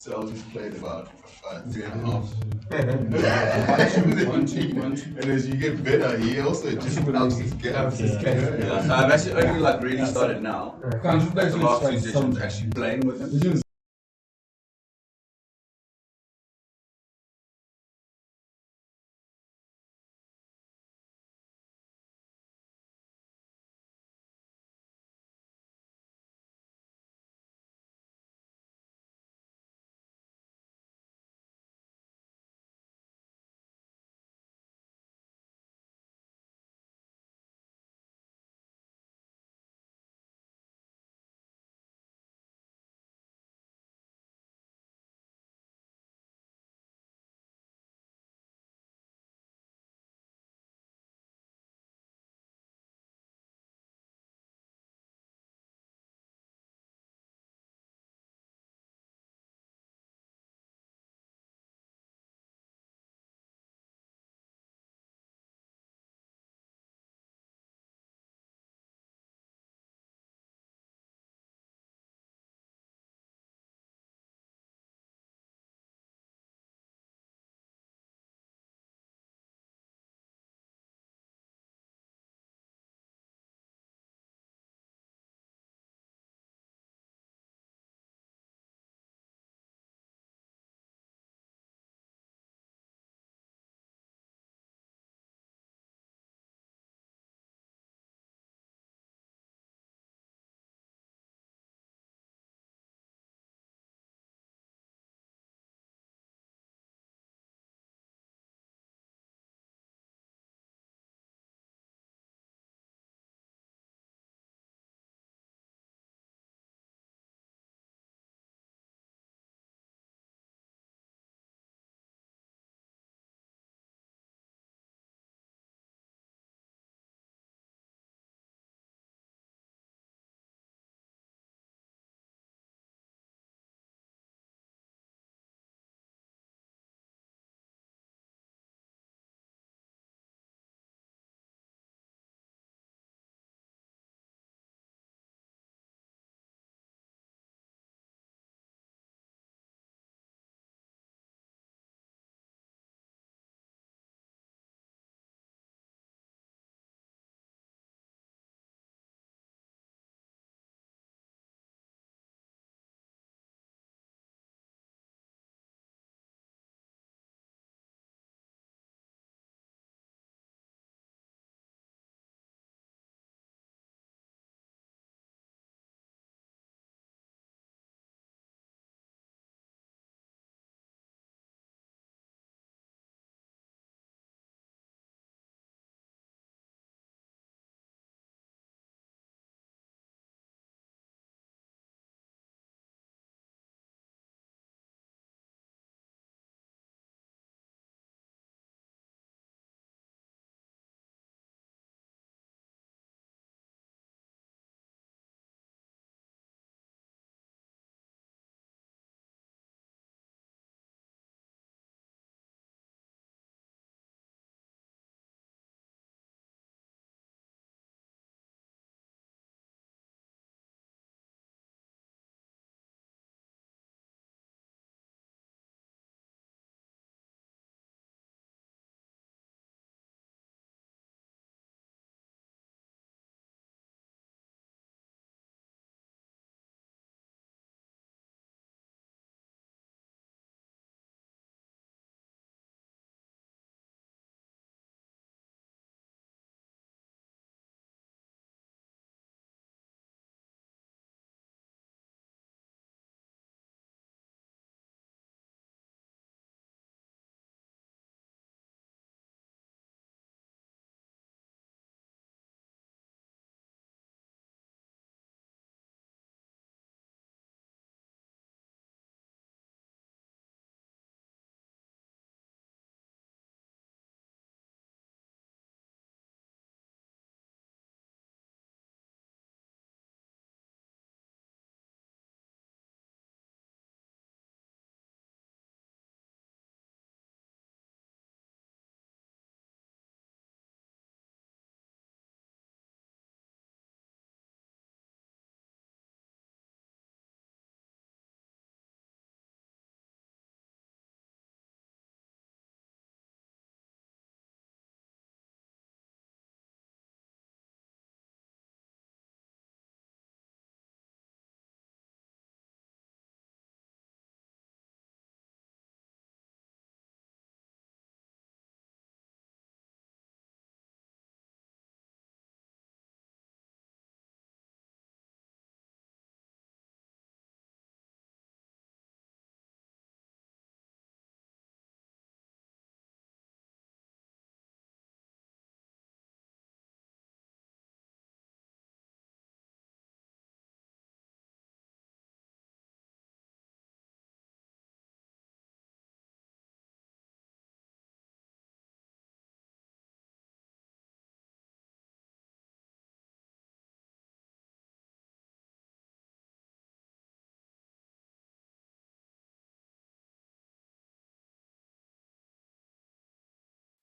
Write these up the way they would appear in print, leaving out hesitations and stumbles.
So I just played about 3.5. And as you get better, he also just ups his game. Yeah, so I've actually only like really started now. The last 2 sessions actually playing with him.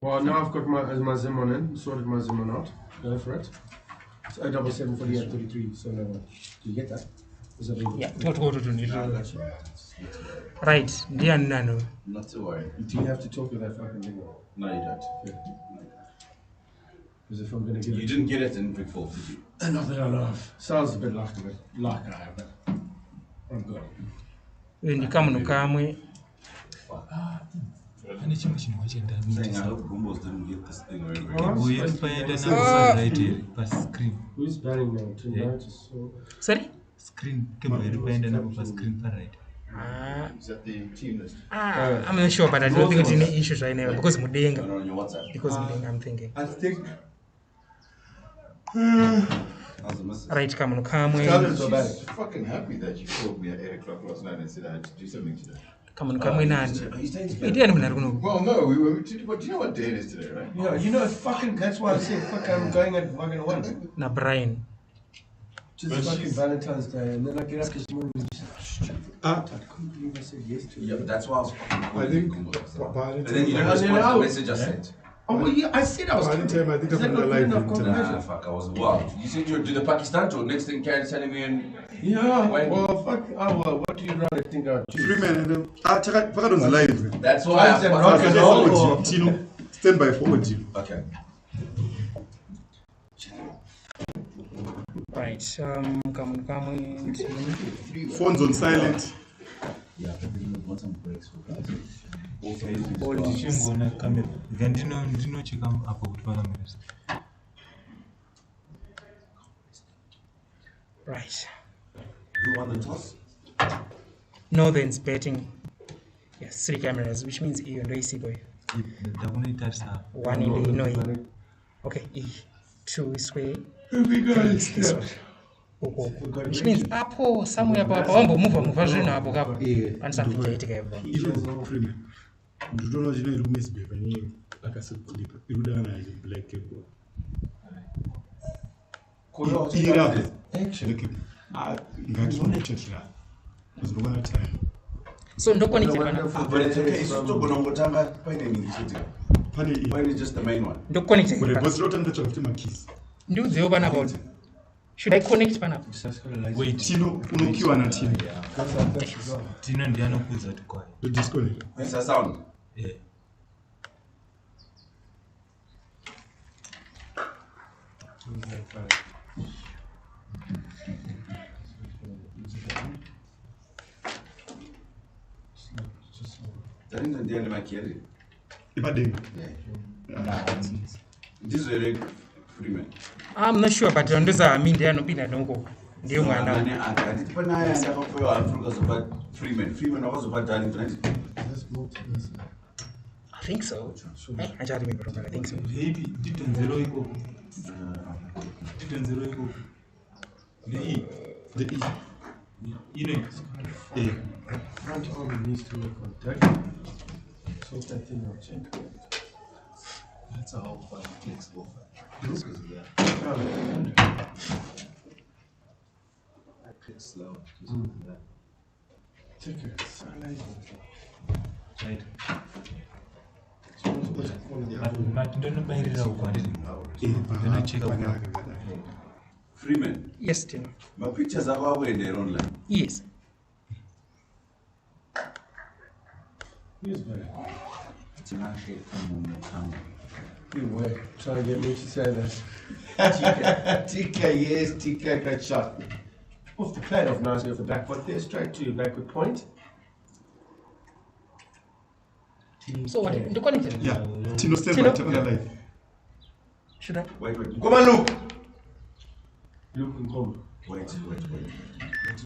Well, now I've got my Zim on in, sorted my Zim on out. Go for it. It's 077 48 33. So no, do you get that? Is that Yeah, what to do? Nah, that's Right, dear Nano. not to worry. Do you have to talk with that fucking thing? No, you don't. Because if I'm going to get You didn't get it in Big 4, did you? Not that I know of. Sounds a bit like I have, but I'm good. When you come on Kamwe, Saying I hope Gumbos didn't get this thing Who's banning now? Tonight is so... sorry? Screen right. Is that the team list? I'm not sure, but I don't think it's any issues right now because Mudenga. on your WhatsApp. Because Mudenga, I'm thinking. I think. How's the message? Right, come on She's Kamwe. fucking happy that you called me at 8 o'clock last night and said I had to do something today. Come on Kamwe, Are you staying together? it didn't. Well, no, we were. But do you know what day it is today, right? Yeah, you know, fucking, that's why I said, fuck, I'm going at fucking 1. Na Brian. Just But fucking she's- Valentine's Day, and then I get up this morning and just, I couldn't believe I said yes to it. Yeah, but that's why I was fucking I calling think you Gumbos. by the And then you time, didn't respond to the message I sent. Oh, well, yeah, I said I was by the time I think Is that I'm not good alive enough in confirmation? Nah, fuck, I was wild. You said you would do the Pakistan tour. Next thing, Karen's telling me, and Yeah, When? well, fuck, what do you rather think I'd choose? Freeman, Pakadon's live. that's why Why is I that fucking rock and told roll? you. Tino, stand by for OG. Okay. Right, come on Kamwe. Phones on silent. Yeah, but then we want some breaks for guys. Right. Who won the toss? Northern's betting. Yes, 3 cameras, which means you and AC boy. One in the no. Okay, E2 square. This one. Which means apo somewhere apo move version apo kapo and something together. Even Freeman. You don't know, you know, you miss me when you like I said, you don't know, black cable. Actually, time. So ndo connected But it's okay. It's still going to go Mine is just the main one. ndo connected But it pana. was not under the keys. Ndo zeo pana about. Should I connect pana? Wait, Tino, unokiwa na Tino. Tino ndiye anokuudza kuti kwai. The disconnect. It's a sound. Yeah. That isn't the end of my career. Ibadeng. This is a Freeman. I'm not sure, but ndoza amindi anopinda dongo. Ndio mwana. Freeman also bad darling tonight. I think so. I can't remember, but I think so. Maybe titonzero iko. Titonzero iko. The E. The E. Innings. A. Front arm needs to work on deck. Sort that thing out, check. That's a whole fucking flexible fact. Because of that. I click slow because of that. Check it. Right. Silent. But ndonobairira uko anditi. Freeman. Yes, Tino. My pictures are over there online. Yes. Here's better. It's an actual from You wait. Trying to get me to say that. TK, yes, TK, great shot. Off the pad off nicely off the back foot there, straight to your backward point. So what? Ndo connected. Yeah. Tino, stand Tino. by, take on the live. Should I? Wait. Come on, look! Look and come. Wait. Let's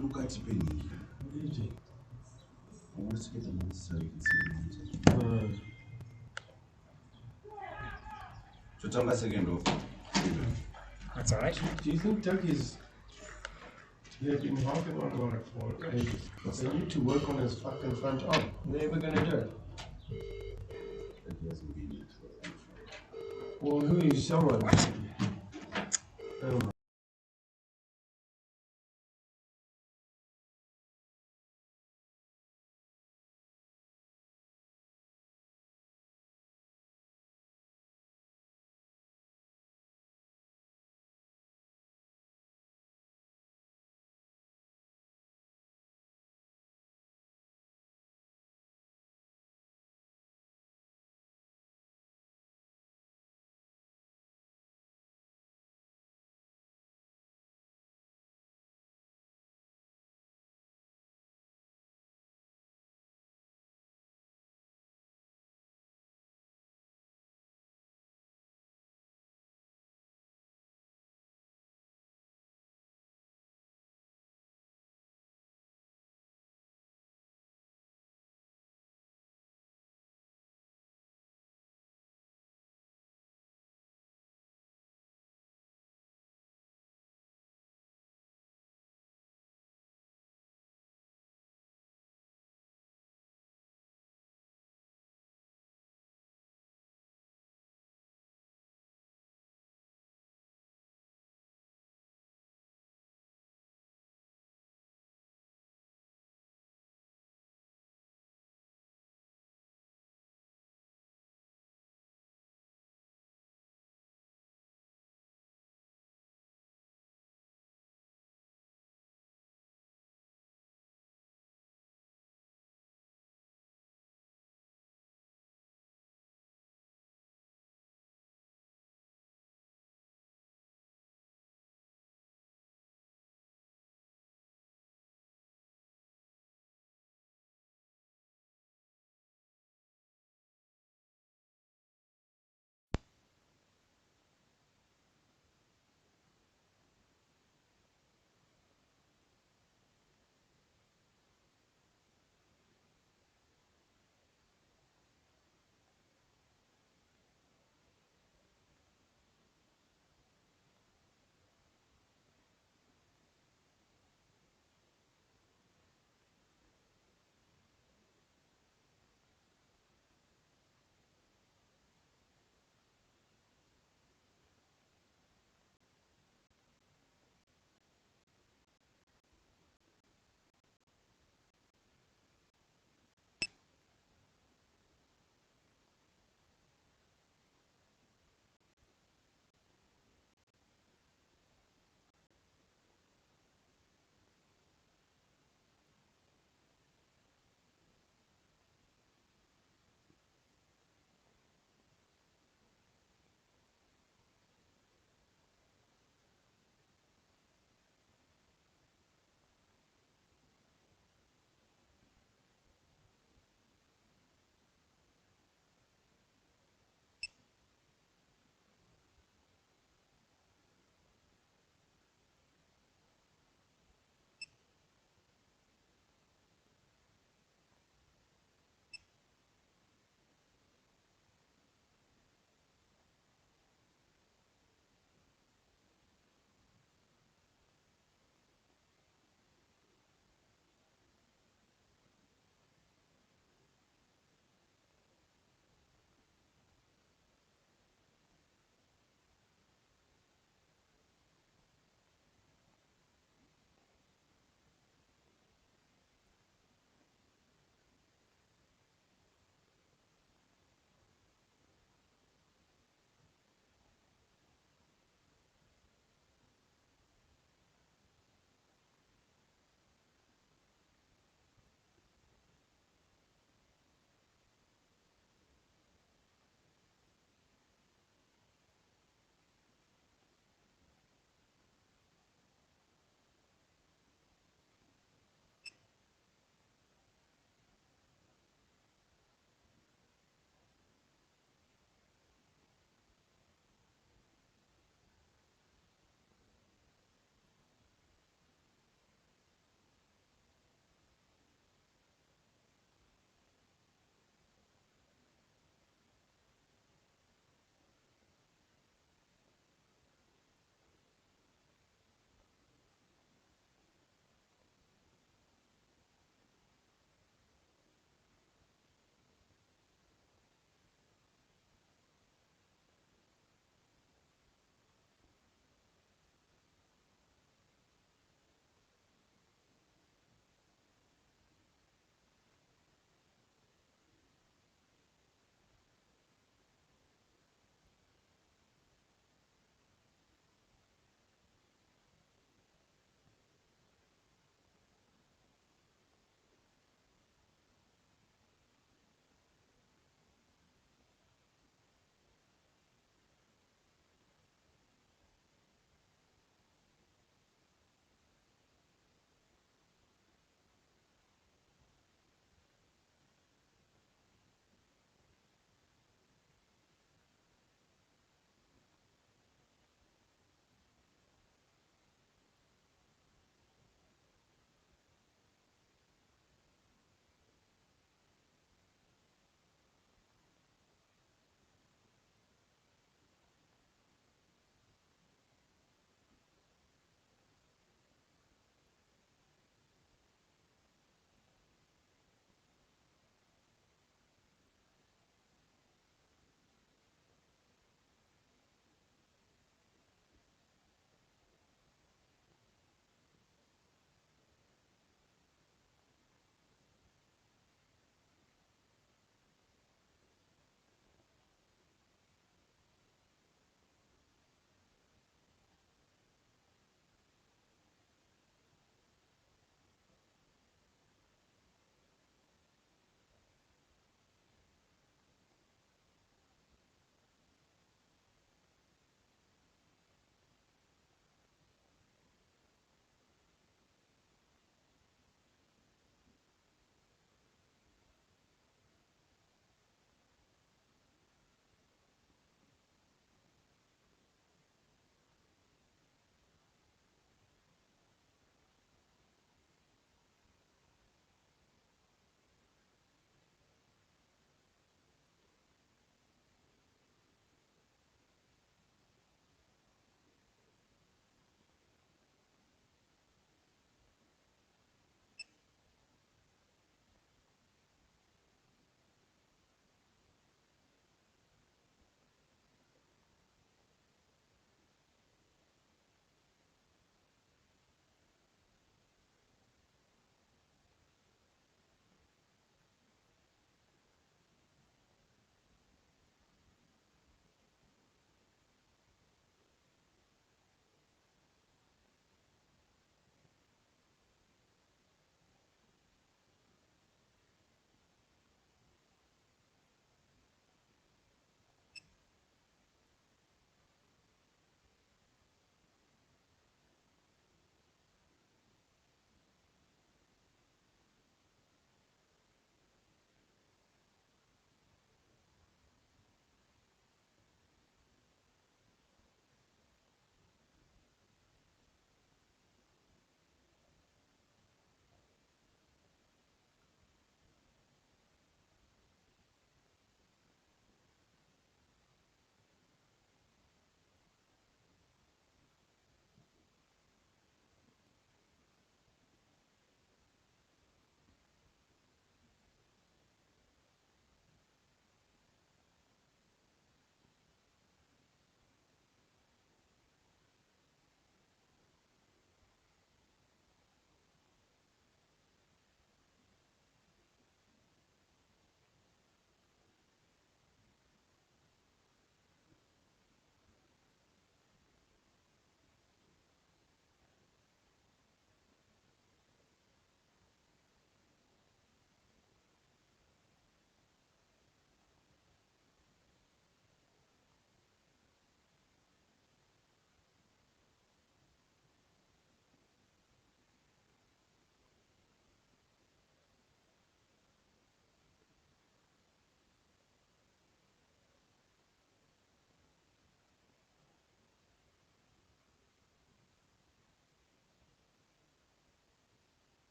look at Penny. I want to get the money so you can see the money. So tell us again, though. That's alright. Do you think Turkey's... They've been harping on about it for ages. They need to work on his fucking front arm. They're never gonna do it. Well, who is someone? Oh my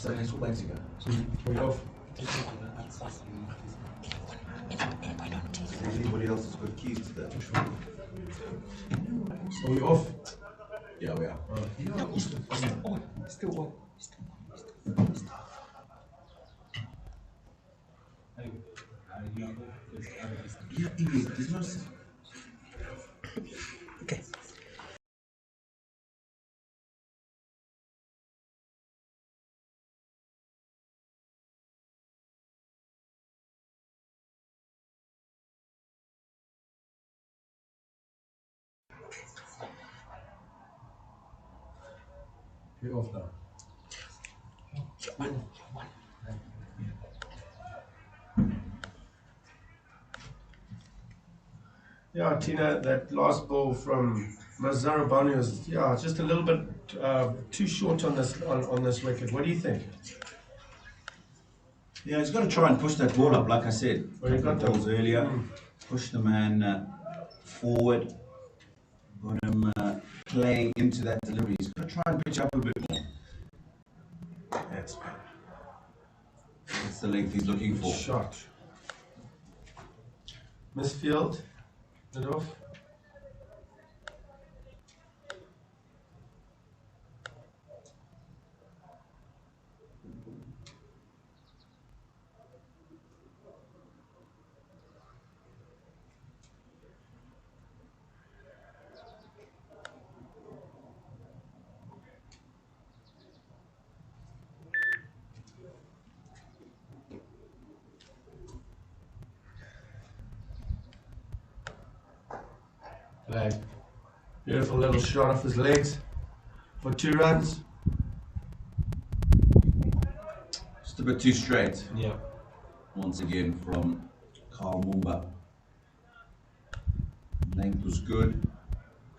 So let's go back to go. We're off. Anybody else has got keys to that? So we're off. Yeah, we are. Still on. Yeah, there's no. Okay. We're off now. Yeah, Tina, that last ball from Mazarabani was just a little bit too short on this wicket. What do you think? Yeah, he's got to try and push that ball up, like I said. Well, he got balls the- earlier. Push the man forward. Got him playing into that delivery. He's got to try and pitch up a bit more. That's the length he's looking for. Shot. Misfield. It off. Flag. Beautiful little shot off his legs for 2 runs. Just a bit too straight. Yeah. Once again from Carl Mumba. Length was good.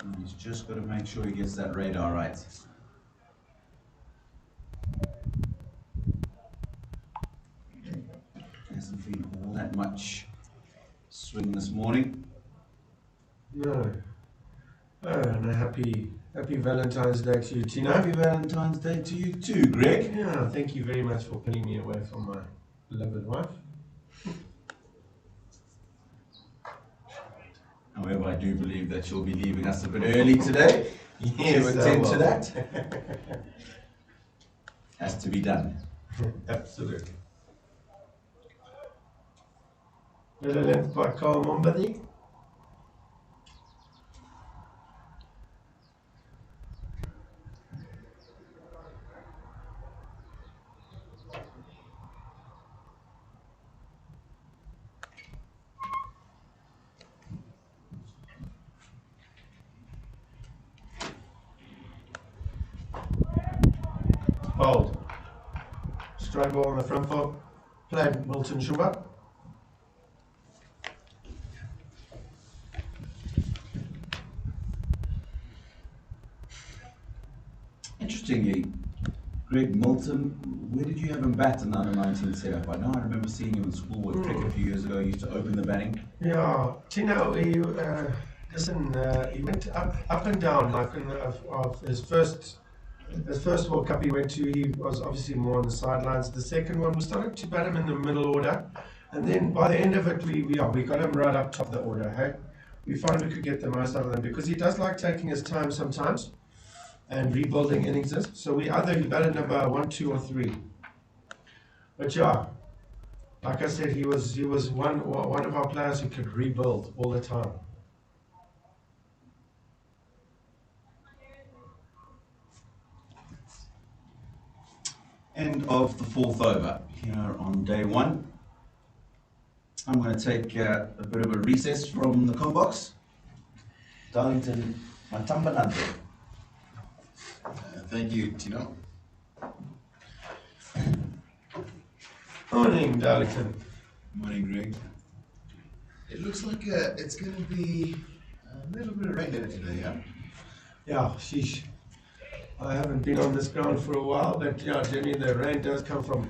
And he's just got to make sure he gets that radar right. Hasn't been all that much swing this morning. No. Oh, and a happy Valentine's Day to you, Tina. Happy Valentine's Day to you too, Greg. Yeah, thank you very much for putting me away from my beloved wife. However, I do believe that you'll be leaving us a bit early today. Yes, to I attend will. to that. Has to be done. Absolutely. Little length by Carl Mombadi. Hold. Straight ball on the front foot. Play Milton Shumba. Interestingly, Greg Milton, where did you have him bat in the under-19 setup? I know I remember seeing him in school with cricket a few years ago. He used to open the batting. Yeah, Tino, he went up and down. Like in of his first World Cup he went to, he was obviously more on the sidelines. The second one, we started to bat him in the middle order, and then by the end of it, we got him right up top of the order. Hey, we found we could get the most out of him because he does like taking his time sometimes and rebuilding innings. So he batted number 1, 2, or 3. But yeah, like I said, he was one of our players who could rebuild all the time. End of the 4th over here on day 1. I'm going to take a bit of a recess from the combox. Darlington Matambanante. Thank you, Tino. Morning, Darlington. Morning, Greg. It looks like it's going to be a little bit of rain there today, yeah? Yeah, sheesh. I haven't been on this ground for a while, but yeah, generally the rain does come from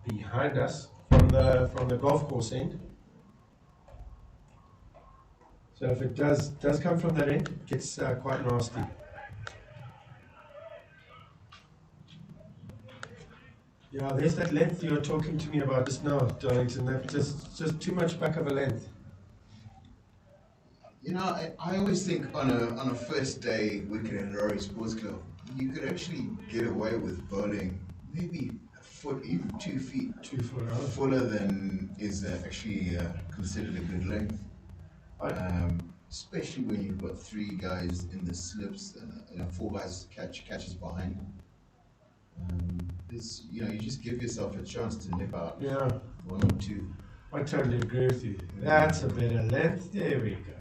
behind us, from the golf course end. So if it does come from that end, it gets quite nasty. Yeah, there's that length you were talking to me about just now, Darlington. That's just too much back of a length. You know, I always think on a first day wicket at Rory Sports Club, you could actually get away with bowling maybe a foot, even 2 feet 2 foot out. fuller than is actually considered a good length. Especially when you've got 3 guys in the slips and 4 guys catches behind. You just give yourself a chance to nip out Yeah, 1 or 2. I totally agree with you. That's a better length. There we go.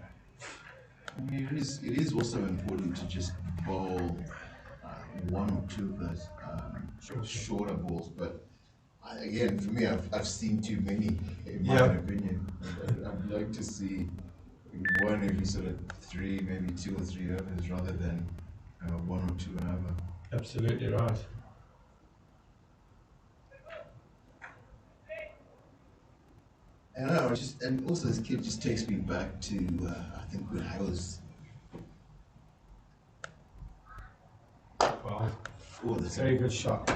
I mean, it is also important to just bowl 1 or 2 of those shorter balls. But again, for me, I've seen too many, in my opinion. I'd like to see 1 every sort of 3, maybe 2 or 3 overs, rather than 1 or 2 an over. Absolutely right. And I know, and also this kid just takes me back to I think when I was Wow. that's Very good shot.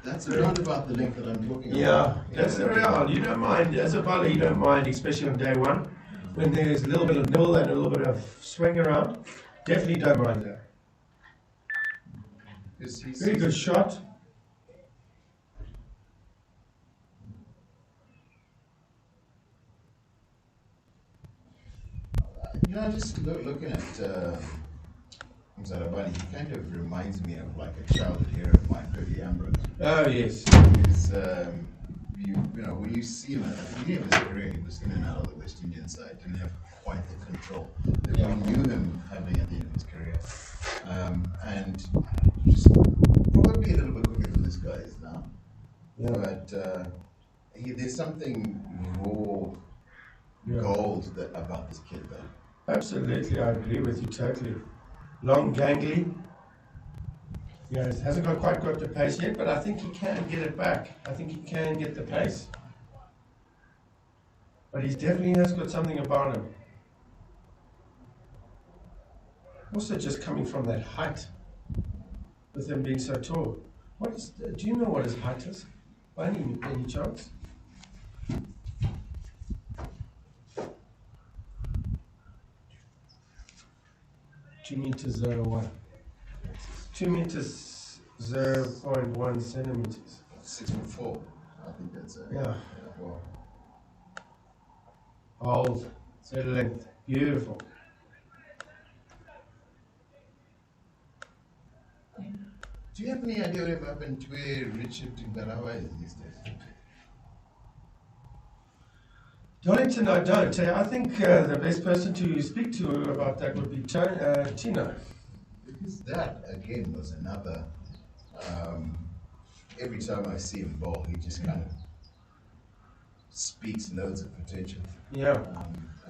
That's around about the length that I'm talking about. Yeah, that's the real. You don't mind, as a bowler, you don't mind, especially on day 1, when there's a little bit of nibble and a little bit of swing around. Definitely don't mind that. Very good shot. Just looking at Zarabani, he kind of reminds me of like a childhood hero of mine, Cody Ambrose. Oh, yes. Because, when you see him, at the beginning of his career, he was in and out of the West Indian side, didn't have quite the control that we knew him having at the end of his career. And just probably a little bit quicker than this guy is now. Yeah. But there's something raw gold about this kid, though. Absolutely, I agree with you totally. Long, gangly. Yeah, he hasn't quite got the pace yet, but I think he can get it back. I think he can get the pace. But he definitely has got something about him. Also just coming from that height, with him being so tall. Do you know what his height is? By any chance? Two meters 0.1. 2 meters 0.1 centimeters. 6'4". I think that's it. Yeah. Well, Old, set length, beautiful. do you have any idea what happened to where Richard Ngarawa is these days? Darlington, I don't. I think the best person to speak to about that would be Tino. Because that, again, was another. Every time I see him bowl, he just kind of speaks loads of potential. Yeah.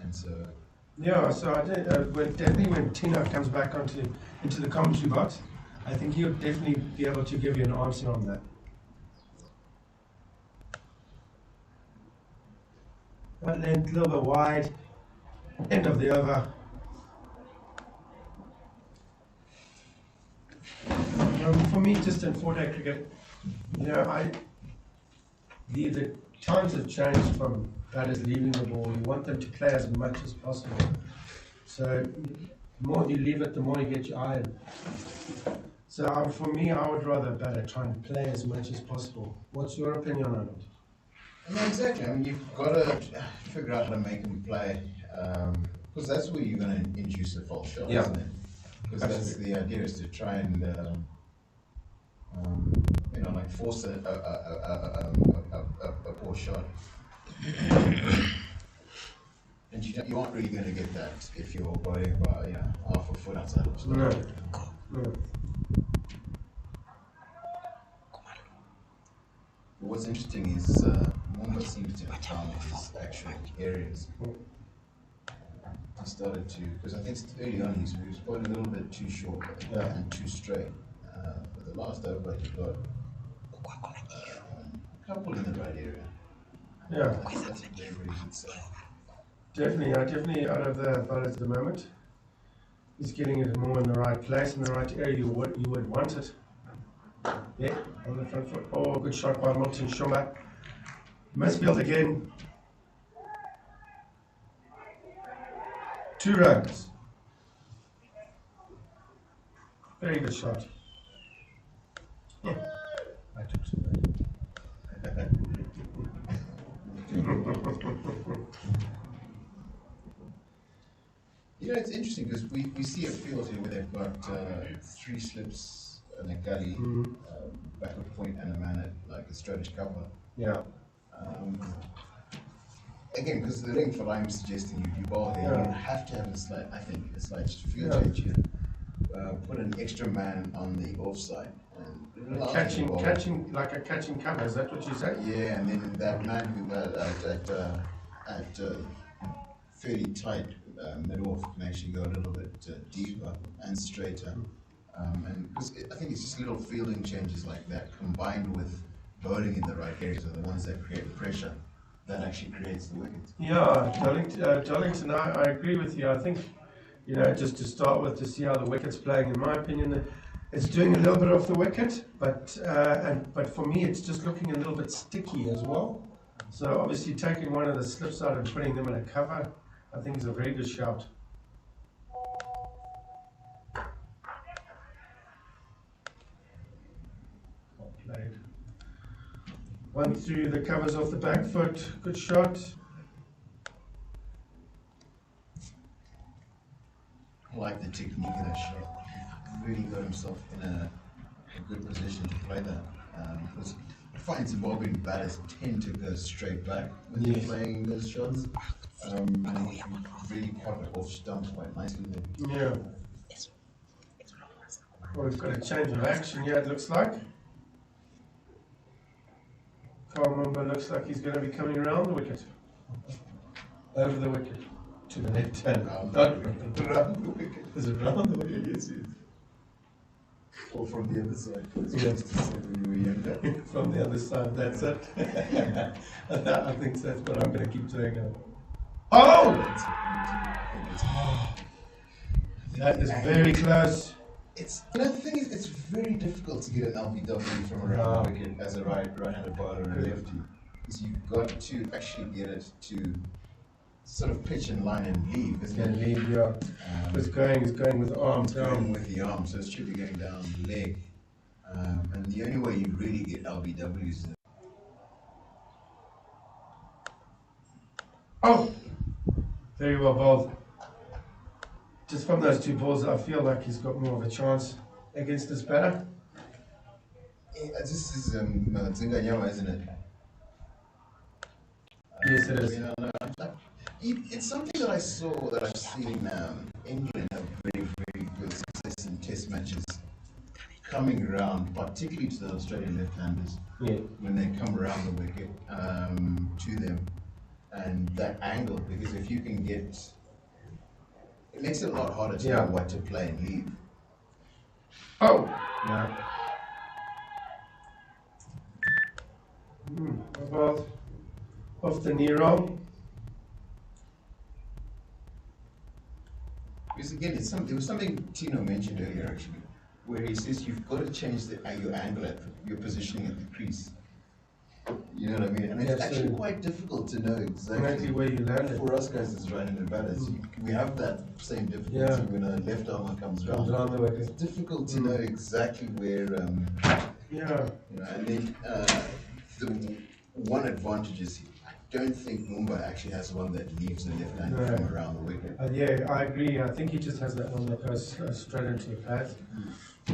And so. Yeah, so I did, definitely when Tino comes back into the commentary box, I think he'll definitely be able to give you an answer on that. Right length, a little bit wide, end of the over. For me, just in 4-day cricket, the times have changed from batters leaving the ball. You want them to play as much as possible. So the more you leave it, the more you get your iron. So for me, I would rather batter try and play as much as possible. What's your opinion on it? Yeah, exactly. I mean, you've got to figure out how to make him play, because that's where you're going to induce a false shot, isn't it? Because that's the idea, is to try and force a poor shot. And you aren't really going to get that if you're bowling about half a foot outside of the stump. No. But what's interesting is Mumba seems to have found his actual areas. He started to, because I think early on he was bowling a little bit too short and too straight. But the last over he got a couple in the right area. Yeah. That's what everybody would say. Definitely out of the bowlers at the moment. He's getting it more in the right place, in the right area you would want it. Yeah, on the front foot. Oh, good shot by Milton Shumba. Misfield again. 2 runs. Very good shot. Yeah, I took some. You know, it's interesting because we see a field here where they've got 3 slips and a gully, backward point and a man at like a straight cover. Yeah. Again, because the length that I'm suggesting you bowl there, Yeah. you have to have a slight, I think, a slight field Yeah. change here. Put an extra man on the offside. And it allows you to bowl. Catching, like a catching cover, is that what you say? Yeah, and then that man who at fairly tight mid-off can actually go a little bit deeper and straighter. And because I think it's just little fielding changes like that combined with bowling in the right areas are the ones that create pressure that actually creates the wicket. Yeah, Darlington, I agree with you. I think, just to start with, to see how the wicket's playing, in my opinion, it's doing a little bit off the wicket, but for me, it's just looking a little bit sticky as well. So obviously taking one of the slips out and putting them in a cover, I think is a very good shout. Well played. One through the covers off the back foot, good shot. I like the technique of that shot. Really got himself in a good position to play that. Because I find Zimbabwean batters tend to go straight back when they're playing those shots. And he really caught it off stump quite nicely there. Yeah. Well, we've got a change of action here, it looks like. Shumba looks like he's going to be coming around the wicket. Over the wicket. To the left hand. Around the wicket. Is it round the wicket? Yes, yes. Or from the other side. Yes. When you were younger. From the other side, that's it. I think that's what I'm going to keep doing now. Oh! That is very close. The thing is, it's very difficult to get an LBW from around the wicket as a right-handed bowler or a lefty. Because you've got to actually get it to sort of pitch in line and leave, isn't it? And leave, yeah. It's going with the arms Going down. with the arm, so it should be going down the leg. And the only way you really get LBWs is Oh! Very well bowled. Just from those 2 balls, I feel like he's got more of a chance against this batter. this is Zinga Nyama, isn't it? Yes, it is. It's something that I've seen England have very, very good success in test matches coming around, particularly to the Australian left-handers, when they come around the wicket to them, and that angle, because if you can get, it makes it a lot harder to know what to play and leave. Oh! Yeah. Well, off the knee roll. Because again, there was something Tino mentioned earlier actually, where he says you've got to change your angle at your positioning at the crease. You know what I mean? And it's actually quite difficult to know exactly where you land it. For us guys as right-handed batters, we have that same difficulty when a left armer comes around. The wicket. It's difficult to know exactly where. You know, and then the one advantage is I don't think Mumba actually has one that leaves the left hand from around the wicket. Yeah, I agree. I think he just has that one that goes straight into the path.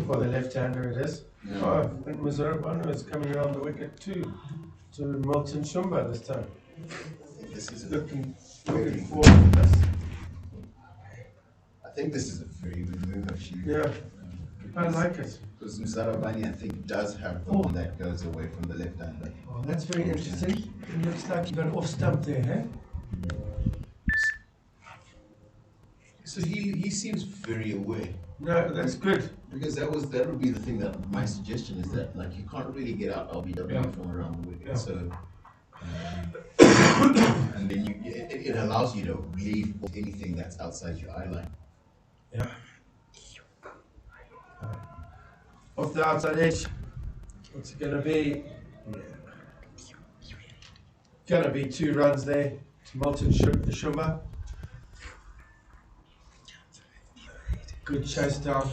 For the left-hander it is. Yeah. Oh, and Mazurabano is coming around the wicket too. To Milton Shumba this time. This is Looking forward to this. I think this is a very good move actually. Yeah, I like it. Because Mzarabani, I think, does have the one that goes away from the left-hander. Oh, that's very interesting. It looks like you got an off stump there, eh? So he seems very aware. No, that's good. Because that would be the thing that my suggestion is that like you can't really get out LBW from around the wicket. Yeah. So and then it allows you to leave anything that's outside your eye line. Yeah. Off the outside edge. What's it gonna be? Gonna be 2 runs there to Milton Shumba. Good chase down.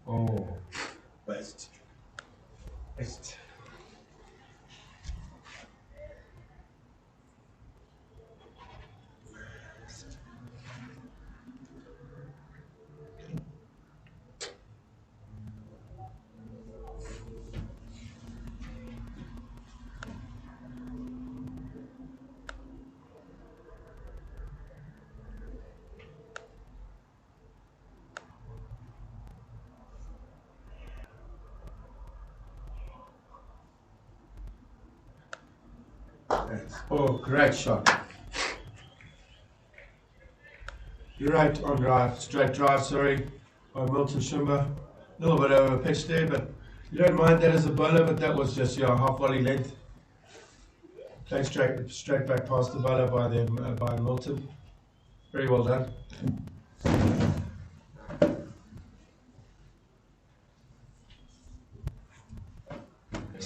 Oh, Best. best. Oh, great shot. You're right on drive, straight drive, sorry, by Milton Shumba. A little bit over pitch there, but you don't mind that as a bowler, but that was just your half volley length. Played straight back past the bowler by Milton. Very well done.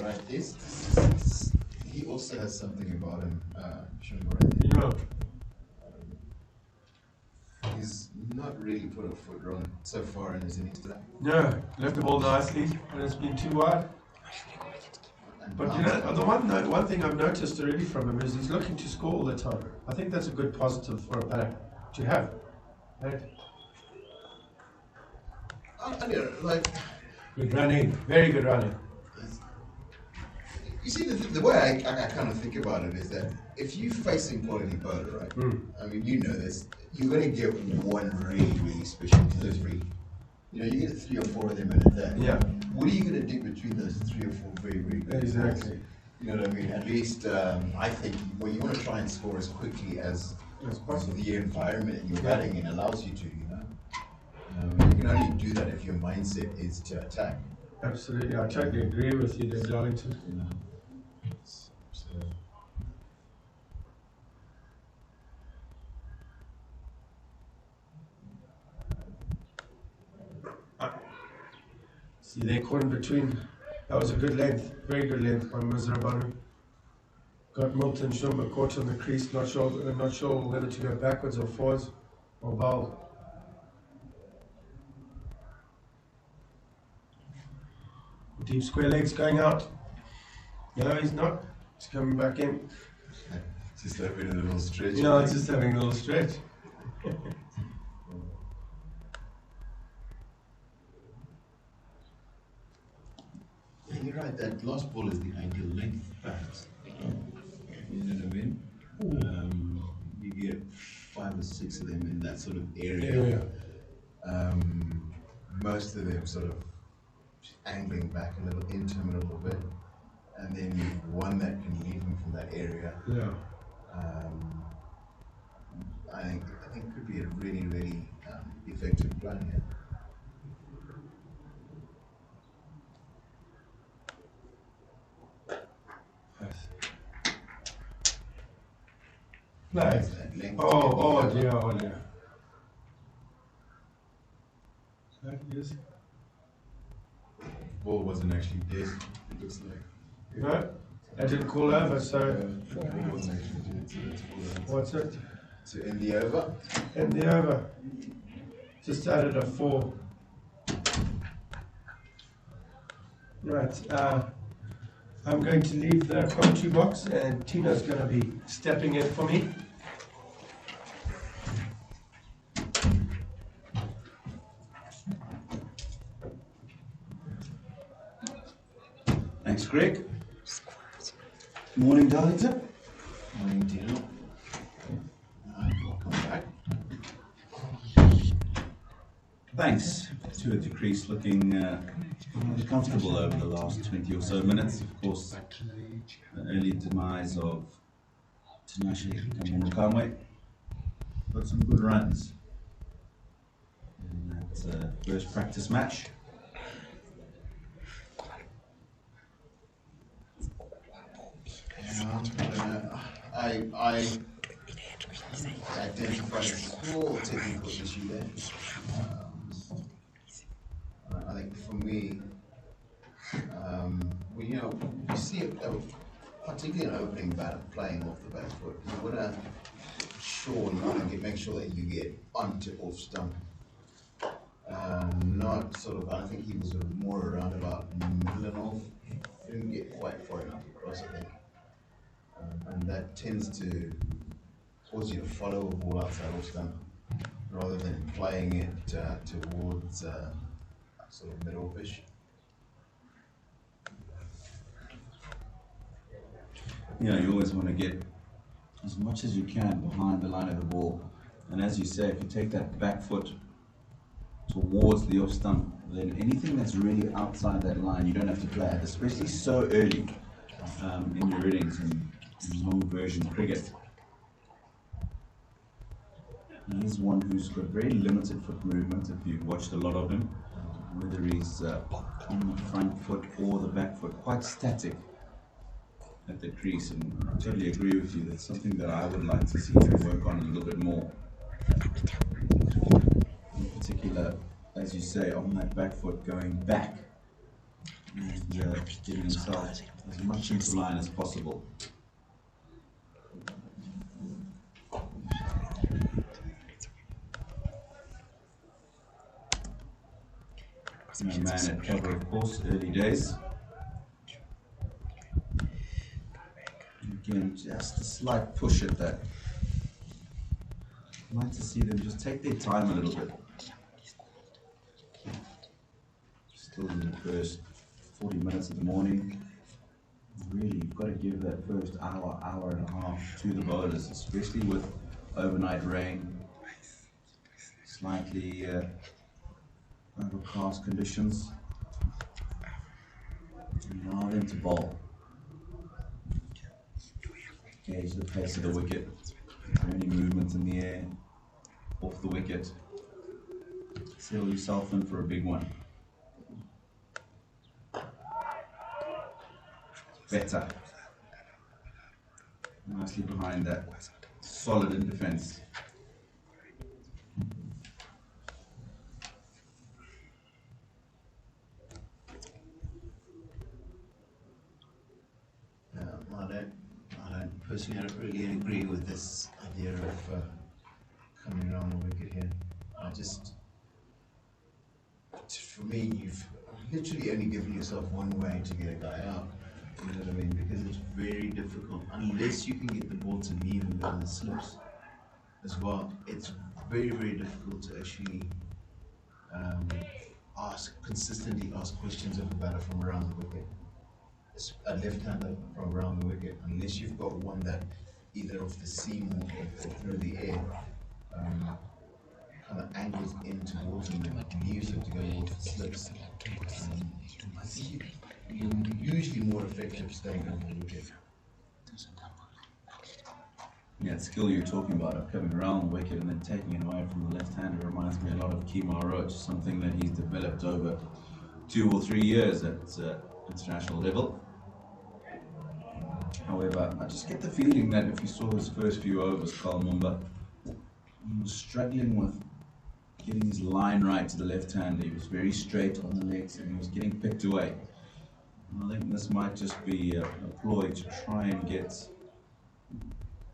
Right, he also has something about him, Shumba, I think. You know, He's not really put a foot wrong so far in his innings today. no, left the ball nicely, but it's been too wide. And But you know, the one thing I've noticed already from him is he's looking to score all the time. I think that's a good positive for a batter to have. Right? I mean, like, Good running, very good running. you see, the way I kind of think about it is that if you're facing quality bowler, right? I mean, you know this. You're going to get one really, really special delivery. You know, you get 3 or 4 of them in a day. Yeah. What are you going to do between those 3 or 4 very, very good Exactly. balls? You know what I mean? At least, I think, well, you want to try and score as quickly as possible. the environment you're batting in allows you to, you know? You can only do that if your mindset is to attack. Absolutely, I totally agree with you there, Darlington. You know? So, See, they're caught in between. That was a good length, very good length by Mizrabanu. Got Milton Shumba caught on the crease, not sure whether to go backwards or forwards or bowl. Deep square legs going out. No, he's not. He's coming back in. just having a little stretch. No, it's just having a little stretch. Yeah, you're right, that last ball is the ideal length, perhaps. You know what I mean? You get 5 or 6 of them in that sort of area. Most of them sort of angling back a little into him a little bit, and then one that can leave him from that area. Yeah. I think could be a really, really effective plan here. Nice. That length. Oh dear, oh dear. That is. Ball wasn't actually dead, it looks like. No, that didn't call over, so Ball wasn't actually dead, so that's all. what's it? So in the over. And the over. Just added a 4. Right, I'm going to leave the commentary box and Tina's going to be stepping in for me. Thanks, Greg. Morning, Darlington. Morning, Dino. Welcome back. Thanks. To a decrease, looking comfortable over the last 20 or so minutes. Of course, the early demise of Tinashe Kamwe got some good runs in that first practice match. I identified a small technical issue there. I think for me, you see particularly an opening batter playing off the back foot, you want to make sure that you get onto off stump. Not sort of, I think he was more around about middle and off. Didn't get quite far enough across, I think. And that tends to cause you to follow a ball outside off stump rather than playing it towards sort of middle fish. You always want to get as much as you can behind the line of the ball. And as you say, if you take that back foot towards the off stump, then anything that's really outside that line, you don't have to play it, especially so early in your innings in long version cricket. He's one who's got very limited foot movement if you've watched a lot of him, whether he's on the front foot or the back foot, quite static at the crease, and I totally agree with you. That's something that I would like to see him work on a little bit more. In particular, as you say, on that back foot going back and getting himself as much into line as possible. No man at cover, of course, early days. Again, just a slight push at that. I'd like to see them just take their time a little bit. Still in the first 40 minutes of the morning. Really, you've got to give that first hour, hour and a half to the bowlers, especially with overnight rain, slightly overcast conditions. Allow them to bowl. Gauge the pace of the wicket. Is there any movement in the air off the wicket? Seal yourself in for a big one. Better. Nicely behind that. Solid in defence. Personally, I don't really agree with this idea of coming around the wicket here. For me, you've literally only given yourself one way to get a guy out. You know what I mean? Because it's very difficult, unless you can get the ball to leave and go the slips as well. It's very, very difficult to actually consistently ask questions of a batter from around the wicket. A left-hander from around the wicket, unless you've got one that either off the seam or through the air kind of angles in towards him and leaves him to go towards the slips. I think you're usually more effective staying on the wicket. Yeah, the skill you're talking about of coming around the wicket and then taking it away from the left-hander reminds me a lot of Kemar Roach, something that he's developed over 2 or 3 years at international level. However, I just get the feeling that if you saw his first few overs, Shumba, he was struggling with getting his line right to the left-hander. He was very straight on the legs and he was getting picked away. And I think this might just be a ploy to try and get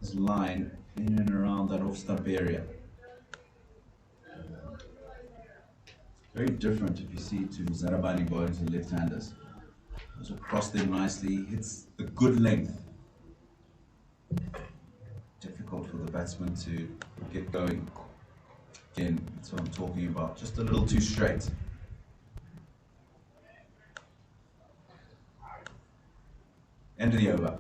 his line in and around that off-stump area. Very different if you see to Zarabani bowling to the left-handers. Goes across them nicely, hits a good length. Difficult for the batsman to get going. Again, that's what I'm talking about, just a little too straight. End of the over.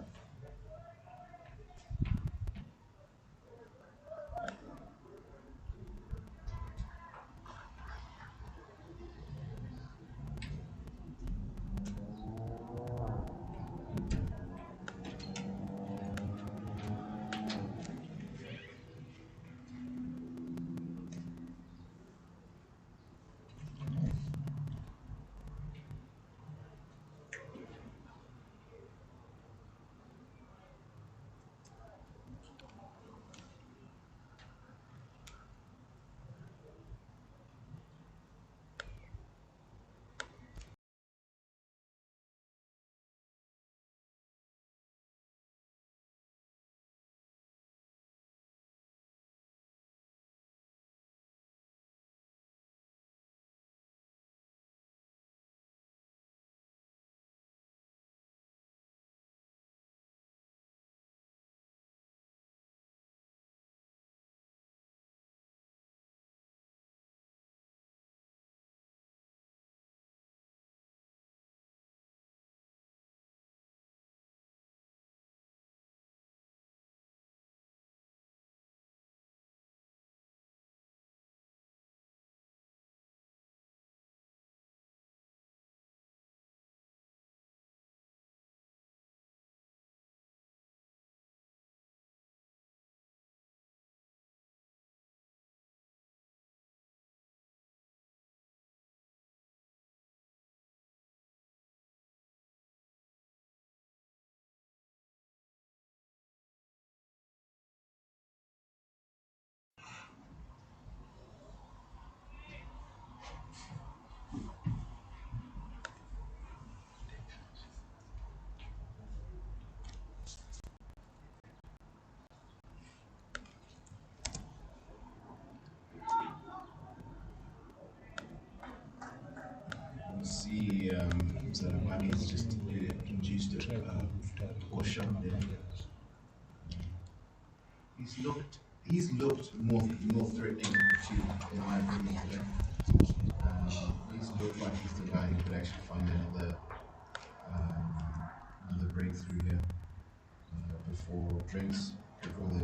Zarabani has just induced a caution there. He's looked more threatening to, in my opinion, today. He's looked like he's the guy who could actually find another breakthrough here before drinks, before the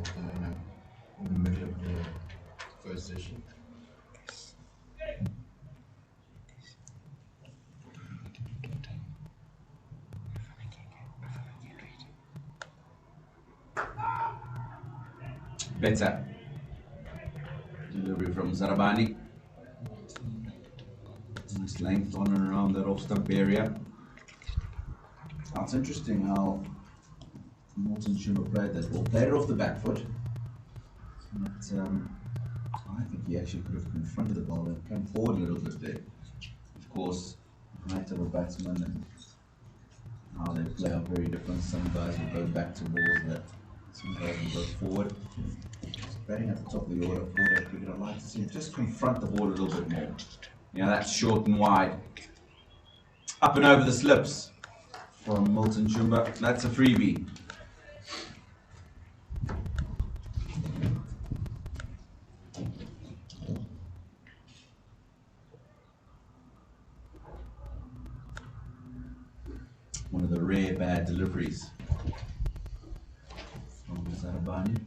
in the middle of the first session. Better. Delivery from Zarabani. Nice length on and around that off stump area. Now it's interesting how Morton Shumba played that ball. Played it off the back foot. But I think he actually could have confronted the ball and come forward a little bit there. Of course, height of a batsman and how they play are very different. Some guys will go back to balls that some guys will go forward. Batting at the top of the order, forward cricket, I'd like to see him just confront the ball a little bit more. Yeah, that's short and wide. Up and over the slips from Milton Shumba. That's a freebie. One of the rare bad deliveries from Zarabani.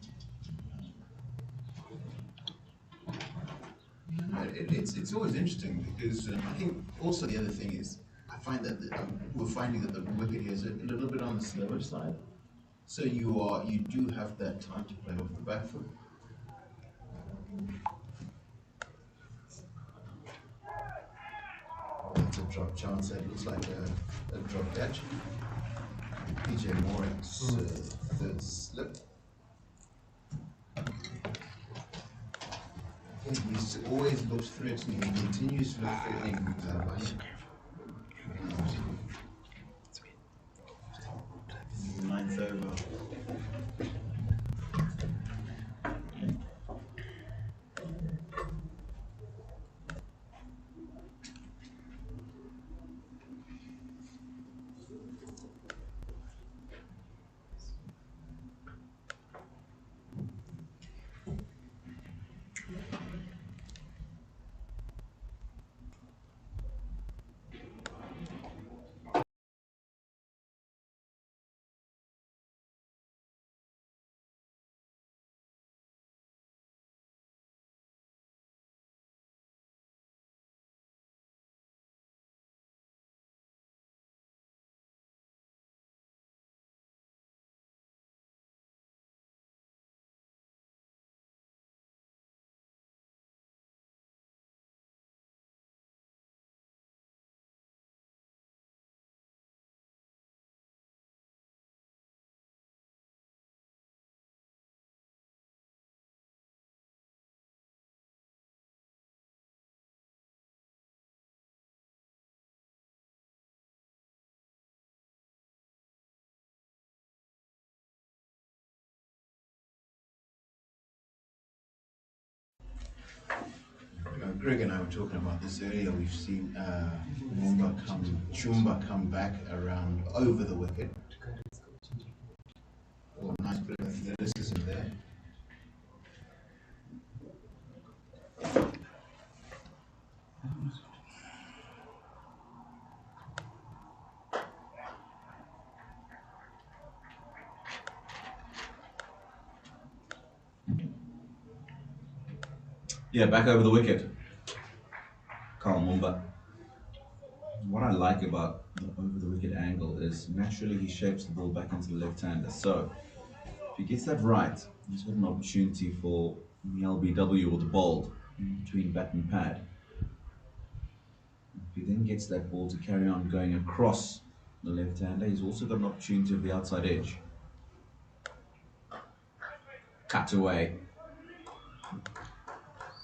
It's always interesting because I think also the other thing is I find that we're finding that the wicket here is a little bit on the slower side, so you do have that time to play off the back foot. That's a drop chance. That looks like a drop catch. PJ Moran's third slip. He always looks threatening. He continues to look threatening with Zarabani. Ninth over. Greg and I were talking about this earlier. We've seen Shumba come back around over the wicket. Oh, nice bit of athleticism there. Yeah, back over the wicket. Mumba. What I like about the over the wicket angle is naturally he shapes the ball back into the left-hander. So if he gets that right, he's got an opportunity for the LBW or the bowled between bat and pad. If he then gets that ball to carry on going across the left-hander, he's also got an opportunity of the outside edge. Cut away.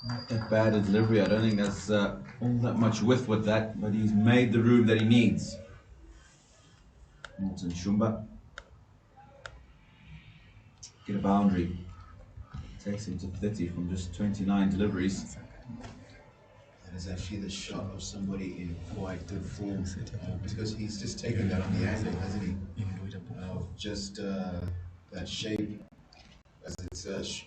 Not that bad a delivery. I don't think there's all that much width with that, but he's made the room that he needs. Milton Shumba. Get a boundary. Takes him to 30 from just 29 deliveries. is actually the shot of somebody in quite good form, because he's just taken that on the angle, hasn't he? Just that shape as it's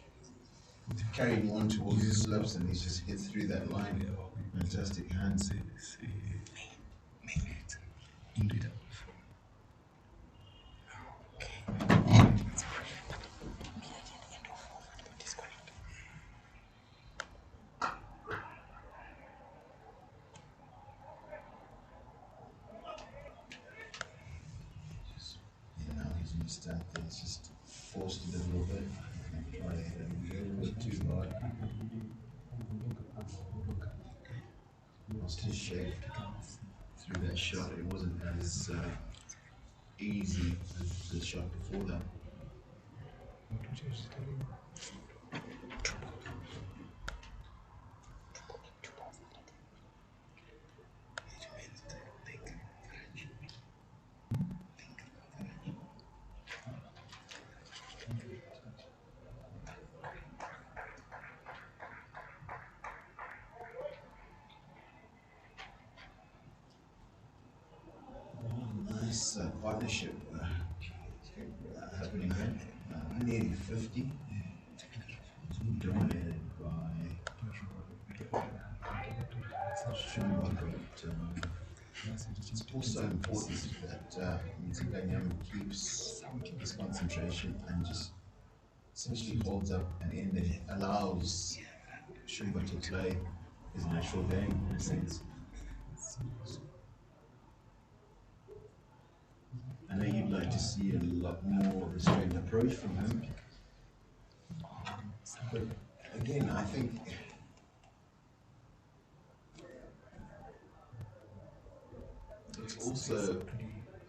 carrying on towards the slips, and he's just hit through that line. Fantastic hands. And now he's missed out there. He's just forced it a little bit. Try to hit it a little bit too hard. Lost his shape through that shot. It wasn't as easy as the shot before that. Nice partnership happening there. Nearly 50. Dominated by Shumba, but it's also important that Zimbabwe keeps his concentration and just essentially holds up an end and allows Shumba to play his natural game in a sense. I know you'd like to see a lot more restrained approach from him, but again, I think it's also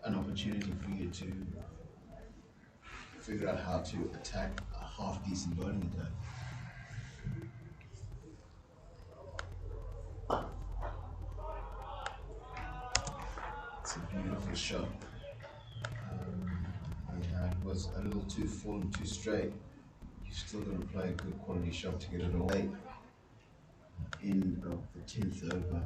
an opportunity for you to figure out how to attack a half-decent bowling attack. It's a beautiful shot. Was a little too full and too straight. You still got to play a good quality shot to get it away. End of the 10th over.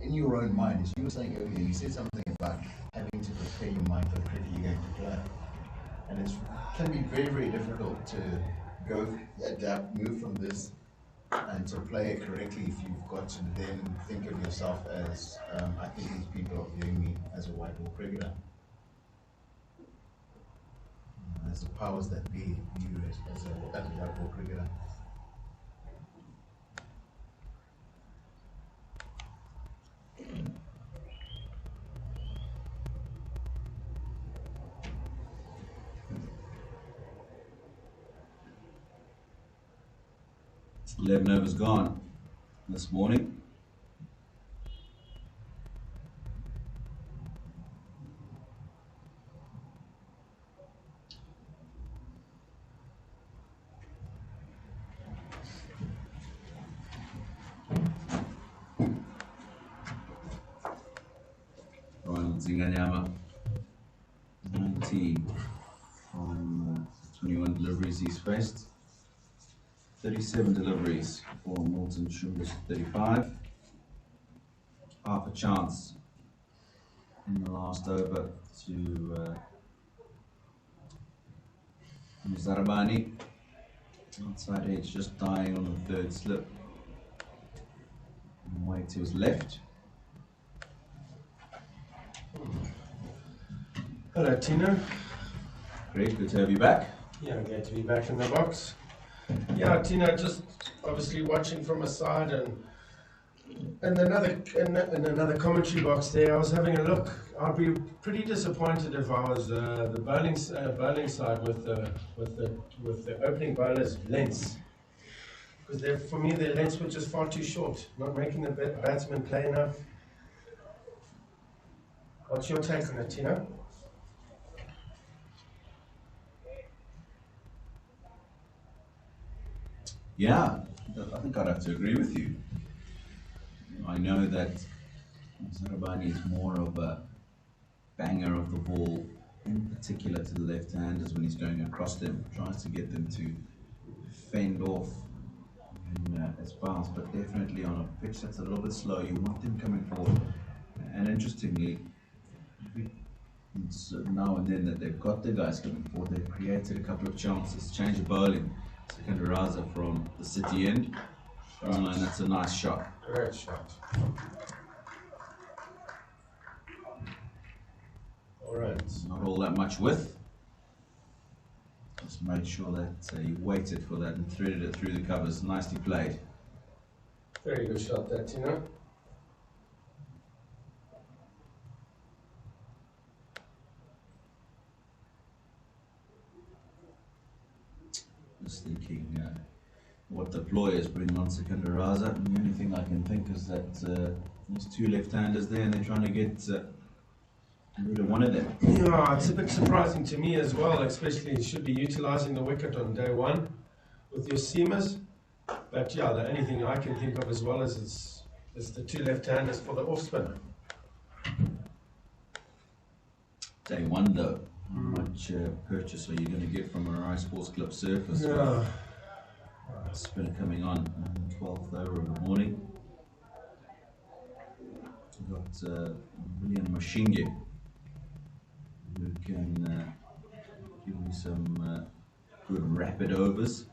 In your own mind, as you were saying earlier, you said something about having to prepare your mind for the cricket you're going to play. And it can be very, very difficult to go, adapt, move from this and to play it correctly if you've got to then think of yourself as, I think these people are viewing me as a white ball cricketer. As the powers that be view as a white ball cricketer. Eleven overs gone this morning. Zinganyama, 19 from 21 deliveries he's faced. 37 deliveries for Morton Shumba's 35. Half a chance in the last over to Zarabani. Outside edge just dying on the third slip. And way to his left. Hello, Tino. Great, good to have you back. Yeah, I'm glad to be back in the box. Yeah, Tino, just obviously watching from a side and another commentary box there. I was having a look. I'd be pretty disappointed if I was the bowling side with the opening bowlers' lengths, because for me their lengths were just far too short, not making the batsmen play enough. What's your take on it, Tino? Yeah, I think I'd have to agree with you. I know that Zarabani is more of a banger of the ball, in particular to the left-handers when he's going across them, tries to get them to fend off It's bounced, but definitely on a pitch that's a little bit slow. You want them coming forward. And interestingly, it's now and then that they've got the guys coming forward. They've created a couple of chances. Change of bowling. Secondaraza from the city end. And that's a nice shot. Great shot. All right. Not all that much width. Just made sure that he waited for that and threaded it through the covers. Nicely played. Very good shot there, Tino. Just thinking what the ployers bring on Secondaraza. And the only thing I can think is that there's two left-handers there and they're trying to get rid of one of them. Yeah, it's a bit surprising to me as well, especially you should be utilising the wicket on day one with your seamers. But yeah, the only thing I can think of as well is the two left-handers for the off-spinner. Day one though, how much purchase are you going to get from a Rice Sports Club surface? Yeah. Spinner coming on 12th over of the morning. We've got William Mashinge, who can give me some good rapid overs.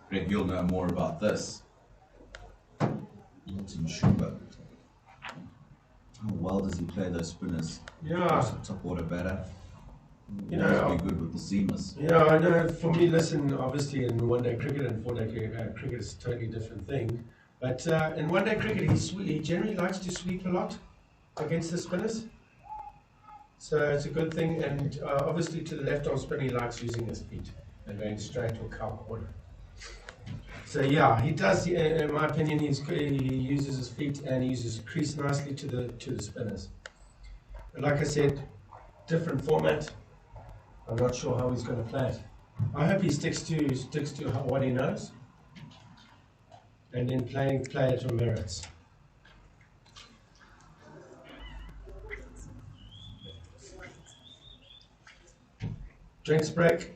Greg, you'll know more about this. What's in Shumba? How well does he play those spinners? Yeah. He's a top order batter. You Always know, be good with the seamers. Yeah, I know. For me, listen, obviously in one-day cricket and four-day cricket is a totally different thing. But in one-day cricket, he generally likes to sweep a lot against the spinners. So it's a good thing. And obviously to the left-arm spinner, he likes using his feet and going straight to a cow corner. So yeah, he does. In my opinion, he uses his feet and he uses crease nicely to the spinners. But like I said, different format. I'm not sure how he's going to play it. I hope he sticks to what he knows, and then play it on merits. Drinks break.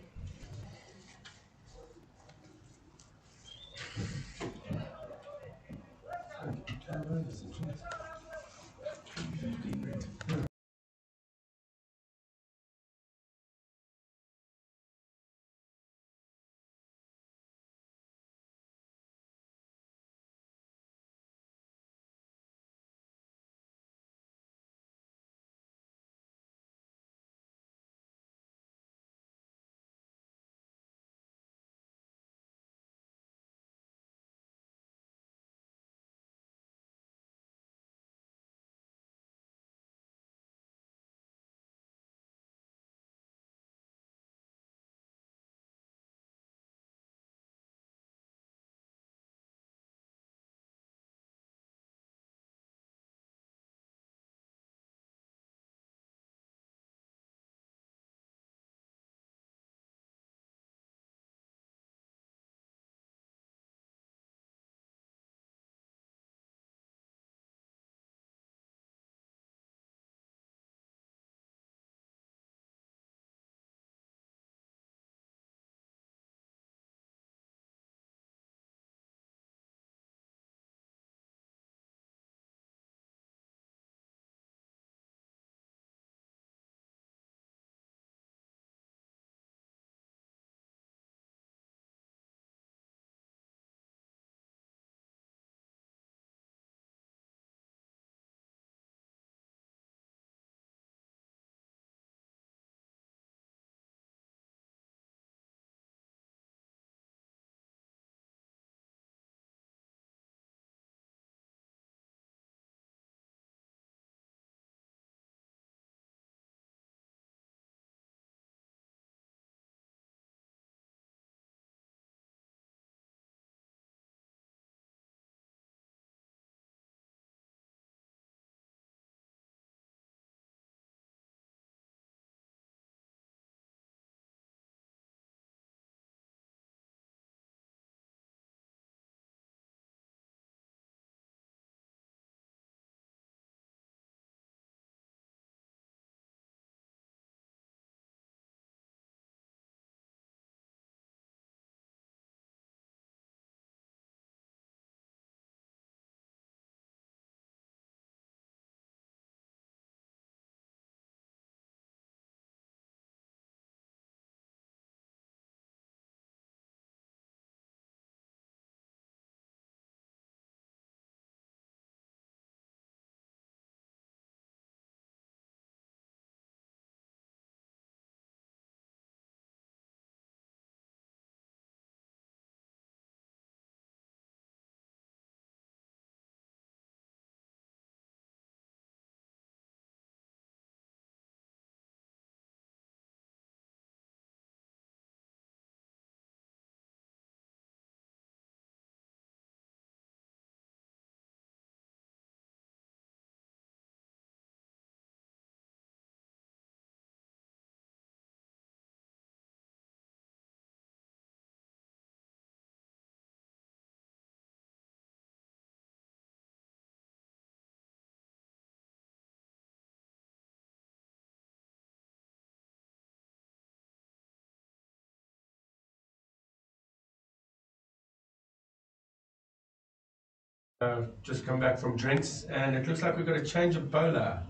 just come back from drinks, and it looks like we've got a change of bowler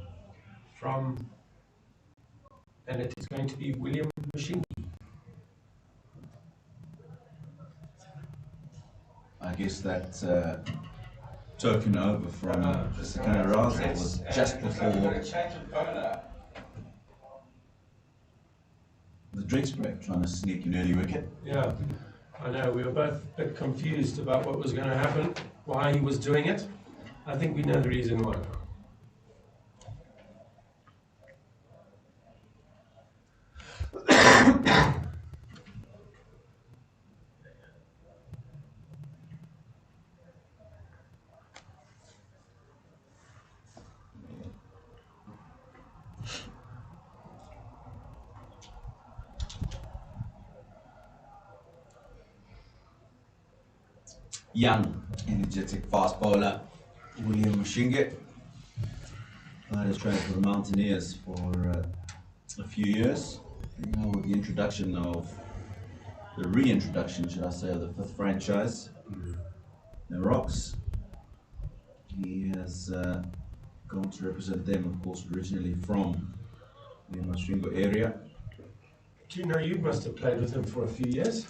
and it is going to be William Mashingi. I guess that token over from Sakana Raza was just before the drinks break, trying to sneak an early wicket. Yeah, I know. We were both a bit confused about what was going to happen, why he was doing it. I think we know the reason why. Young, energetic fast bowler, William Mashingi. Played his trade for the Mountaineers for a few years. You know, with the introduction of, the reintroduction, should I say, of the fifth franchise, the Rocks. He has gone to represent them, of course, originally from the Masvingo area. Do you know you must have played with him for a few years?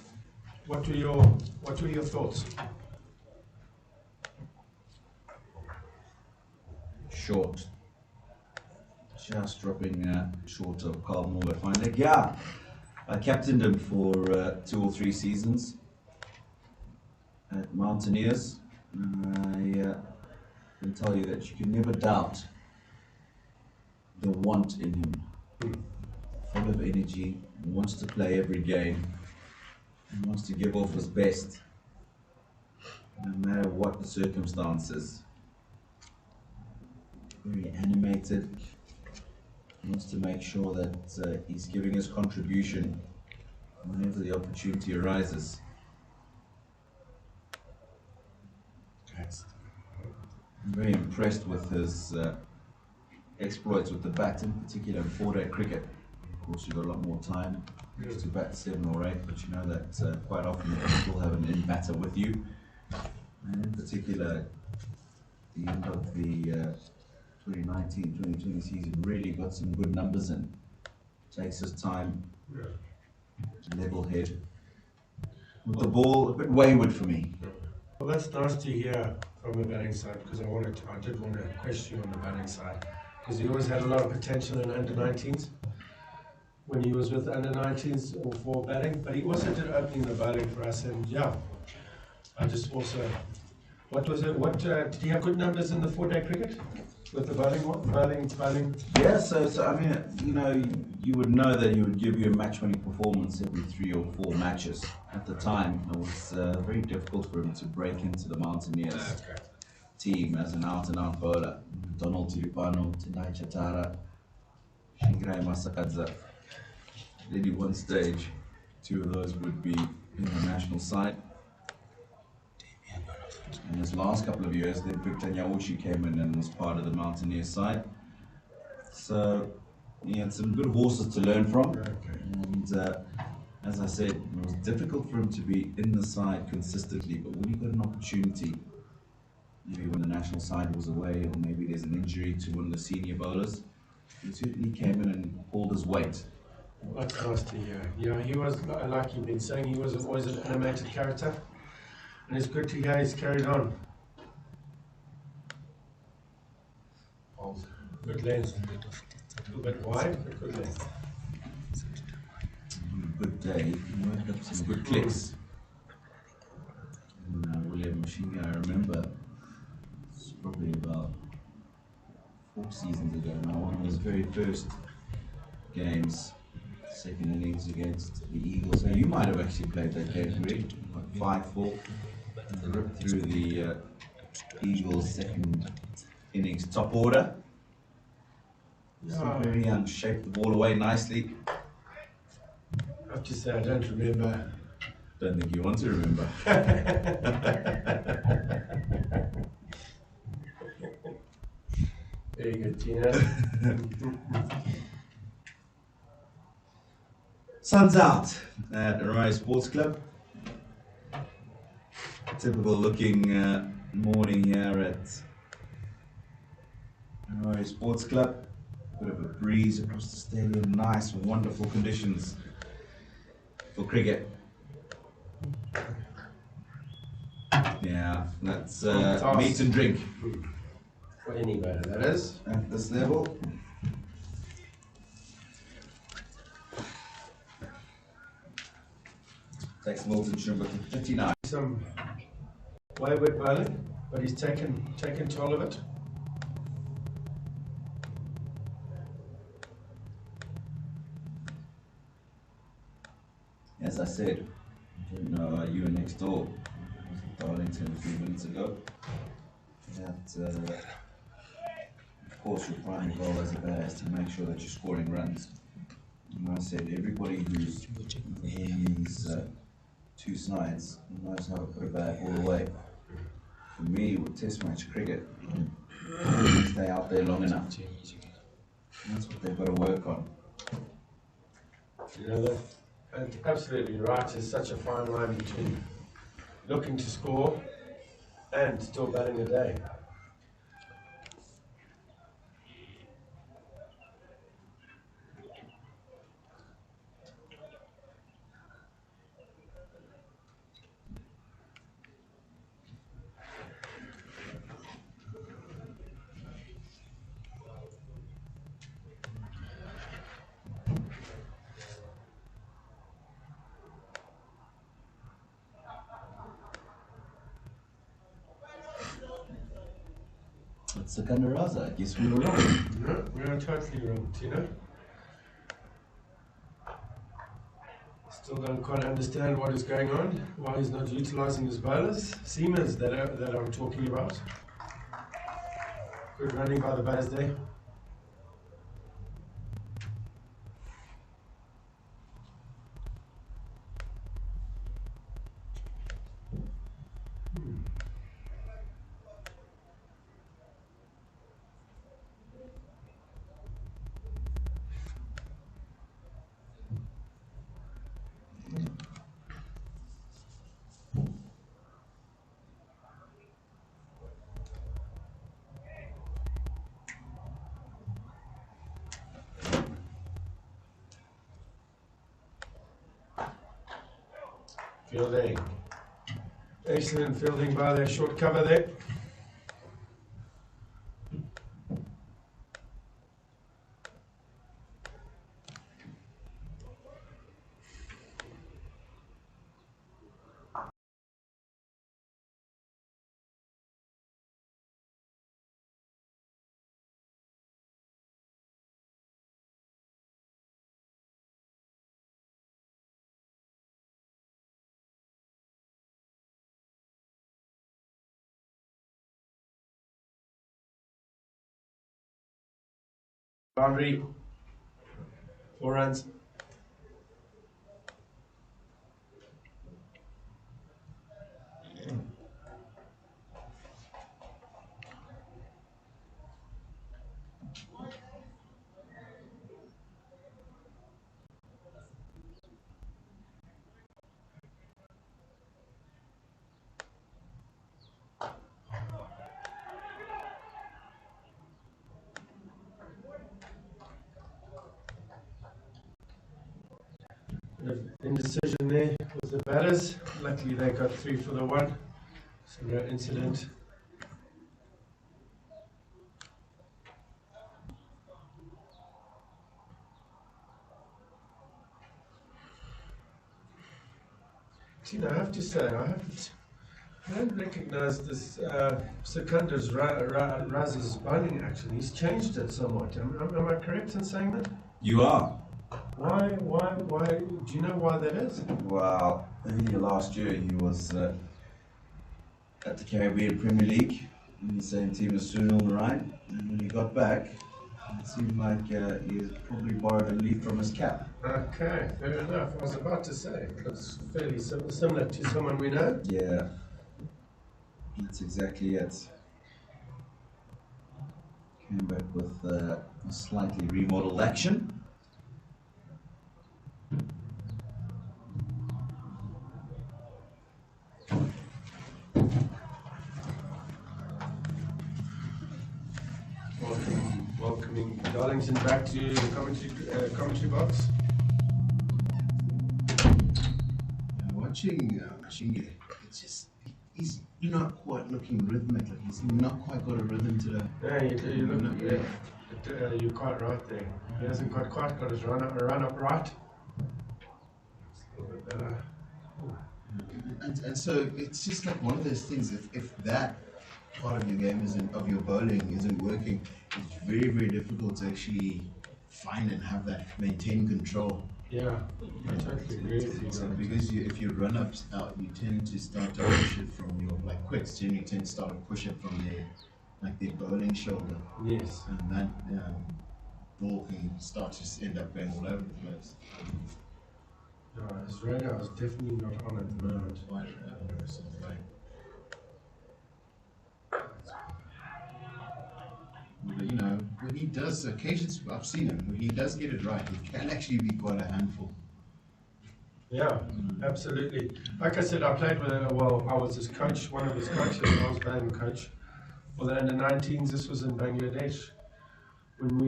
What were your thoughts? Short. Just dropping short of Carl Moore finally. Yeah, I captained him for 2 or 3 seasons at Mountaineers. I can tell you that you can never doubt the want in him. Full of energy, wants to play every game, and wants to give off his best, no matter what the circumstances. Very animated. He wants to make sure that he's giving his contribution whenever the opportunity arises. I'm very impressed with his exploits with the bat, in particular in 4-day cricket. Of course, you've got a lot more time to bat 7 or 8, but you know that quite often you still have an in-batter with you. And in particular, the end of the 2019-2020 season really got some good numbers in. Takes his time, level head. With the ball, a bit wayward for me. Well, that's nice to hear from the batting side, because I did want to question you on the batting side, because he always had a lot of potential in under-19s when he was with the under-19s or for batting, but he also did opening the bowling for us, and yeah, I just also, what was it? Did he have good numbers in the 4-day cricket with the bowling? Yeah, so I mean, you know, you would know that he would give you a match-winning performance every 3 or 4 matches. At the time, it was very difficult for him to break into the Mountaineers team as an out-and-out bowler. Donald Tiripano, Tendai Chatara, Shingrai Masakadza. At one stage, 2 of those would be in the national side. In his last couple of years, then Victor Nyauchi came in and was part of the Mountaineers side. So he had some good horses to learn from. And as I said, it was difficult for him to be in the side consistently, but when he got an opportunity, maybe when the national side was away, or maybe there's an injury to one of the senior bowlers, he certainly came in and pulled his weight. That's nice to hear. Yeah, he was, like you've been saying, he was always an animated character. And it's good to hear he's carried on. Good length. A little bit wide, but good length. Good day, he worked up some good clicks. And William Mashingi, I remember, it's probably about 4 seasons ago now, one of his very first games, second innings against the Eagles. Now, you might have actually played that game, Greg, like 5-4. Ripped through the Eagles' second innings top order. So very young, shaped the ball away nicely. I have to say, I don't remember. Don't think you want to remember. Very good, Tina. Sun's out at Araya Sports Club. Typical looking morning here at Roy Sports Club. Bit of a breeze across the stadium. Nice, wonderful conditions for cricket. Yeah, that's meat and drink For any batter, that is. at this level. Takes Milton Shumba to 39. Some wayward bowling, but he's taken toll of it. As I said, I didn't know you were next door. I was at Darlington a few minutes ago. That, of course, your prime goal as a batter is to make sure that you're scoring runs. And I said, everybody who's in these two sides knows how to put a bat all the way. For me, with Test match cricket, stay out there long enough. That's what they've got to work on. You know, that's absolutely right. There's such a fine line between looking to score and still batting a day. It's Sakandaraza. I guess we were wrong. No, we are totally wrong, Tina. Still don't quite understand what is going on, why he's not utilising his bowlers. Seamers that I'm talking about. Good running by the batters there. Fielding. Excellent fielding by their short cover there. Boundary. 4 runs. Indecision there with the batters. Luckily they got 3 for the 1, so no incident. Tina, I have to say, I don't recognise this Sekunder's Raz's bowling action. He's changed it somewhat. Am I correct in saying that? You are. Why? Do you know why that is? Well, earlier last year he was at the Caribbean Premier League in the same team as Sunil Narayan, and when he got back, it seemed like he probably borrowed a leaf from his cap. Okay, fair enough. I was about to say, it's fairly similar to someone we know. Yeah, that's exactly it. Came back with a slightly remodeled action. Welcoming Darlington back to the commentary box. Watching Shinge, it's just he's not quite looking rhythmic. Like he's not quite got a rhythm today. You're quite right there. He hasn't quite got his run up right. It's a little bit better. And so it's just like one of those things. If that part of your game of your bowling isn't working, it's very very difficult to actually find and have that maintain control. Yeah, I totally agree with you. So because if your run ups out, you tend to start to push it from your like quicks. Generally tend to start to push it from their bowling shoulder. Yes. And that ball can start to end up going all over the place. No, his radar is definitely not on at the moment. Quite aggressive, right? But you know, when he does, occasions I've seen him, when he does get it right, he can actually be quite a handful. Yeah, absolutely. Like I said, I played with I was his coach, one of his coaches. I was playing coach for the under-19s. This was in Bangladesh when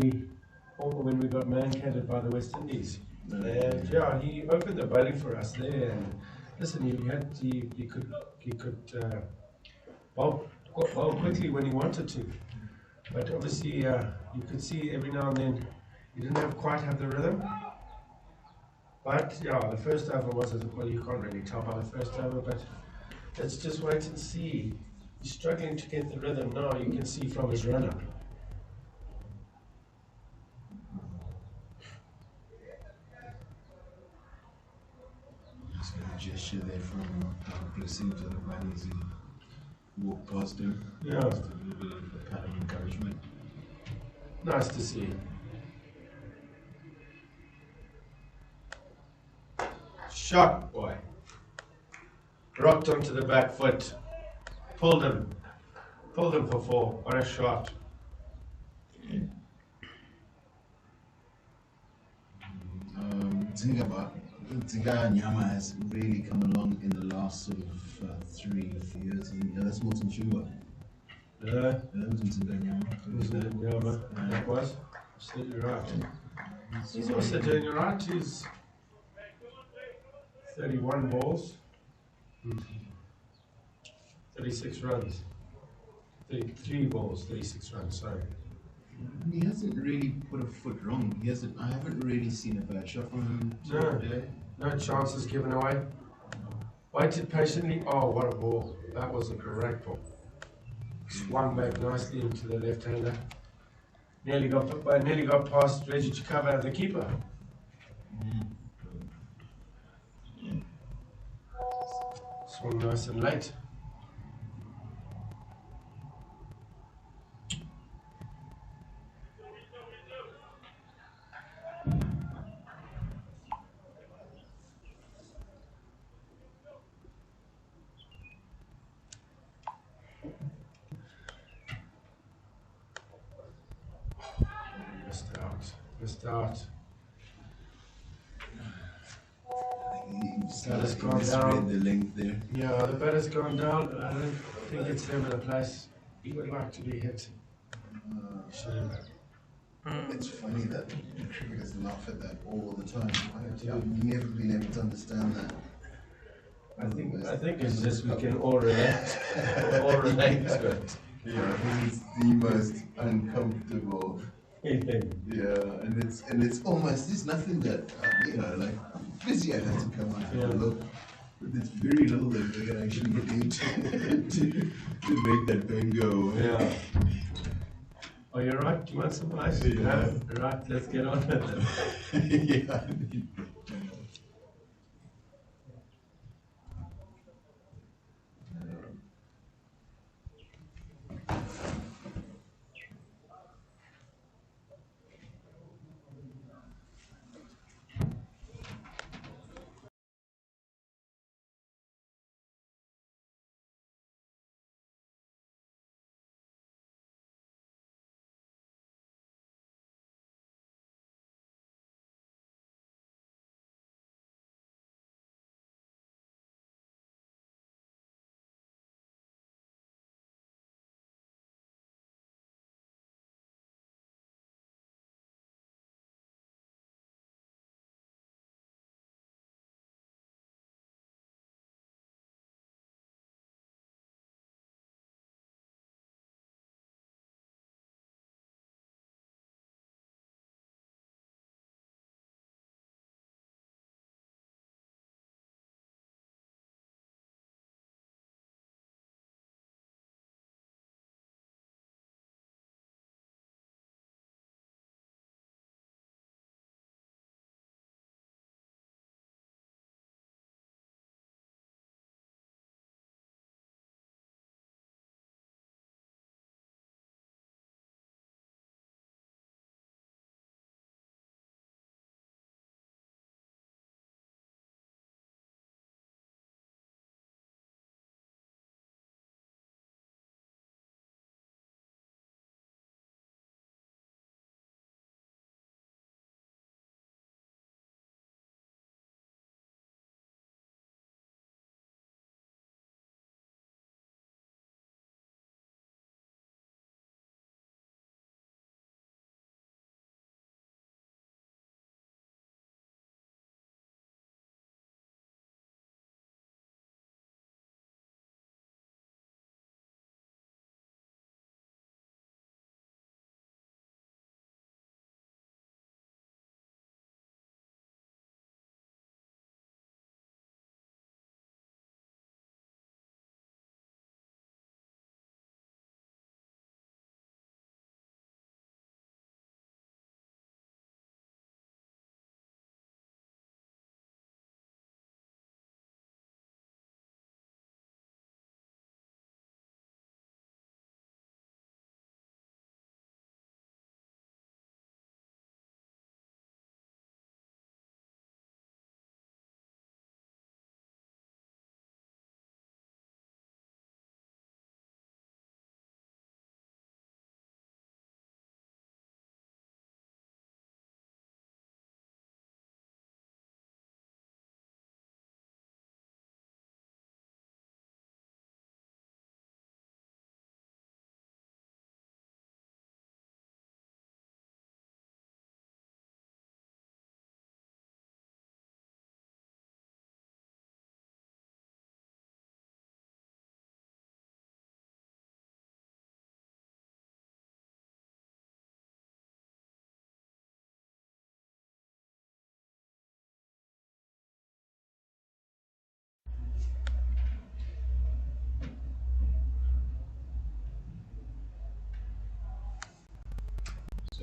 we got mancated by the West Indies. And yeah, he opened the bowling for us there. And listen, he could bowl quickly when he wanted to. But obviously, you could see every now and then he didn't quite have the rhythm. But yeah, the first over was, well, you can't really tell by the first over, but let's just wait and see. He's struggling to get the rhythm now, you can see from his run up. Just got a gesture there from blessing to the man as he walked past him. Yeah. Just a little bit of a pat of encouragement. Nice to see. Shot, boy. Rocked onto the back foot. Pulled him for 4. What a shot. Ziga Nyama has really come along in the last sort of 3 years. And, yeah, that's Milton Shumba. Yeah, That wasn't Ziga Nyama. that was absolutely right. He's also doing all right. He's 31 balls, 36 runs. 33 balls, 36 runs, sorry. He hasn't really put a foot wrong. I haven't really seen a bad shot from him today. No chances given away. Waited patiently. Oh, what a ball. That was a great ball. Swung back nicely into the left-hander. Nearly got past Reggie to cover the keeper. Swung nice and late. Missed out. He's gone misread down. the length there. Yeah, the batter's gone down. I don't think it's him in a place. He would like to be hit. Shame. It's funny that cricketers laugh at that all the time. I've never been able to understand that. I think it's just we can all relate. All relate to it. Yeah, I think it's the most uncomfortable. Yeah, and it's almost there's nothing that like physio has to come out and look. But there's very little that they can actually do to make that pain go away. Yeah. Oh, you're right. Do you want some ice? Yeah. Right, let's get on with it. Yeah.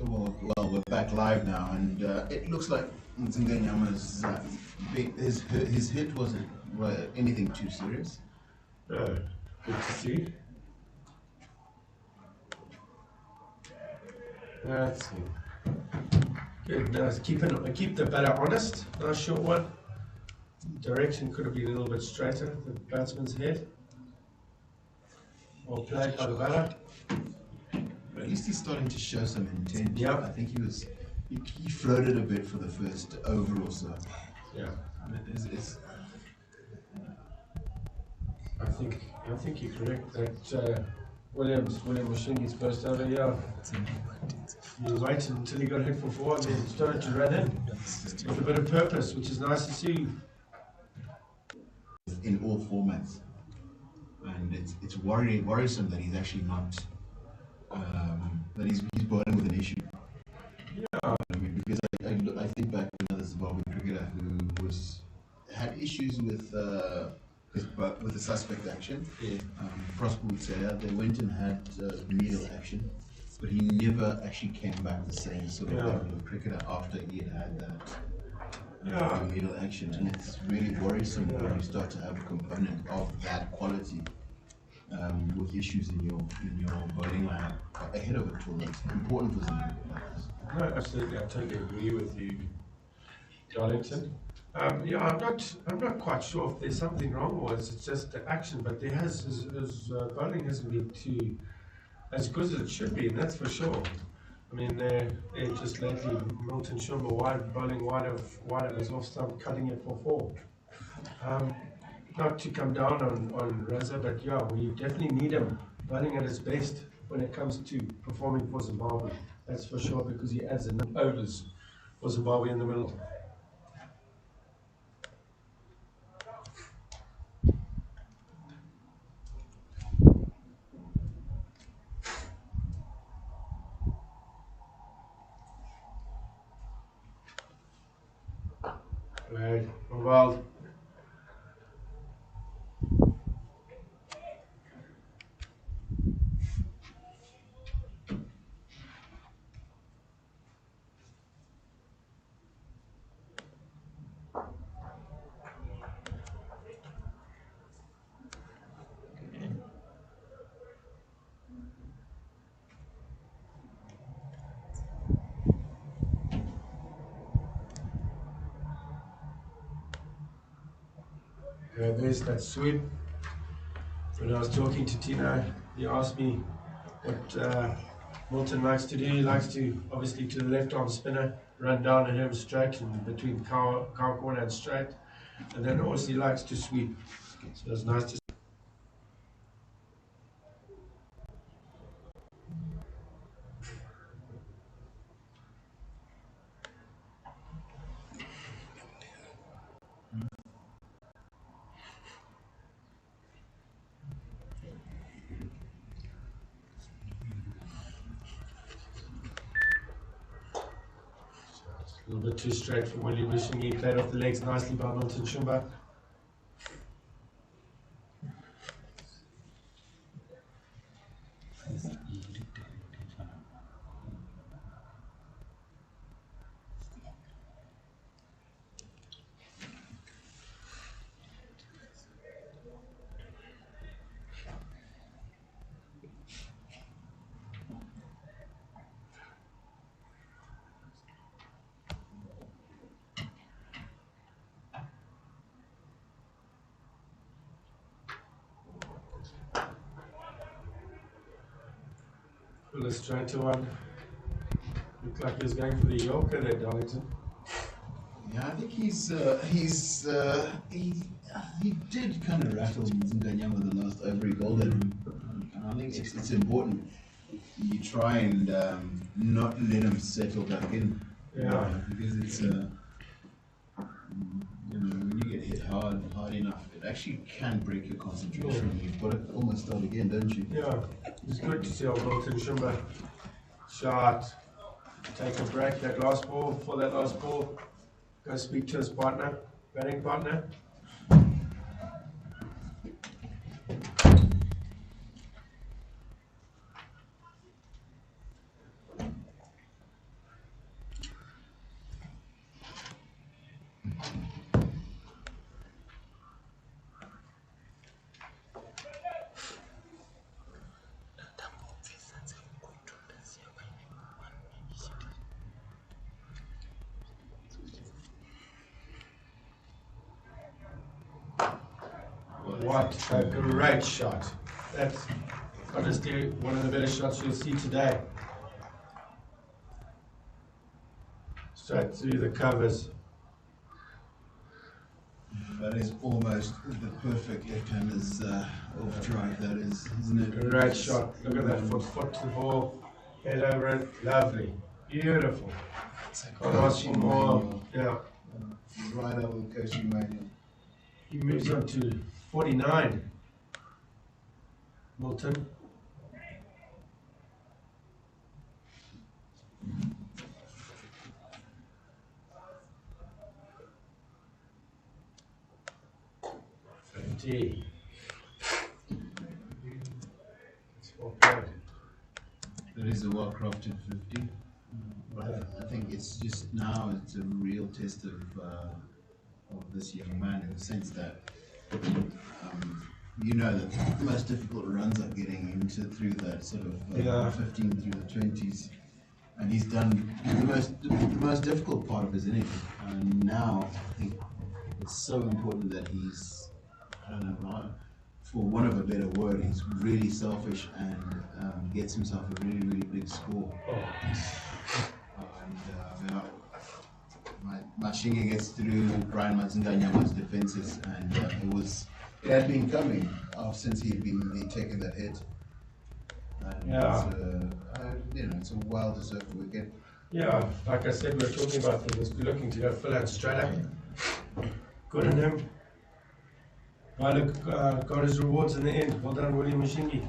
Well, we're back live now, and it looks like Mzinganyama's his hit wasn't anything too serious. Good to see. Let's see. Good. Nice. Keep the batter honest. Nice short one. Direction could have been a little bit straighter. The batsman's head. Well played by the batter. But at least he's starting to show some intent. Yeah. I think he floated a bit for the first over or so. Yeah. It's I think you're correct that William Mushingi's first over, yeah. You waited until he got hit for 4 and then started to run in with a bit of purpose, which is nice to see. in all formats, and it's worrisome that he's actually not that he's bowling with an issue. Yeah. I mean, because I think back to another Zimbabwean cricketer who had issues with the suspect action. Yeah. Prosper would say that they went and had remedial action, but he never actually came back the same sort of Yeah. level of cricketer after he had that Yeah. remedial action, and it's really worrisome when you start to have a component of that quality with issues in your bowling lineup ahead of a tournament. It's important for Zimbabwe players. No, absolutely, I totally agree with you, Darlington. Yeah, I'm not quite sure if there's something wrong or it's just the action, but his bowling hasn't been too as good as it should be, and that's for sure. I mean, they're just lately Milton Shumba bowling wide of his off stump, cutting it for 4. Not to come down on Raza, but yeah, we definitely need him bowling at his best when it comes to performing for Zimbabwe. That's for sure, because he adds enough overs for Zimbabwe in the middle. Right, well. Yeah, there's that sweep. When I was talking to Tino, he asked me what Milton likes to do. He likes to, obviously, to the left arm spinner, run down and him straight, and between cow corner and straight. And then also he likes to sweep. So it's nice to see. A little bit too straight for Willie Wishing. He played off the legs nicely by Milton Shumba. Let's try to one. Looked like he was going for the Yorker there, Darlington. Yeah, I think he did kind of rattle Mzinganyama the last over he bowled at him. And I think it's important you try and not let him settle back in. Yeah. Because it's when you get hit hard enough, it actually can break your concentration. You've got to almost start again, don't you? Yeah, it's good to see old Milton Shumba. Shot. Take a break, that last ball, for that last ball. Go speak to his partner, batting partner. What a great shot. That's honestly one of the better shots you'll see today. Straight through the covers. That is almost the perfect left-hander's off drive, that is, isn't it? Great shot. Look at that foot to the ball. Head over it. Lovely. Beautiful. Can't ask for more. Yeah. Right over the coaching manual. He moves on to 49. Milton. Gee. It's well played. That is a well-crafted 50. But I think it's just now it's a real test of this young man in the sense that you know that the most difficult runs are getting into through that sort of 15 through the 20s, and he's done the most difficult part of his innings. And now I think it's so important that he's, I don't know, for want of a better word, he's really selfish and gets himself a really, really big score. And Mashinga gets through Brian Matsinganya's defenses, and it had been coming since he'd taken that hit. And it's a well-deserved wicket. Yeah, like I said, we're talking about this. We're looking to go full out straight up. Good on him. Got his rewards in the end. Well done, William Mashingi.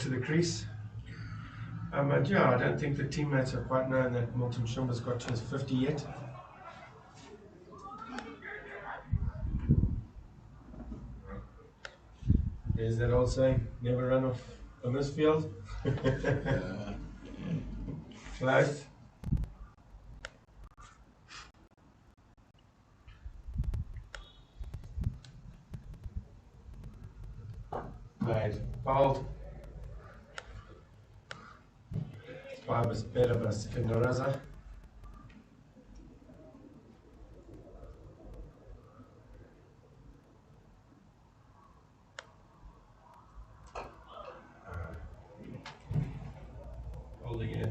To the crease. But yeah, I don't think the teammates have quite known that Milton Shumba's got to his 50 yet. There's that old saying, never run off on this field. Close. Right, bowled. Five is better, but Sikandaraza. Hold again.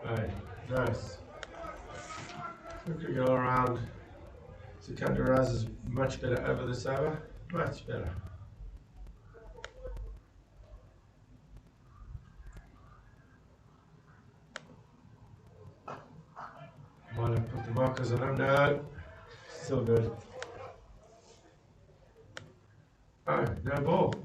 Right, nice. Quickly go around. Sikandaraza is much better over this over. Much better. Might have put the markers on him. No. Still good. Oh, no ball.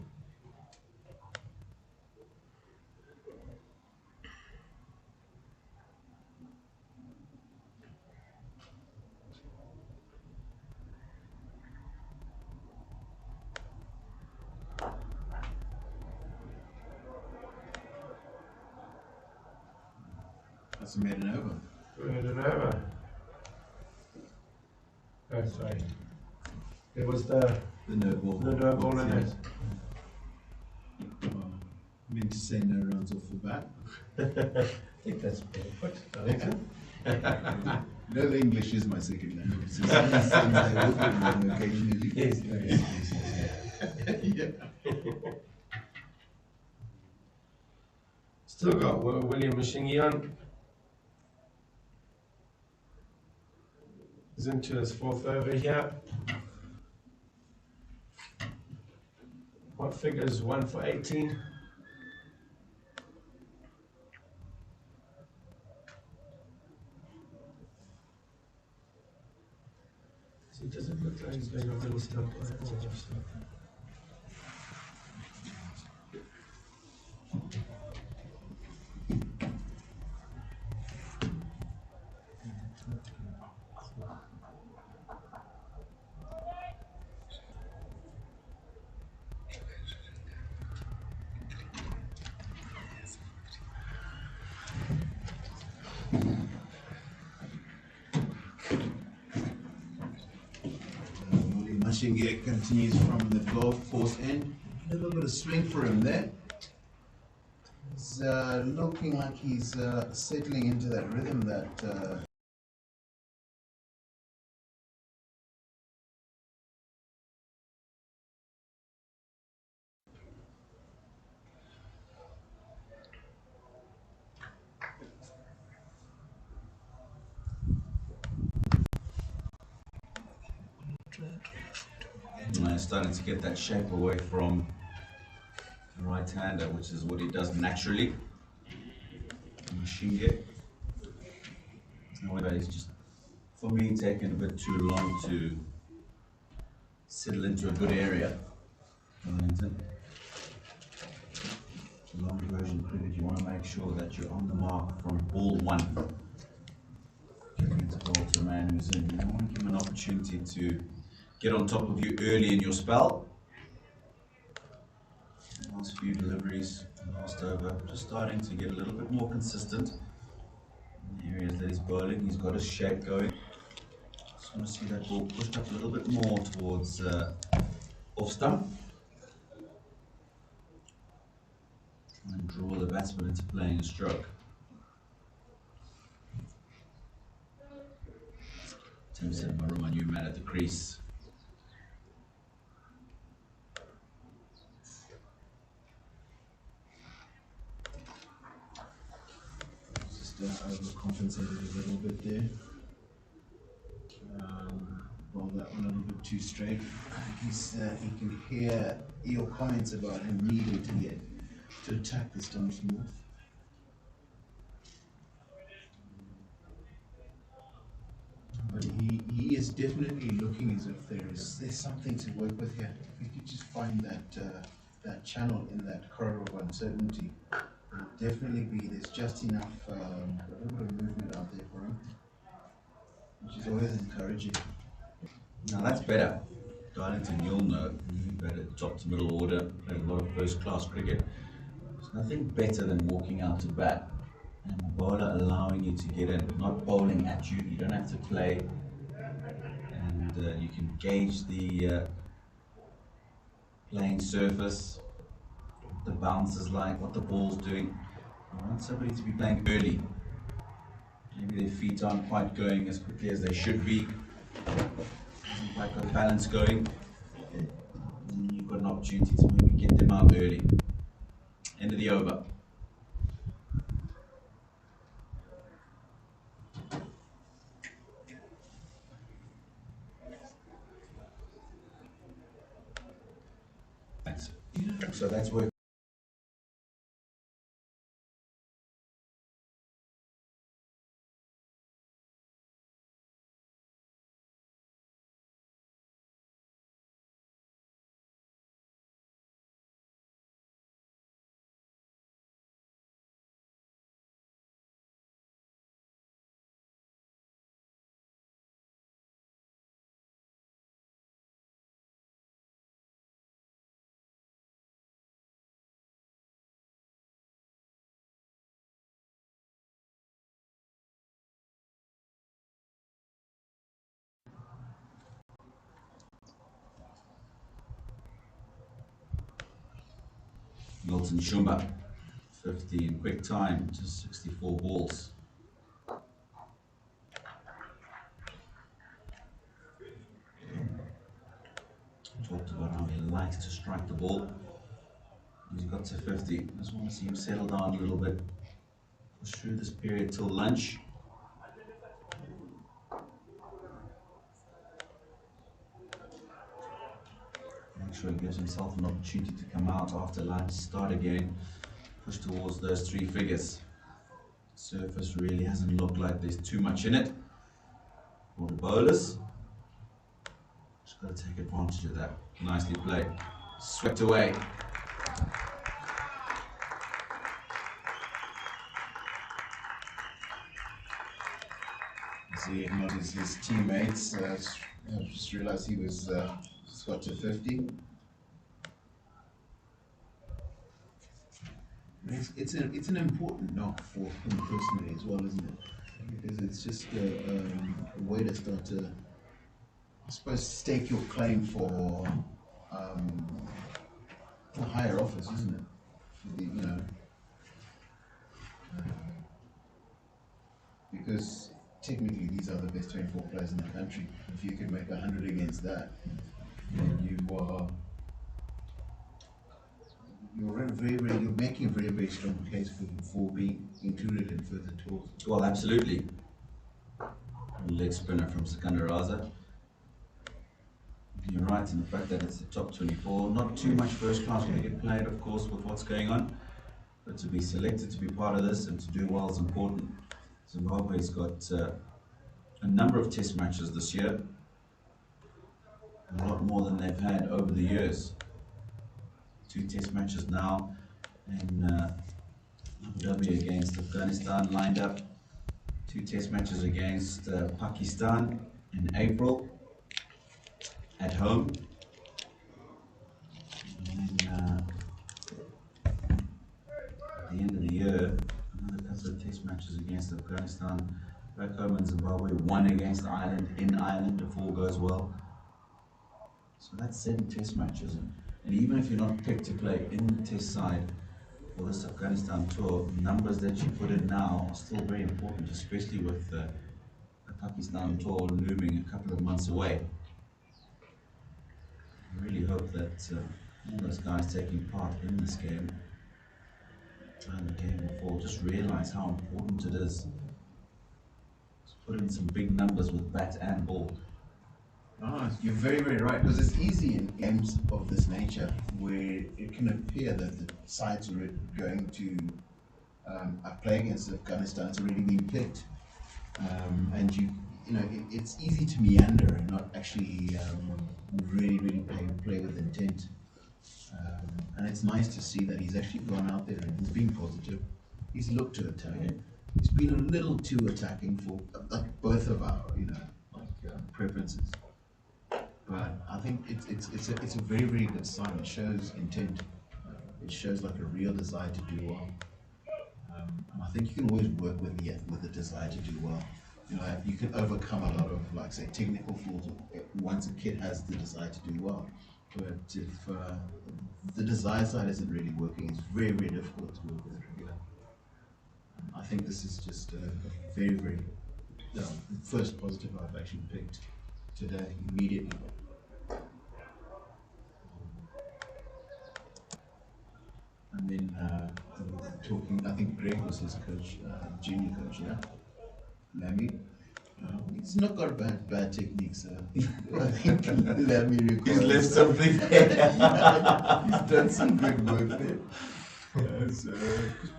That's made it over. Made it over. Oh, sorry. There was the no ball. no ball in it. Meant to say no runs off the bat. I think that's better put, Darlington. No, the English is my second language. So some of these things I will put wrong occasionally. Yes. Yeah. Still got William Mashingi on. He's into his 4th over here. What figures? 1 for 18. So it doesn't look like he's going a little stump. Mashingi continues from the golf course end. A little bit of swing for him there. He's looking like he's settling into that rhythm that starting to get that shape away from the right-hander, which is what he does naturally. Mashingi. However, he's just, for me, taken a bit too long to settle into a good area. Darlington. Long version cricket, you want to make sure that you're on the mark from ball one. Getting into ball to a man who's in. You don't want to give him an opportunity to get on top of you early in your spell. Last few deliveries, last over, just starting to get a little bit more consistent in the areas that he's bowling. He's got his shape going. Just want to see that ball pushed up a little bit more towards off stump. Try and draw the batsman into playing a stroke. Tim said, Maruma, new man at the crease. Just overcompensated a little bit there. Well, that one a little bit too straight. He can hear your comments about him needing to attack the stumps more. But he is definitely looking as if there's something to work with here. If we could just find that channel in that corridor of uncertainty, there'll definitely be, there's just enough a little bit of movement out there for him, which is always encouraging. Now that's better. Darlington, you'll know, you've had a top to middle order, played a lot of first class cricket. There's nothing better than walking out to bat and the bowler allowing you to get in, not bowling at you. You don't have to play, and you can gauge the playing surface, what the bounce is like, what the ball's doing. You want somebody to be playing early. Maybe their feet aren't quite going as quickly as they should be. Hasn't quite got balance going. And you've got an opportunity to maybe get them out early. End of the over. Thanks. So that's work. Milton Shumba, 15, quick time, just 64 balls. Talked about how he likes to strike the ball. He's got to 50. Just want to see him settle down a little bit. Push through this period till lunch. Make sure he gives himself an opportunity to come out after lunch, start again, push towards those 3 figures. Surface really hasn't looked like there's too much in it for the bowlers. Just got to take advantage of that. Nicely played. Swept away. See his teammates. I just realized he was just got to 50. It's an important knock for him personally as well, isn't it? Because it's just a way to start to, I suppose, stake your claim for higher offers, isn't it? For the, because technically these are the best 24 players in the country. If you could make 100 against that, then you're making a very, very strong case for being included in further tours. Well, absolutely. Leg spinner from Sikandar Raza. You're right in the fact that it's the top 24. Not too much first class cricket played, of course, with what's going on. But to be selected to be part of this and to do well is important. Zimbabwe's got a number of test matches this year. A lot more than they've had over the years. 2 test matches now in Mavuta against Afghanistan lined up. 2 test matches against Pakistan in April at home. And then at the end of the year, another couple of test matches against Afghanistan back home in Zimbabwe, 1 against Ireland in Ireland if all goes well. So that's 7 test matches. And even if you're not picked to play in the test side for this Afghanistan tour, numbers that you put in now are still very important, especially with the Pakistan tour looming a couple of months away. I really hope that all those guys taking part in this game and the game before just realize how important it is to put in some big numbers with bat and ball. You're very, very right, because it's easy in games of this nature where it can appear that the sides are going to play against Afghanistan has already been picked, and it's easy to meander and not actually really play with intent. And it's nice to see that he's actually gone out there and he's been positive. He's looked to attack. He's been a little too attacking for both of our preferences. But I think it's a very, very good sign. It shows intent. It shows like a real desire to do well. And I think you can always work with the desire to do well. You can overcome a lot of, like, say, technical flaws once a kid has the desire to do well. But if the desire side isn't really working, it's very, very difficult to work with. I think this is just a very, very first positive I've actually picked today immediately. And then talking, I think Greg was his coach, junior coach, yeah? Lammy. He's not got bad techniques. I think Lammy requires. He's left something. He's done some good work there. So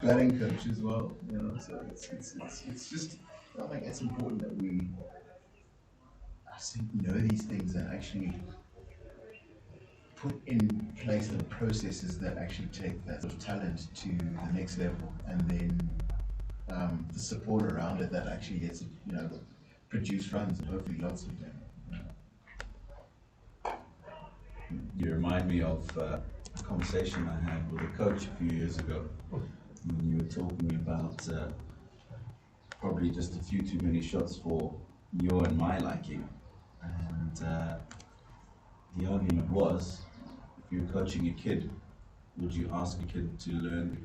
batting coach as well. So it's just, I think it's important that we know these things and actually put in place the processes that actually take that sort of talent to the next level, and then the support around it that actually gets it, produce runs and hopefully lots of them. You remind me of a conversation I had with a coach a few years ago when you were talking about probably just a few too many shots for your and my liking. And the argument was, if you're coaching a kid would you ask a kid to learn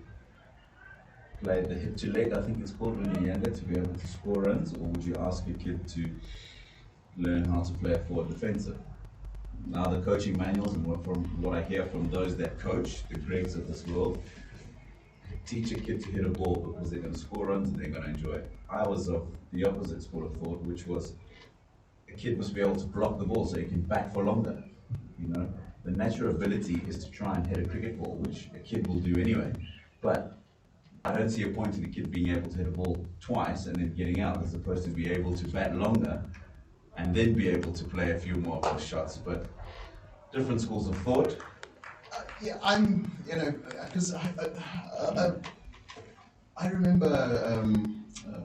play the hit to leg, I think it's called when you're younger, to be able to score runs, or would you ask a kid to learn how to play a forward defensive? Now the coaching manuals and from what I hear from those that coach, the greats of this world, teach a kid to hit a ball because they're going to score runs and they're going to enjoy it. I was of the opposite school of thought, which was a kid must be able to block the ball so he can bat for longer. You know, the natural ability is to try and hit a cricket ball, which a kid will do anyway. But I don't see a point in a kid being able to hit a ball twice and then getting out, as opposed to be able to bat longer and then be able to play a few more of those shots. But different schools of thought. Yeah, I'm, because I remember,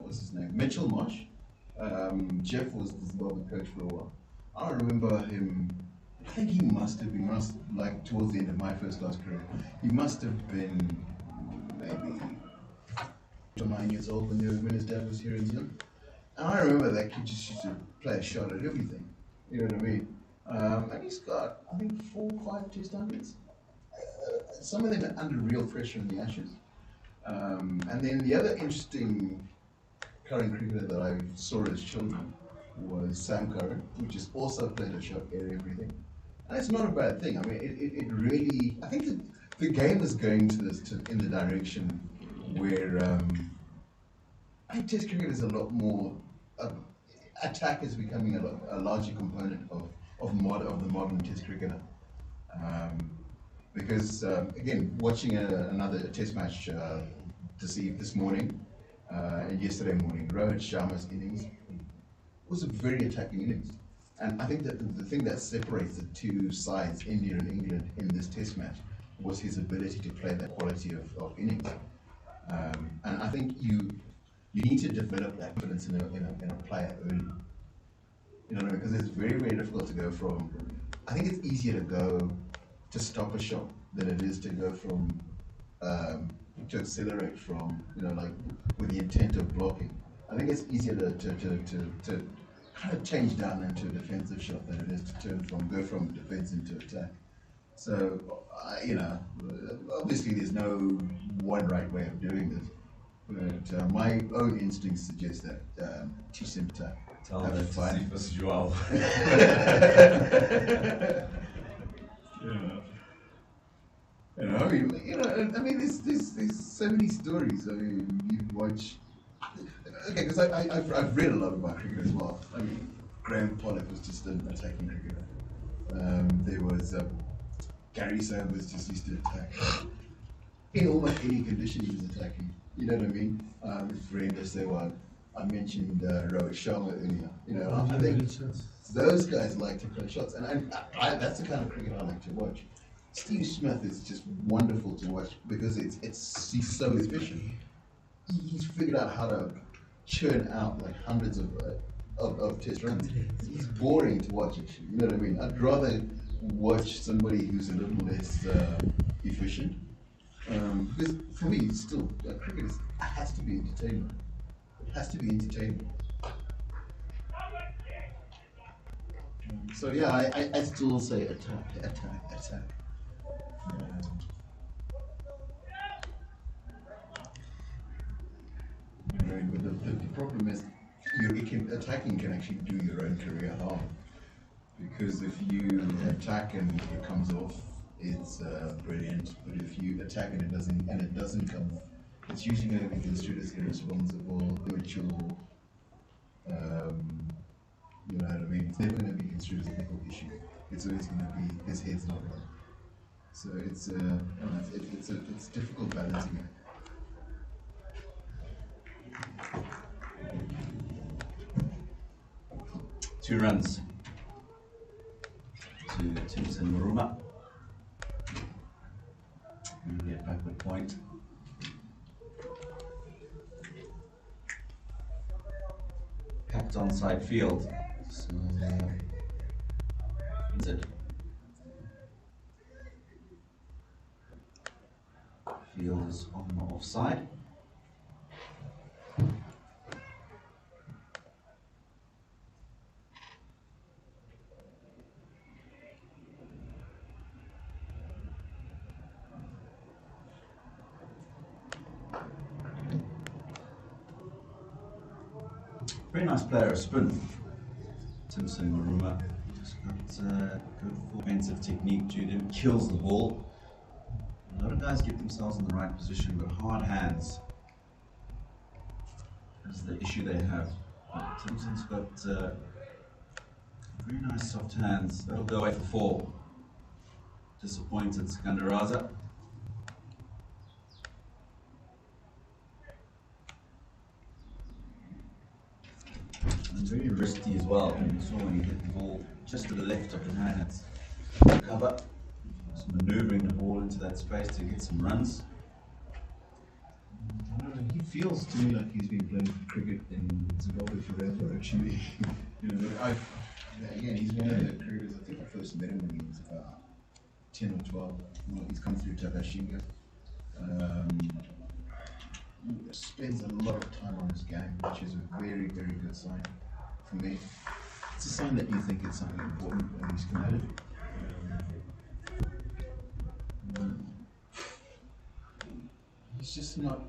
what's his name? Mitchell Marsh. Jeff was the Zimbabwe coach for a while. I remember him, I think he must have been, like towards the end of my first class career, he must have been maybe 9 years old when his dad was here in Zimbabwe. And I remember that kid just used to play a shot at everything. You know what I mean? And he's got, I think, 4 or 5 test hundreds. Some of them are under real pressure in the Ashes. And then the other interesting current cricketer that I saw as children was Sam Curran, who just also played a shot at everything. And it's not a bad thing. I mean, it really, I think the game is going in the direction where I think Test cricket is a lot more, attack is becoming a larger component of the modern Test cricketer. Because again, watching another Test match this morning and yesterday morning, Rohit Sharma's innings was a very attacking innings. And I think that the thing that separates the two sides, India and England, in this Test match was his ability to play that quality of innings. And I think you need to develop that confidence in a player early. You know what I mean? Because it's very, very difficult to go from, I think it's easier to go to stop a shot than it is to go from, to accelerate from, like with the intent of blocking. I think it's easier to kind of change down into a defensive shot than it is to go from defense into attack. So, obviously there's no one right way of doing this, but my own instincts suggest that teach them to Tell have them fun. to see Joao. I mean, there's so many stories. I mean, you watch. Okay, because I've read a lot about cricket as well. I mean, Graham Pollock was just an attacking cricketer. There was Gary Sanders just used to attack. In almost any condition, he was attacking. You know what I mean? Friend Sewa, I mentioned Rohit Sharma earlier. I think those guys like to play shots, and I that's the kind of cricket I like to watch. Steve Smith is just wonderful to watch because he's so efficient. He's figured out how to churn out like hundreds of test runs. He's boring to watch, actually. You know what I mean? I'd rather watch somebody who's a little less efficient. Because for me, still, cricket has to be entertainment. It has to be entertainment. So yeah, I still say attack. But the problem is, attacking can actually do your own career harm. Because if you attack and it comes off, it's brilliant. But if you attack and it doesn't come off, it's usually going to be construed as irresponsible, immature. You know what I mean? It's never going to be construed as a legal issue. It's always going to be his head's not right. So it's difficult balancing it. 2 runs to Timson Maruma. And get backward point. Packed on side field. So that's it. Field is on the offside. Very nice player of spin. Timson Maruma. He's got good offensive technique to him. Kills the ball. A lot of guys get themselves in the right position, but hard hands is the issue they have. But Timson's got very nice soft hands. That'll go away for 4. Disappointed Skandaraza. And very risky as well. And you saw when he hit the ball just to the left of the hands. Cover. Just maneuvering the ball into that space to get some runs. I don't know, he feels to me like he's been playing cricket in Zimbabwe forever, actually. Again, he's one of the cricketers, I think I first met him when he was about 10 or 12. He's come through Takashinga. Spends a lot of time on his game, which is a very, very good sign for me. It's a sign that you think it's something important and he's committed. He's just not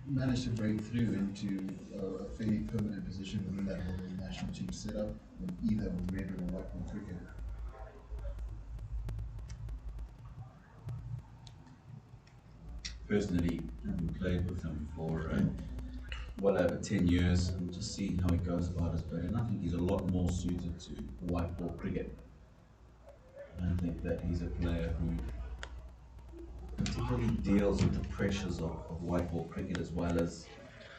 managed to break through into a fairly permanent position within that whole national team setup, in either red or white ball cricket. Personally, having played with him for well over 10 years, and just seeing how he goes about his play, and I think he's a lot more suited to white ball cricket. And I think that he's a player who particularly deals with the pressures of white ball cricket as well as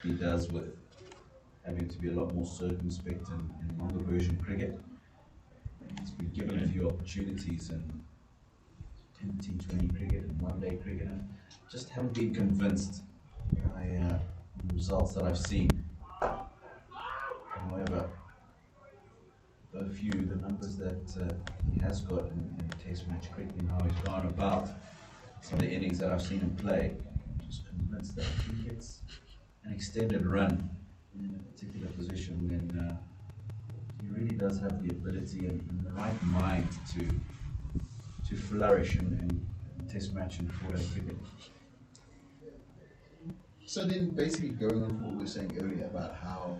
he does with having to be a lot more circumspect in longer version cricket. He's been given a few opportunities in 10, T20 cricket and one-day cricket, and just haven't been convinced by the results that I've seen. However, a few, the numbers that he has got in test match cricket and how he's gone about some of the innings that I've seen him play, I'm just convinced that if he gets an extended run in a particular position, then he really does have the ability and the right mind to flourish in test match and four-day cricket. So then, basically, going on from what we were saying earlier about how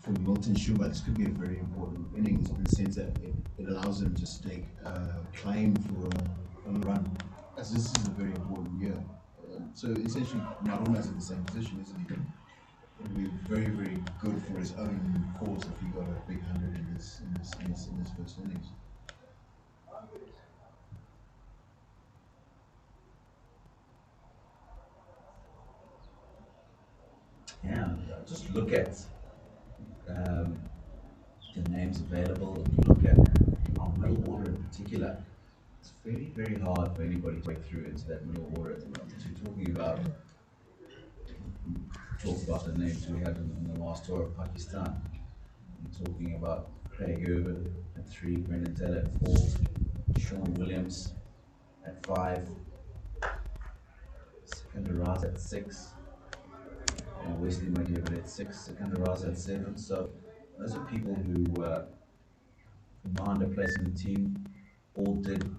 for Milton Shumba, this could be a very important innings in the sense that it allows him to stake claim for a run, as this is a very important year. So essentially, Maruma's in the same position, isn't he? It would be very, very good for his own cause if he got a big 100 in his first innings. Yeah, just look at the names available. If you look at our middle order in particular, it's very, very hard for anybody to break through into that middle order at the moment. Talk about the names we had in the last tour of Pakistan. We're talking about Craig Irvin at 3, Brendan Taylor at 4, Sean Williams at 5, Sikandar Raza at 6, and Wesley McGibbon at 6, Sikandar Raza at 7. So those are people who command a place in the team, all did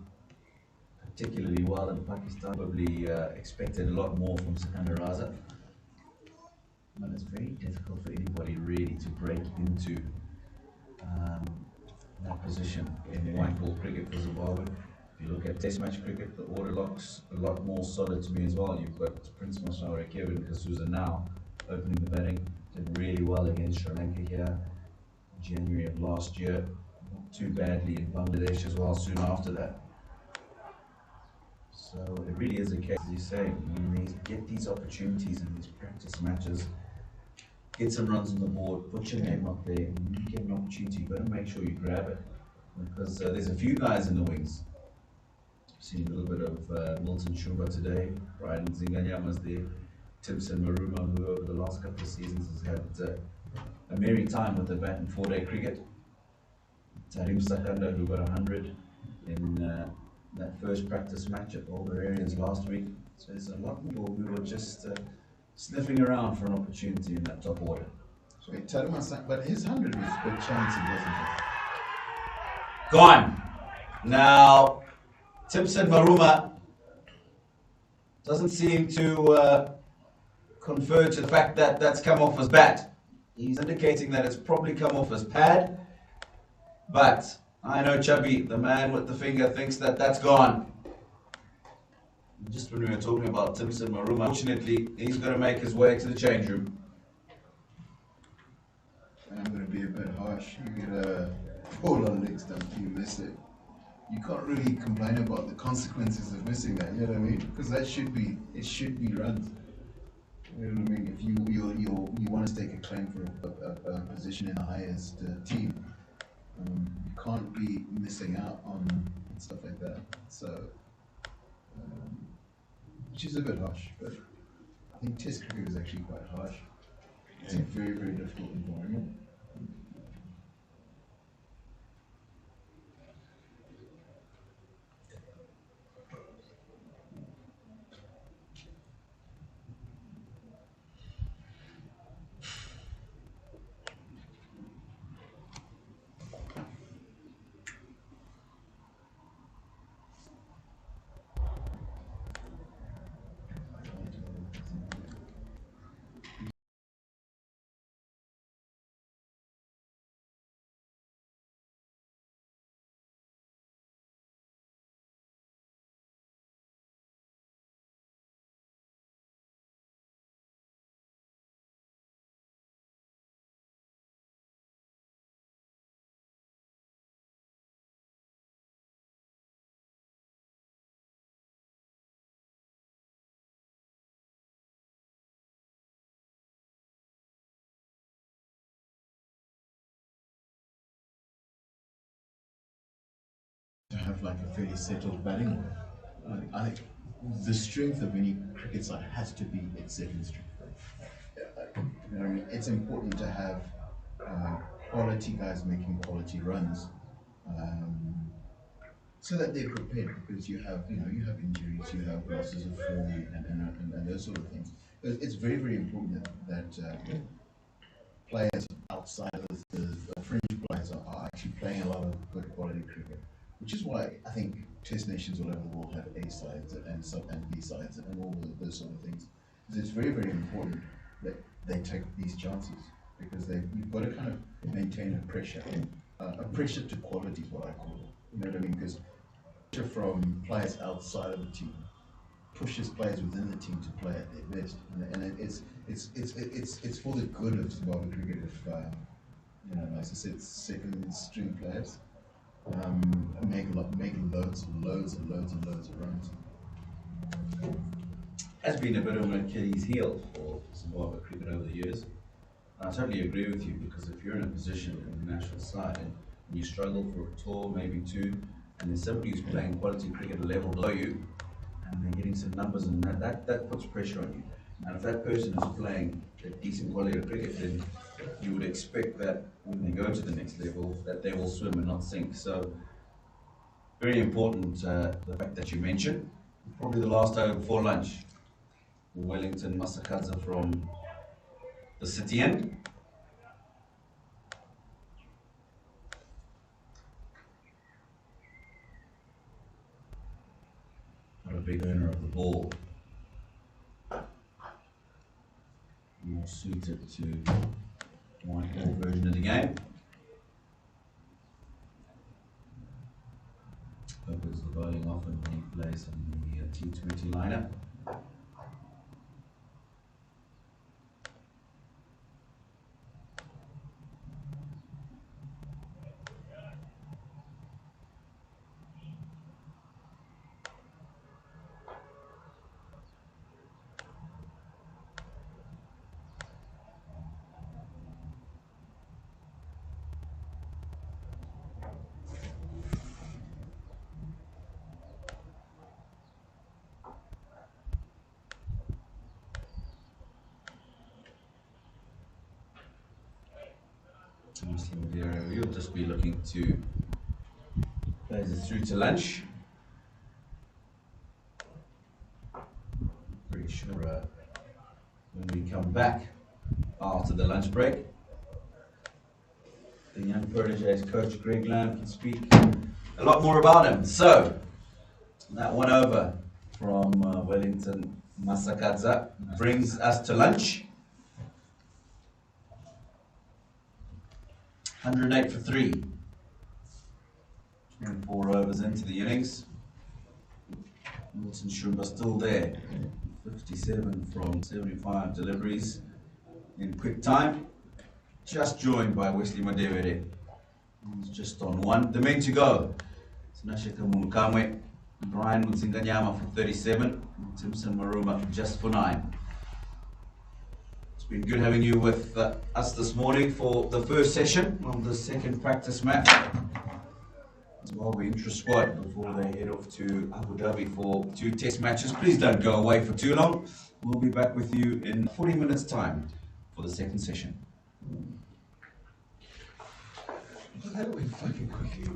particularly well in Pakistan, probably expected a lot more from Sikandar Raza. But it's very difficult for anybody really to break into that position in white ball cricket for Zimbabwe. If you look at test match cricket, the order looks a lot more solid to me as well. You've got Prince Mashawari, Kevin D'Souza now opening the batting, did really well against Sri Lanka here in January of last year. Not too badly in Bangladesh as well soon after that. So it really is a case, as you say, when they get these opportunities in these practice matches, get some runs on the board, put your name up there, and when you get an opportunity, you've got to make sure you grab it. Because there's a few guys in the wings. I've seen a little bit of Milton Shumba today, Brian Zinganyama's there, Timson Maruma, who over the last couple of seasons has had a merry time with the bat in four-day cricket. Tarim Sakanda, who got 100 in that first practice match at Older Areas last week. So there's a lot of people who were just sniffing around for an opportunity in that top order. So but his 100 was a bit chancy, wasn't it? Gone. Now, Timson Maruma doesn't seem to confer to the fact that that's come off as bat. He's indicating that it's probably come off as pad. But I know Chubby, the man with the finger, thinks that that's gone. Just when we were talking about Timson Maruma, unfortunately, he's going to make his way to the change room. I'm going to be a bit harsh. You get a ball on leg stump, you miss it. You can't really complain about the consequences of missing that, you know what I mean? Because it should be runs. You know what I mean? If you want to stake a claim for a position in the highest team, you can't be missing out on stuff like that. So, which is a bit harsh, but I think Test cricket is actually quite harsh. It's a very, very difficult environment. To have like a fairly settled batting order. I think the strength of any cricket side has to be its second strength. You know what I mean? It's important to have quality guys making quality runs, so that they're prepared, because you have injuries, you have losses of form, and those sort of things. It's very, very important that players outside of the fringe players are actually playing a lot of good quality cricket. Which is why I think Test nations all over the world have A sides and sub and B sides and all those sort of things. Because it's very, very important that they take these chances, because you've got to kind of maintain a pressure to quality is what I call it. You know what I mean? Because pressure from players outside of the team pushes players within the team to play at their best, and it's for the good of Zimbabwe cricket if like I said, second string players. Make loads and loads of runs. Has been a bit of an Achilles heel for Zimbabwe cricket over the years. I totally agree with you, because if you're in a position in the national side and you struggle for a tour, maybe two, and there's somebody who's playing quality cricket at a level below you, and they're getting some numbers, and that puts pressure on you. And if that person is playing a decent quality of cricket, then you would expect that when they go to the next level, that they will swim and not sink. So, very important, the fact that you mentioned. Probably the last over before lunch. Wellington Masakadza from the city end. Not a big earner of the ball. More suited to white ball version of the game. Opens the bowling off and he plays in the T20 lineup. You'll just be looking to plays it through to lunch. Pretty sure when we come back after the lunch break, the young protege's coach Greg Lamb can speak a lot more about him. So that one over from Wellington Masakadza brings us to lunch. 108 for 3. 24 overs into the innings. Milton Shumba still there. 57 from 75 deliveries in quick time. Just joined by Wesley Madevere. He's just on 1. The men to go. Sinashika Mukamwe, Brian Mutsinganyama for 37, and Timson Maruma just for 9. It's been good having you with us this morning for the first session of the second practice match. Zimbabwe Intra-squad before they head off to Abu Dhabi for 2 test matches. Please don't go away for too long. We'll be back with you in 40 minutes time for the second session. That went fucking quickly.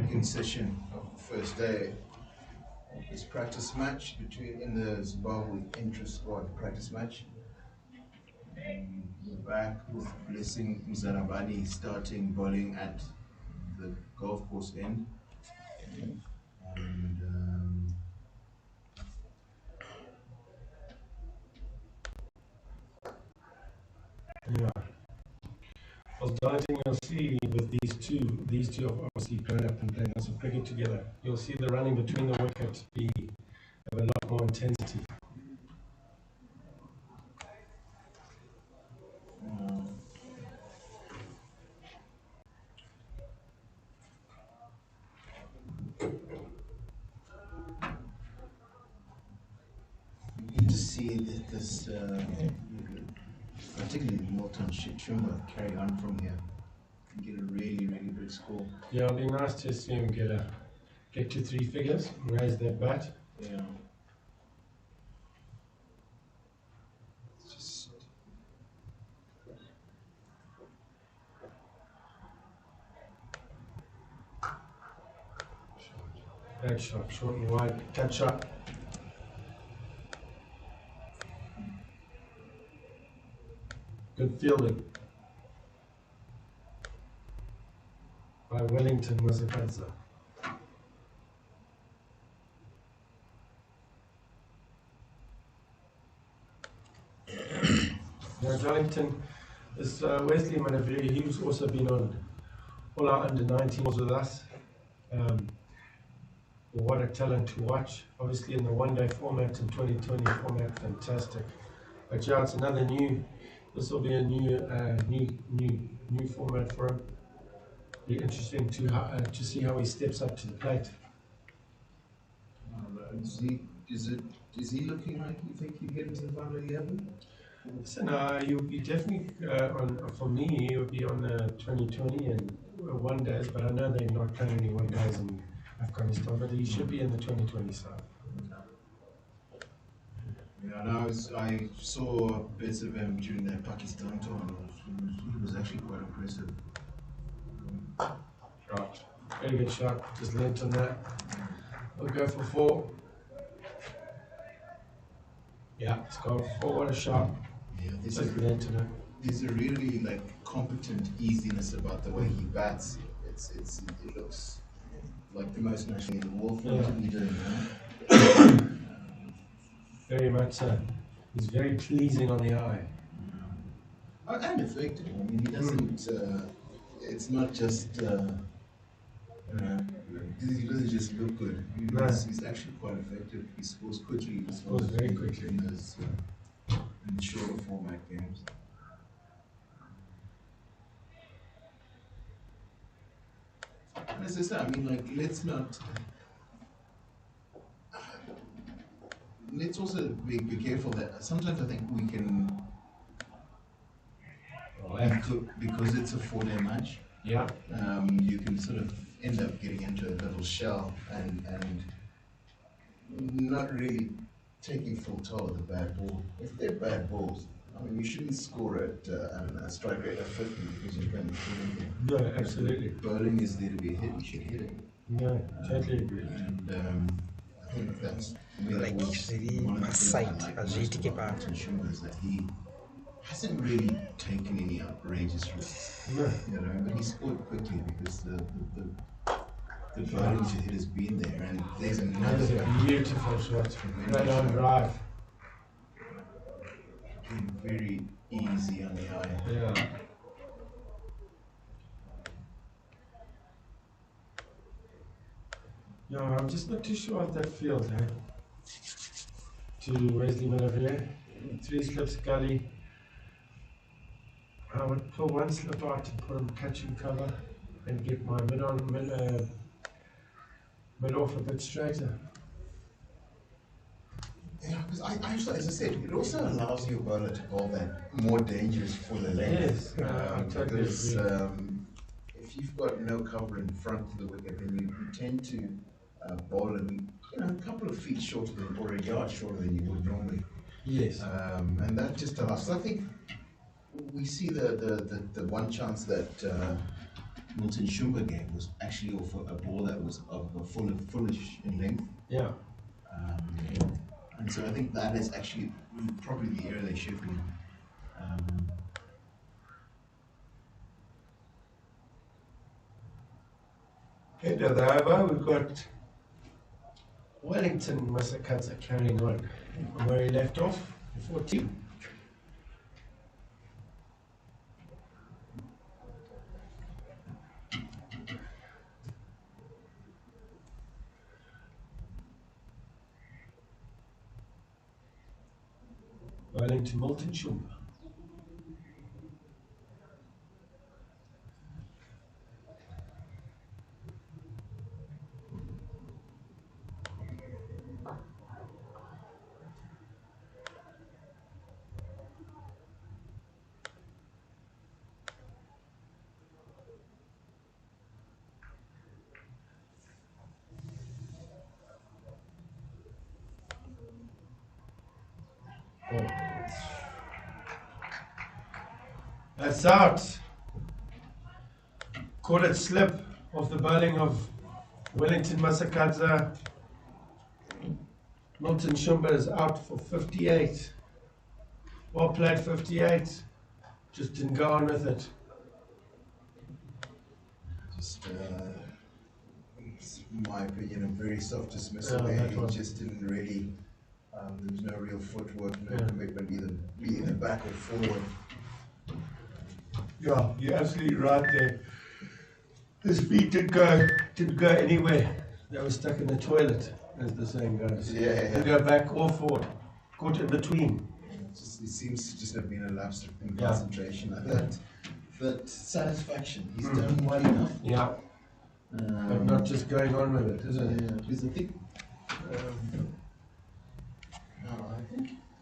second session of the first day of this practice match in the Zimbabwe Intra-squad practice match. We're back with Blessing Mzarabani starting bowling at the golf course end. And yeah. As Darlington, you'll see with these two have obviously grown up and playing lots of cricket together. You'll see the running between the wickets have a lot more intensity. you need to see this, particularly Milton Shumba, carry on from here and get a really, really big score. Yeah, it'll be nice to see him get to 3 figures, raise that bat. Yeah. Bad shot, short and wide, catch shot. Good fielding by Wellington Mavuta. Now Darlington is Wesley Manaveri. He's also been on all our under 19s with us. What a talent to watch. Obviously in the one-day format and 2020 format, fantastic. But yeah, it's another this will be a new format for him. Be interesting to see how he steps up to the plate. Is he looking like you think he'd get into the final 11? Listen, he would be definitely for me. He would be on the 2020 and one days, but I know they're not playing any one days in Afghanistan. But he should be in the 2020 side. Yeah, no, I saw bits of him during that Pakistan tour, and he was actually quite impressive. Right, very good shot. Just lent on that. We'll go for 4. Yeah, let's go for 4. What a shot. Yeah, There's a really competent easiness about the way he bats. It looks like the most natural in the world for him to be doing that. Very much so. He's very pleasing on the eye. And effective. I mean, he doesn't. It's not just. He doesn't just look good. He's actually quite effective. He scores quickly. He scores very quickly in those in the shorter format games. And as I said, I mean, let's also be careful that sometimes I think we can, because it's a 4-day match. Yeah. You can sort of end up getting into a little shell and not really taking full toll of the bad ball. If they're bad balls, I mean, you shouldn't score at a strike rate of 50 because you're playing the No, absolutely. Bowling is there to be hit. You should hit it. No, totally agree. And I think that's Like, really one of the things I sight, like as most you take it about back. Shumba is that he hasn't really taken any outrageous risks. No. But he scored quickly because the bowling to hit has been there, and there's That is another a beautiful shot. Right on drive. very easy on the eye. Yeah. No, I'm just not too sure of that field, to Wesley Manaveri. 3 slips gully. I would pull 1 slip out and put him catching cover and get my mid off a bit straighter. Yeah, because I actually, as I said, it also allows your bowler to bowl that more dangerous fuller length. Yes, I totally Because agree. if you've got no cover in front of the wicket, then you tend to bowl a couple of feet shorter than, or a yard shorter than you would normally. Yes. And that just allows. So I think we see the one chance that Milton Shumba gave was actually off a ball that was of a fullish in length. Yeah. And so I think that is actually probably the area they should be. End of the over, we've got Wellington Masakadza carrying on from where he left off, 14. Wellington Milton Shumba. Oh. That's out. Caught it slip off the bowling of Wellington Masakadza. Milton Shumba is out for 58. Well played, 58. Just didn't go on with it. Just, in my opinion, a very soft dismissal Yeah, there. that He was- just didn't really, there was no real footwork, no Yeah. commitment either back or forward. Yeah, you're absolutely right there. His feet didn't go anywhere. They were stuck in the toilet, as the saying goes. Yeah, yeah. Didn't go back or forward. Caught in between. It seems to just have been a lapse in Yeah. concentration. I think that satisfaction, he's done well enough. Yeah, but not just going on with it, is it? Yeah, because I think,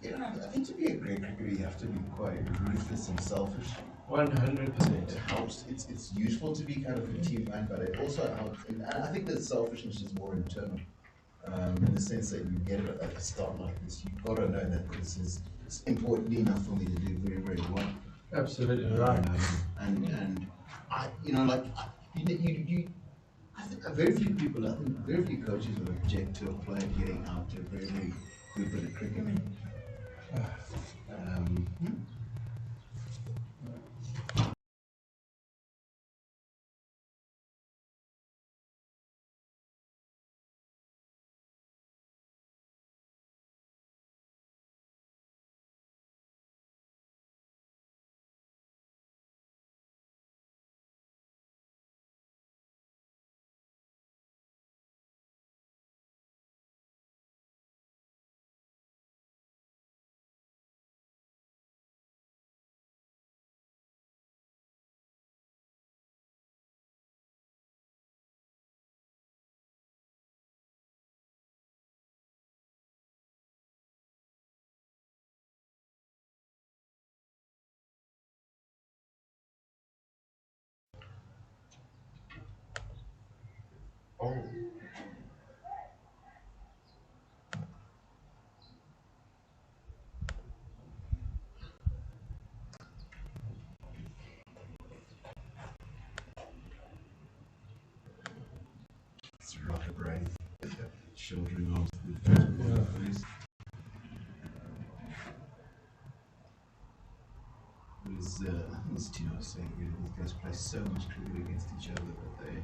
I think to be a great cricketer, you have to be quite ruthless and selfish. 100%. It helps. It's useful to be kind of a team man, but it also helps. And I think that selfishness is more internal, in the sense that you get it at a start like this. You've got to know that this is it's important enough for me to do very, very well. Absolutely right. And I, I think very few people, I think very few coaches would object to a player getting out to a very, very good bit of cricket. Oh. It's rock a brain. Shouldering arms to the face. It was, I think it was Tino saying, these guys play so much cricket against each other that they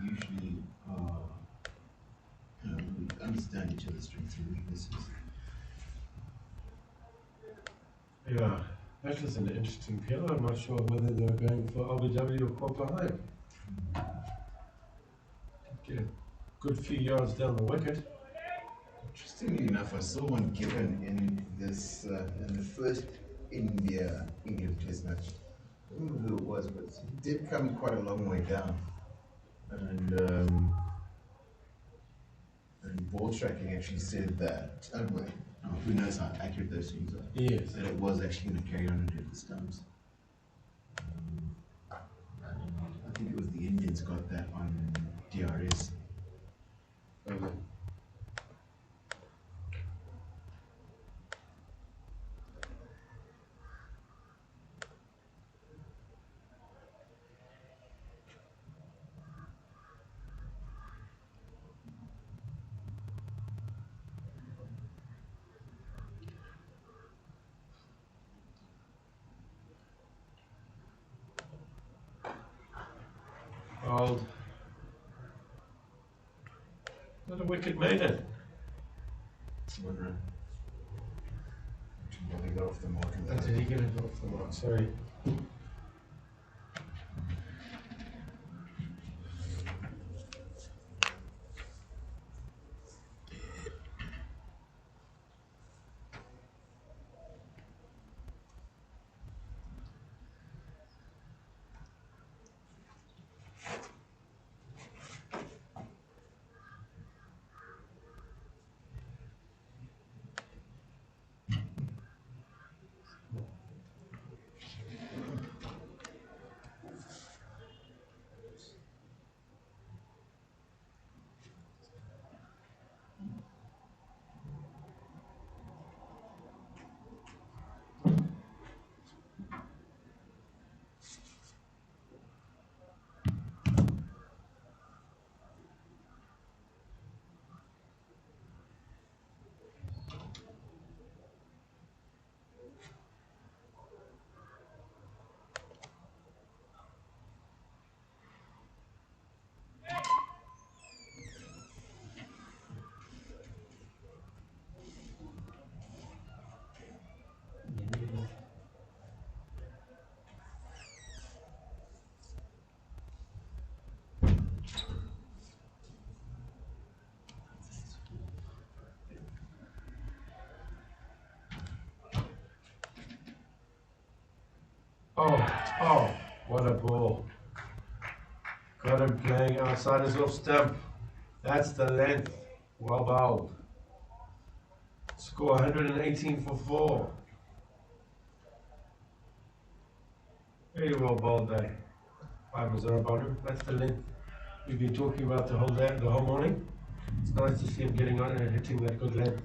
usually we understand each other's strengths and weaknesses. Yeah, that was an interesting PL. I'm not sure whether they were going for LBW or caught behind. Get a good few yards down the wicket. Interestingly enough, I saw one given in this in the first India-England Test match. I don't know who it was, but it did come quite a long way down. And ball tracking actually said that. Who knows how accurate those things are? Yes. That it was actually going to carry on and hit the stumps. I think it was the Indians got that on DRS. bowled. Not a wicket made it. 1 run. They got off the mark in that. Did he get it off the mark? Sorry. Oh, what a ball. Got him playing outside his off stump. That's the length. Well bowled. Score 118 for 4. Very well bowled there. 5-0 bowler. That's the length we've been talking about the whole day, the whole morning. It's nice to see him getting on and hitting that good length.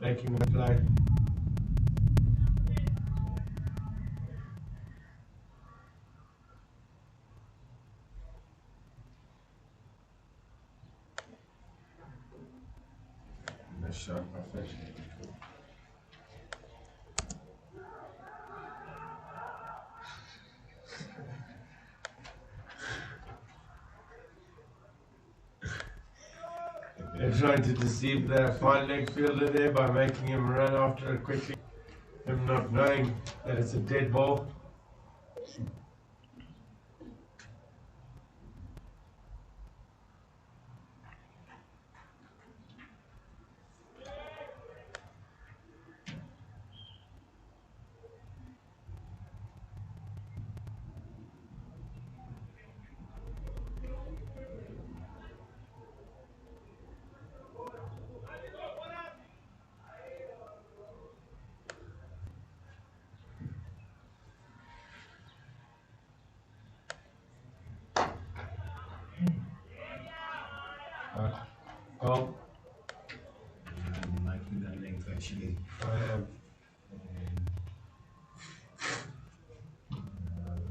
Making them play. Nice shot, perfect. They're trying to deceive their fine leg fielder there by making him run after it quickly. Him not knowing that it's a dead ball. Oh, I'm liking that length actually. I am.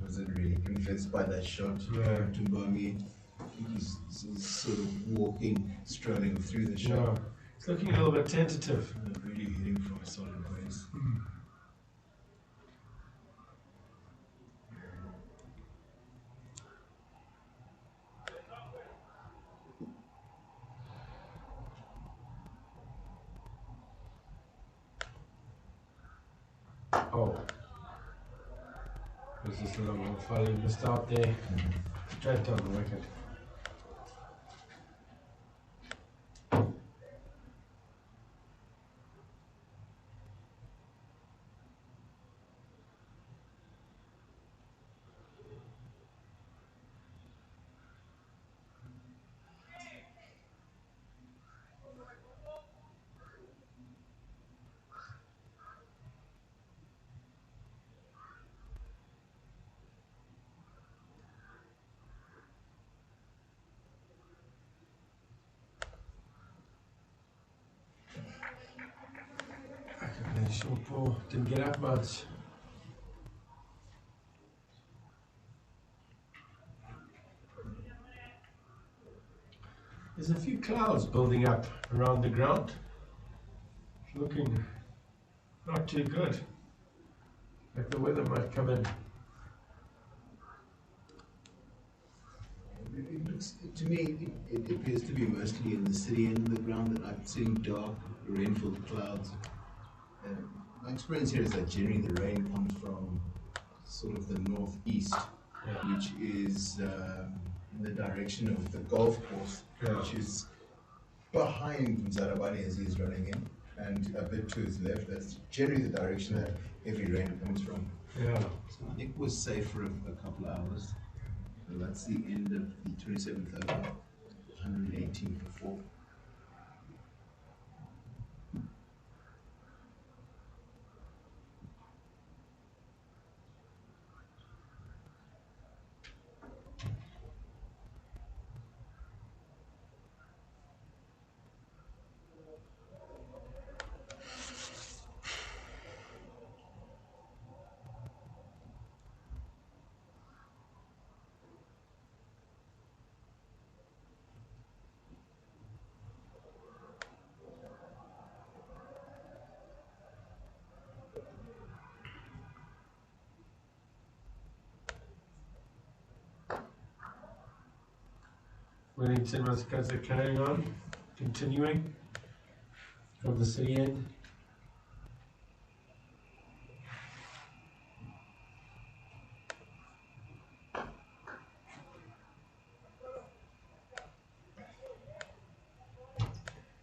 Wasn't really convinced by that shot. Yeah. Tumbami, he's sort of walking, strolling through the shot. Yeah. It's looking a little bit tentative. Really hitting from a solid place. Oh. This is a little following the start there. Straight on the wicket. Short ball, didn't get up much. There's a few clouds building up around the ground. Looking not too good. Like the weather might come in. looks to me, it appears to be mostly in the city end of the ground that I'm seeing dark, rainful clouds. My experience here is that generally the rain comes from sort of the northeast, which is in the direction of the golf course, which is behind Zarabani as he is running in, and a bit to his left. That's generally the direction that every rain comes from. Yeah. So I think we're safe for a couple of hours. So that's the end of the 27th over, 118 for 4. Wellington was carrying on, continuing from the city end.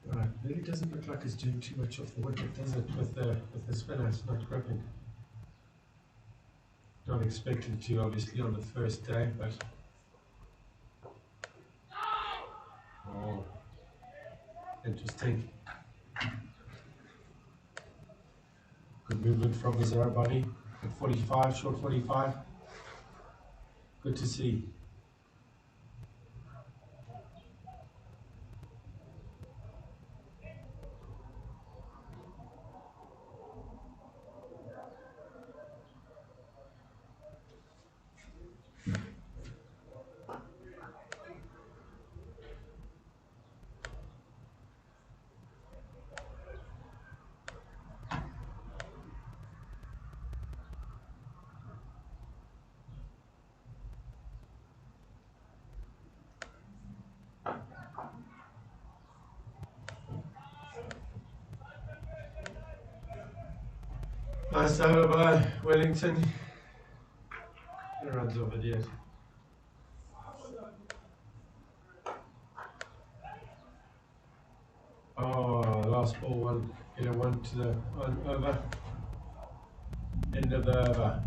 Right, really doesn't look like it's doing too much off the wicket, does it? With the spinner, it's not gripping. Not expected to, obviously, on the first day, but. Oh, interesting. Good movement from the Zarabani at 45, short 45. Good to see. Nice over by Wellington. The runs of it yet. Oh, last ball one. One to the one over. End of the over.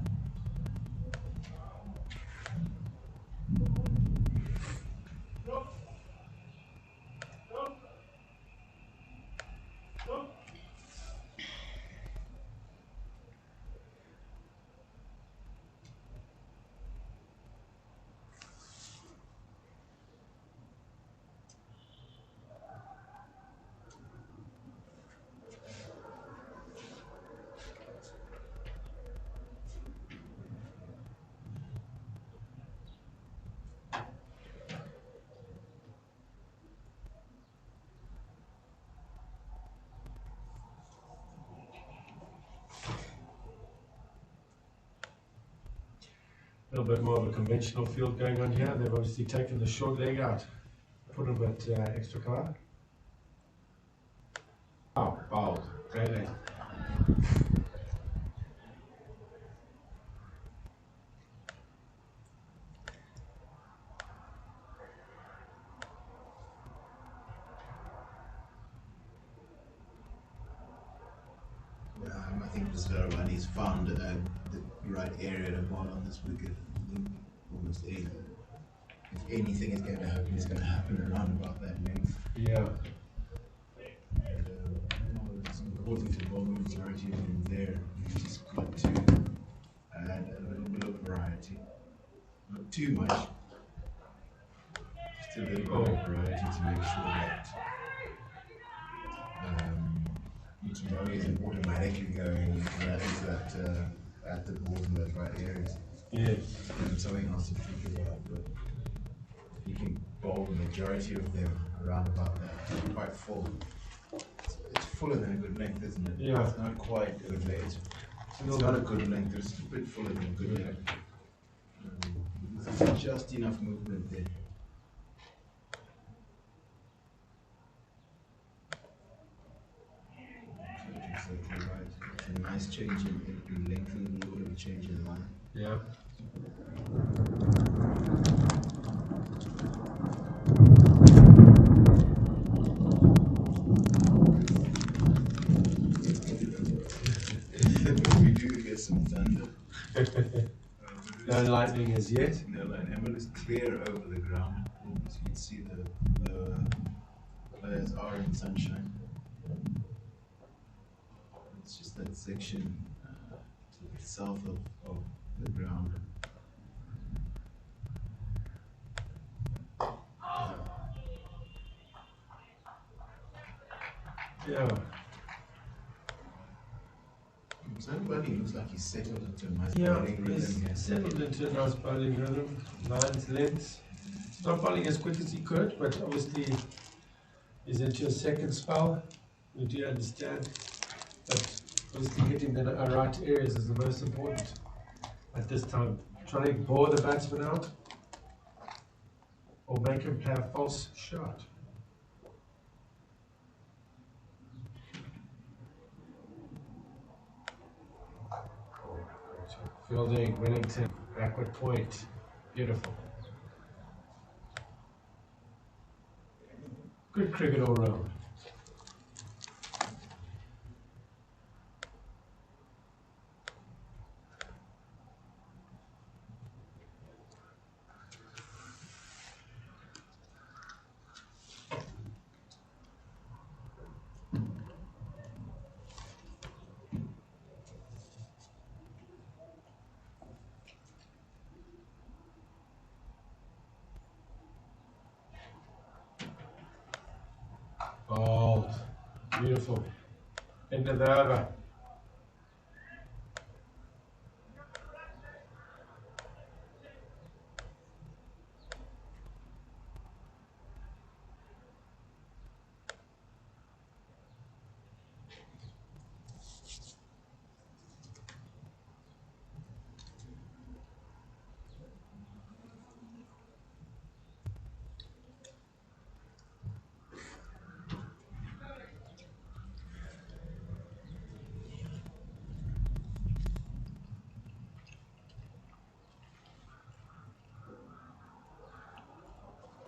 A little bit more of a conventional field going on here. They've obviously taken the short leg out, put a bit extra colour. Oh, bowled. Great leg. I think Zarabani's found the right area to bowl on this wicket. I think almost if anything is going to happen, it's going to happen around about that length. Yeah. And, it's important to bowl the majority of them there. You just got to add a little bit of variety. Not too much. Just a little bit of variety to make sure that Zimbabwe isn't automatically going into that at the balls in those right areas. Yes. And something else to think about, but you can bowl the majority of them around about that. Quite full. It's fuller than a good length, isn't it? Yeah. It's not quite a good length. It's not a good length, it's a bit fuller than a good length. There's just enough movement there. nice change in length and a little bit of a change in line. Yeah. We do get some thunder. No lightning as yet. No, and when it's clear over the ground, so you can see the players are in sunshine. It's just that section to the south of the ground. Yeah. Somebody looks like he's settled into a nice Yeah, bowling rhythm he's here. settled into a nice bowling rhythm. Lines, lengths. He's not bowling as quick as he could, but obviously he's into a second spell. We do understand. But obviously hitting the right areas is the most important at this time. Trying to bore the batsman out or make him play a false shot. Fielding, Wellington, backward point. Beautiful. Good cricket all round. Oh, beautiful. End of the over.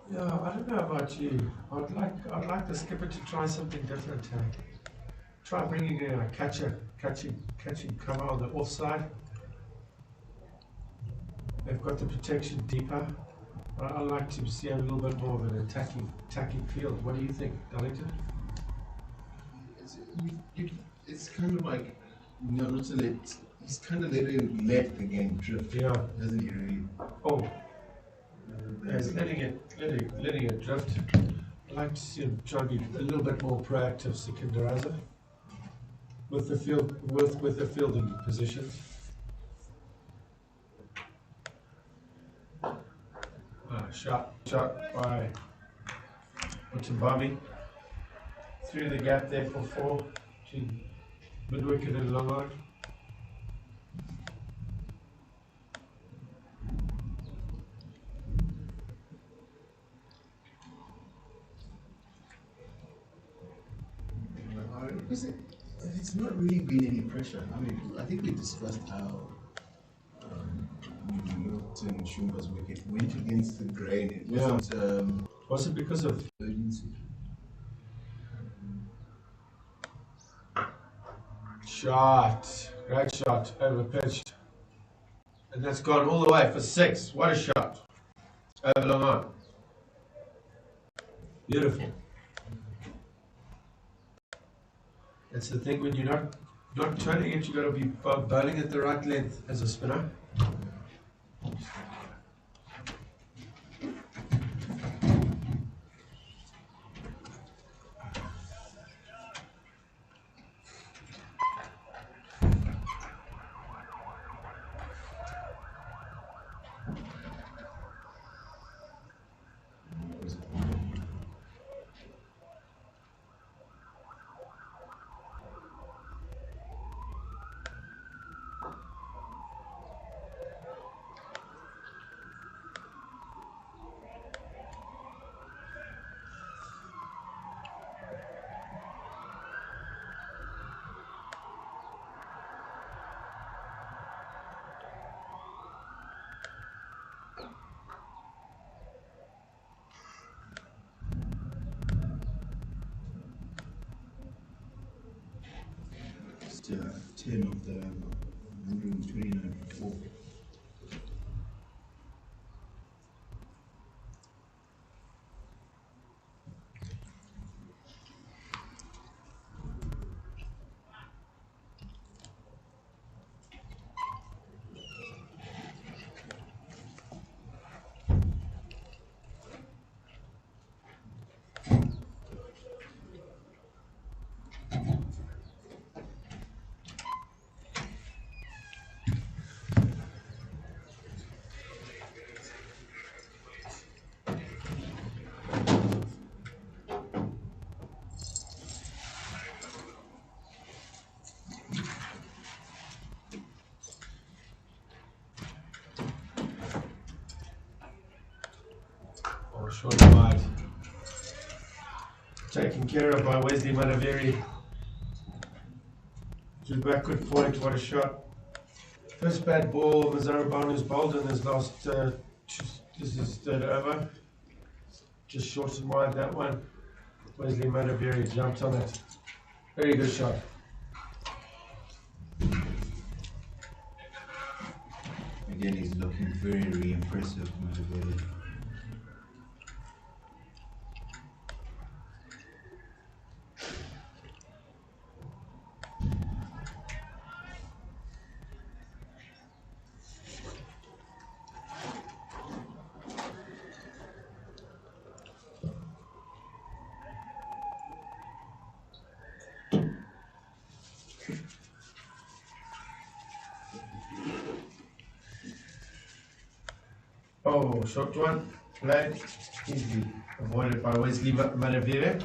Yeah, I don't know about you. I'd like the skipper to try something different. Try bringing in a catching cover on the offside. They've got the protection deeper. I'd like to see a little bit more of an attacking field. What do you think, Darlington? It's kind of like, not to let, he's kind of let the game drift. Yeah. Doesn't he really? Oh, he's letting it drift. I'd like to see him try to be a little bit more proactive, Sikandaraza, with the fielding positions. Shot by Mutambami. Through the gap there for 4 to mid wicket and long on. It's not really been any pressure. I mean, I think we discussed how Milton Shumba's wicket went against the grain. It wasn't Was it because of urgency. shot? Great shot, over pitched. And that's gone all the way for 6. What a shot. Over long on. Beautiful. That's the thing when you're not turning it, you got to be bowling at the right length as a spinner. 10 of the 129. Oh, short wide. Taken care of by Wesley Manaveri. Just backward point, what a shot. First bad ball, Mazarabanu's bowled in his last, this is third over. Just short and wide that one. Wesley Manaveri jumped on it. Very good shot. Again, he's looking very impressive, motivated. Oh, short one. Flag. Easily avoided by Wesley Manaveri.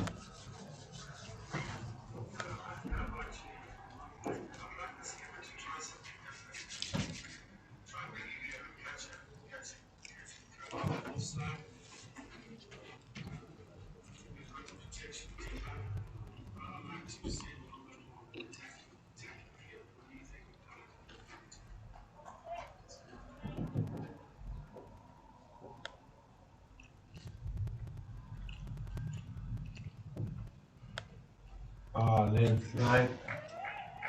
Length, line.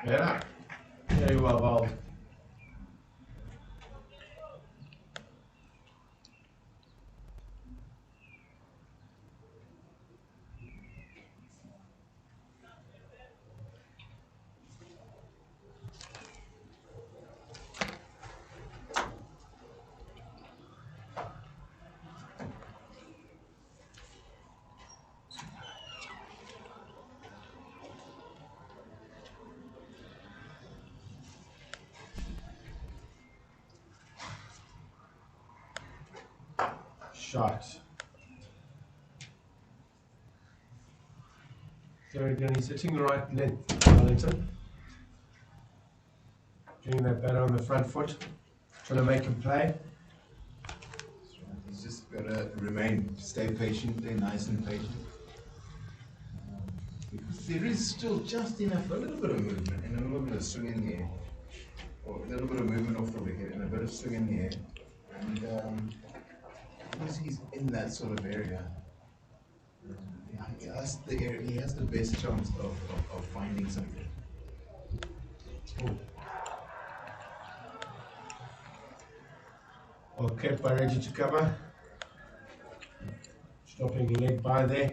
Yeah. Very well bowled. Shot. Third again, he's hitting the right length, Wellington. Doing that better on the front foot. Trying to make him play. He's just got to stay patient, stay nice and patient. Because there is still just enough, a little bit of movement and a little bit of swing in the air. Or a little bit of movement off the wicket and a bit of swing in the air. And because he's in that sort of area, he has the best chance of finding something. Ooh. Okay, by ready to cover. Stopping leg by there.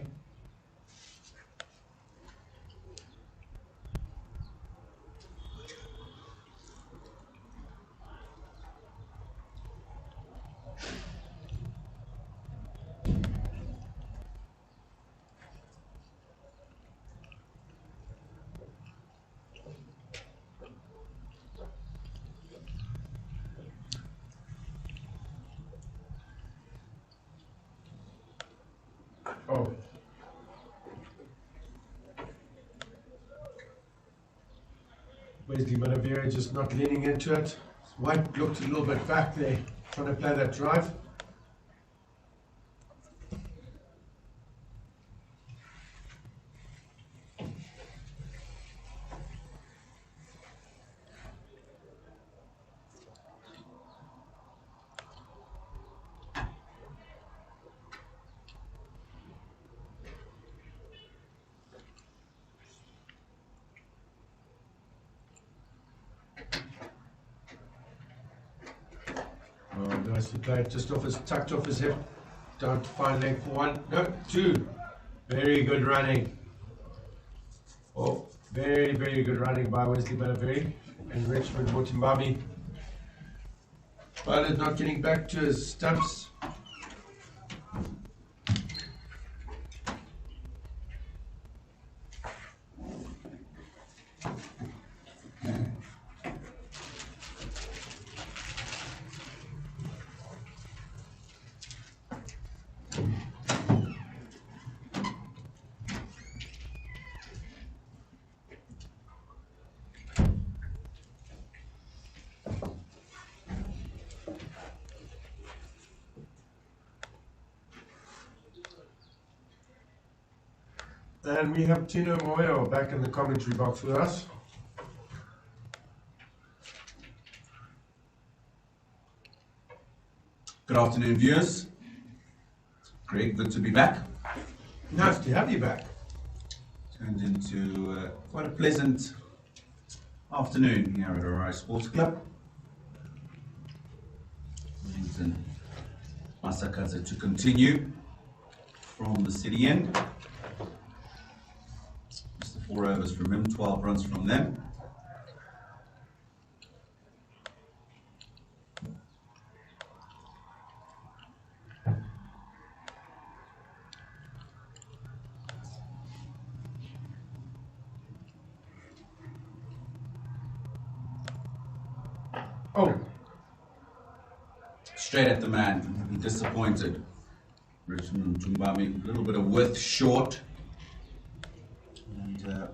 Oh. Wesley Manaveri just not leaning into it. White looked a little bit back there, trying to play that drive. Nicely played, just tucked off his hip. Don't find leg for one, no, two. Very good running. Oh, very, very good running by Wesley Balaberry and Richmond Mutimbabi. Ballard not getting back to his stumps. And we have Tino Moyo back in the commentary box with us. Good afternoon, viewers. Greg, good to be back. Nice to have you back. Turned into quite a pleasant afternoon here at Arai Sports Club. Wellington Masakaza to continue from the city end. Just the 4 overs from him, 12 runs from them. Oh, Straight at the man, he'll be disappointed. Richmond Tumbami, a little bit of width short. And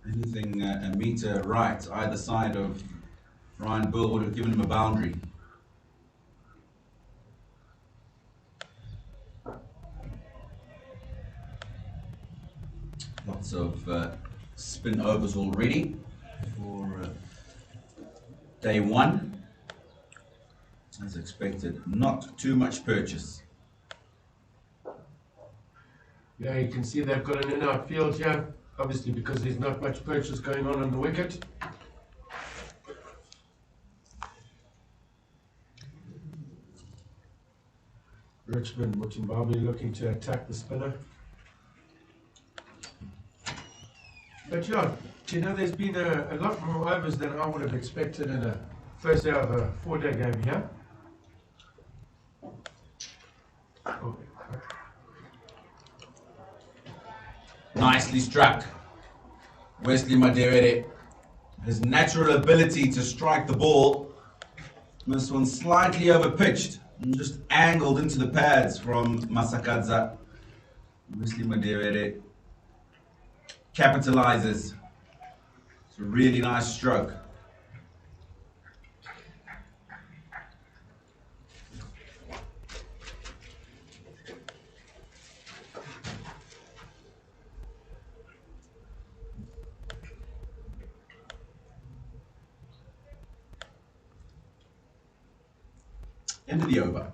anything a metre right, either side of Ryan Bill would have given him a boundary. Lots of spin overs already for day one. As expected, not too much purchase. yeah, you can see they've got an in-out field here, obviously because there's not much purchase going on the wicket. Richmond Mutimbabi looking to attack the spinner. But yeah, you know, there's been a lot more overs than I would have expected in a first day of a 4-day game here. Oh. Nicely struck. Wesley Maderere, his natural ability to strike the ball. This one slightly over pitched and just angled into the pads from Masakadza. Wesley Maderere capitalizes. It's a really nice stroke. End of the over.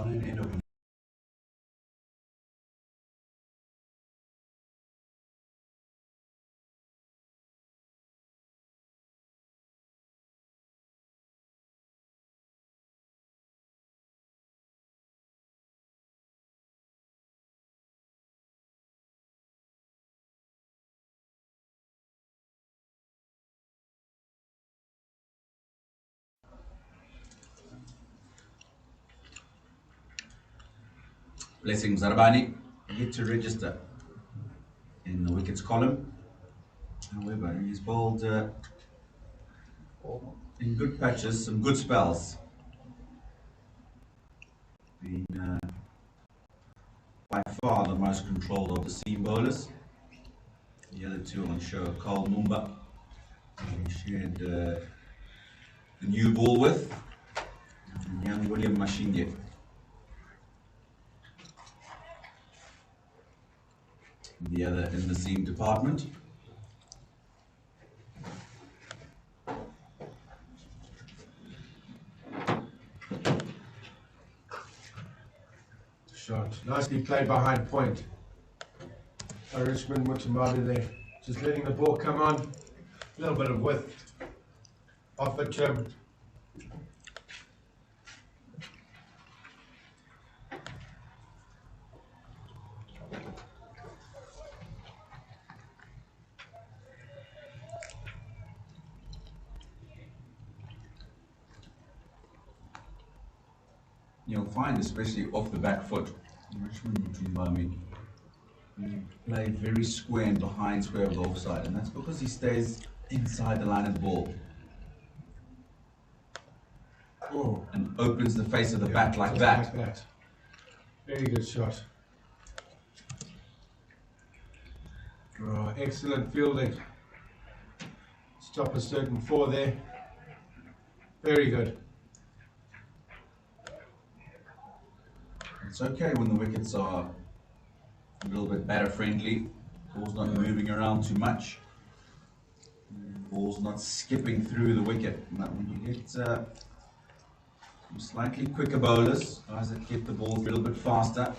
End of Blessings Zarbani yet to register in the wickets column. However, he's bowled in good patches, some good spells. Been by far the most controlled of the seam bowlers. The other two on show, Carl Mumba, he shared the new ball with, and young William Mashinge. The other in the seam department. Shot. Nicely played behind point. Richmond Mutamadu there. Just letting the ball come on. A little bit of width. Off it, Jim. You'll find, especially off the back foot, Richmond Mutumbami play very square and behind square of the offside, and that's because he stays inside the line of the ball Oh, and opens the face of the bat like that. like that. Very good shot. Oh, excellent fielding. Stop a certain 4 there. Very good. It's okay when the wickets are a little bit batter friendly, ball's not moving around too much, ball's not skipping through the wicket. But when you get some slightly quicker bowlers, guys that get the ball a little bit faster,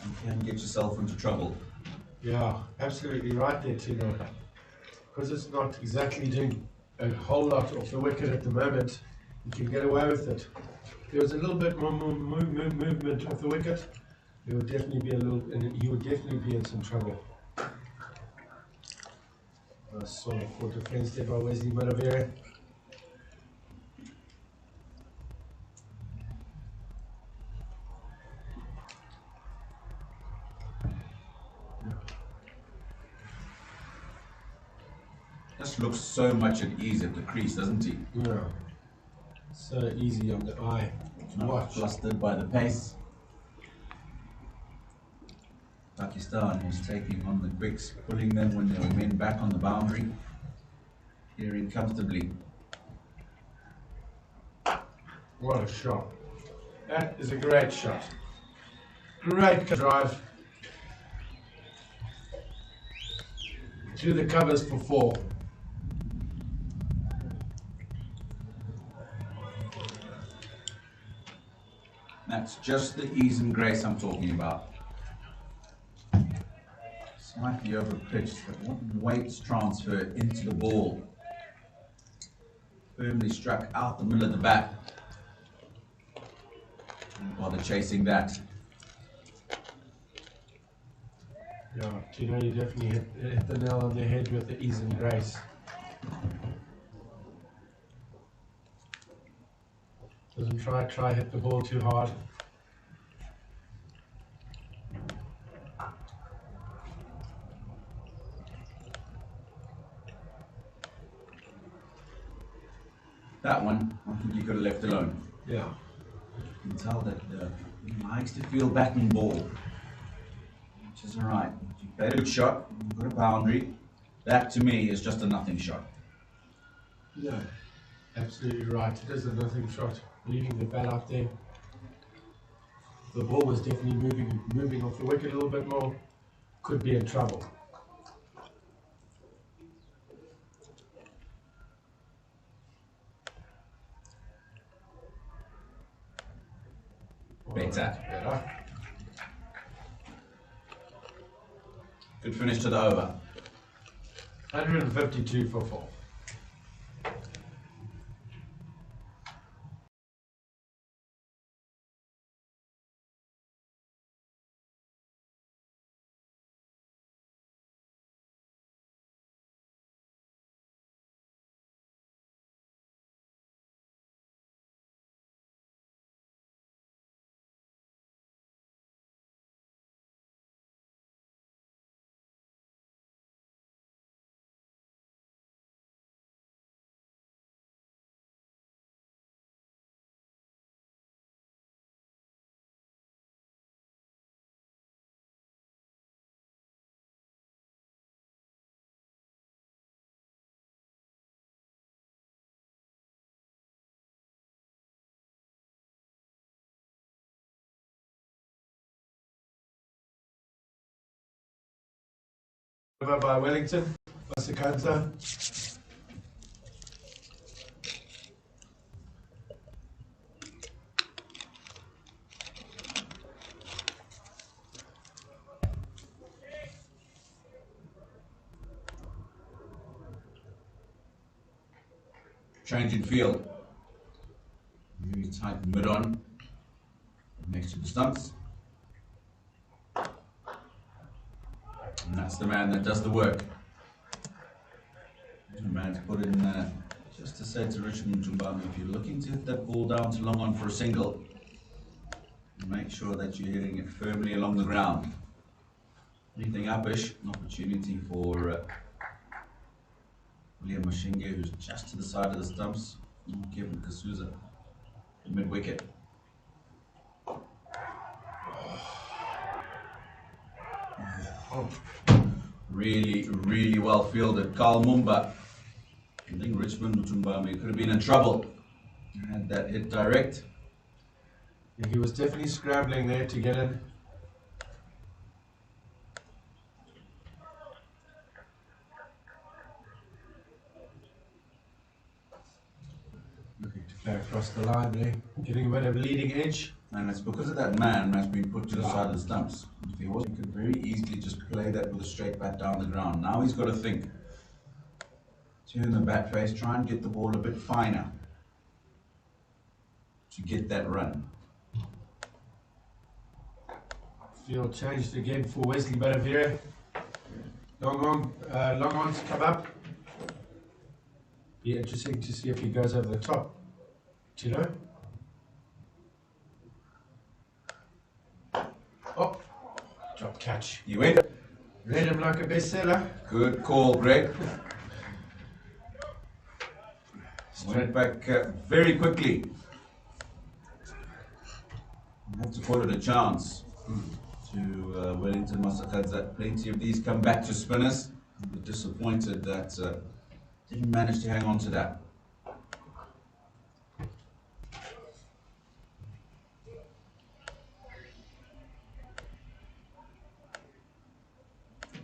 you can get yourself into trouble. Yeah, absolutely right there, Tino. Because it's not exactly doing a whole lot off the wicket at the moment, you can get away with it. If there was a little bit more movement off the wicket, there would definitely be you would definitely be in some trouble. Sort of for defense there by Wesley Malavere. Just looks so much at ease at the crease, doesn't he? Yeah. So easy on the eye to Not watch. flustered by the pace. Pakistan was taking on the quicks, pulling them when there were men back on the boundary, clearing comfortably. What a shot. That is a great shot. Great drive. To the covers for 4. That's just the ease and grace I'm talking about. Slightly over pitched, but what weight transfer into the ball. Firmly struck out the middle of the bat. Don't bother chasing that. Yeah, Tino, you definitely hit the nail on the head with the ease and grace. Doesn't try hit the ball too hard. That one, I think you could have left alone. Yeah. You can tell that he likes to feel batting ball, which is alright. You played a good shot, you've got a boundary. That to me is just a nothing shot. Yeah, absolutely right. It is a nothing shot. Leaving the bat out there. The ball was definitely moving off the wicket a little bit more. Could be in trouble. Better. Better. Good finish to the over. 152 for 4. Over by Wellington, Masakanza. Change in field. Very tight mid on. Next to the stumps. And that's the man that does the work. The man's put in, just to say to Richmond Shumba, if you're looking to hit that ball down to long on for a single, make sure that you're hitting it firmly along the ground. Anything upish, an opportunity for William Mashinge, who's just to the side of the stumps, and Kevin Kasuza, mid wicket. Really, really well fielded. Carl Mumba. I think Richmond Mutumbami could have been in trouble. Had that hit direct. Yeah, he was definitely scrambling there to get in. Looking to play across the line there, getting a bit of leading edge. And it's because of that man that's been put to the side of the stumps. If he wasn't, he could very easily just play that with a straight bat down the ground. Now he's got to think. Turn the bat face, try and get the ball a bit finer to get that run. Field changed again for Wesley Badavira. Long on to come up. Be interesting to see if he goes over the top. Do you know? Oh, drop catch. You went. Read him like a bestseller. Good call, Greg. Went back very quickly. I have to call it a chance to Wellington Masakadza. Plenty of these come back to spinners. I'm disappointed that didn't manage to hang on to that.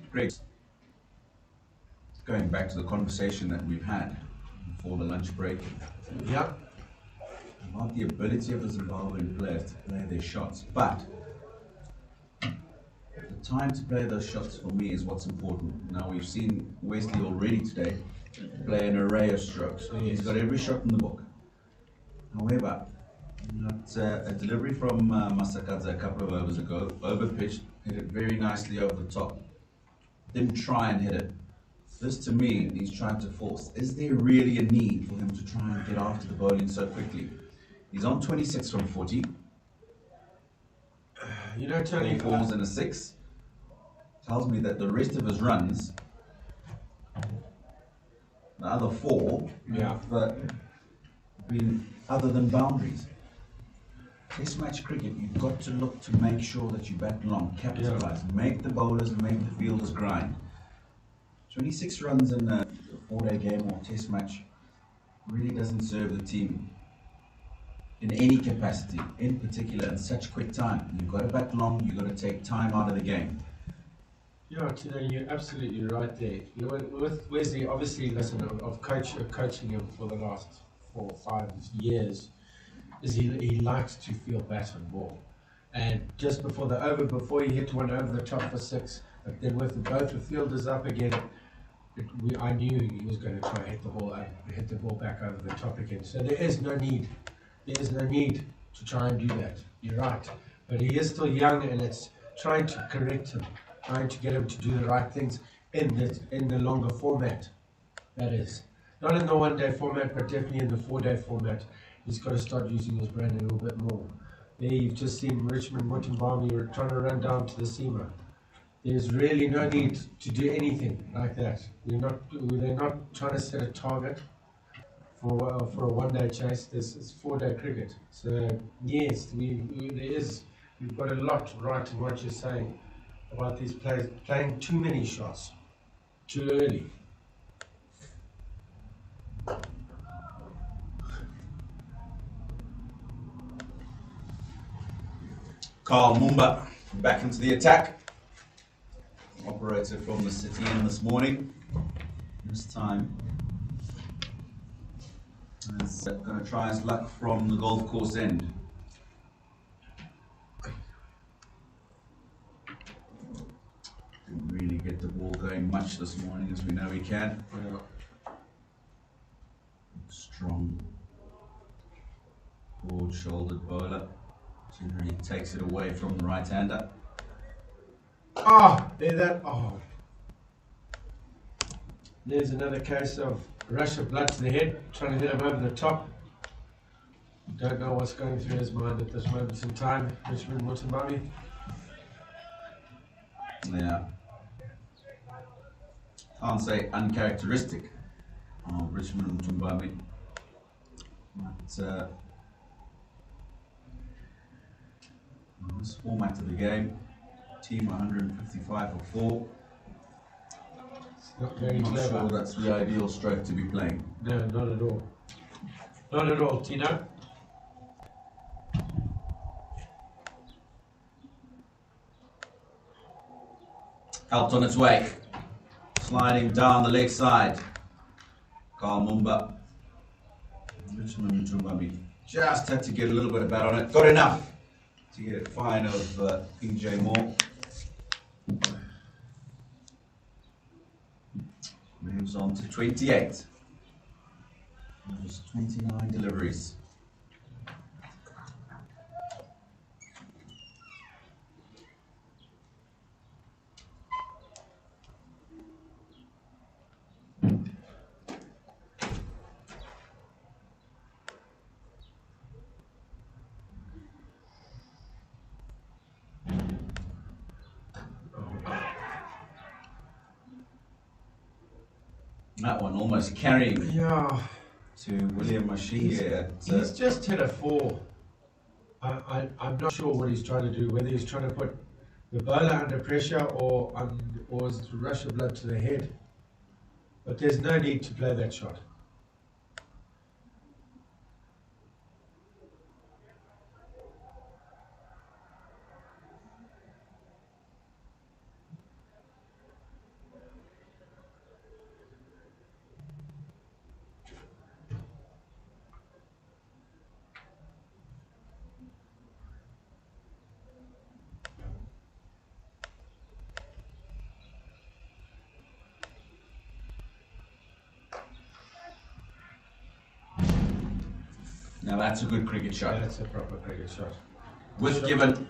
Greg, going back to the conversation that we've had before the lunch break. Yeah. About the ability of the Zimbabwean players to play their shots, but the time to play those shots for me is what's important. Now we've seen Wesley already today play an array of strokes. He's got every shot in the book. However, a delivery from Masakadza a couple of overs ago, over pitched, hit it very nicely over the top. Didn't try and hit it. This to me, he's trying to force. Is there really a need for him to try and get after the bowling so quickly? He's on 26 from 40. You know, Tony, 4 fours and a 6. Tells me that the rest of his runs, the other 4, have been other than boundaries. Test match cricket, you've got to look to make sure that you bat long, capitalize, make the bowlers and make the fielders grind. 26 runs in a 4-day game or test match really doesn't serve the team in any capacity, in particular in such quick time. You've got to bat long, you've got to take time out of the game. Yeah, you're absolutely right there. You know, with Wesley, obviously, listen, of coaching him for the last 4 or 5 years, is he likes to field bat and ball. And just before the over, before he hit one over the top for 6, but then with both the fielders up again, I knew he was going to try and hit the ball back over the top again. So there is no need. There is no need to try and do that. You're right. But he is still young, and it's trying to correct him, trying to get him to do the right things in the longer format. That is. Not in the 1-day format, but definitely in the 4-day format. He's got to start using his brain a little bit more. There you've just seen Richmond Mutumbami trying to run down to the seamer. There's really no need to do anything like that. They're not trying to set a target for a 1-day chase. It's 4-day cricket. So yes, we've got a lot right in what you're saying about these players playing too many shots too early. Carl Mumba back into the attack. Operated from the City Inn this morning. This time he's going to try his luck from the golf course end. Didn't really get the ball going much this morning, as we know he can. Strong broad-shouldered bowler. Generally takes it away from the right-hander. There's another case of rush of blood to the head, trying to hit him over the top. Don't know what's going through his mind at this moment in time, Richmond Mutumbami. Yeah. Can't say uncharacteristic of Richmond Tumbami. But in this format of the game, team 155 for 4. Not very I'm not clever. sure that's the ideal stroke to be playing. No, not at all. Not at all, Tino. Helped on its way. Sliding down the leg side. Carl Mumba. Richmond Tumbami just had to get a little bit of bat on it. Got enough to get it fine of PJ Moore. Moves on to 28. There's 29 deliveries. That one almost carrying Yeah, to William Mashie. he's just hit a 4. I'm not sure what he's trying to do, whether he's trying to put the bowler under pressure or is it rush of blood to the head. But there's no need to play that shot. Now that's a good cricket shot. That's a proper cricket shot. With given.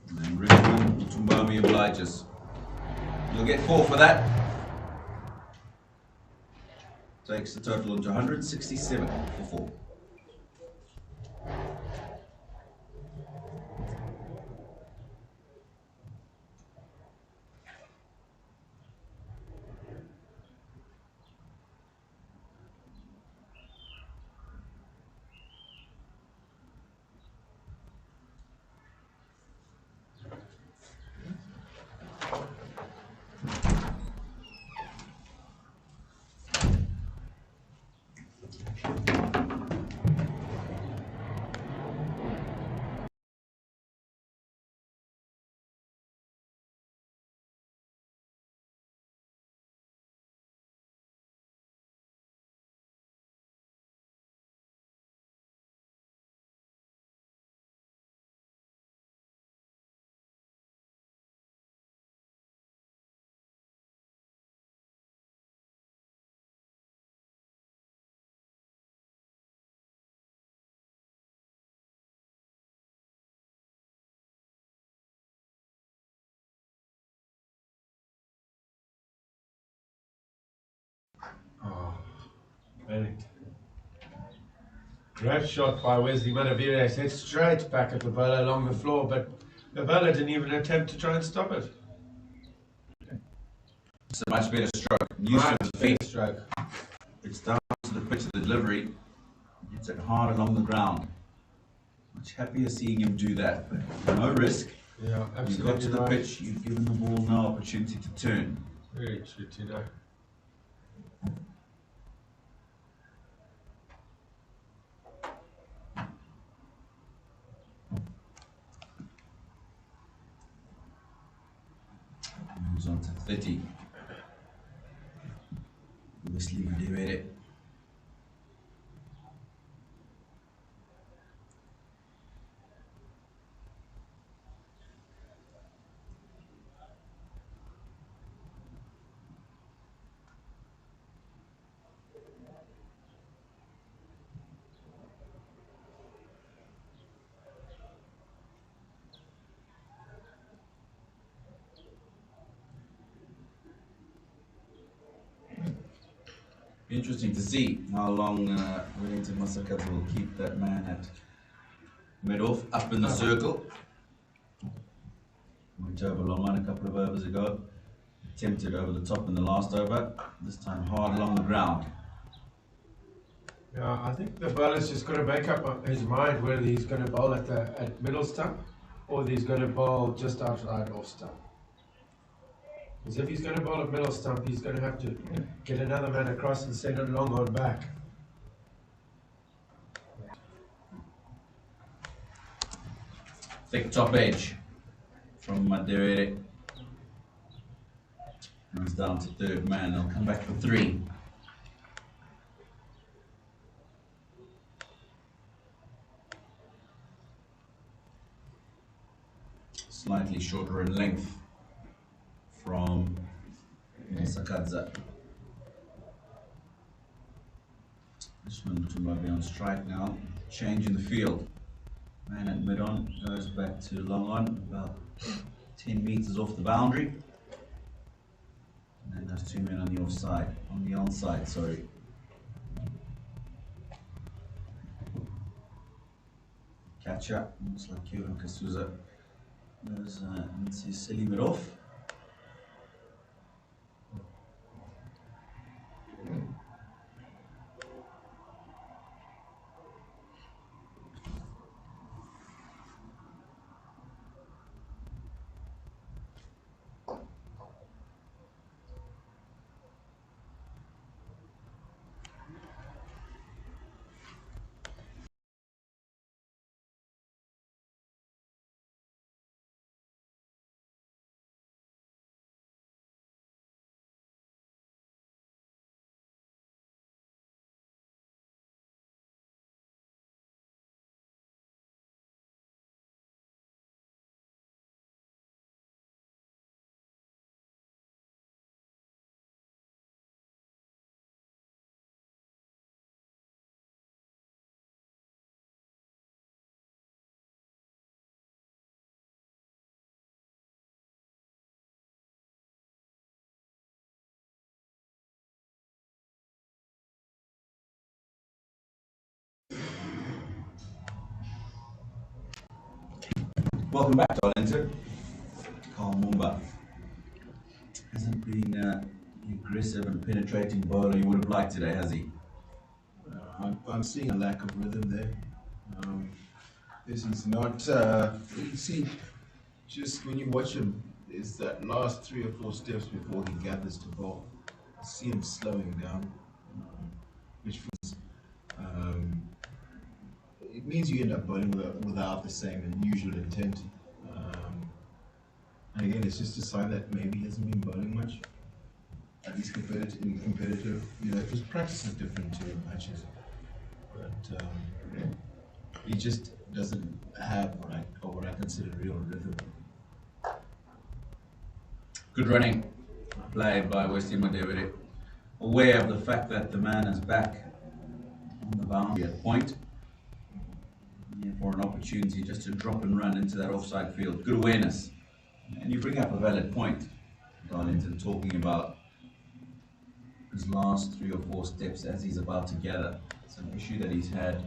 And Richmond Tumbami obliges. You'll get 4 for that. Takes the total into 167 for 4. Panicked. Great shot by Wesley Manavides. Hit straight back at the bowler along the floor, but the bowler didn't even attempt to try and stop it. It's a much better stroke. Used to his feet. Stroke. It's down to the pitch of the delivery. Hits it hard along the ground. Much happier seeing him do that. But no risk. Yeah, You absolutely. got to the right. pitch, you've given the ball no opportunity to turn. Very true, Tino. Moves on to 30. Wesley Manavides. Be interesting to see how long Wellington Masakadza will keep that man at mid-off, up in the circle. Went over long one a couple of overs ago. Attempted over the top in the last over. This time hard along the ground. Yeah, I think the bowler's just got to make up his mind whether he's going to bowl at middle stump or he's going to bowl just outside off stump. Because if he's going to bowl at middle stump, he's going to have to get another man across and send it long on back. Thick top edge from Maduere. Runs down to third man. They'll come back for 3. Slightly shorter in length from Sakadza. This one might be on strike now. Change in the field. Man at mid on goes back to long on, about 10 meters off the boundary. And then there's 2 men on the offside, on the onside, sorry. Catch up, looks like Kevin Kasuza. There's silly mid off. Welcome back, Darlington. Shumba hasn't been the aggressive and penetrating bowler you would have liked today, has he? I'm seeing a lack of rhythm there. This is not. You see, just when you watch him, there's that last 3 or 4 steps before he gathers to bowl. I see him slowing down, which means it means you end up bowling without the same usual intent. And again, it's just a sign that maybe he hasn't been bowling much, at least competitive. You know, his practice is different to matches, but he just doesn't have what I consider real rhythm. Good running play by Westie Maduere. Aware of the fact that the man is back on the boundary at point. For an opportunity just to drop and run into that offside field. Good awareness. And you bring up a valid point, Darlington, talking about his last 3 or 4 steps as he's about to gather. It's an issue that he's had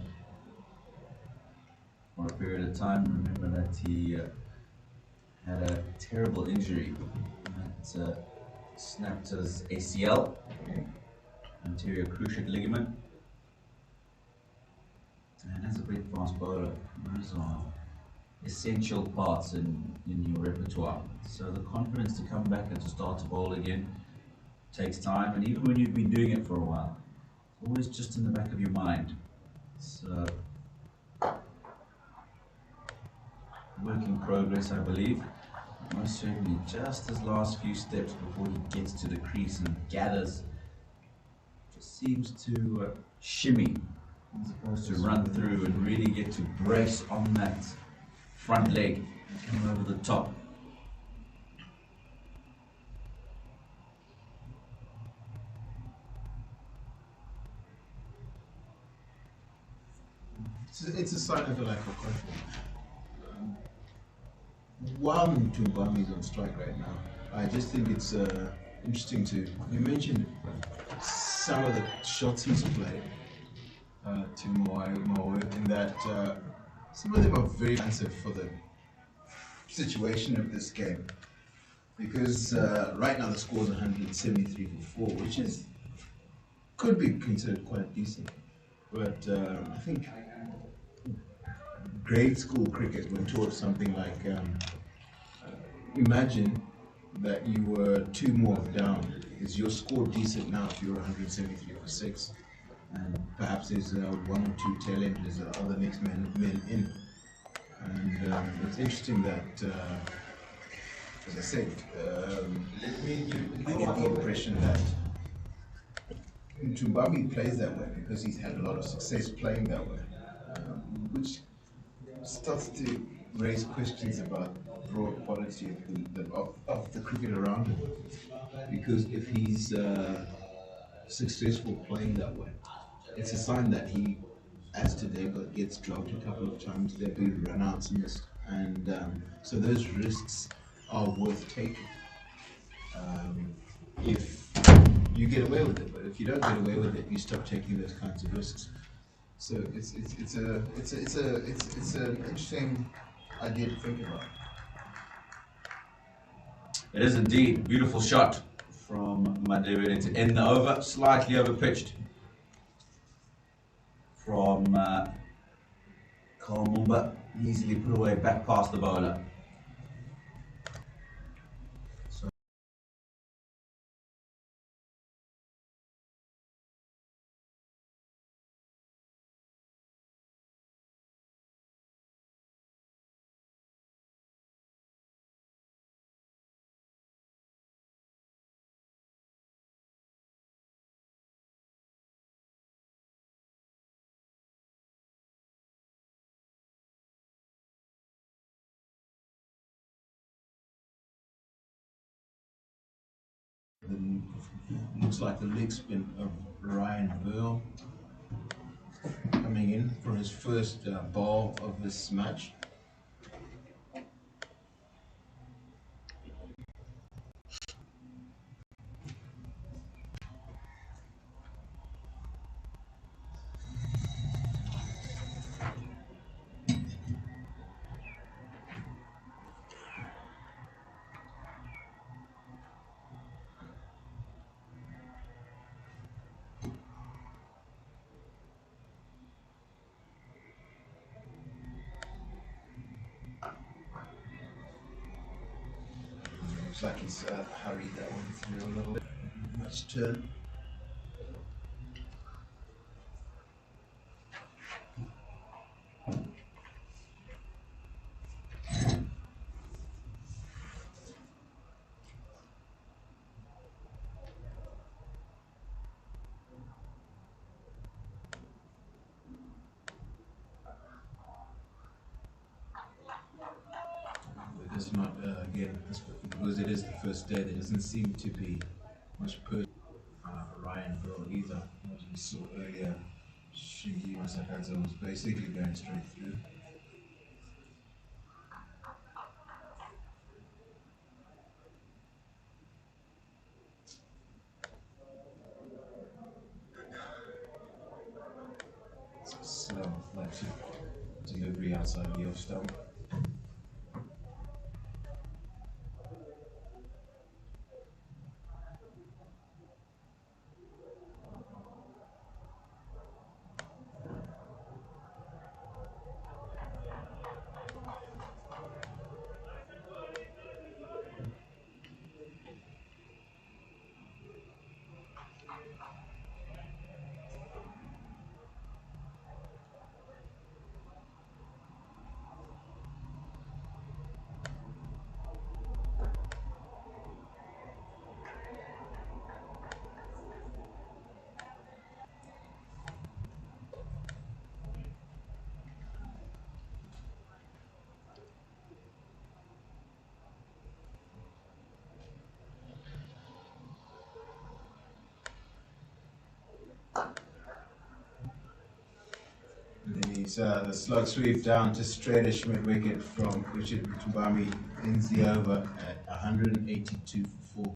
for a period of time. Remember that he had a terrible injury that snapped his ACL, anterior cruciate ligament. And as a great fast bowler, those are essential parts in your repertoire. So the confidence to come back and to start to bowl again takes time, and even when you've been doing it for a while, it's always just in the back of your mind. So work in progress, I believe. Most certainly just his last few steps before he gets to the crease and gathers, just seems to shimmy as opposed to run through and really get to brace on that front leg and come over the top. It's a sign of a lack of confidence. While Tumbami is on strike right now, I just think it's interesting too. You mentioned some of the shots he's played to Mavuta, in that some of them are very expensive for the situation of this game. Because right now the score is 173 for 4, which could be considered quite decent. But I think grade school cricket, when taught something like imagine that you were 2 more down. Is your score decent now if you're 173 for 6? And perhaps there's 1 or 2 tail enders, other next men in. And it's interesting that, as I said, I get the impression that Zimbabwe plays that way because he's had a lot of success playing that way, which starts to raise questions about raw quality of the cricket around him. Because if he's successful playing that way, it's a sign that he, as today, gets dropped a couple of times. There'll be run-outs missed, and so those risks are worth taking. If you get away with it, but if you don't get away with it, you stop taking those kinds of risks. So it's an interesting idea to think about. It is indeed beautiful shot from Madhuri to end the over, slightly overpitched from Shumba, easily put away back past the bowler. Looks like the leg spin of Ryan Burl coming in for his first ball of this match. Looks like he's hurried that one through a little bit. Much turn. It's not, again, because it is the first day, there doesn't seem to be much push. Ryan Burl either, as we saw earlier, Shinji Masakaza was basically going straight through. It's a slow, flat delivery outside the off stump. The slug sweep down to straightish mid-wicket from Richard Zimbabwe ends the over at 182 for 4.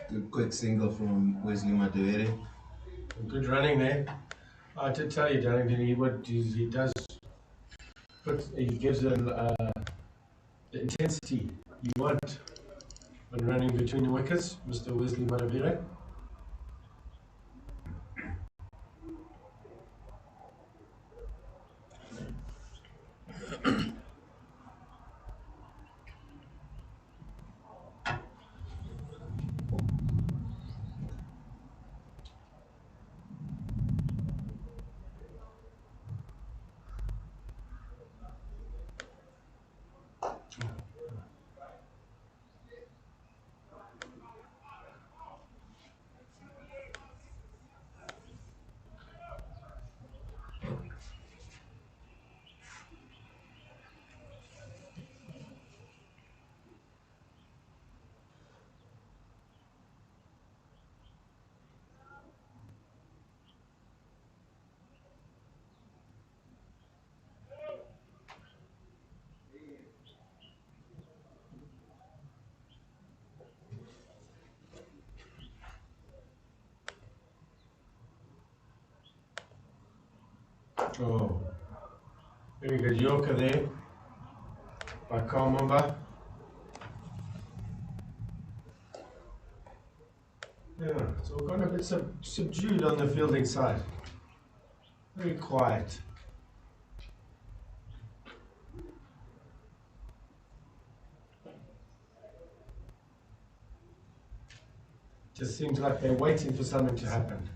Good quick single from Wesley Madere. Good running there. I did tell you, Darrington, he does he gives the intensity you want when running between the wickets, Mr. Wesley Madere. Oh, very good Yorker there by Shumba. Yeah, so we're kind of a bit subdued on the fielding side. Very quiet. Just seems like they're waiting for something to happen.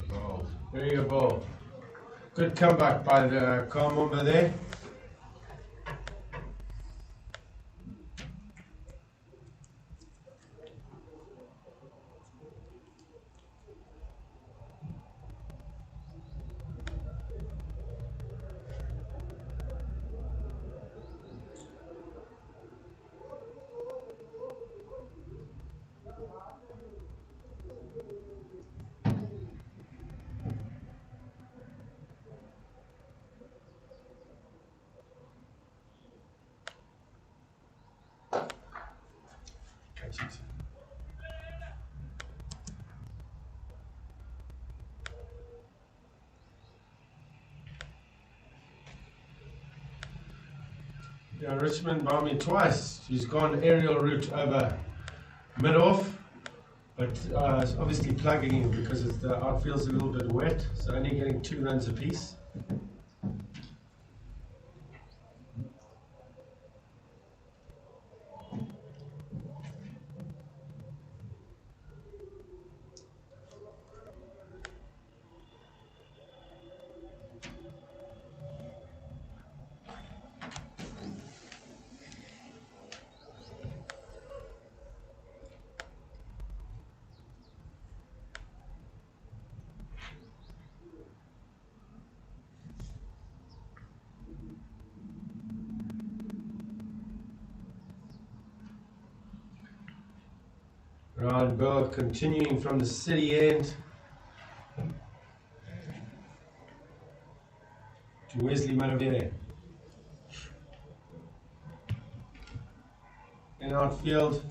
Ball. Very good ball. Good comeback by the Shumba there. Catch it. Yeah, Richmond by me twice. He's gone aerial route over mid-off, but it's obviously plugging in because the outfield's a little bit wet, so only getting 2 runs apiece. Ryan Bell continuing from the city end to Wesley Madere. In outfield,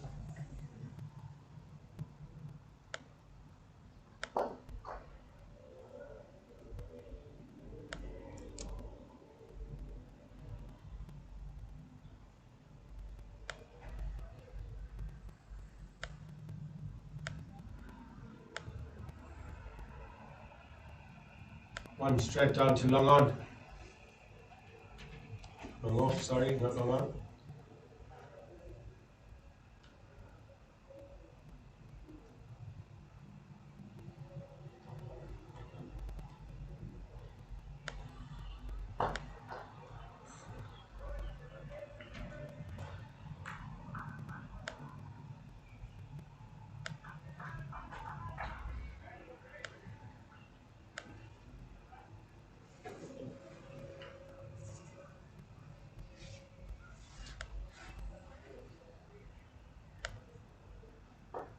one straight down to long on. Long off, sorry, not long on.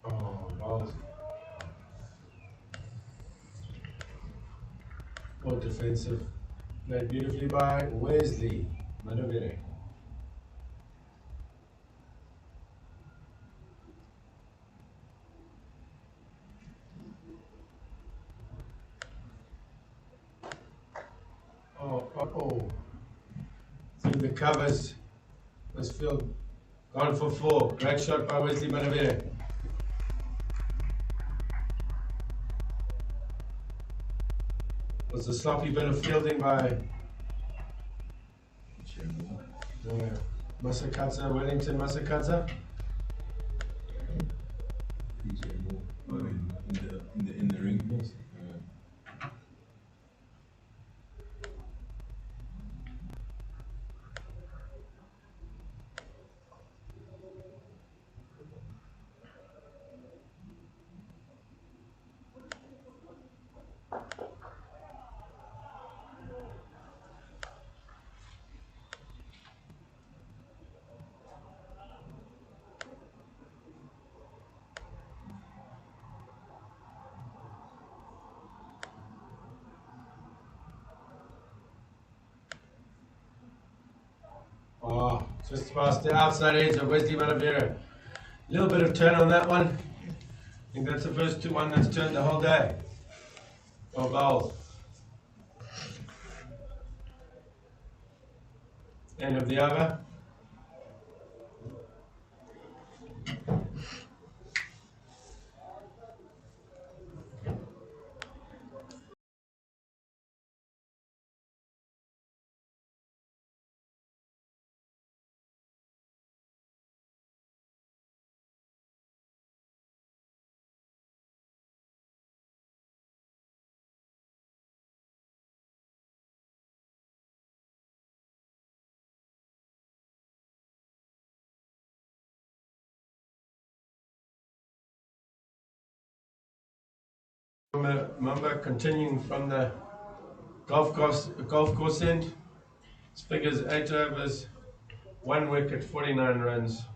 Oh, balls. Well, defensive. Played beautifully by Wesley Manovere. Oh. Through the covers. Westfield gone for 4. Great shot by Wesley Manovere. Was a sloppy bit of fielding by Masakadza, Wellington Masakadza. In the ring. Oh, just past the outside edge of Wesley Manovere. A little bit of turn on that one. I think that's the first one that's turned the whole day. Oh, bowls. End of the over. Mumba continuing from the golf course end. His figures 8 overs, 1 wicket, 49 runs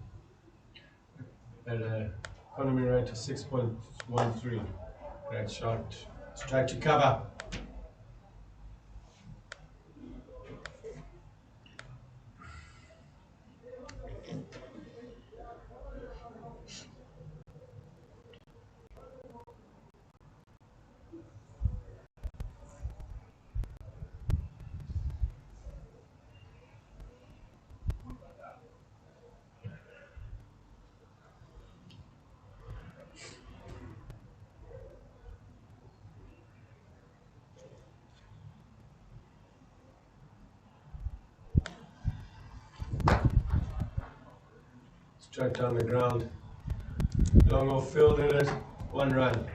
at a economy rate of 6.13. Great shot. Straight to cover. Straight down the ground. Long off field in it. 1 run.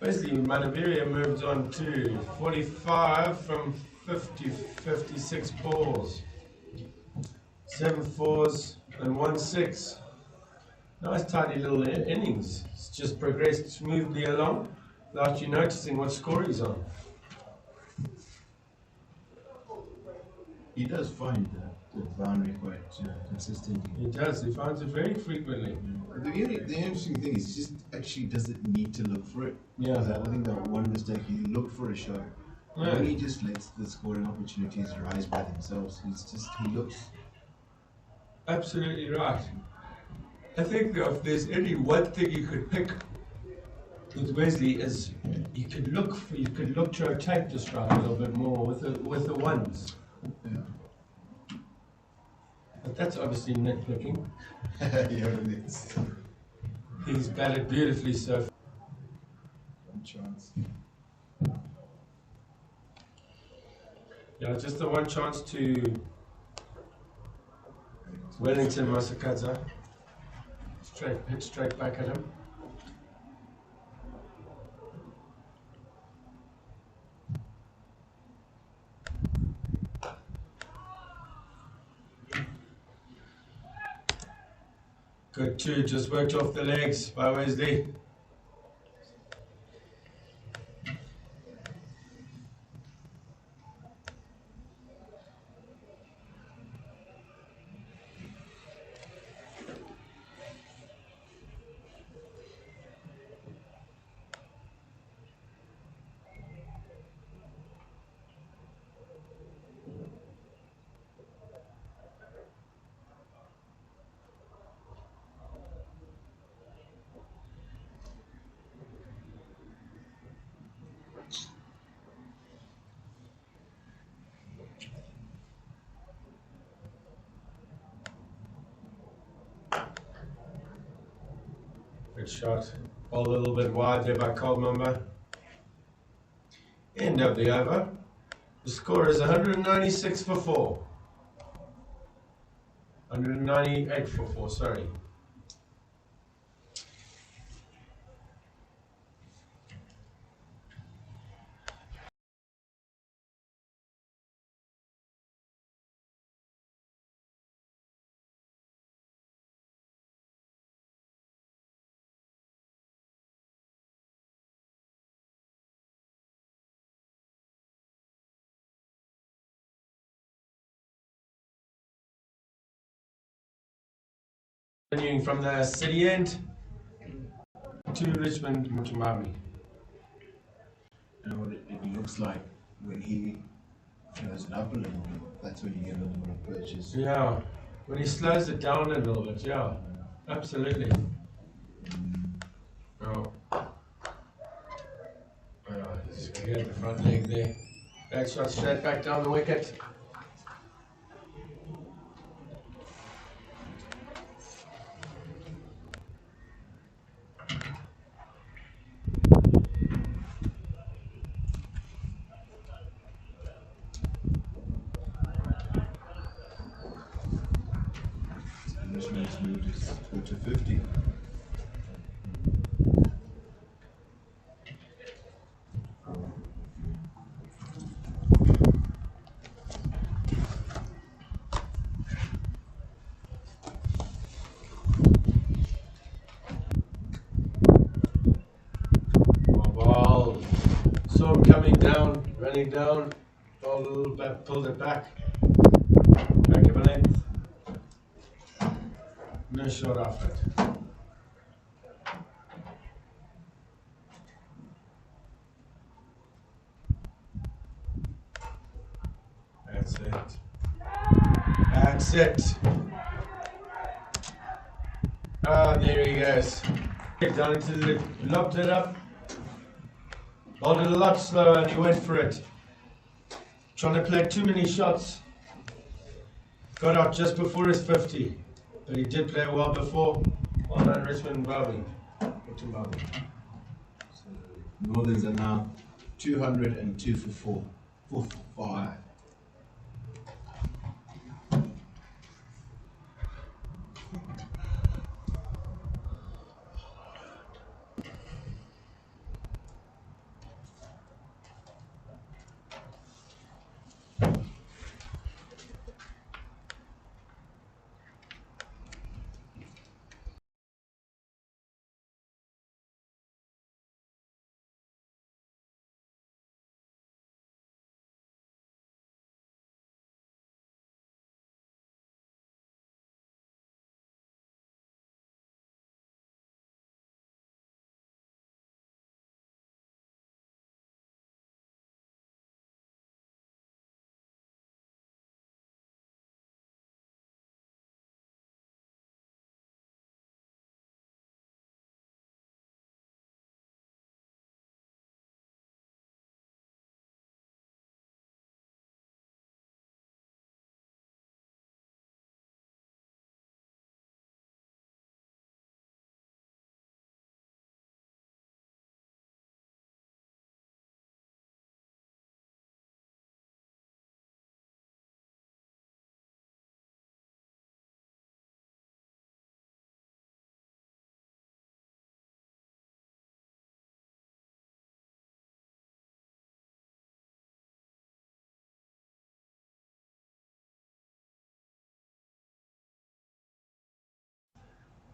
Wesley Manovere moves on to 45 from 56 balls. 7 fours and 1 6. Nice tidy little innings. It's just progressed smoothly along without you noticing what score he's on. He does find the boundary quite consistently. He does. He finds it very frequently. The interesting thing is, just actually doesn't need to look for it. Yeah. Because I think that one mistake, he looked for a shot. Yeah. When he just lets the scoring opportunities rise by themselves, he looks. Absolutely right. I think that if there's any one thing you could pick with Wesley is you could look to rotate the strike a little bit more with the ones. Yeah. But that's obviously nitpicking. Yeah, it's He's batted beautifully so far. one chance. Yeah, just the one chance to Wellington Masakadza. Hit straight back at him. Good too, just worked off the legs by Wesley. Good shot. Ball a little bit wide there by Coldmumba. End of the over. The score is 196 for 4. 198 for 4, sorry. Continuing from the city end to Richmond Mutumami. You know what it looks like when he throws it up a little bit. That's when you get a little bit of purchase. Yeah, when he slows it down a little bit, yeah, absolutely. Oh. He's cleared the front leg there. Back shot straight back down the wicket. Richmond's moved to 50. Ball. Saw him coming down, running down. Ball a little bit, pulled it back. Back of a length. No shot off it. That's it. That's it. Ah, there he goes. Down into the, lobbed it up. Bowled it a lot slower and he went for it. Trying to play too many shots. Got out just before his 50. But he did play well before. Well done, Richmond Zimbabwe. Northerns are now 202 for 4. 4 for 5.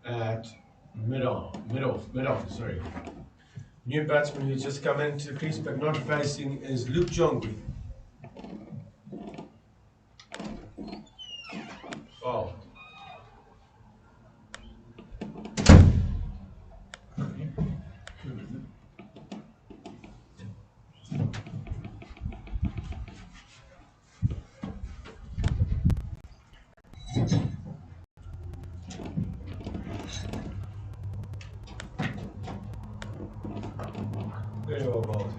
at mid-off, sorry. New batsman who's just come into the crease but not facing is Luke Jongwe. Oh. Very well bowled.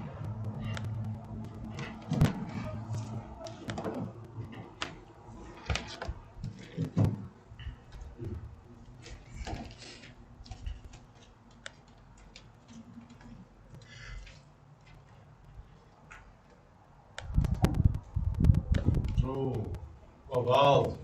Oh, well bowled.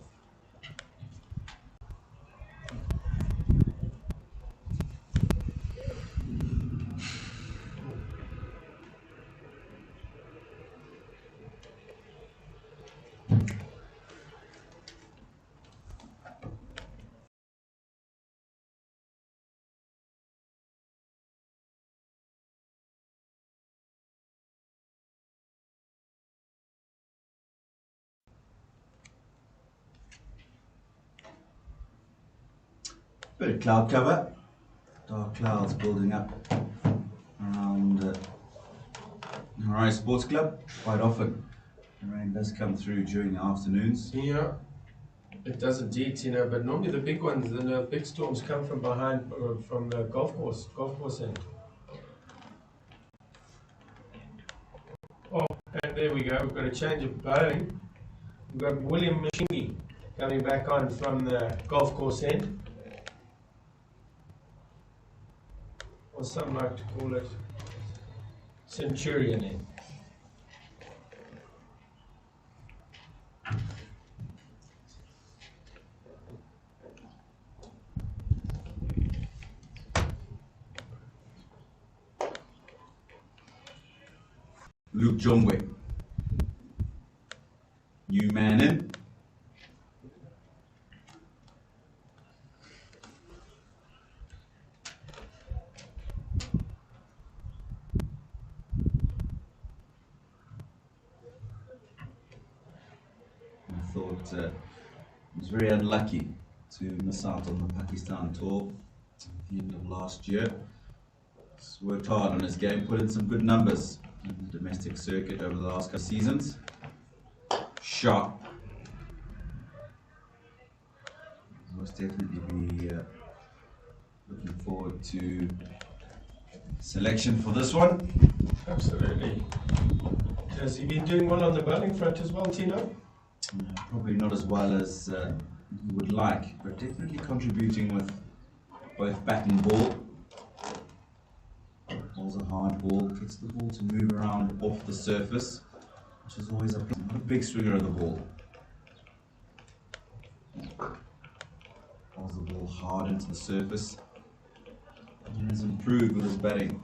Bit of cloud cover, dark clouds building up around Marais Sports Club. Quite often the rain does come through during the afternoons. Yeah, it does indeed, but normally the big ones, the big storms come from behind, from the golf course end. Oh, and there we go, we've got a change of bowling. We've got William Mashingi coming back on from the golf course end. Or some like to call it Centurion end. Luke Jongwe, new man in. I thought he was very unlucky to miss out on the Pakistan tour at the end of last year. He's worked hard on his game, put in some good numbers in the domestic circuit over the last couple of seasons. Sharp. Most definitely be looking forward to selection for this one. Absolutely. Has he been doing well on the bowling front as well, Tino? Probably not as well as he would like, but definitely contributing with both bat and ball. Ball's a hard ball, gets the ball to move around off the surface, which is always a big swinger of the ball. Balls the ball hard into the surface. He has improved with his batting.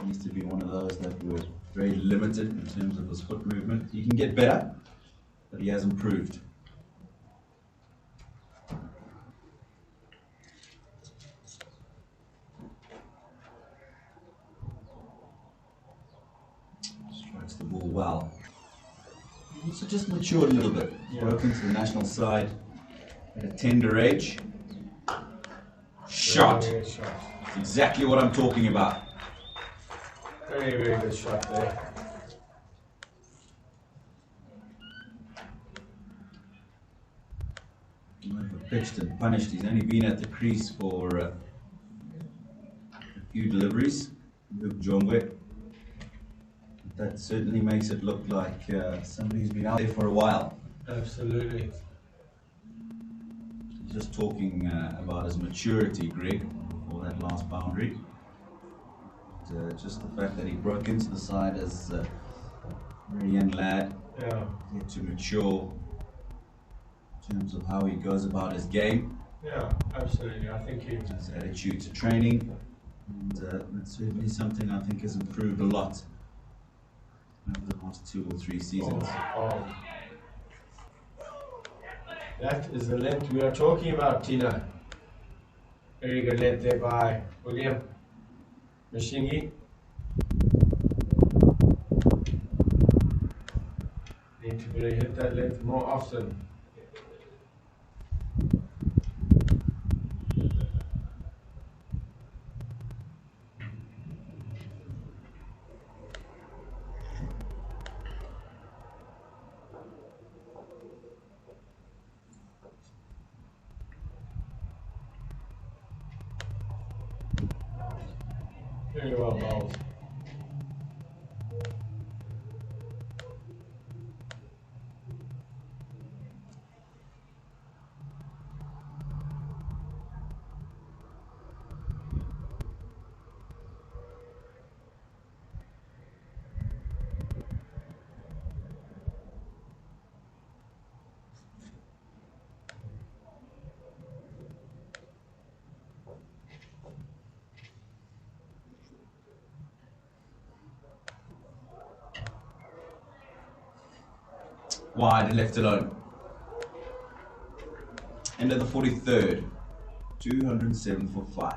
He used to be one of those that were very limited in terms of his foot movement. He can get better, but he has improved. Strikes the ball well. He also just matured a little bit. Broke into the national side at a tender age. Shot. Very good shot. That's exactly what I'm talking about. Very, very good shot there. Pitched and punished. He's only been at the crease for a few deliveries. Luke Jongwe. That certainly makes it look like somebody who's been out there for a while. Absolutely. Just talking about his maturity, Greg, for that last boundary. Just the fact that he broke into the side as a very young lad, Yeah. yet to mature in terms of how he goes about his game, Yeah, absolutely. I think he. his attitude to training, and that's certainly something I think has improved a lot over the last 2 or 3 seasons. Oh. That is the length we are talking about, Tina. Very good length there by William Mashingi. Need to really hit that length more often. Very well bowled. Wide and left alone. End of the 43rd. 207 for 5.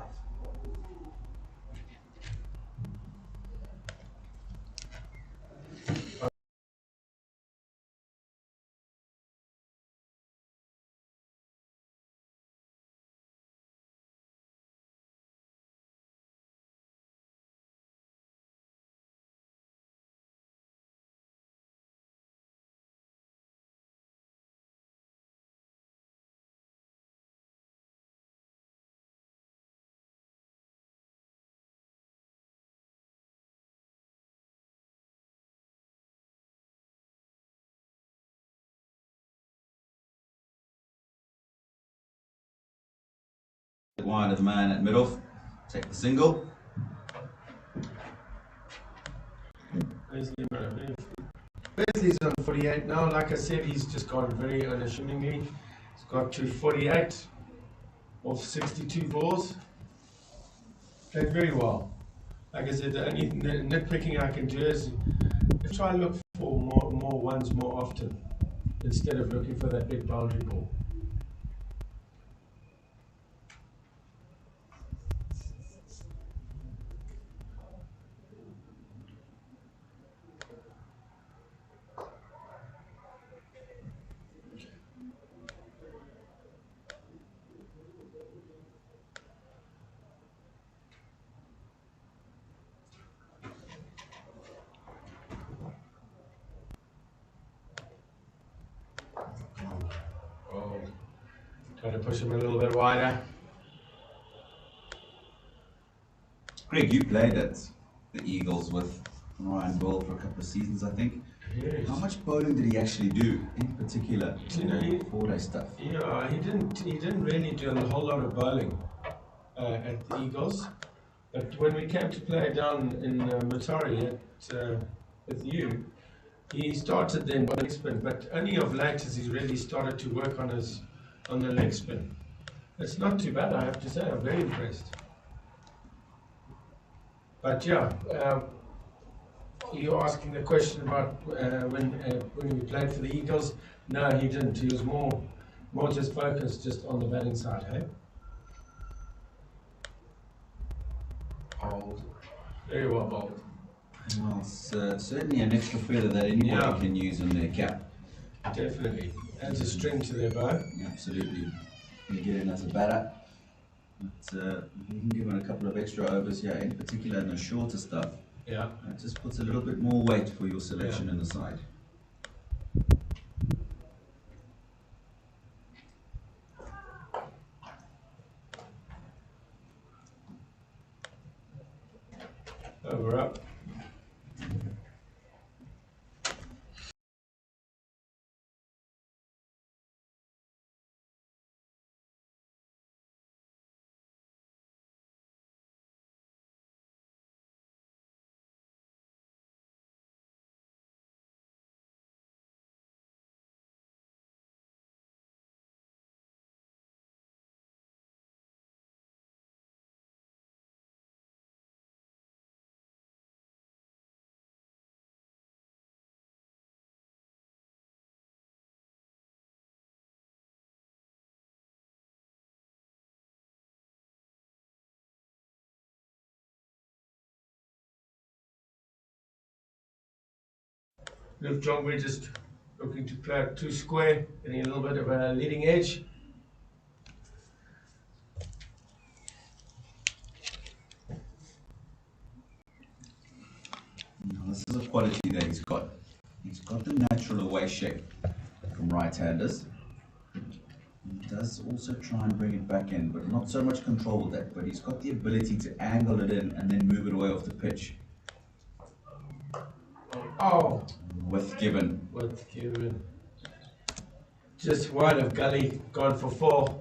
Wide of the man at middle. Take the single. Wesley's on 48 now. Like I said, he's just gone very unassumingly. He's got to 48 off 62 balls. Played very well. Like I said, the only nitpicking I can do is try and look for more ones more often instead of looking for that big boundary ball. Oh, try to push him a little bit wider. Greg, you played at the Eagles with Ryan Ball for a couple of seasons, I think. Yes. How much bowling did he actually do, in particular, You know, he- 4-day stuff? Yeah, he didn't really do a whole lot of bowling at the Eagles. But when we came to play down in Matari with you, he started then by leg spin, but only of late has he really started to work on the leg spin. It's not too bad, I have to say. I'm very impressed. But yeah, you're asking the question about when he played for the Eagles. No, he didn't. He was more just focused just on the batting side, hey? Bowled. Very well bowled. Well, it's certainly an extra feather that anybody Yeah. can use in their cap. Definitely. Adds a string to their bow. Absolutely. You get in as a batter. But you can give him a couple of extra overs here, in particular in the shorter stuff. Yeah. It just puts a little bit more weight for your selection in the side. Over up. Luke Jongwe just looking to play out 2 square, getting a little bit of a leading edge. Now, this is a quality that he's got. He's got the natural away shape from right-handers. He does also try and bring it back in, but not so much control with that. But he's got the ability to angle it in and then move it away off the pitch. Oh, With Gibbon. with Kevin. Just wide of Gully, gone for 4.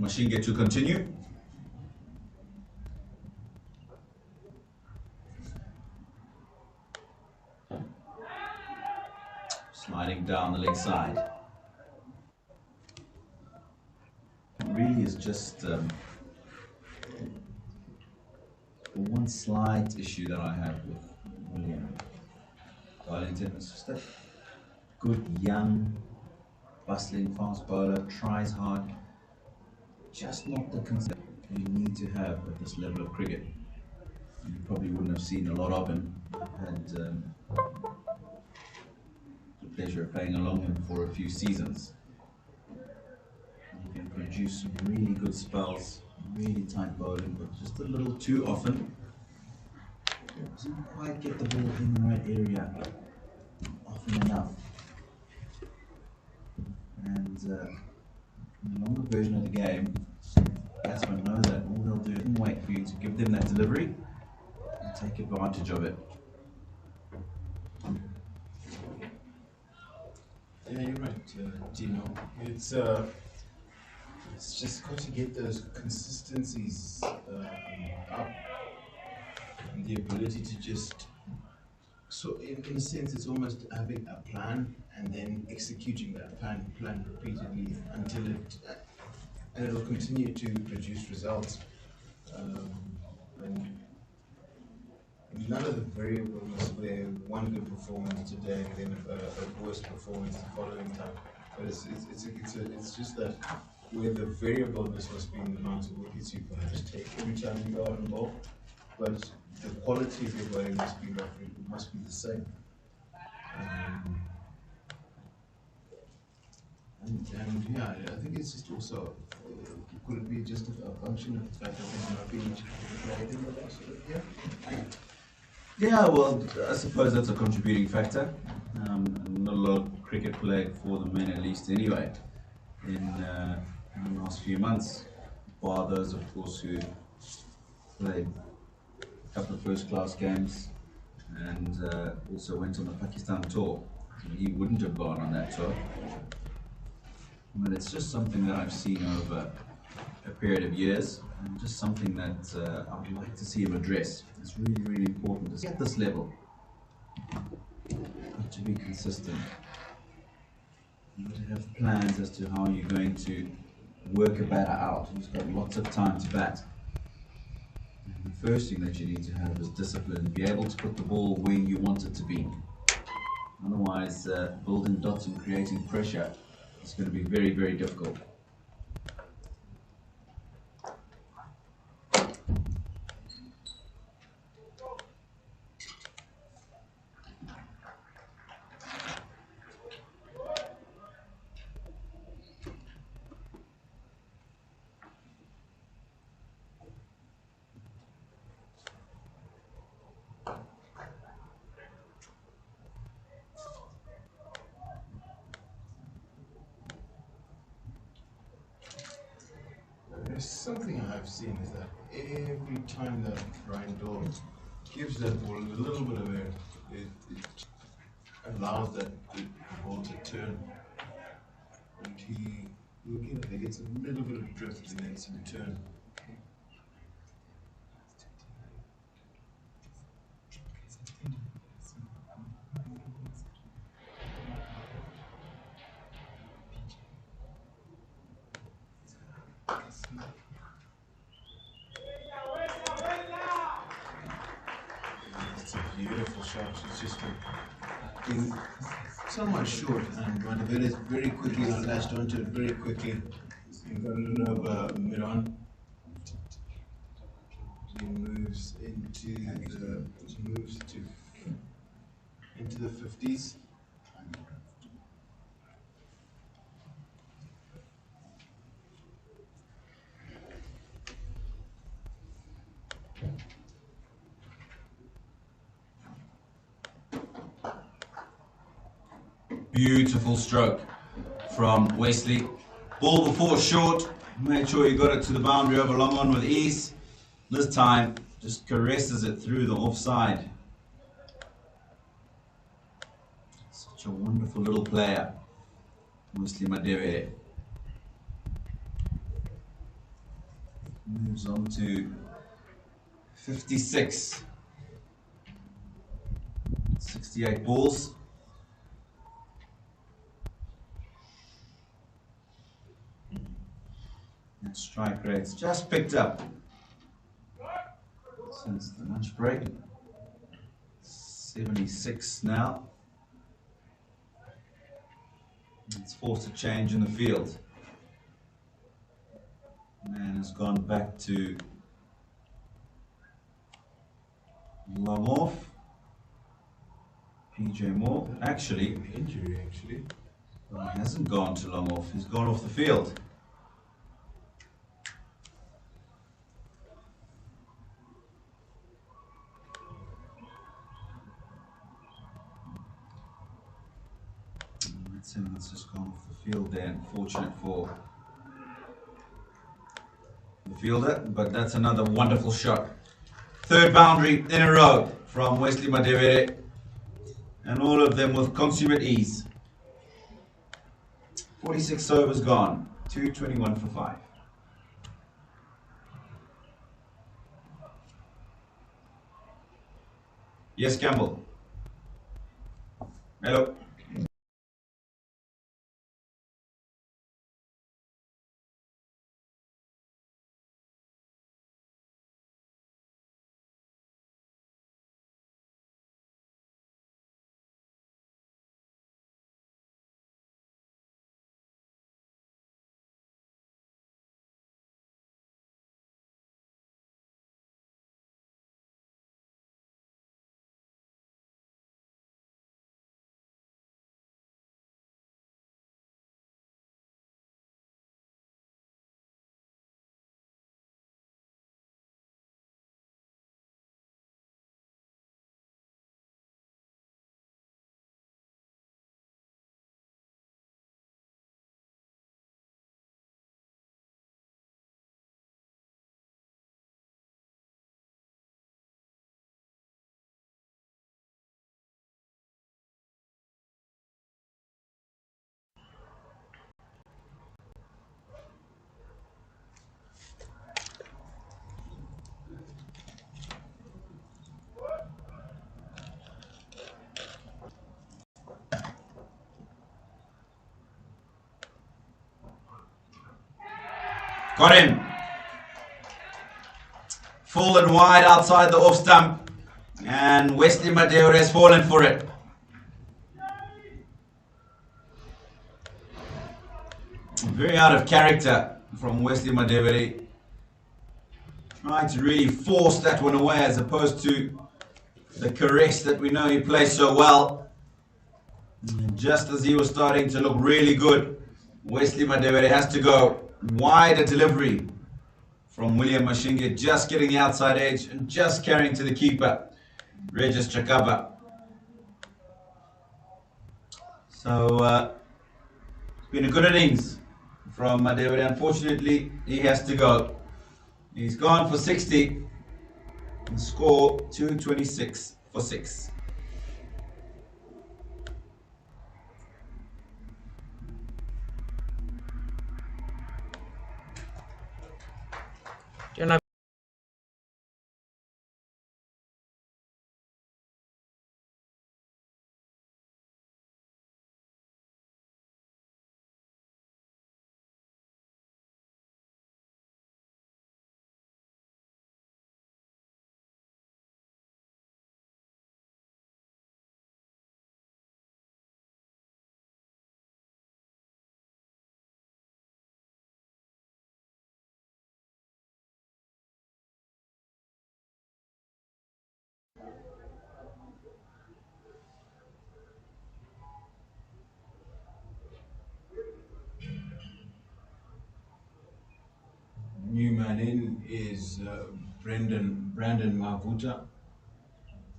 Mashinge to continue. Sliding down the leg side. It really is just the one slight issue that I have with William Darlington. It's just that good, young, bustling fast bowler, tries hard. Just not the concept you need to have at this level of cricket. You probably wouldn't have seen a lot of him. Had the pleasure of playing along him for a few seasons. He can produce some really good spells, really tight bowling, but just a little too often. Doesn't quite get the ball in the right area often enough. And in the longer version of the game, batsmen know that all they'll do is wait for you to give them that delivery and take advantage of it. Yeah, you're right, Dino. It's just got to get those consistencies up. the ability to just, so in a sense, it's almost having a plan and then executing that plan repeatedly until and it'll continue to produce results. And none of the variables where one good performance today and then a worse performance the following time. But it's just that where the variableness must be in the amount of wickets you perhaps take every time you go out and bowl, but the quality of your bowling must be the same. And yeah, I think it's just also, could it be just a function of the fact that there's not been much cricket played in the last sort of year? Yeah, well, I suppose that's a contributing factor. Not a lot of cricket played for the men, at least anyway, in the last few months. Bar those, of course, who played a couple of first-class games and also went on the Pakistan tour. He wouldn't have gone on that tour. But it's just something that I've seen over a period of years, and just something that I would like to see him address. It's really, really important to at this level. To be consistent. You got to have plans as to how you're going to work a batter out who's got lots of time to bat. And the first thing that you need to have is discipline, be able to put the ball where you want it to be. Otherwise, building dots and creating pressure is going to be very, very difficult. There's something I've seen is that every time that Ryan Dole gives that ball a little bit of air, it allows that ball to turn. And he gets a little bit of drift and then it's in turn. It's a beautiful shot. It's just been somewhat short, and Mavuta very quickly latched onto it very quickly. He got a little over mid-on. He moves into the 50s. Beautiful stroke from Wesley. Ball before short. Made sure he got it to the boundary over long on with ease. This time, just caresses it through the offside. Such a wonderful little player, Wesley Madevere. Moves on to 56. 68 balls. That strike rate's just picked up since the lunch break. 76 now. It's forced a change in the field. Man has gone back to long off. PJ Moore. Actually, Injury, actually. well, he hasn't gone to long off. He's gone off the field. That's him that's just gone off the field there. Unfortunate for the fielder, but that's another wonderful shot. Third boundary in a row from Wesley Madevere, and all of them with consummate ease. 46 overs gone, 221 for 5. Yes, Campbell. Hello. Got him. Full and wide outside the off stump. And Wesley Madeo has fallen for it. Very out of character from Wesley Madeo. Trying to really force that one away as opposed to the caress that we know he plays so well. And just as he was starting to look really good, Wesley Madeo has to go. Wider delivery from William Mashinge, just getting the outside edge and just carrying to the keeper, Regis Chakaba. So it's been a good innings from Madeo. Unfortunately, he has to go. He's gone for 60 and score 226 for 6. Yona New man in is Brandon Mavuta.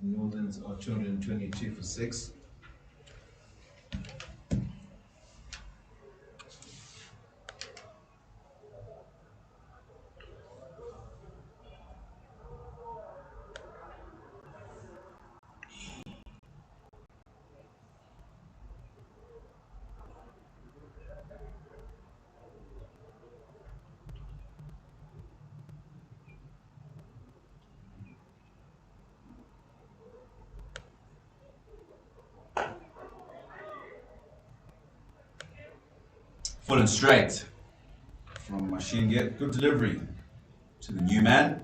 Northerns are 222 for 6. Full and straight from Mashinge. Good delivery to the new man.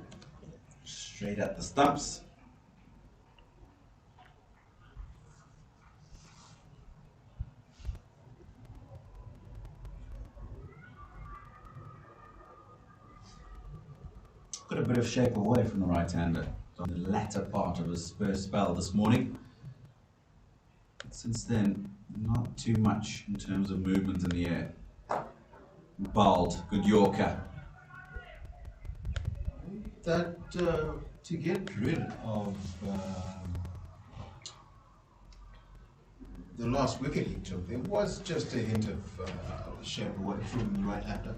Straight at the stumps. Got a bit of shape away from the right-hander on the latter part of his first spell this morning. But since then, not too much in terms of movement in the air. Bald, good Yorker. That to get rid of the last wicket he took, there was just a hint of shape away from the right hander.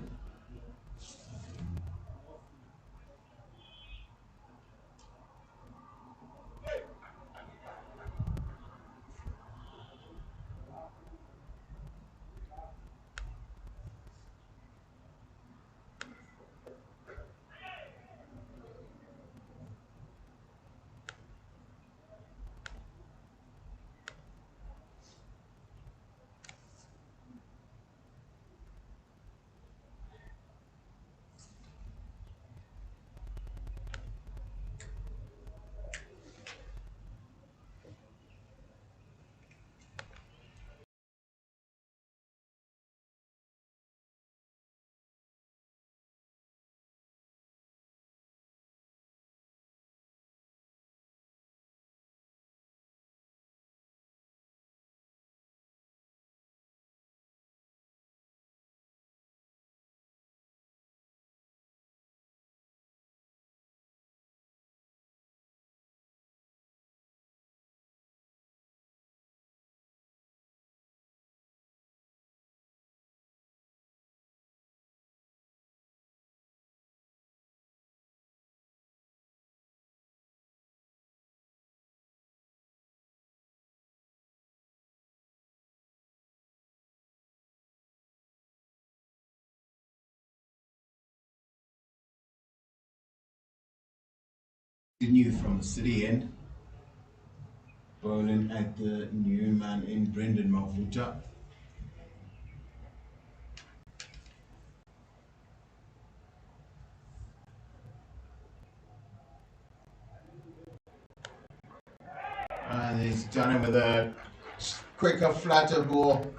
continue from the city end. Bowling at the new man in Brendan Mavuta. And he's done it with a quicker, flatter ball.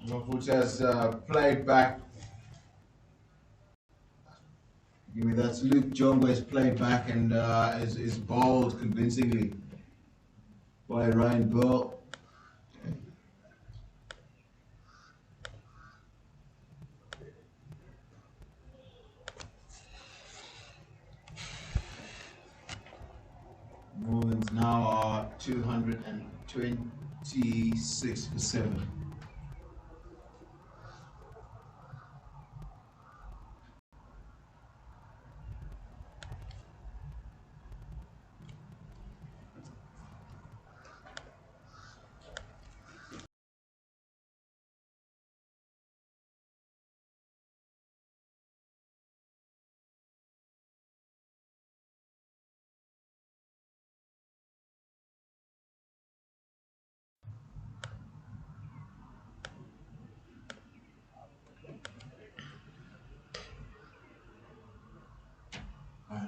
Mavuta's played back. Give me that's Luke Jongwe's played back and is bowled convincingly by Ryan Burl. Morgans now are 226 for 7.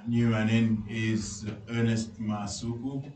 New man in is Ernest Masuku.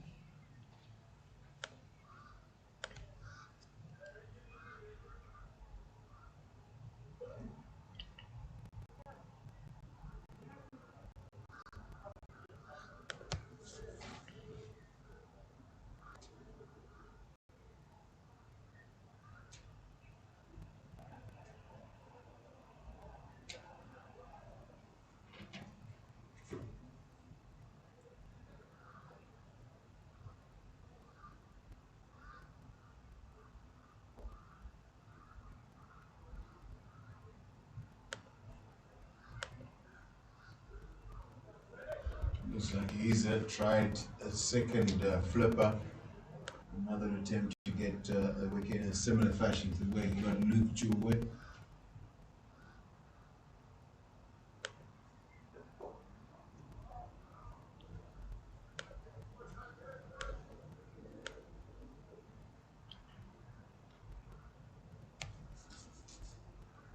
Looks like he's tried a second flipper. Another attempt to get a wicket in a similar fashion to the way he got Luke Jongwe.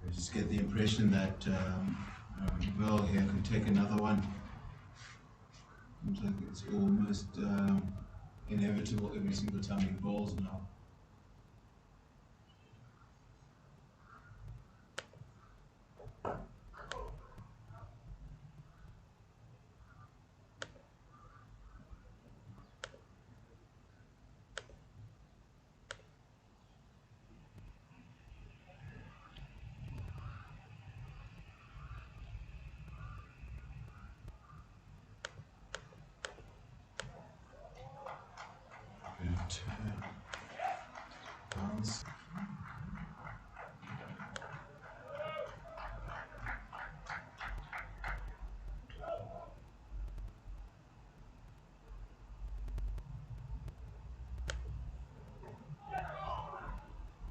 I just get the impression that Bell here could take another one. Seems like it's almost inevitable every single time he bowls now. Bounce.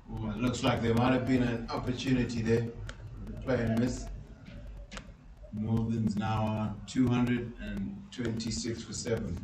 Well, it looks like there might have been an opportunity there. Play and miss. Northern's now on 226 for 7.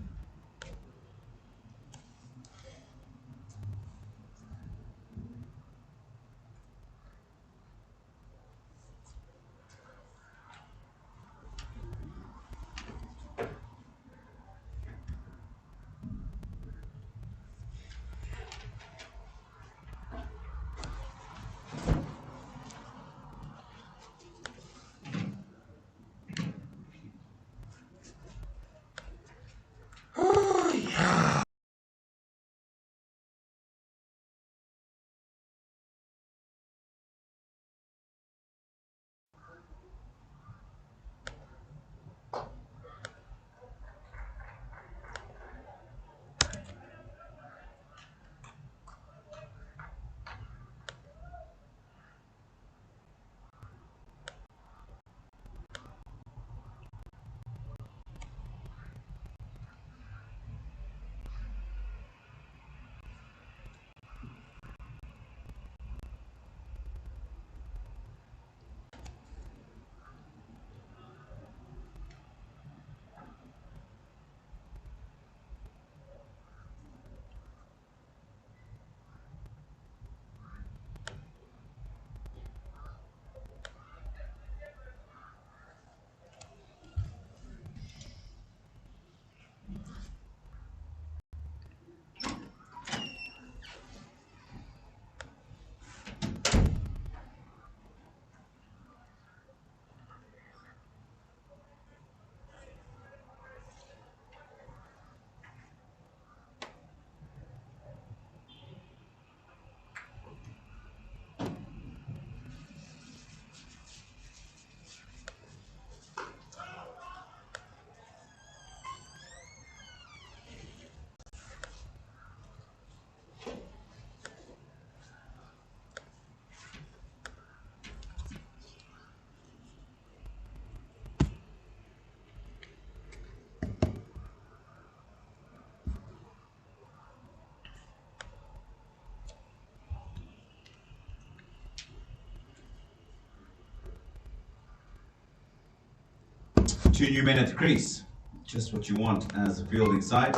2 new men at the crease. Just what you want as a fielding side.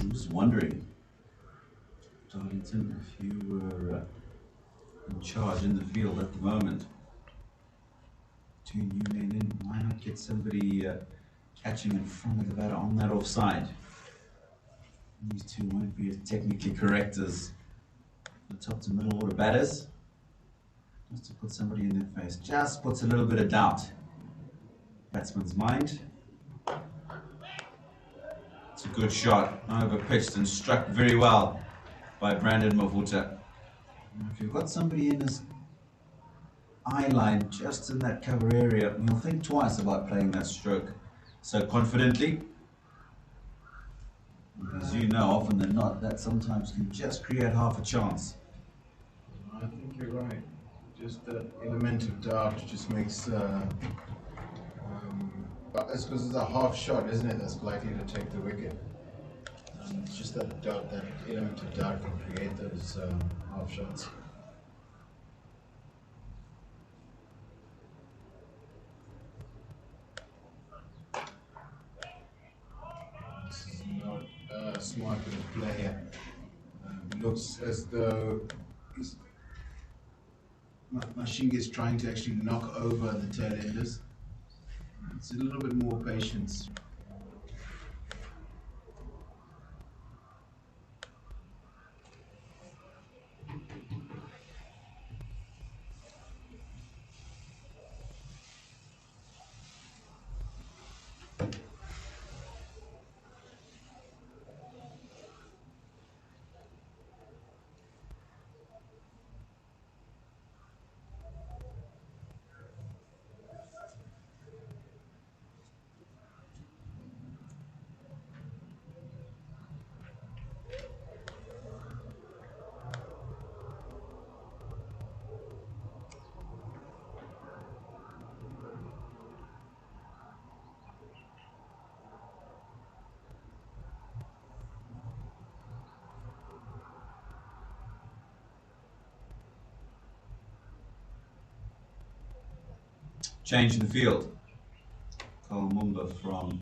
I'm just wondering, Darlington, if you were in charge in the field at the moment, 2 new men in, why not get somebody catching in front of the batter on that offside? These two won't be as technically correct as the top to middle order batters. Just to put somebody in their face, just puts a little bit of doubt in batsman's mind. It's a good shot, over pitched and struck very well by Brandon Mavuta. If you've got somebody in his eye line just in that cover area, you'll think twice about playing that stroke so confidently. As you know, often than not, that sometimes can just create half a chance. I think you're right. Just that element of doubt just makes. But it's because it's a half shot, isn't it? That's likely to take the wicket. It's just that doubt, that element of doubt can create those half shots. This is not a smart bit of play here. Looks as though Mashinga is trying to actually knock over the tail enders. It's a little bit more patience. Change in the field. Shumba from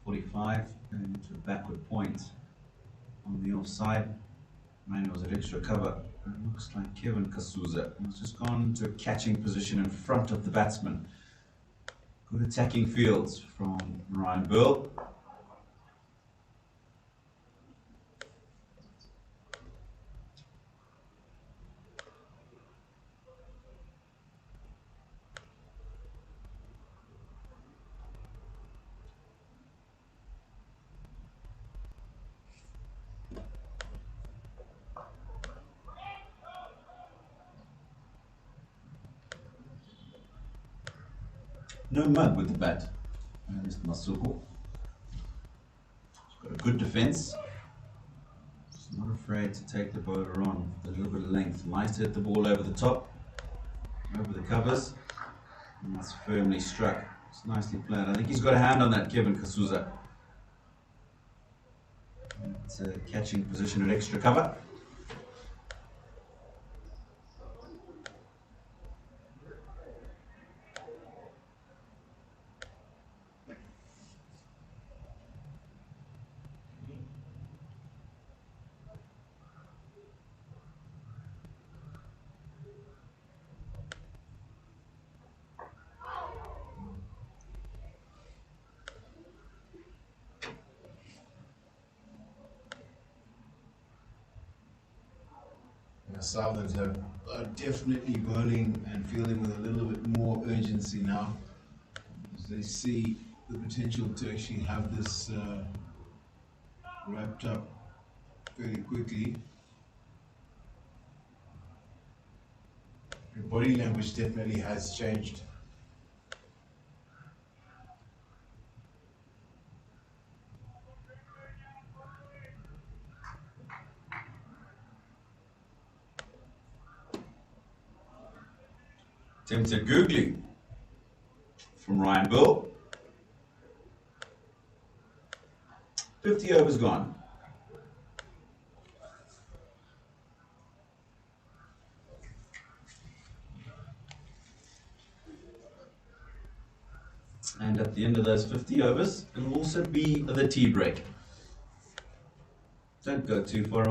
45 going into a backward point on the offside. Manuel's at extra cover. It looks like Kevin Kasuza has just gone to a catching position in front of the batsman. Good attacking fields from Ryan Burl. No mud with the bat. Mr. Masuku. He's got a good defence. He's not afraid to take the bowler on with a little bit of length. Nice to hit the ball over the top, over the covers. And that's firmly struck. It's nicely played. I think he's got a hand on that, Kevin Kasuza. It's a catching position at extra cover. Southlands are definitely bowling and fielding with a little bit more urgency now, as they see the potential to actually have this wrapped up fairly quickly. Your body language definitely has changed. Attempted googly from Ryan Bull. 50 overs gone. And at the end of those 50 overs, it'll also be the tea break. Don't go too far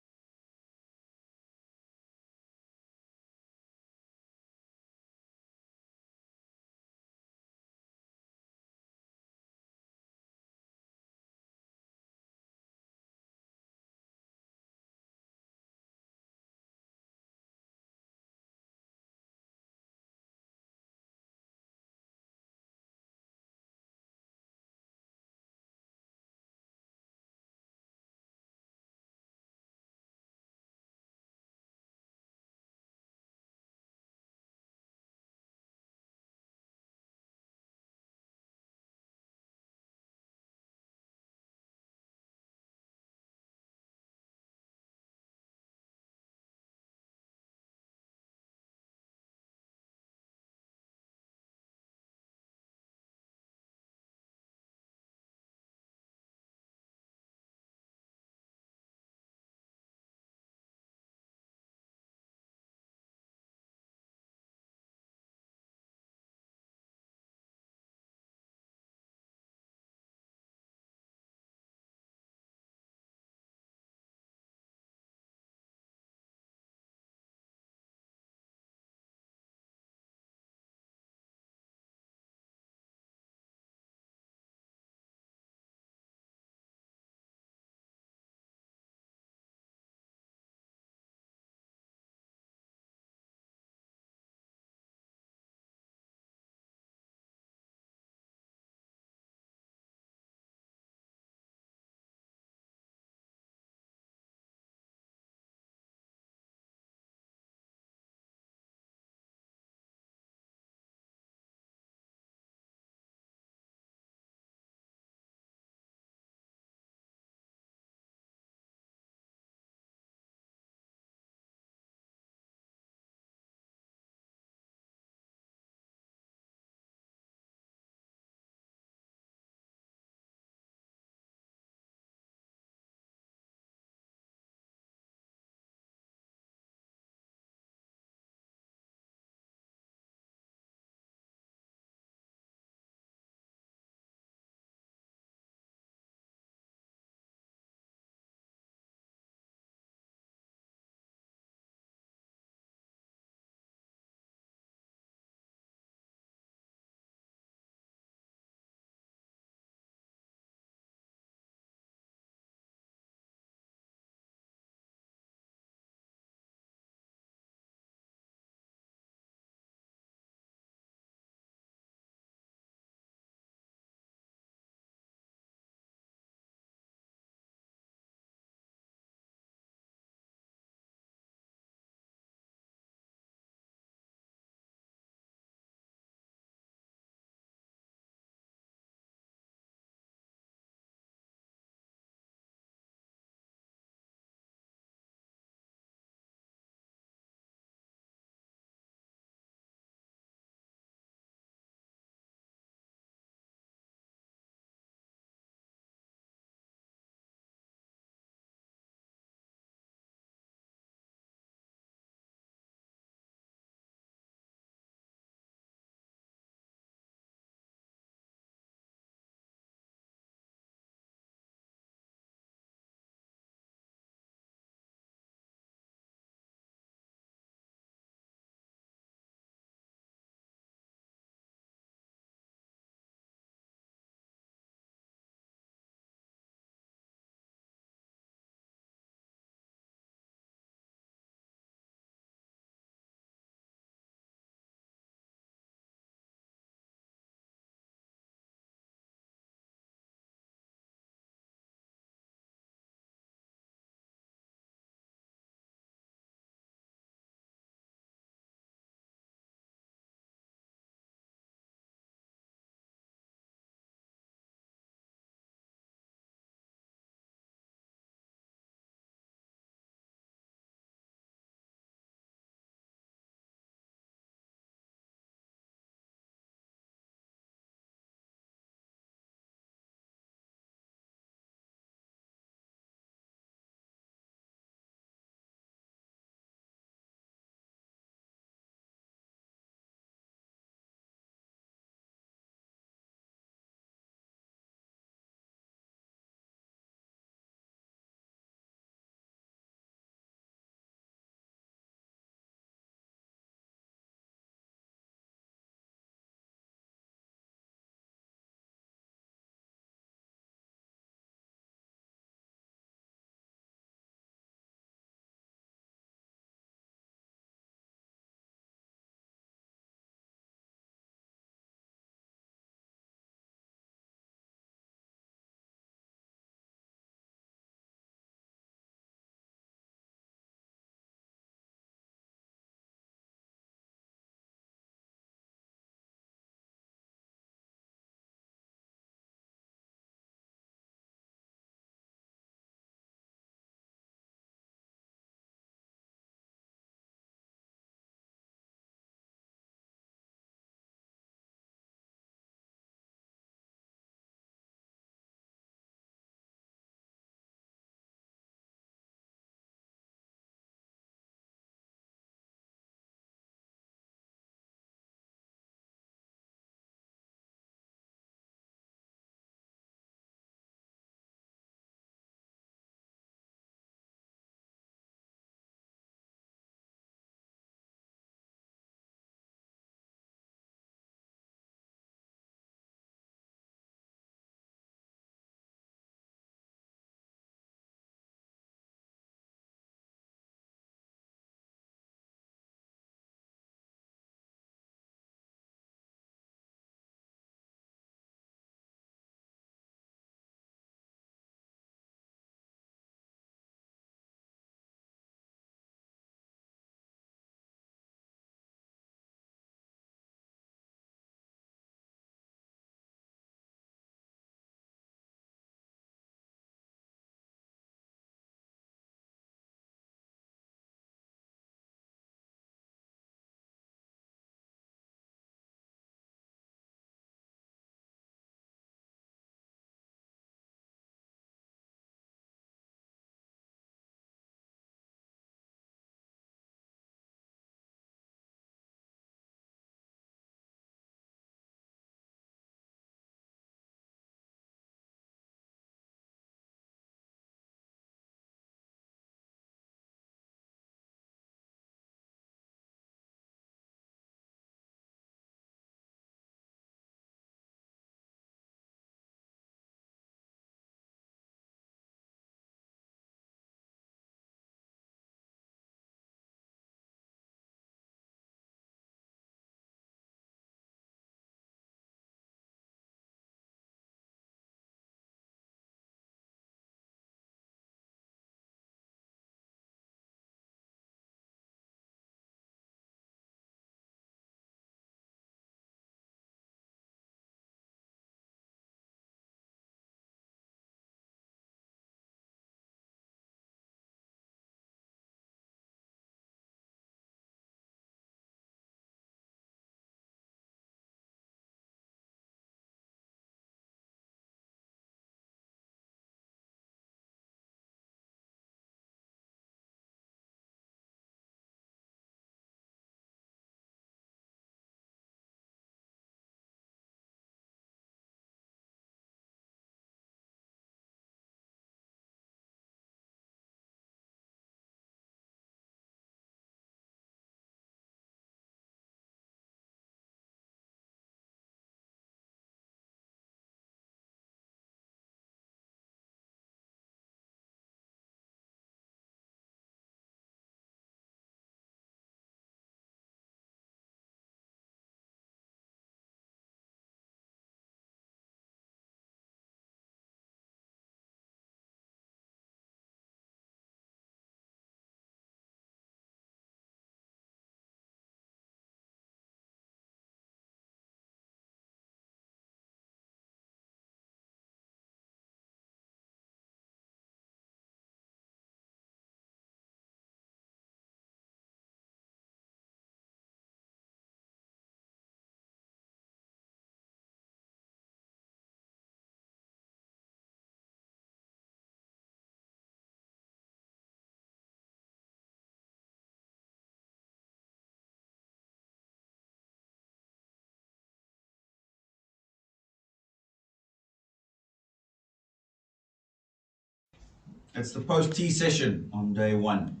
It's the post-tea session on day one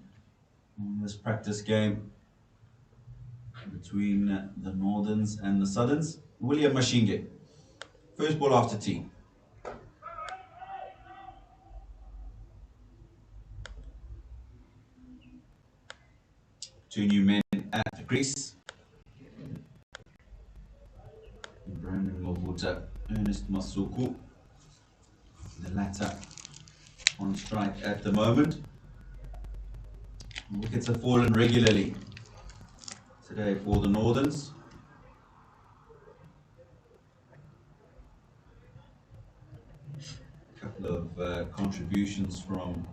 on this practice game between the Northerns and the Southerns. William Mashinge, first ball after tea. Two new men at the crease. Brandon Mavuta, Ernest Masuku. The latter on strike at the moment. Wickets have fallen regularly today for the Northerns. A couple of contributions from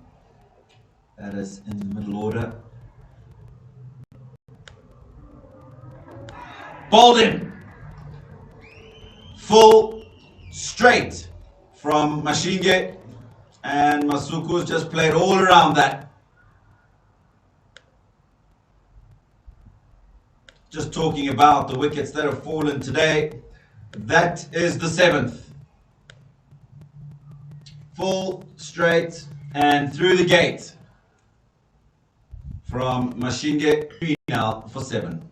batters in the middle order. Bowled in. Full straight from Mashinge, and Masuku's just played all around that. Just talking about the wickets that have fallen today. That is the 7th. Full straight and through the gate from Mashinge, 3 now for 7.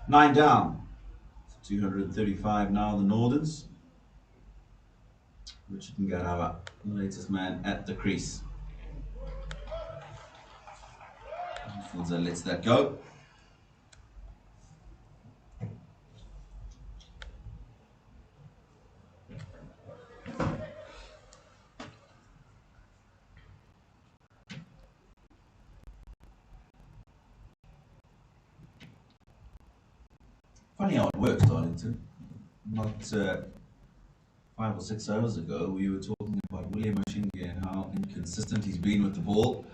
9 down. 235 now, the Northerns. Richard Ngarawa, the latest man at the crease. Fulza lets that go. Funny how it works, Darlington. Not 5 or 6 hours ago, we were talking about William Mashinge and how inconsistent he's been with the ball.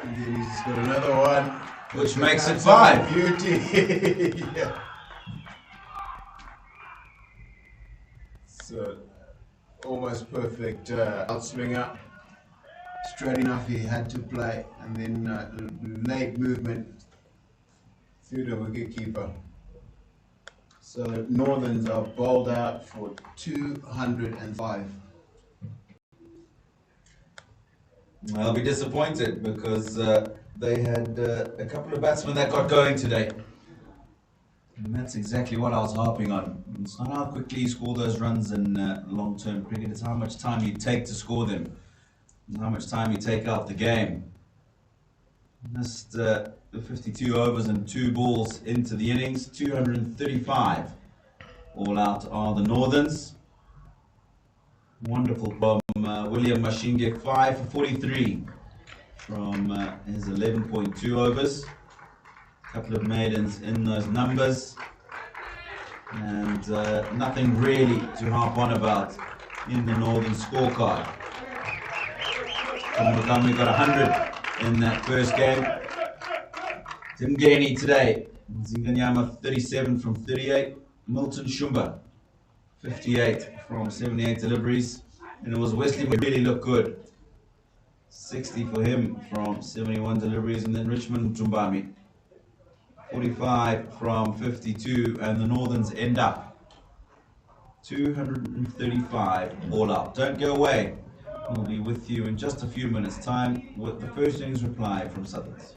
And then he's got another one. Which makes it 5. Beauty. Yeah. So, almost perfect outswinger. Straight enough he had to play. And then late movement through the wicketkeeper. So, Northerns are bowled out for 205. I'll be disappointed because they had a couple of batsmen that got going today. And that's exactly what I was harping on. It's not how quickly you score those runs in long-term cricket, it's how much time you take to score them. And how much time you take out the game. Just 52 overs and 2 balls into the innings, 235. All out are the Northerns. Wonderful from William Mashinge, 5 for 43 from his 11.2 overs. A couple of maidens in those numbers. And nothing really to harp on about in the Northern scorecard. Kamukami got 100 in that first game. Didn't get any today. Zinganyama 37 from 38. Milton Shumba 58 from 78 deliveries. And it was Wesley who really looked good. 60 for him from 71 deliveries. And then Richmond Tumbami 45 from 52. And the Northerns end up 235 all out. Don't go away. We'll be with you in just a few minutes' time with the first innings reply from Southerns.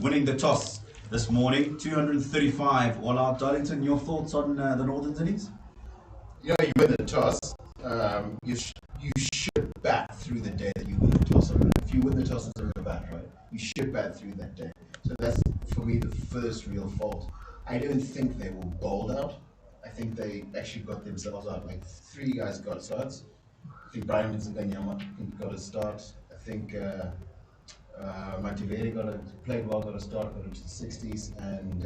winning the toss this morning. 235 all out. Darlington, your thoughts on the Northern innings? You win the toss. You should bat through the day that you win the toss. If you win the toss, it's a real bat, right? You should bat through that day. So that's, for me, the first real fault. I don't think they were bowled out. I think they actually got themselves out. Like 3 guys got starts. I think Brian Nzinganyama got a start. I think Mativeri played well, got a start, got into the 60s, and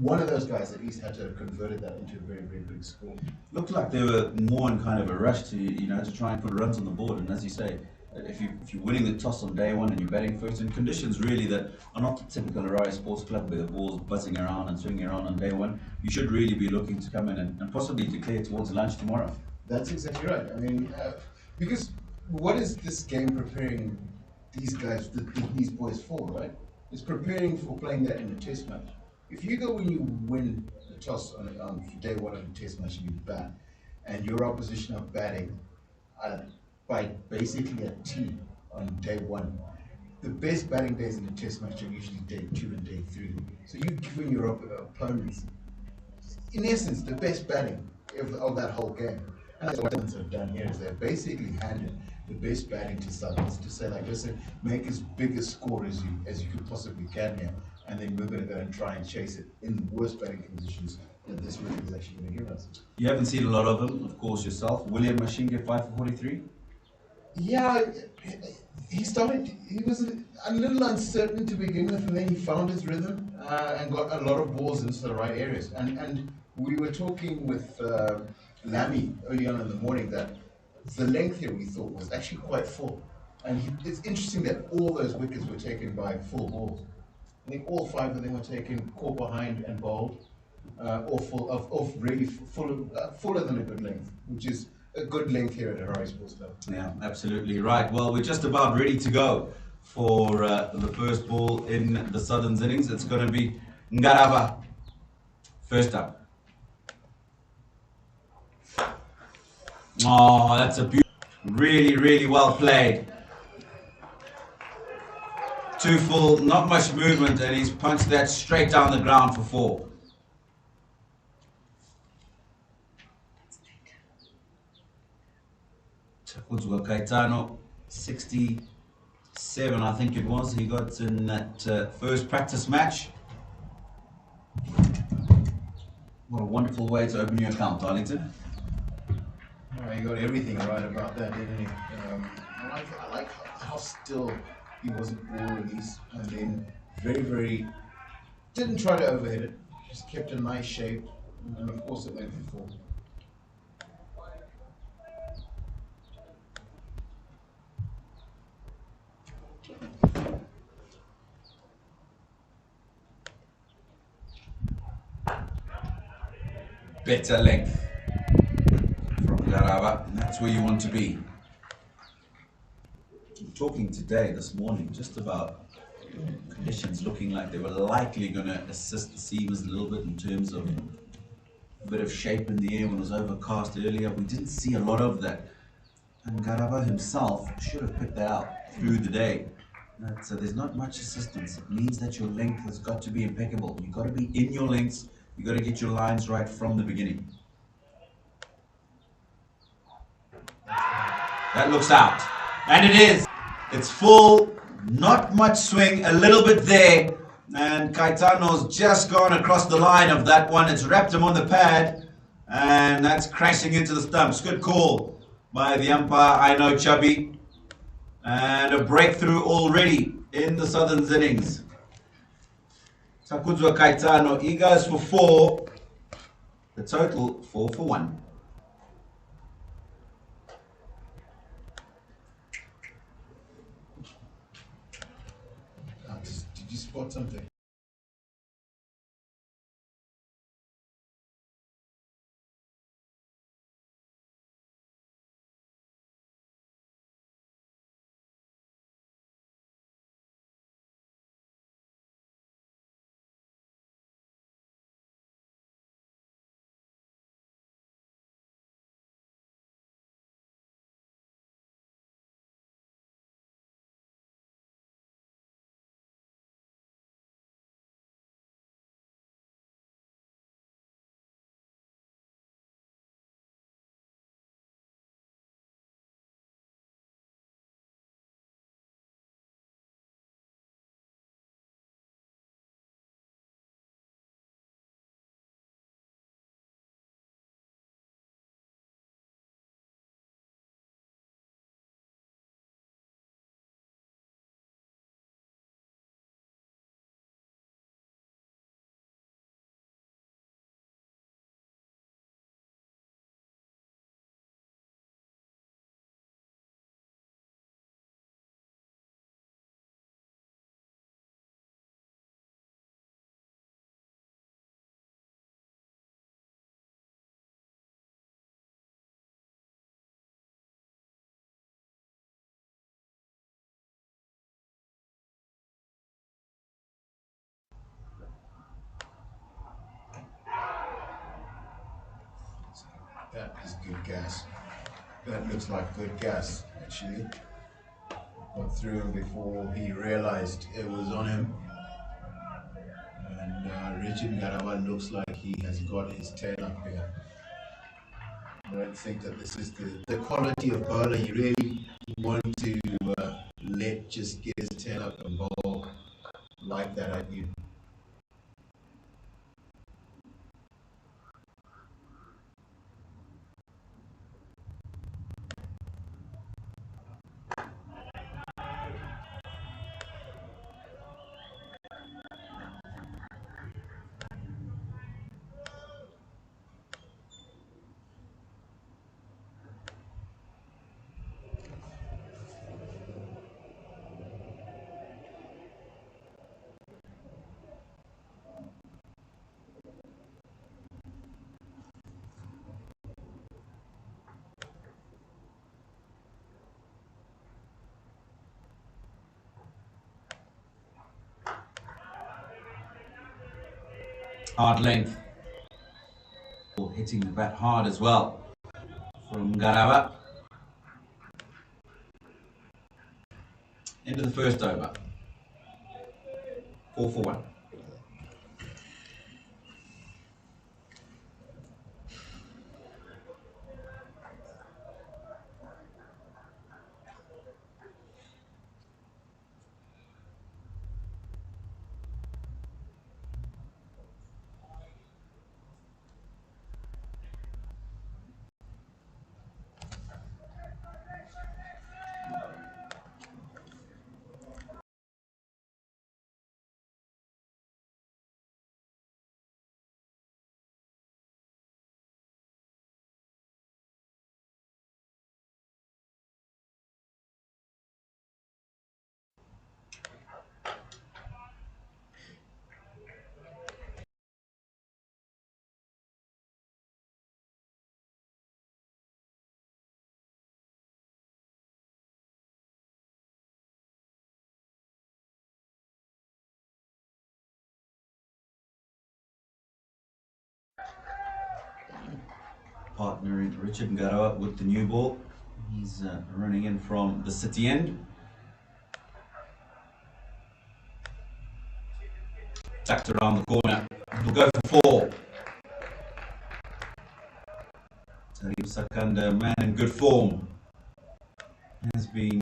one of those guys at least had to have converted that into a very, very big score. Looked like they were more in kind of a rush to try and put runs on the board. And as you say, if you're winning the toss on day one and you're batting first in conditions really that are not the typical Araya Sports Club where the ball's buzzing around and swinging around on day one, you should really be looking to come in and possibly declare towards lunch tomorrow. That's exactly right. I mean, because what is this game preparing these guys, these boys for, right? It's preparing for playing that in a test match. If you go when you win the toss on day one of the test match and you bat, and your opposition are batting by basically a T on day one, the best batting days in the test match are usually day 2 and day 3. So you've given your opponents, in essence, the best batting of that whole game. And that's what the have done here is they've basically handed the best batting to Southerns to say, like, listen, make as big a score as you could possibly can here, and then we're going to go and try and chase it in the worst batting conditions that this wicket is actually going to give us. You haven't seen a lot of them, of course, yourself. William Mashinge, 5 for 43. Yeah, he was a little uncertain to begin with, and then he found his rhythm and got a lot of balls into the right areas. And we were talking with Lamy early on in the morning that the length here we thought was actually quite full. And it's interesting that all those wickets were taken by full balls. I think all 5 of them were taken caught behind and bowled, or really fuller than a good length, which is a good length here at Harare Sports Club. Yeah, absolutely right. Well, we're just about ready to go for the first ball in the Southern's innings. It's going to be Ngaraba first up. Oh, that's a beautiful, really, really well played. 2 full, not much movement, and he's punched that straight down the ground for 4. Chakudzwa Kaitano, 67, I think it was. He got in that first practice match. What a wonderful way to open your account, Darlington. Oh, he got everything right about that, didn't he? I like how still he wasn't ball release, and then very didn't try to overhit it, just kept a nice shape, and of course it went for 4. Better length from Ngaraba, and that's where you want to be. I'm talking today, this morning, just about conditions looking like they were likely going to assist the seamers a little bit in terms of a bit of shape in the air when it was overcast earlier. We didn't see a lot of that, and Ngaraba himself should have picked that out through the day. So there's not much assistance. It means that your length has got to be impeccable. You've got to be in your lengths. You've got to get your lines right from the beginning. That looks out. And it is. It's full. Not much swing. A little bit there. And Caetano's just gone across the line of that one. It's wrapped him on the pad. And that's crashing into the stumps. Good call by the umpire. I know Chubby. And a breakthrough already in the Southern's innings. Chakudzwa Kaitano, he goes for 4. The total 4 for 1. Did you spot something? is good gas. That looks like good gas, actually. Got through him before he realized it was on him. And Richard Ngarawa looks like he has got his tail up here. I don't think that this is the quality of bowler you really want to let just get his tail up and bowl like that at you. Hard length. Hitting the bat hard as well from Ngarawa. Into the first over. 4 for 1. Partnering Richard Ngarawa with the new ball. He's running in from the city end. Tucked around the corner. We'll go for 4. Tarib Sakanda, man in good form. Has been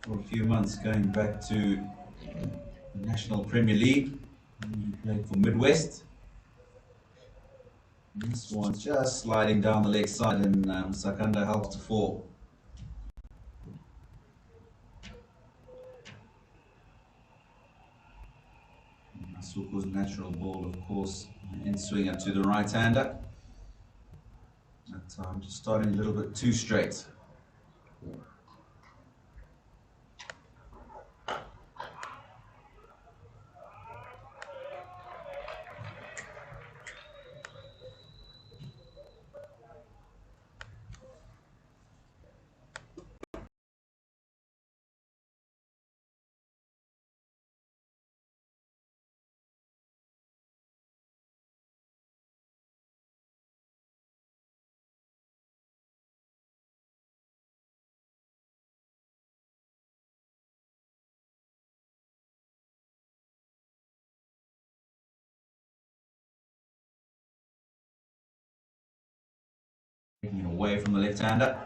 for a few months going back to the National Premier League. He played for Midwest. This one's just sliding down the leg side and Sakanda helps to fall. Masuku's natural ball, of course, in swinger to the right-hander. That time just starting a little bit too straight. Taking it away from the left-hander.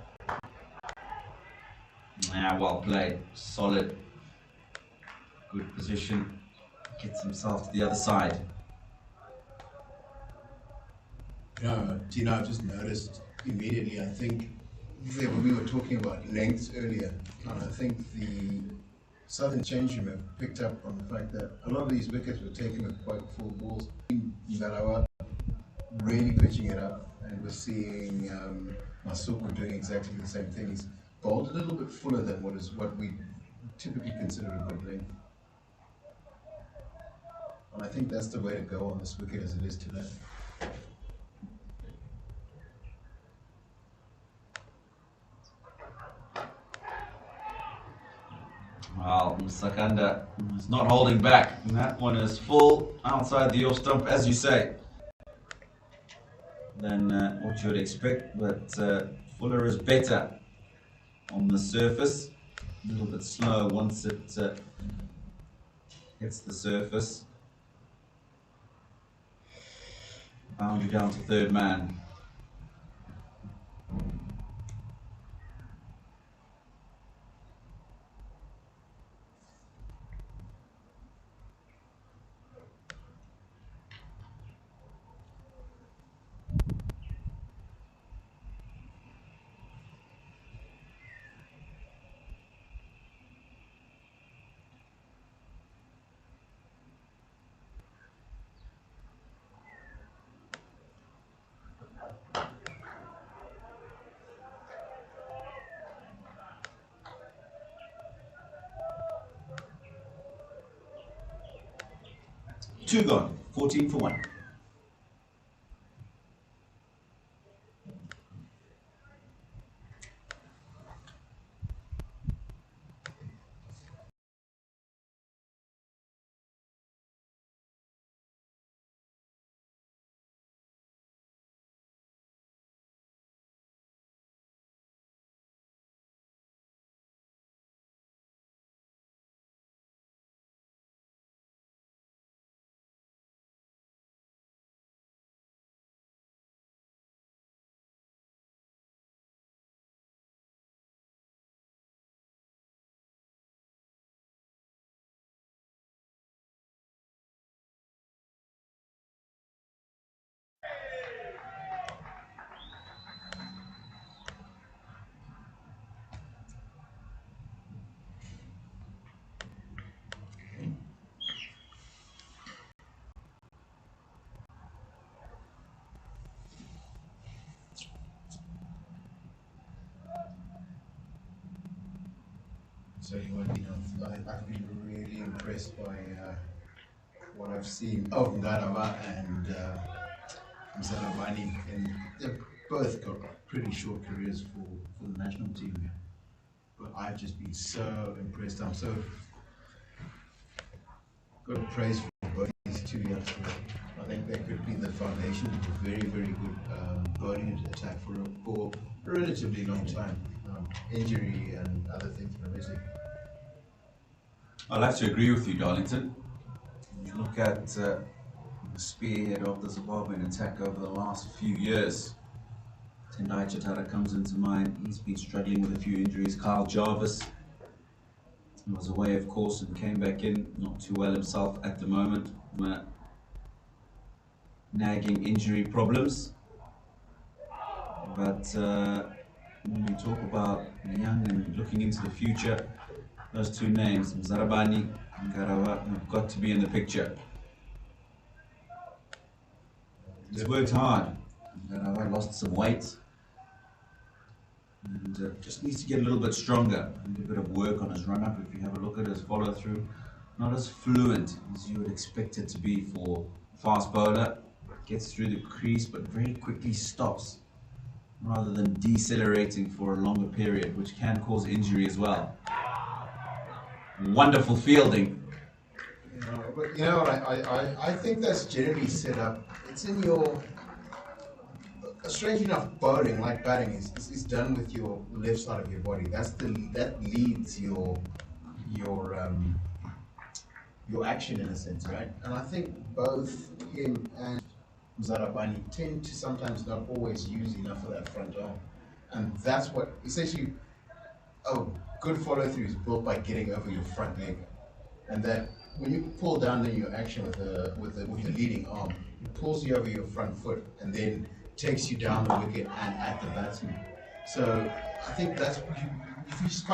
Well played. Solid. Good position. Gets himself to the other side. Tina, I've just noticed immediately, I think, when we were talking about lengths earlier, and I think the Southern change room have picked up on the fact that a lot of these wickets were taken with quite full balls. Ngarawa really pitching it up, and we're seeing Masuku doing exactly the same thing. He's bowled a little bit fuller than what we typically consider a good length. And I think that's the way to go on this wicket as it is today. Well, Sakanda is not holding back. And that one is full outside the off stump, as you say. than what you would expect, but Fuller is better on the surface. A little bit slow once it hits the surface. Boundary down to third man. Two gone, 14 for 1. So I've been really impressed by what I've seen of Ngarama and Mzalabani, and they've both got pretty short careers for the national team here. But I've just been so impressed. I'm so got praise for both these two youngsters. I think they could be the foundation of a very, very good bowling attack for a relatively long time. Injury and other things preventing. I'll have to agree with you, Darlington. When you look at the spearhead of the Zimbabwean attack over the last few years, Tendai Chatara comes into mind. He's been struggling with a few injuries. Kyle Jarvis was away, of course, and came back in, not too well himself at the moment. Nagging injury problems. But when we talk about young and looking into the future, those two names, Mzarabani and Garawa, have got to be in the picture. He's worked hard. Garawa lost some weight and just needs to get a little bit stronger and a bit of work on his run-up. If you have a look at his follow-through, not as fluent as you would expect it to be for a fast bowler. Gets through the crease but very quickly stops, rather than decelerating for a longer period, which can cause injury as well. Wonderful fielding. But you know what, I think that's generally set up. It's in your, strange enough, bowling, like batting, is done with your left side of your body. That leads your action in a sense, right? And I think both him and Mzarabani tend to sometimes not always use enough of that front arm. And that's what, essentially, good follow through is built by getting over your front leg. And that when you pull down in your action with the leading arm, it pulls you over your front foot and then takes you down the wicket and at the batsman. So I think that's, if you just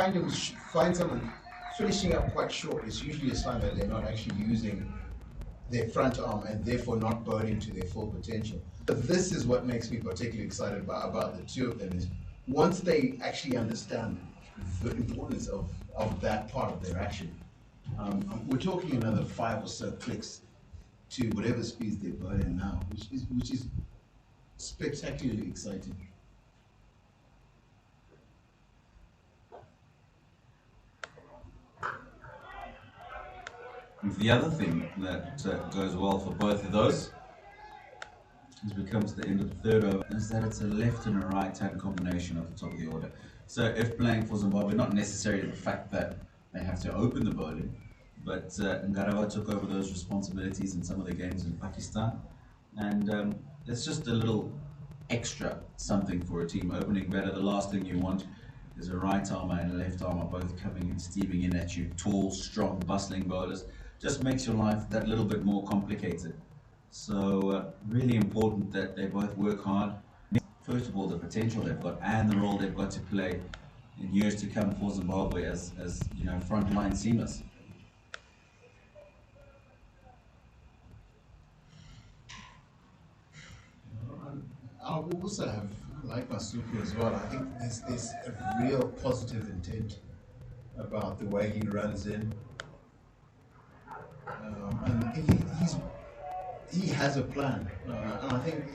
find someone finishing up quite short, it's usually a sign that they're not actually using their front arm and therefore not bowling to their full potential. But this is what makes me particularly excited about the two of them, is once they actually understand the importance of that part of their action. We're talking another 5 or so clicks to whatever speeds they're bowling now, which is spectacularly exciting. The other thing that goes well for both of those as it comes to the end of the third over, is that it's a left and a right hand combination at the top of the order. So if playing for Zimbabwe, not necessarily the fact that they have to open the bowling, but Ngarawa took over those responsibilities in some of the games in Pakistan, and it's just a little extra something for a team opening better. The last thing you want is a right armer and a left armer both coming and steaming in at you. Tall, strong, bustling bowlers. Just makes your life that little bit more complicated. So really important that they both work hard. First of all, the potential they've got and the role they've got to play in years to come for Zimbabwe as you know, frontline seamers. I also have, like Masuku as well, I think there's a real positive intent about the way he runs in. And he has a plan. And I think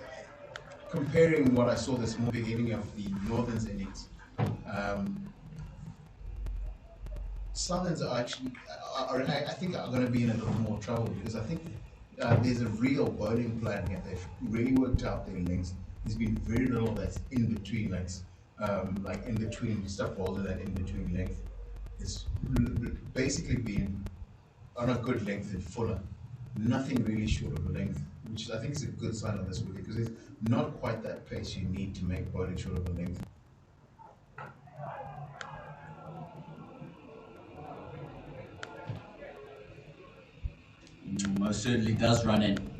comparing what I saw this morning, beginning of the Northerns innings, Southerns are actually, I think, are going to be in a little more trouble because I think there's a real bowling plan here. They've really worked out their lengths. There's been very little that's in between lengths, like in between stuff older than in between length. It's basically been on a good length and fuller. Nothing really short of a length, which I think is a good sign of this wicket because it's not quite that pace you need to make bowling short of a length. Most certainly does run in.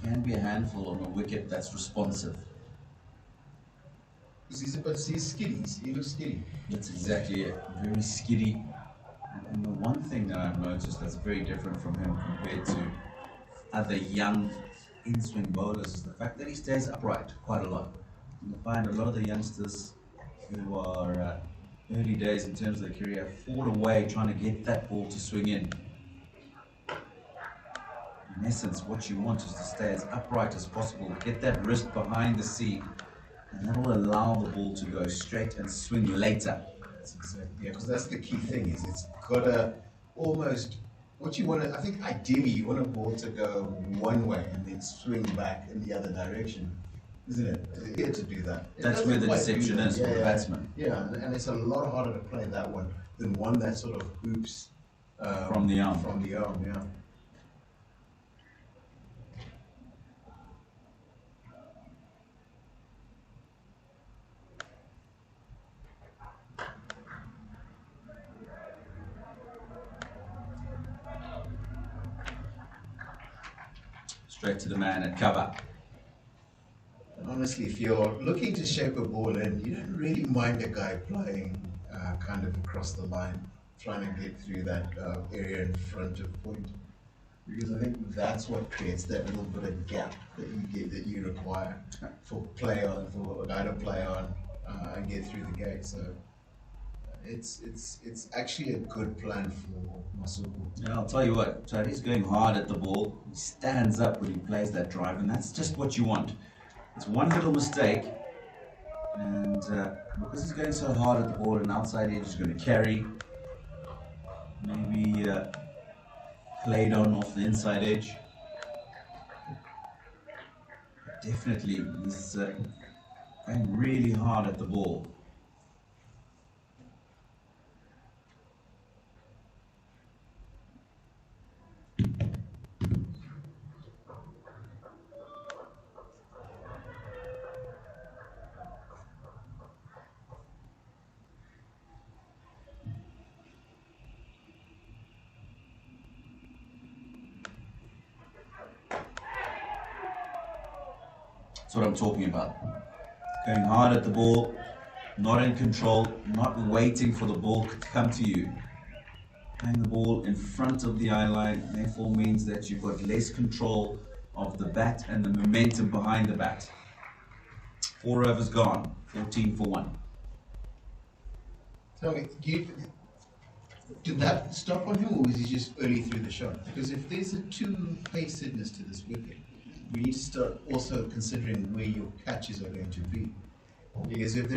Can be a handful on a wicket that's responsive. He's skiddy. He looks skiddy. That's exactly it. Very skiddy. And the one thing that I've noticed that's very different from him compared to other young in-swing bowlers is the fact that he stays upright quite a lot. You find a lot of the youngsters who are early days in terms of their career fall away trying to get that ball to swing in. In essence, what you want is to stay as upright as possible, get that wrist behind the seam, and that will allow the ball to go straight and swing later. That's exactly, yeah, because that's the key thing, is it's got to almost, what you want to, I think ideally you want a ball to go one way and then swing back in the other direction, isn't it? It's here to do that. That's where the deception is for the batsman. Yeah, and it's a lot harder to play that one than one that sort of hoops from the arm. From the arm, yeah. Straight to the man at cover. And honestly, if you're looking to shape a ball in, you don't really mind a guy playing kind of across the line, trying to get through that area in front of point, because I think that's what creates that little bit of gap that you require for a guy to play on and get through the gate. So it's actually a good plan for Masuku. Yeah, I'll tell you what, Tari's going hard at the ball. He stands up when he plays that drive, and that's just what you want. It's one little mistake, and because he's going so hard at the ball, an outside edge is going to carry. Maybe played on off the inside edge. Definitely, he's going really hard at the ball. That's what I'm talking about. Going hard at the ball, not in control, not waiting for the ball to come to you. Playing the ball in front of the eye line, therefore means that you've got less control of the bat and the momentum behind the bat. 4 overs gone, 14 for 1. Tell me, did that stop on him, or was he just early through the shot? Because if there's a two-pacedness to this wicket, we need to start also considering where your catches are going to be. Because if the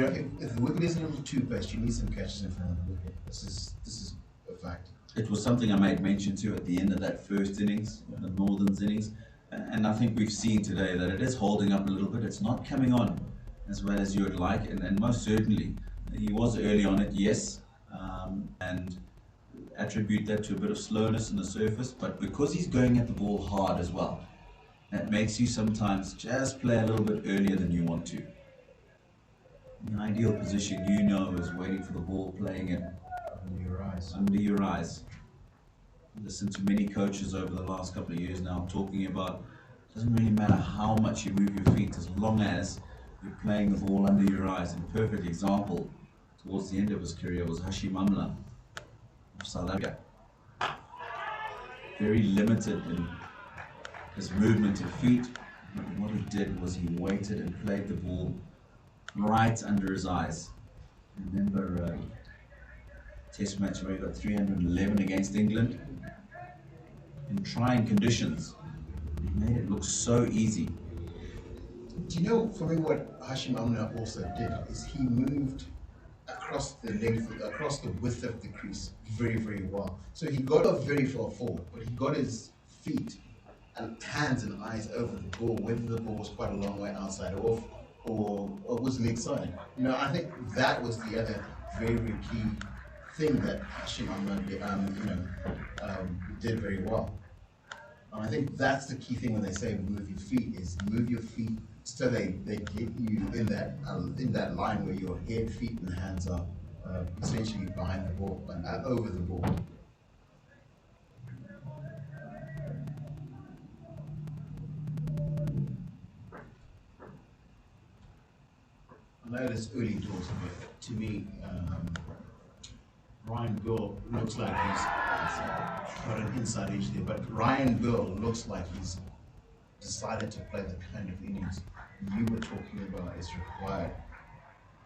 wicket is a little too paced, you need some catches in front of the wicket. This is a fact. it was something I made mention to at the end of that first innings, the Northern's innings, and I think we've seen today that it is holding up a little bit. It's not coming on as well as you would like, and most certainly he was early on it, yes, and attribute that to a bit of slowness in the surface, but because he's going at the ball hard as well, that makes you sometimes just play a little bit earlier than you want to. The ideal position, you know, is waiting for the ball, playing it under your eyes. Listened to many coaches over the last couple of years now talking about it doesn't really matter how much you move your feet as long as you're playing the ball under your eyes. And a perfect example towards the end of his career was Shumba of South Africa. Very limited in his movement of feet. But what he did was he waited and played the ball right under his eyes. Remember Test match where he got 311 against England? In trying conditions, he made it look so easy. Do you know, for me, what Shumba also did is he moved across the length, across the width of the crease very, very well. So he got off very far forward, but he got his feet and hands and eyes over the ball, whether the ball was quite a long way outside off or was leg side. You know, I think that was the other very, very key thing that Shumba did very well. And I think that's the key thing when they say move your feet, is move your feet so they get you in that line where your head, feet, and hands are essentially behind the ball and over the ball. I know it's early doors, but to me, Ryan Bill looks like he's got an inside edge there, but Ryan Bill looks like he's decided to play the kind of innings you were talking about is required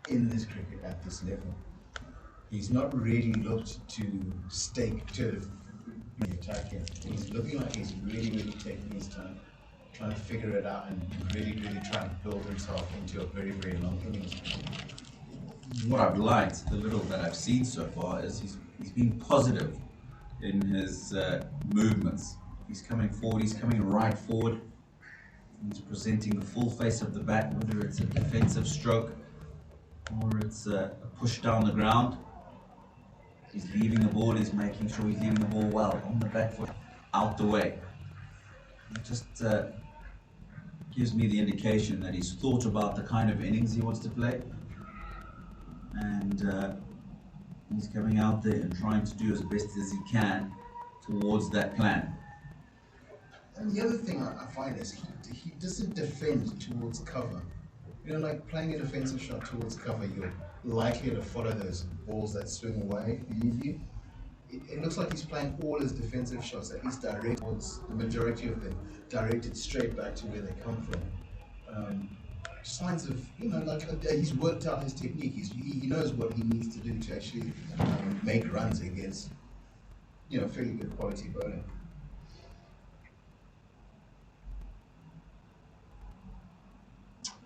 in this cricket at this level. He's not really looked to stake to the attack here. He's looking like he's really, really taking his time, trying to figure it out and really, really trying to build himself into a very, very long innings. What I've liked, the little that I've seen so far, is he's been positive in his movements. He's coming forward, he's coming right forward. He's presenting the full face of the bat, whether it's a defensive stroke or it's a push down the ground. He's leaving the ball, he's making sure he's leaving the ball well, on the back foot, out the way. It just gives me the indication that he's thought about the kind of innings he wants to play. And he's coming out there and trying to do as best as he can towards that plan. And the other thing I find is he doesn't defend towards cover. You know, like playing a defensive shot towards cover, you're likely to follow those balls that swing away, leave you. It looks like he's playing all his defensive shots, at least direct towards the majority of them, directed straight back to where they come from. Signs of, you know, like he's worked out his technique. He knows what he needs to do to actually make runs against, you know, fairly good quality bowling.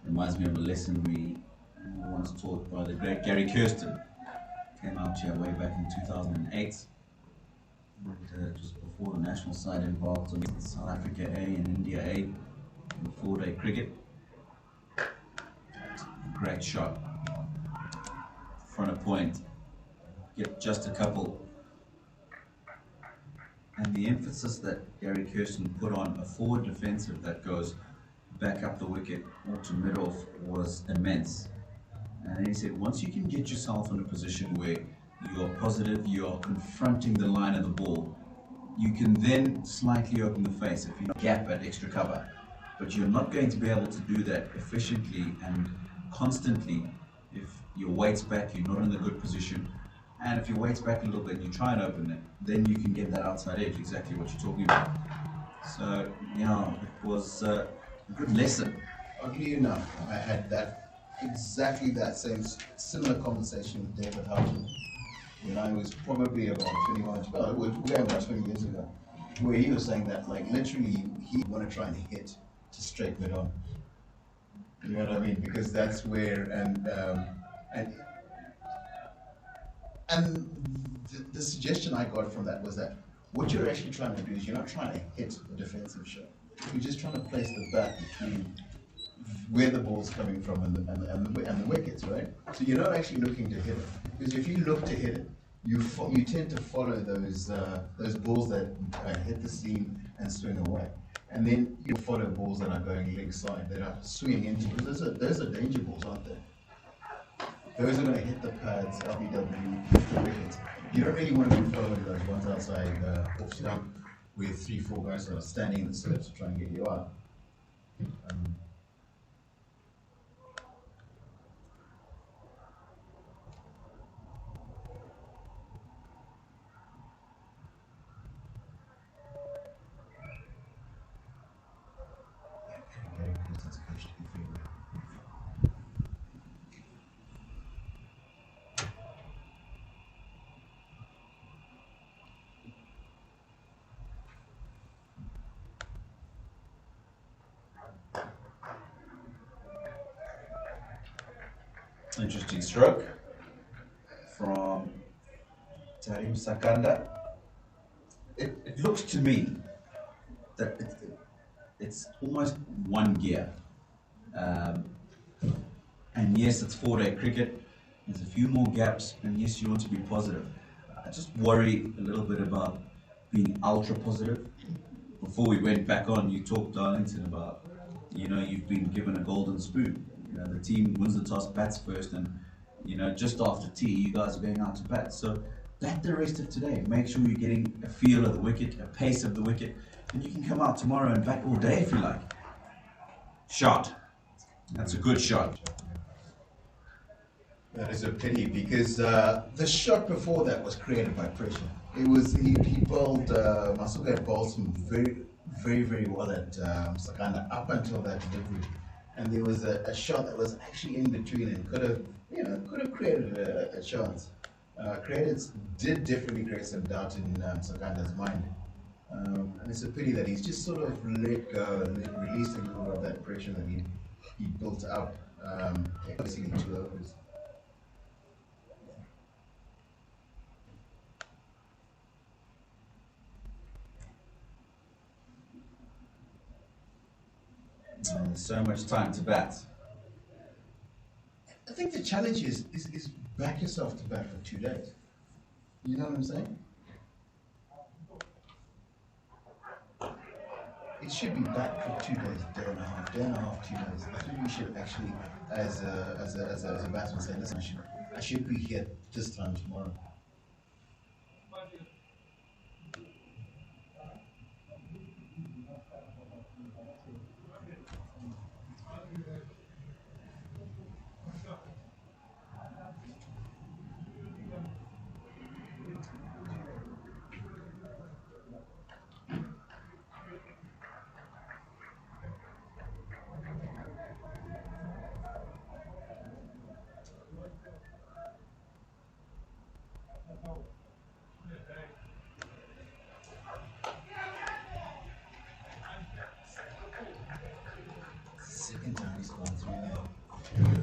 Reminds me of a lesson we once taught by the great Gary Kirsten. Came out here way back in 2008. And, just before the national side involved in South Africa A and India A in 4-day cricket. Great shot. Front of point. Get just a couple. And the emphasis that Gary Kirsten put on a forward defensive that goes back up the wicket or to mid-off was immense. And he said, once you can get yourself in a position where you're positive, you're confronting the line of the ball, you can then slightly open the face if you gap at extra cover. But you're not going to be able to do that efficiently and constantly if your weight's back, you're not in a good position. And if your weight's back a little bit and you try and open it, then you can get that outside edge, exactly what you're talking about. So, yeah, it was a good lesson. Oddly enough, I had exactly that same similar conversation with David Houghton when I was probably about 21, well, we're going about 20 years ago, where he was saying that, like, literally, he'd want to try and hit to straight mid on. You know what I mean? Because that's where, and And the suggestion I got from that was that what you're actually trying to do is you're not trying to hit a defensive shot. You're just trying to place the bat between where the ball's coming from and the wickets, right? So you're not actually looking to hit it. Because if you look to hit it, you tend to follow those balls that hit the seam and swing away. And then you'll follow balls that are going leg side, that are swinging into, because those are danger balls, aren't they? Those are going to hit the pads, LBW, hit the wickets. You don't really want to be following those ones outside off stump with 3-4 guys that are standing in the slips to try and get you out. Interesting stroke from Tarim Sakanda. It looks to me that it's almost one gear. And yes, it's 4-day cricket. There's a few more gaps, and yes, you want to be positive. I just worry a little bit about being ultra positive. Before we went back on, you talked, Darlington, about, you've been given a golden spoon. The team wins the toss, bats first, and just after tea, you guys are going out to bat. So bat the rest of today. Make sure you're getting a feel of the wicket, a pace of the wicket, and you can come out tomorrow and bat all day if you like. Shot. That's a good shot. That is a pity, because the shot before that was created by pressure. It was he bowled Masuka bowled some very very well at Sakanda up until that delivery, and there was a shot that was actually in between and could have created a chance. Did definitely create some doubt in Sakanda's mind, and it's a pity that he's just sort of let go and released a little of that pressure that he built up, basically 2 overs. So much time to bat. I think the challenge is back yourself to bat for 2 days. You know what I'm saying? It should be back for 2 days, day and a half, 2 days. I think we should actually, as a batsman, say, listen, I should be here this time tomorrow.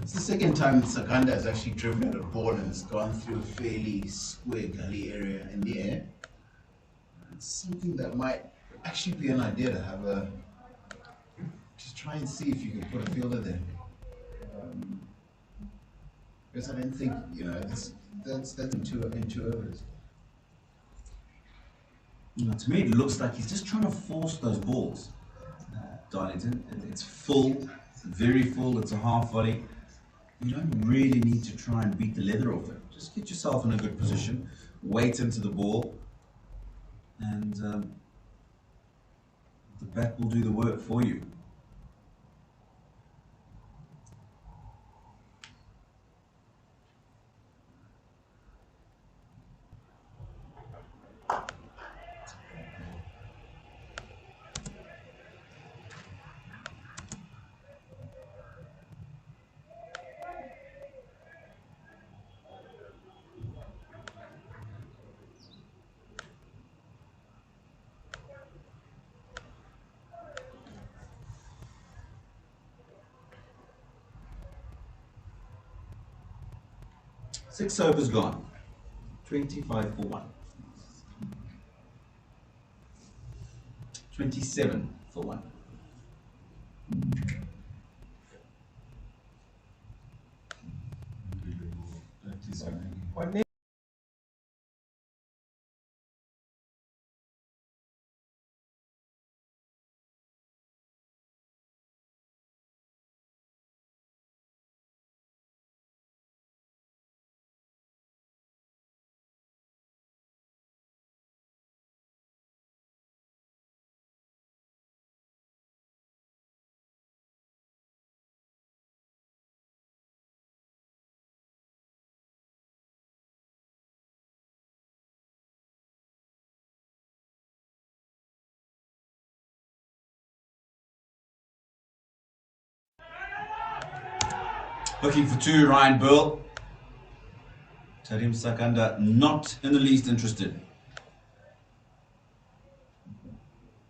It's the second time Sakanda has actually driven at a ball and it's gone through a fairly square gully area in the air. It's something that might actually be an idea to have just try and see if you can put a fielder there. Because I don't think, that's in two overs. To me, it looks like he's just trying to force those balls. Darlington, it's full, very full, it's a half volley. You don't really need to try and beat the leather off it. Just get yourself in a good position, wait into the ball, and the bat will do the work for you. Six overs gone. 25 for 1. 27 for 1. What next? Looking for 2, Ryan Burl. Tarim Sakanda not in the least interested.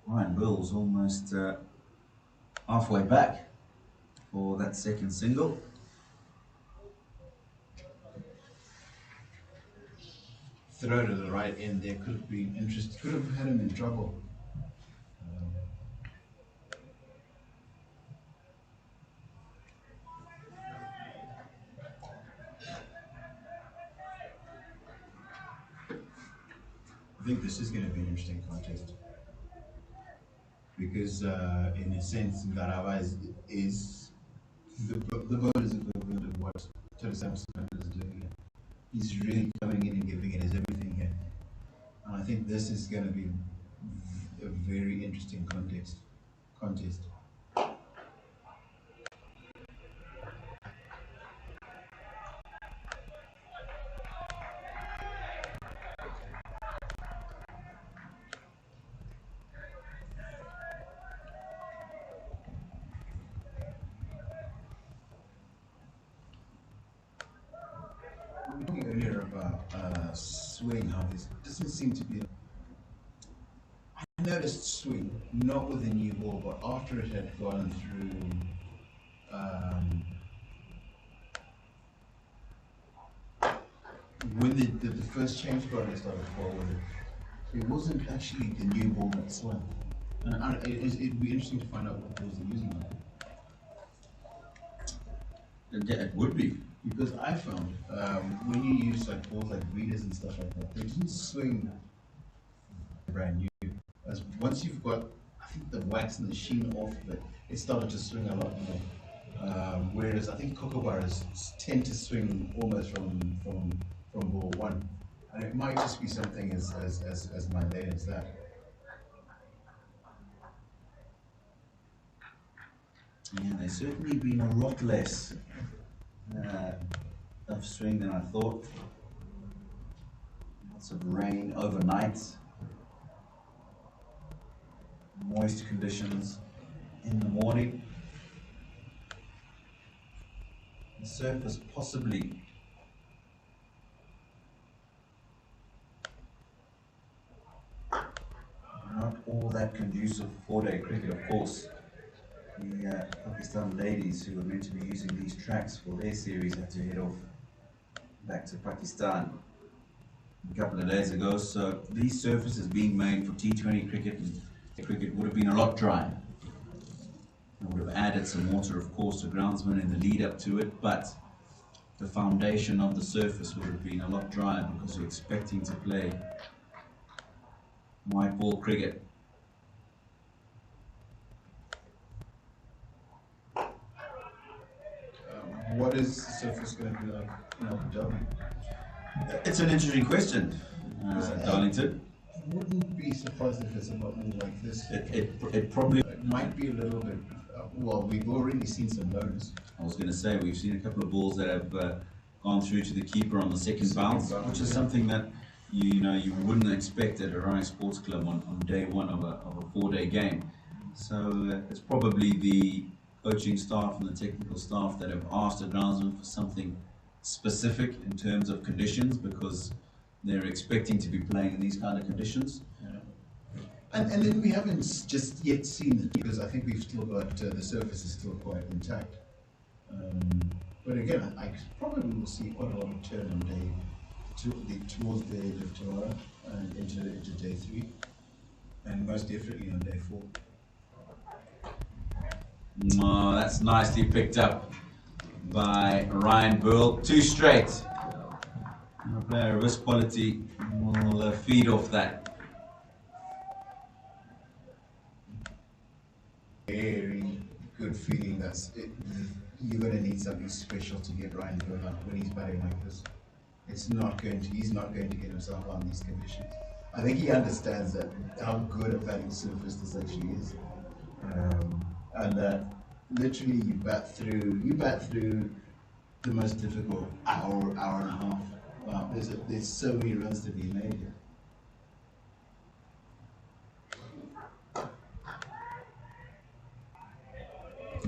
Ryan Burl's almost halfway back for that second single. Throw to the right end there could have been interesting, could have had him in trouble. I think this is going to be an interesting contest because, in a sense, Ngarava is the bonus equivalent of what Terry Sampson is doing here. He's really coming in and giving it his everything here, and I think this is going to be a very interesting contest. We were talking earlier about swing, how this doesn't seem to be. I noticed swing, not with the new ball, but after it had gone through. When the first change product started forward, it wasn't actually the new ball that swung. And it'd be interesting to find out what balls they're using on it. Yeah, it would be. Because I found when you use like balls like readers and stuff like that, they didn't swing brand new. As once you've got, I think the wax and the sheen off of it, it started to swing a lot more. Whereas I think cocoa bars tend to swing almost from ball one, and it might just be something as mundane as that. Yeah, there's certainly been a lot less of swing than I thought. Lots of rain overnight. Moist conditions in the morning. The surface possibly not all that conducive for 4-day cricket, of course. The Pakistan ladies who were meant to be using these tracks for their series had to head off back to Pakistan a couple of days ago. So these surfaces being made for T20 cricket and cricket would have been a lot drier. I would have added some water, of course, to groundsmen in the lead up to it, but the foundation of the surface would have been a lot drier because you're expecting to play white ball cricket. What is the surface going to be like in Abu Dhabi? It's an interesting question, Darlington. Wouldn't be surprised if it's a lot more like this. It probably. It might be a little bit. Well, we've already seen some lows. I was going to say we've seen a couple of balls that have gone through to the keeper on the second bounce, which is something that you wouldn't expect at a Ryan Sports Club on day one of a 4-day game. So it's probably the coaching staff and the technical staff that have asked the groundsman for something specific in terms of conditions because they're expecting to be playing in these kind of conditions. And then we haven't just yet seen it because I think we've still got the surface is still quite intact. But again, I probably will see quite a lot of turn on day towards the end of tomorrow and into day 3, and most definitely on day 4. Oh, that's nicely picked up by Ryan Burl. 2 straight. A player of his quality will feed off that. Very good feeling you're going to need something special to get Ryan going on when he's batting like this. He's not going to get himself on these conditions. I think he understands that how good a batting surface this actually is, and that literally you bat through the most difficult hour and a half. Wow, there's so many runs to be made here.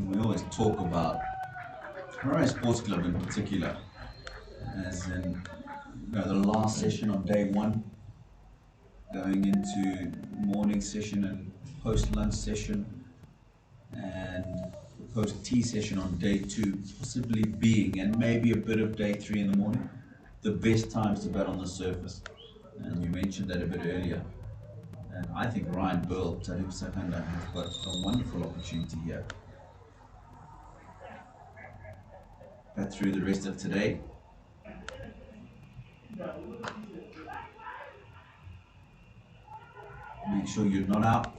We always talk about Harare Sports Club in particular, as in the last session on day 1, going into morning session and post-lunch session, and post-tea session on day 2, possibly being, and maybe a bit of day 3 in the morning, the best times to bat on the surface. And you mentioned that a bit earlier. And I think Ryan Burl, Tariq Sakanda, has got a wonderful opportunity here. Bat through the rest of today. Make sure you're not out.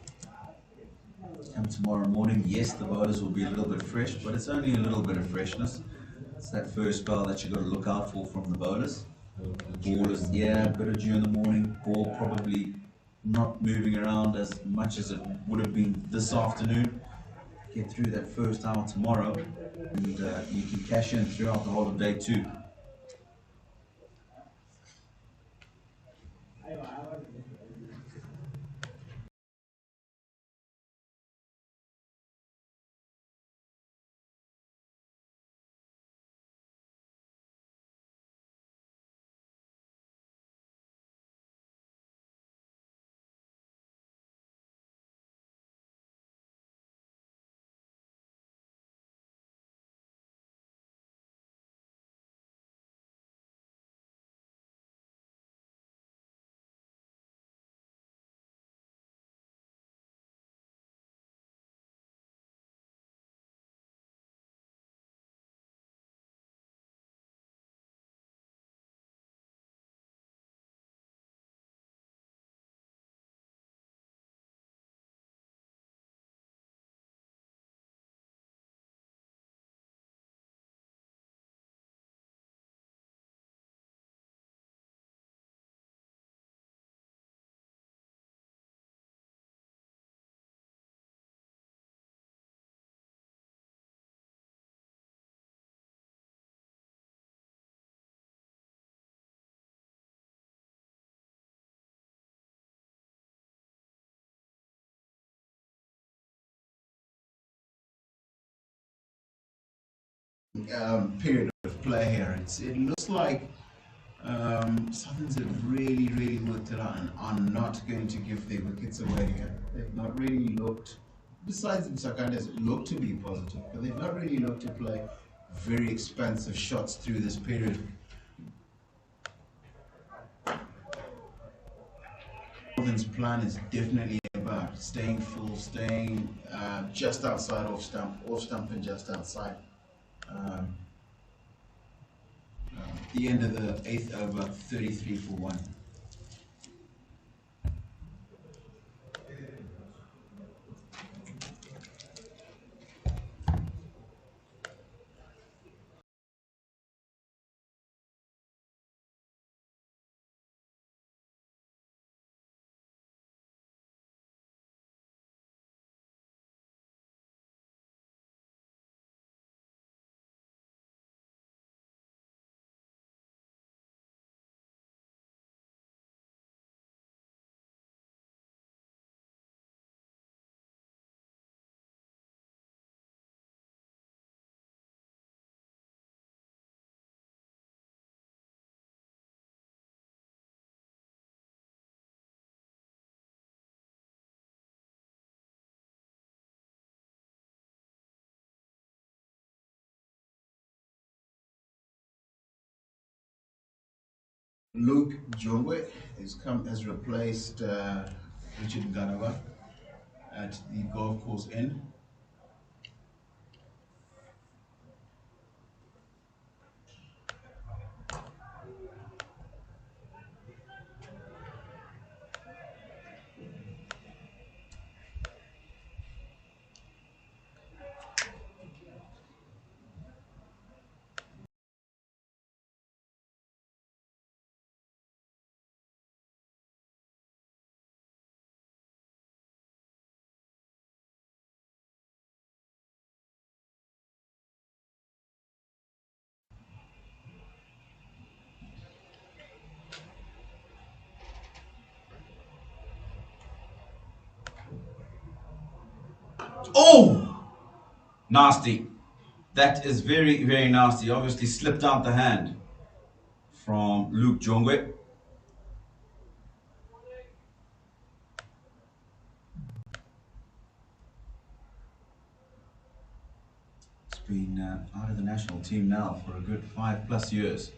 Come tomorrow morning, yes, the bowlers will be a little bit fresh, but it's only a little bit of freshness. It's that first spell that you've got to look out for from the bowlers. Ball is, a bit of dew in the morning. Ball probably not moving around as much as it would have been this afternoon. Get through that first hour tomorrow, and you can cash in throughout the whole of day 2. Period of play here. It looks like Southerns have really worked it out and are not going to give their wickets away here. They've not really looked, besides the Sakandas, look to be positive, but they've not really looked to play very expansive shots through this period. Southerns' plan is definitely about staying full, staying just outside off stump and just outside. The end of the 8th over, 33 for 1. Luke Jongwe has replaced Richard Ganava at the golf course end. Oh! Nasty. That is very, very nasty. Obviously slipped out the hand from Luke Jongwe. He's been out of the national team now for a good 5+ years,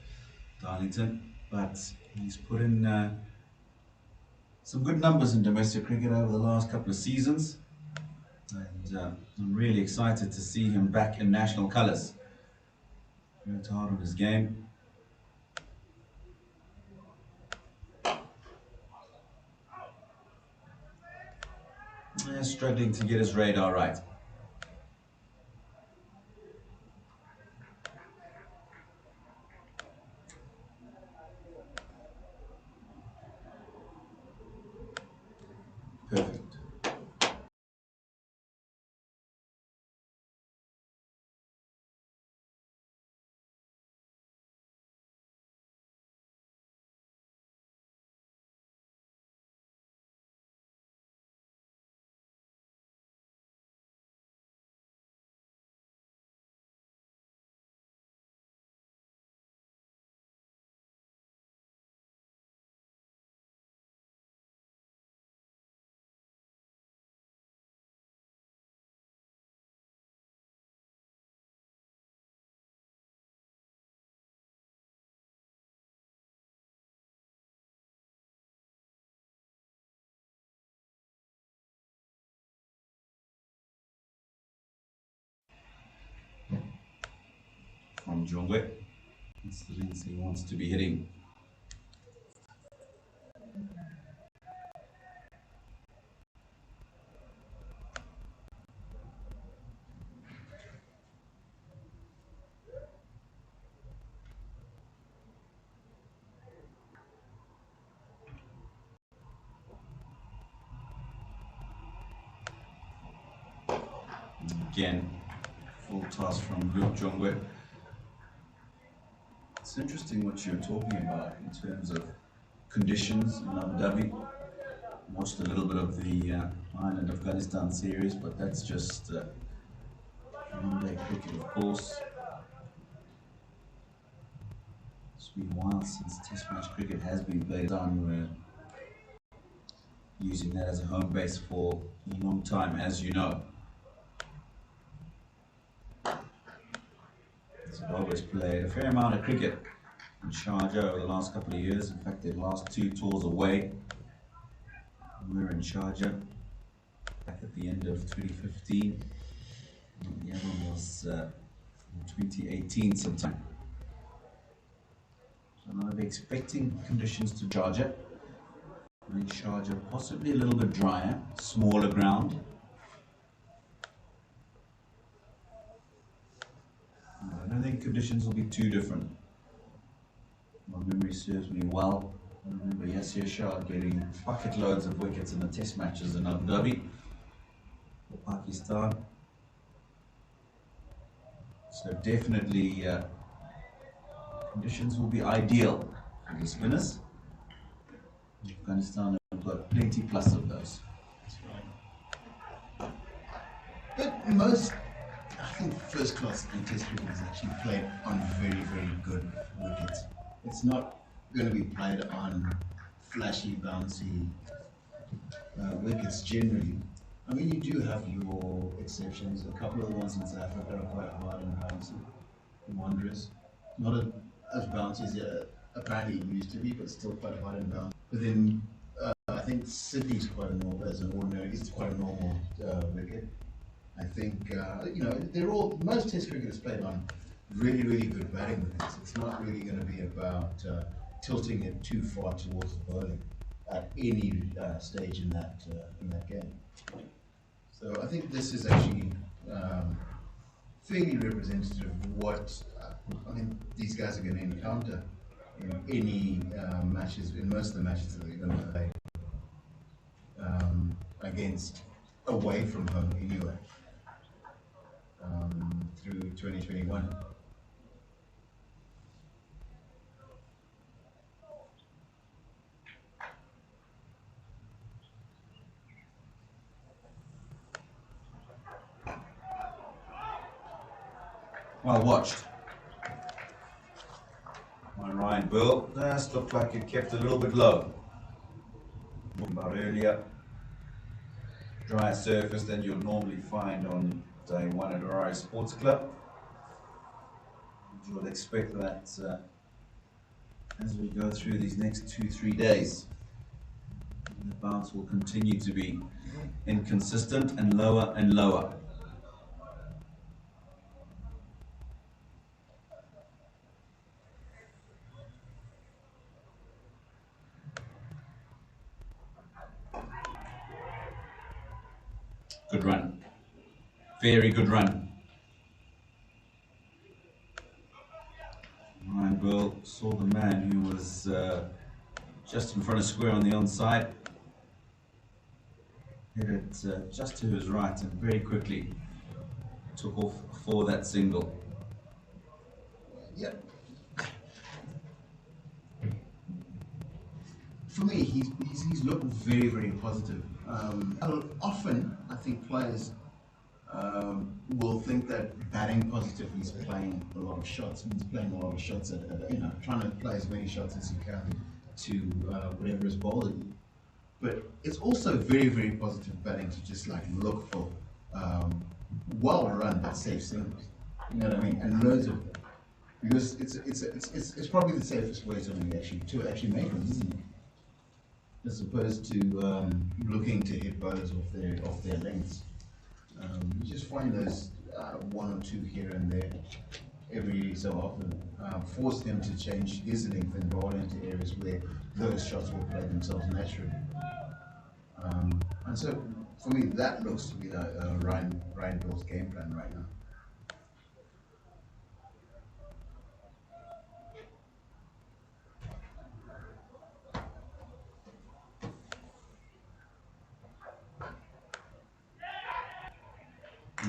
Darlington. But he's put in some good numbers in domestic cricket over the last couple of seasons. And I'm really excited to see him back in national colours. Worked hard on his game. Struggling to get his radar right. Perfect. From Jongwe. It's the links he wants to be hitting. Again, full toss from Luke Jongwe. It's interesting what you're talking about in terms of conditions in Abu Dhabi. Watched a little bit of the Ireland Afghanistan series, but that's just one-day cricket, of course. It's been a while since Test match cricket has been played on. We're using that as a home base for a long time, as you know. Zimbabwe's played a fair amount of cricket in Sharjah over the last couple of years. In fact, their last 2 tours away were in Sharjah back at the end of 2015. And the other one was in 2018 sometime. So now they're expecting conditions to Sharjah. In Sharjah, possibly a little bit drier, smaller ground. I don't think conditions will be too different. My memory serves me well. I remember Yasir Shah getting bucket loads of wickets in the test matches in Abu Dhabi for Pakistan. So definitely conditions will be ideal for the spinners. Afghanistan have got plenty plus of those. But most, I think, first class test cricket is actually played on very, very good wickets. It's not going to be played on flashy, bouncy wickets generally. I mean, you do have your exceptions. A couple of the ones in South Africa are quite hard and bouncy, wondrous. Not as bouncy apparently it used to be, but still quite hard and down. But then I think Sydney's quite a normal, as an ordinary, it's quite a normal wicket. I think they're all, most Test cricket is played on really, really good batting wickets. It's not really going to be about tilting it too far towards the bowling at any stage in that game. So I think this is actually fairly representative of what these guys are going to encounter in any matches, in most of the matches that they're going to play against away from home anyway, through 2021. Well watched. My Ryan Bill, that looked like it kept a little bit low. About earlier, drier surface than you'll normally find on day one at Orion Sports Club. You would expect that as we go through these next 2-3 days. The bounce will continue to be inconsistent and lower and lower. Good run. Very good run. Ryan Bill saw the man who was just in front of square on the onside. Hit it just to his right and very quickly took off for that single. Yeah. For me, he's looked very, very positive. Often, I think players will think that batting positively is playing a lot of shots, means playing a lot of shots at trying to play as many shots as you can to whatever is bowled at you. But it's also very, very positive batting to just like look for well run but safe singles. You know what I mean? And loads of them. Because it's probably the safest way to actually make them, isn't it? As opposed to looking to hit bowlers off their lengths. You just find those one or two here and there every so often, force them to change his length and bowl into areas where those shots will play themselves naturally. And so, for me, that looks to be Ryan Bill's game plan right now.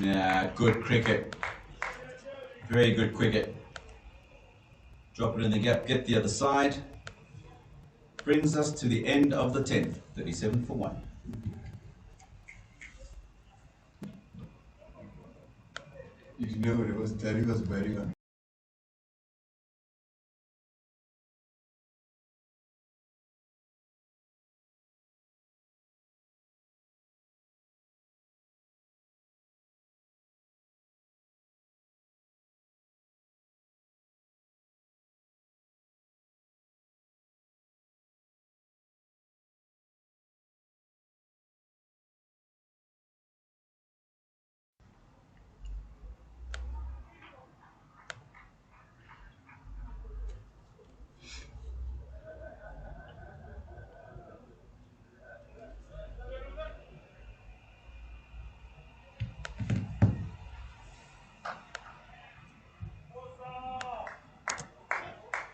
Yeah, good cricket. Very good cricket. Drop it in the gap, get the other side. Brings us to the end of the 10th, 37 for 1. You know what it was? Terry was betting on.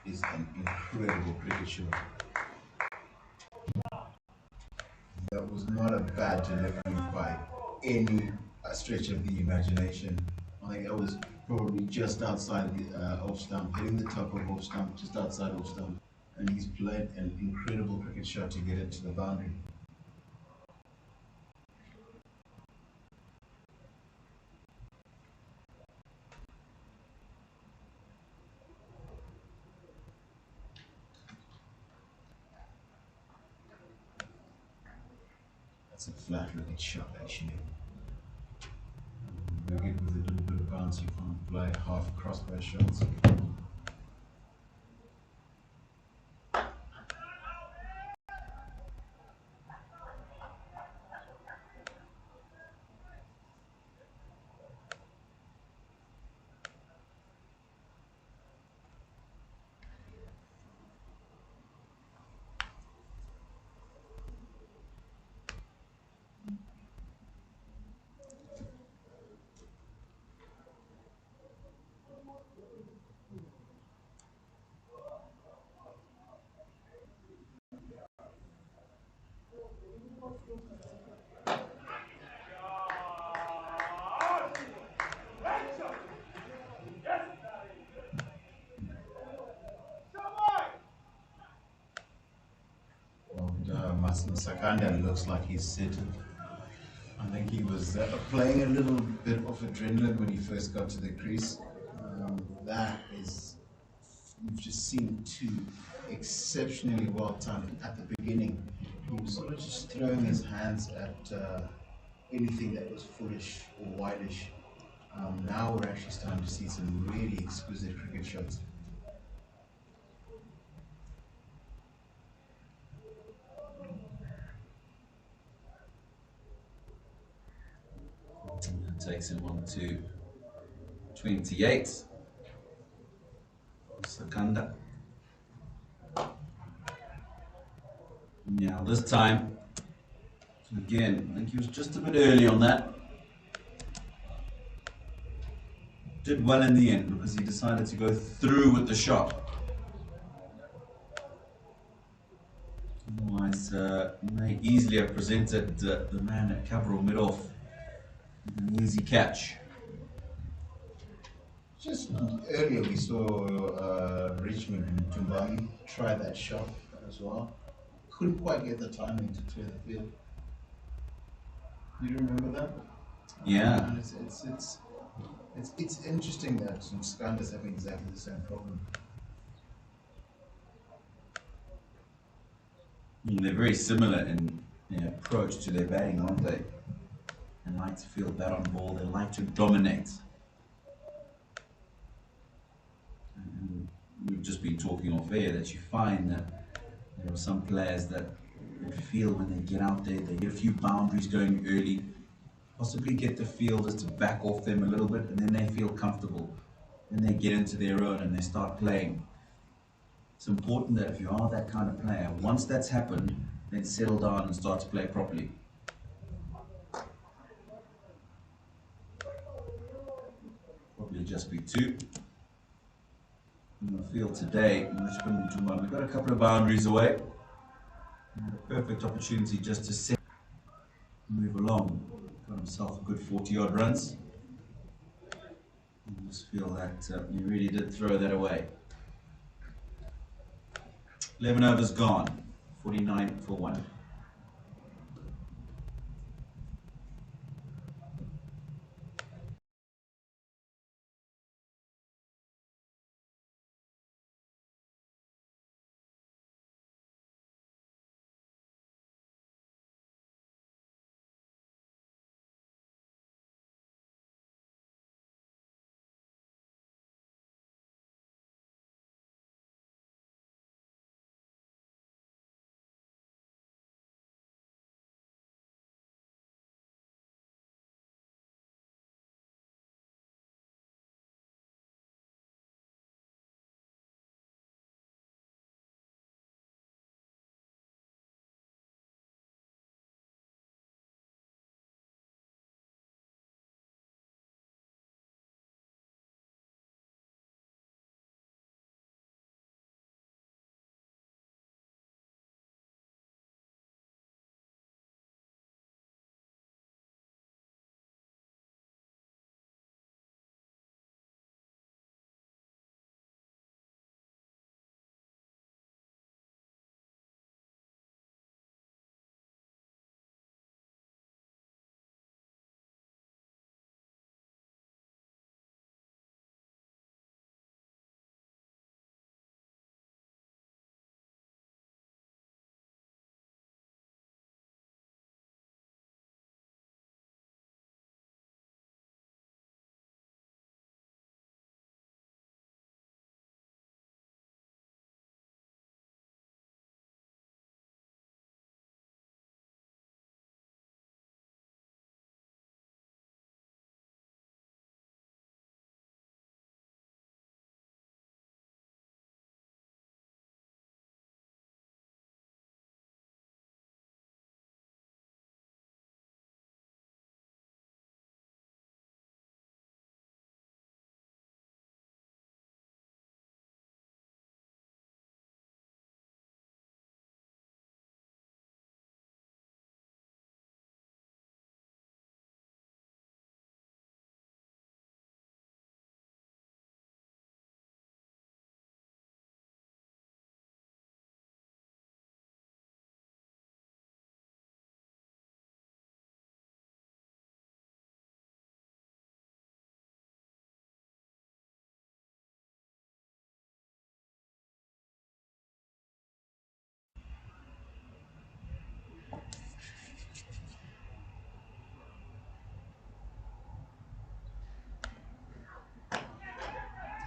Is an incredible cricket shot. That was not a bad delivery by any stretch of the imagination. I think that was probably just outside the off stump, hitting the top of off stump, just outside off stump, and he's played an incredible cricket shot to get it to the boundary. That's a flat looking shot actually. Wicket with a little bit of bounce, you can't play half crossbar shots. Sakanda looks like he's settled. I think he was playing a little bit of adrenaline when he first got to the crease. That is, you've just seen two exceptionally well timed at the beginning. He was sort of just throwing his hands at anything that was foolish or wildish. Now we're actually starting to see some really exquisite cricket shots. That takes him on to 28. Sakanda. Now this time, again, I think he was just a bit early on that. Did well in the end because he decided to go through with the shot. Otherwise, may easily have presented the man at cover or mid-off an easy catch. Just earlier we saw Richmond and Shumba try that shot as well. Couldn't quite get the timing to clear the field. You remember that? Yeah. It's interesting that some Skanda's having exactly the same problem. They're very similar in their approach to their batting, aren't they? They like to feel bat on ball, they like to dominate. And we've just been talking off air that you find that there are some players that feel when they get out there, they get a few boundaries going early, possibly get the fielders to back off them a little bit, and then they feel comfortable. Then they get into their own and they start playing. It's important that if you are that kind of player, once that's happened, then settle down and start to play properly. Probably just be two. In the field today, we've got a couple of boundaries away. A perfect opportunity just to set, move along. Got himself a good 40-odd runs. I just feel that he really did throw that away. 11 overs gone, 49 for 1.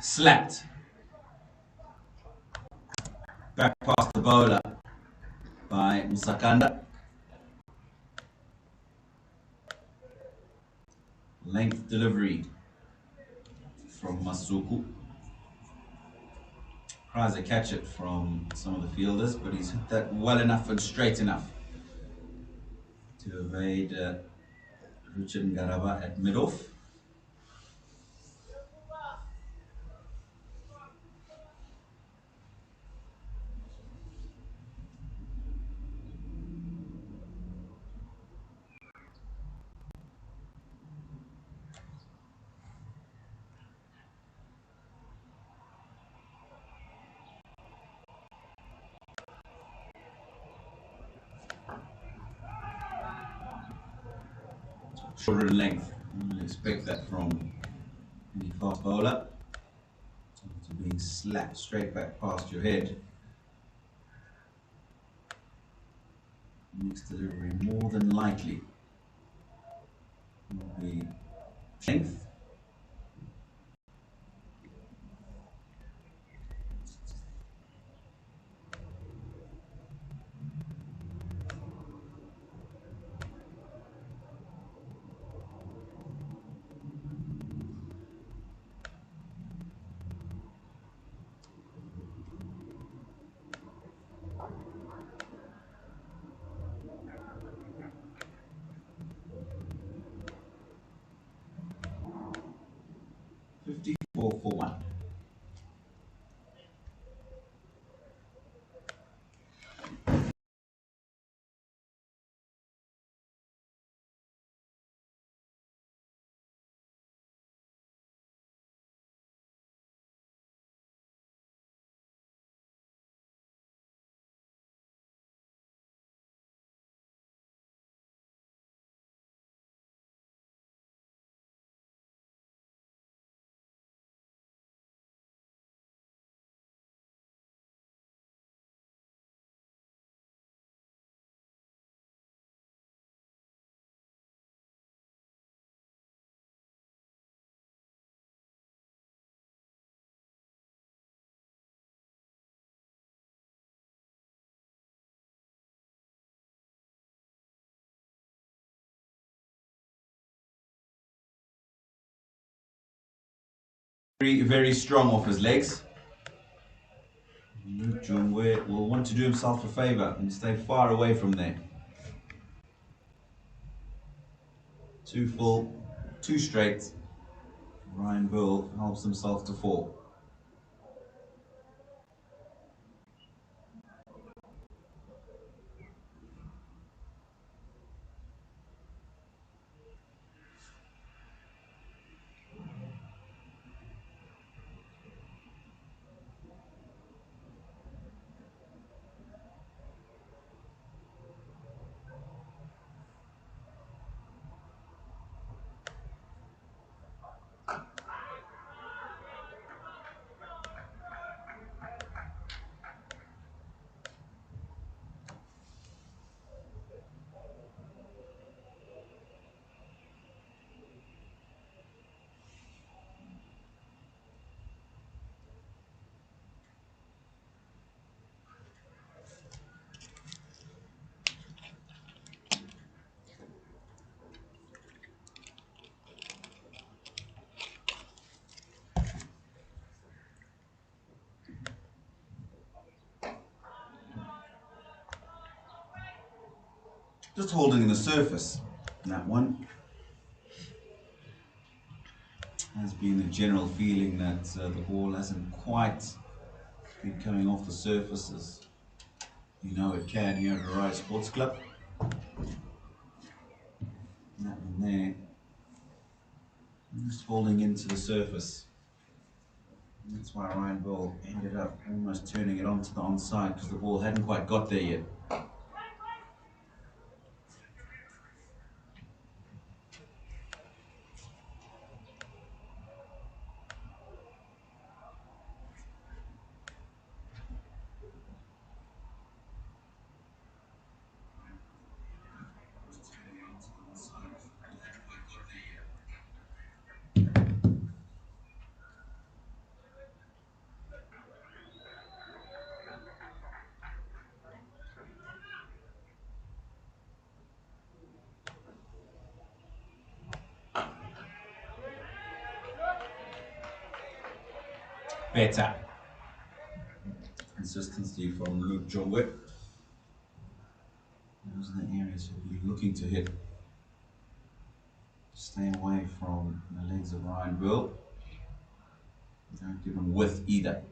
Slapped. Back past the bowler by Musakanda. Length delivery from Masuku. Tries to catch it from some of the fielders, but he's hit that well enough and straight enough to evade Richard Ngaraba at mid-off. Shorter in length. You would expect that from any fast bowler. To being slapped straight back past your head. Next delivery more than likely will be length. Four for one. Very, very strong off his legs. Jungwe will want to do himself a favour and stay far away from there. Too full, too straight. Ryan Bull helps himself to fall. Just holding the surface. That one has been the general feeling that the ball hasn't quite been coming off the surfaces. You know it can here at Rise Sports Club. That one there, just holding into the surface. And that's why Ryan Bull ended up almost turning it onto the onside because the ball hadn't quite got there yet. better. Consistency from Luke Jongwe. Those are the areas he'll be looking to hit. Stay away from the legs of Ryan Bill. Don't give him width either.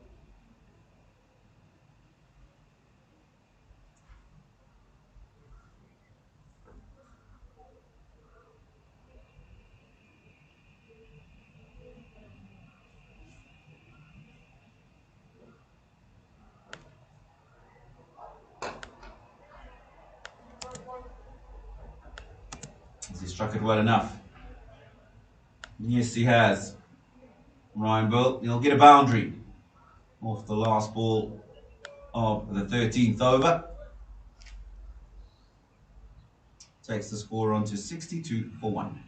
Has he struck it well enough? Yes, he has. Ryan Bill, he'll get a boundary off the last ball of the 13th over. Takes the score on to 62 for 1.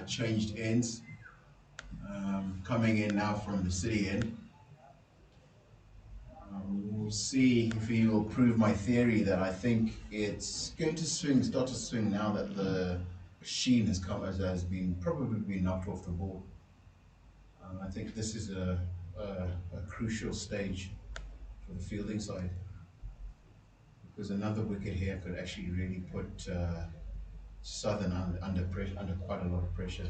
Changed ends, coming in now from the city end. We'll see if he will prove my theory that I think it's going to start to swing now that the sheen has probably been knocked off the ball. I think this is a crucial stage for the fielding side, because another wicket here could actually really put Southern under pressure, under quite a lot of pressure.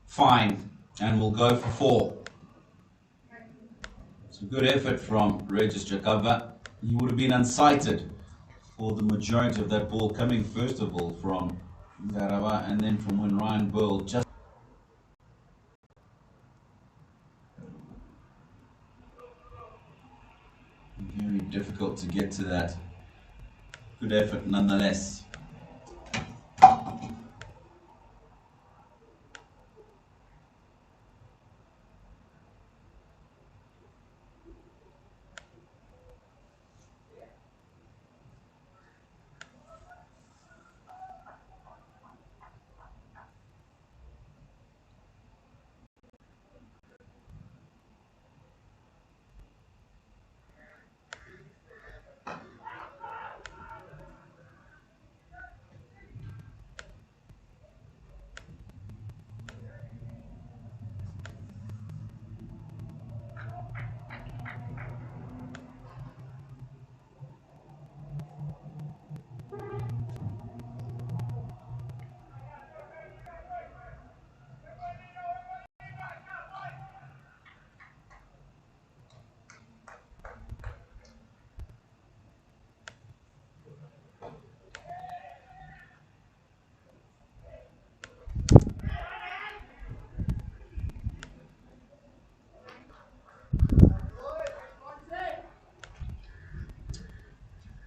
Fine, and we'll go for 4. It's a good effort from Regis Jakaba. He would have been unsighted for the majority of that ball coming first of all from Garaba and then from when Ryan Burl just very difficult to get to that. Good effort nonetheless.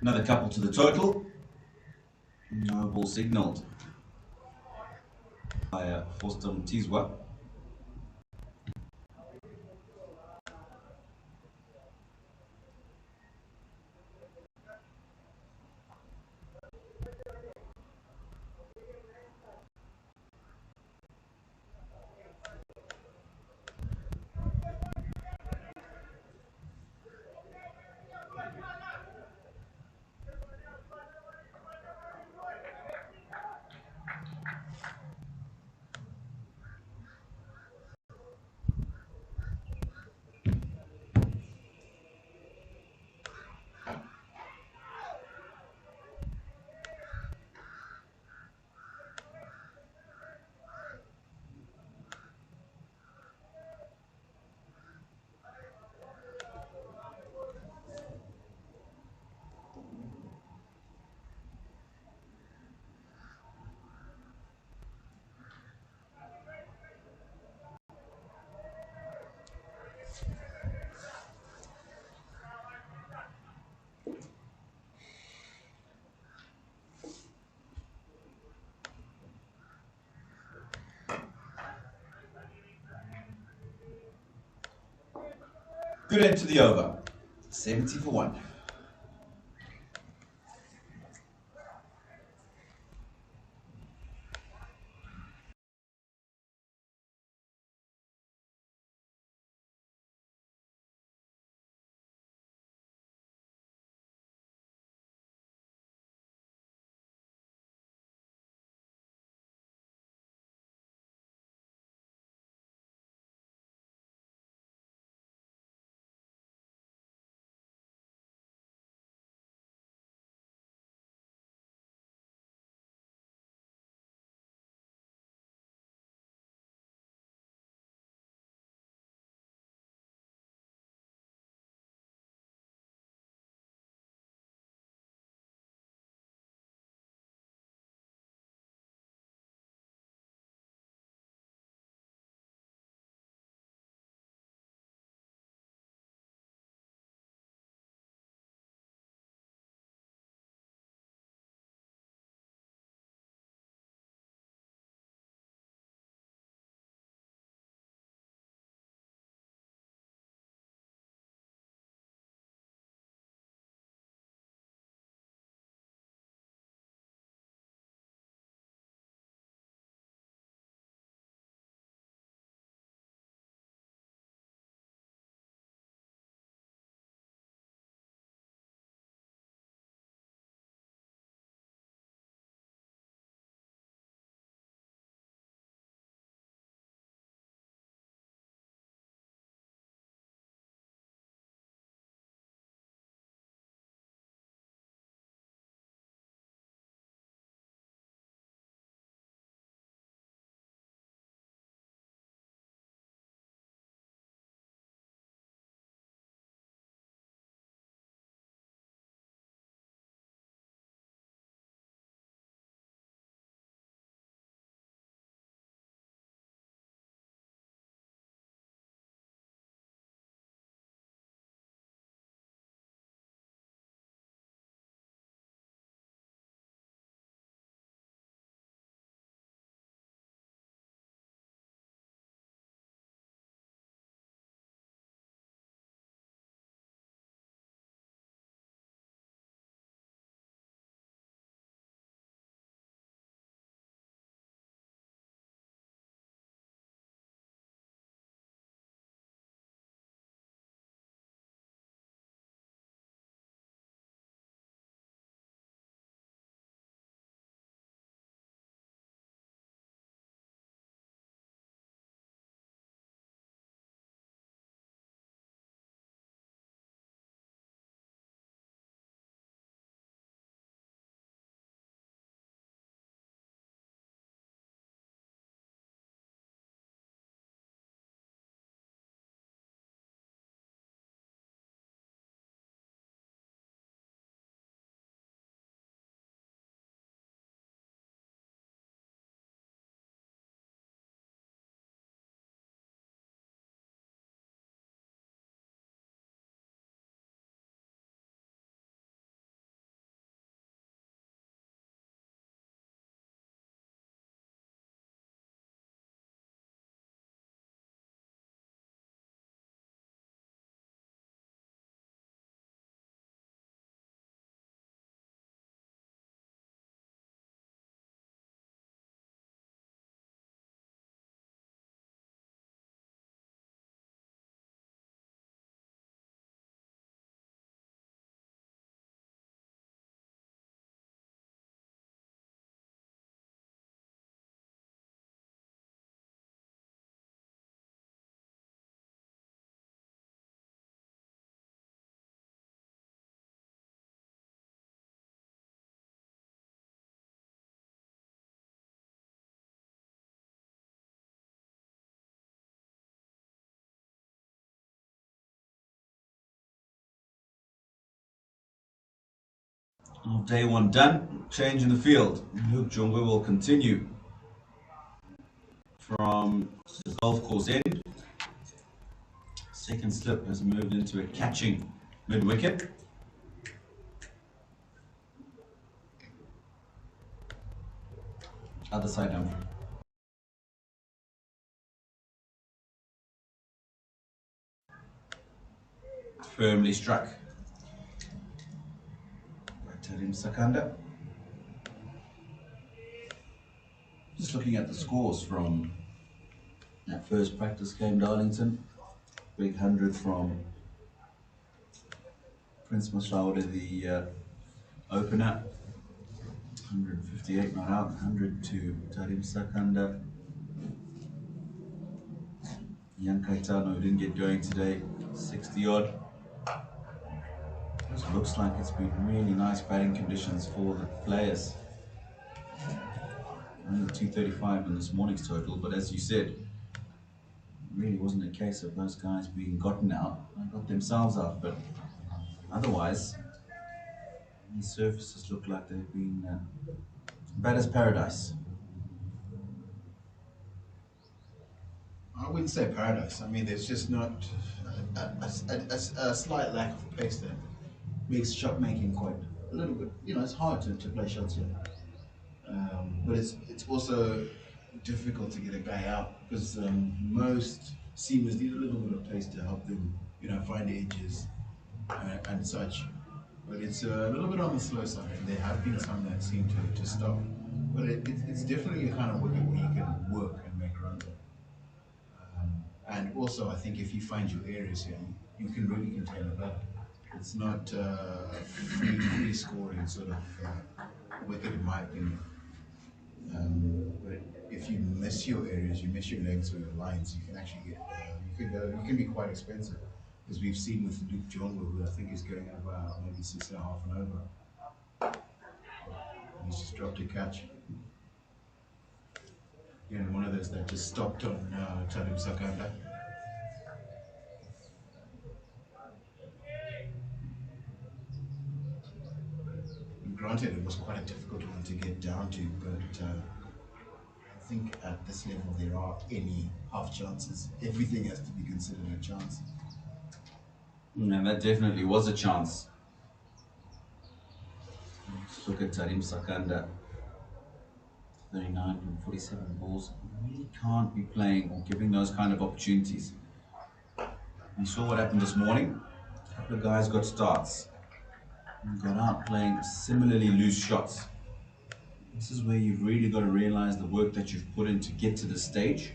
Another couple to the total. No ball signalled by Forster Mtizwa. Good end to the over. 70 for 1. of day one done. Change in the field. Luke Jongwe will continue from the golf course end. Second slip has moved into a catching mid-wicket. Other side Humphrey. Firmly struck by Tarim Sakanda. Just looking at the scores from that first practice game, Darlington. Big 100 from Prince Masraude, the opener. 158 not out, 100 to Tarim Sakanda. Young Kaitano, who didn't get going today, 60 odd. It looks like it's been really nice batting conditions for the players. Only 235 in this morning's total, but as you said, it really wasn't a case of those guys being gotten out. They got themselves out, but otherwise, these surfaces look like they've been bad as paradise. I wouldn't say paradise. I mean, there's just not a slight lack of pace that makes shot making quite a little bit. You know, it's hard to play shots here, but it's also difficult to get a guy out because most seamers need a little bit of pace to help them, you know, find edges and such. But it's a little bit on the slow side, and there have been some that seem to stop. But it's definitely a kind of wicket where you can work and make runs at. And also, I think if you find your areas here, you can really contain a battle. It's not a free scoring sort of wicket, in my opinion. But if you miss your areas, you miss your lengths or your lines, you can actually get you can be quite expensive. As we've seen with Luke Jongwe, who I think is going at about maybe 6.5 and over. He's just dropped a catch. Again, one of those that just stopped on Tarim Sakanda. Granted, it was quite a difficult one to get down to, but I think at this level there are any half chances. Everything has to be considered a chance. And that definitely was a chance. Just look at Tarim Sakanda. 39 from 47 balls. You really can't be playing or giving those kind of opportunities. You saw what happened this morning. A couple of guys got starts and got out playing similarly loose shots. This is where you've really got to realize the work that you've put in to get to this stage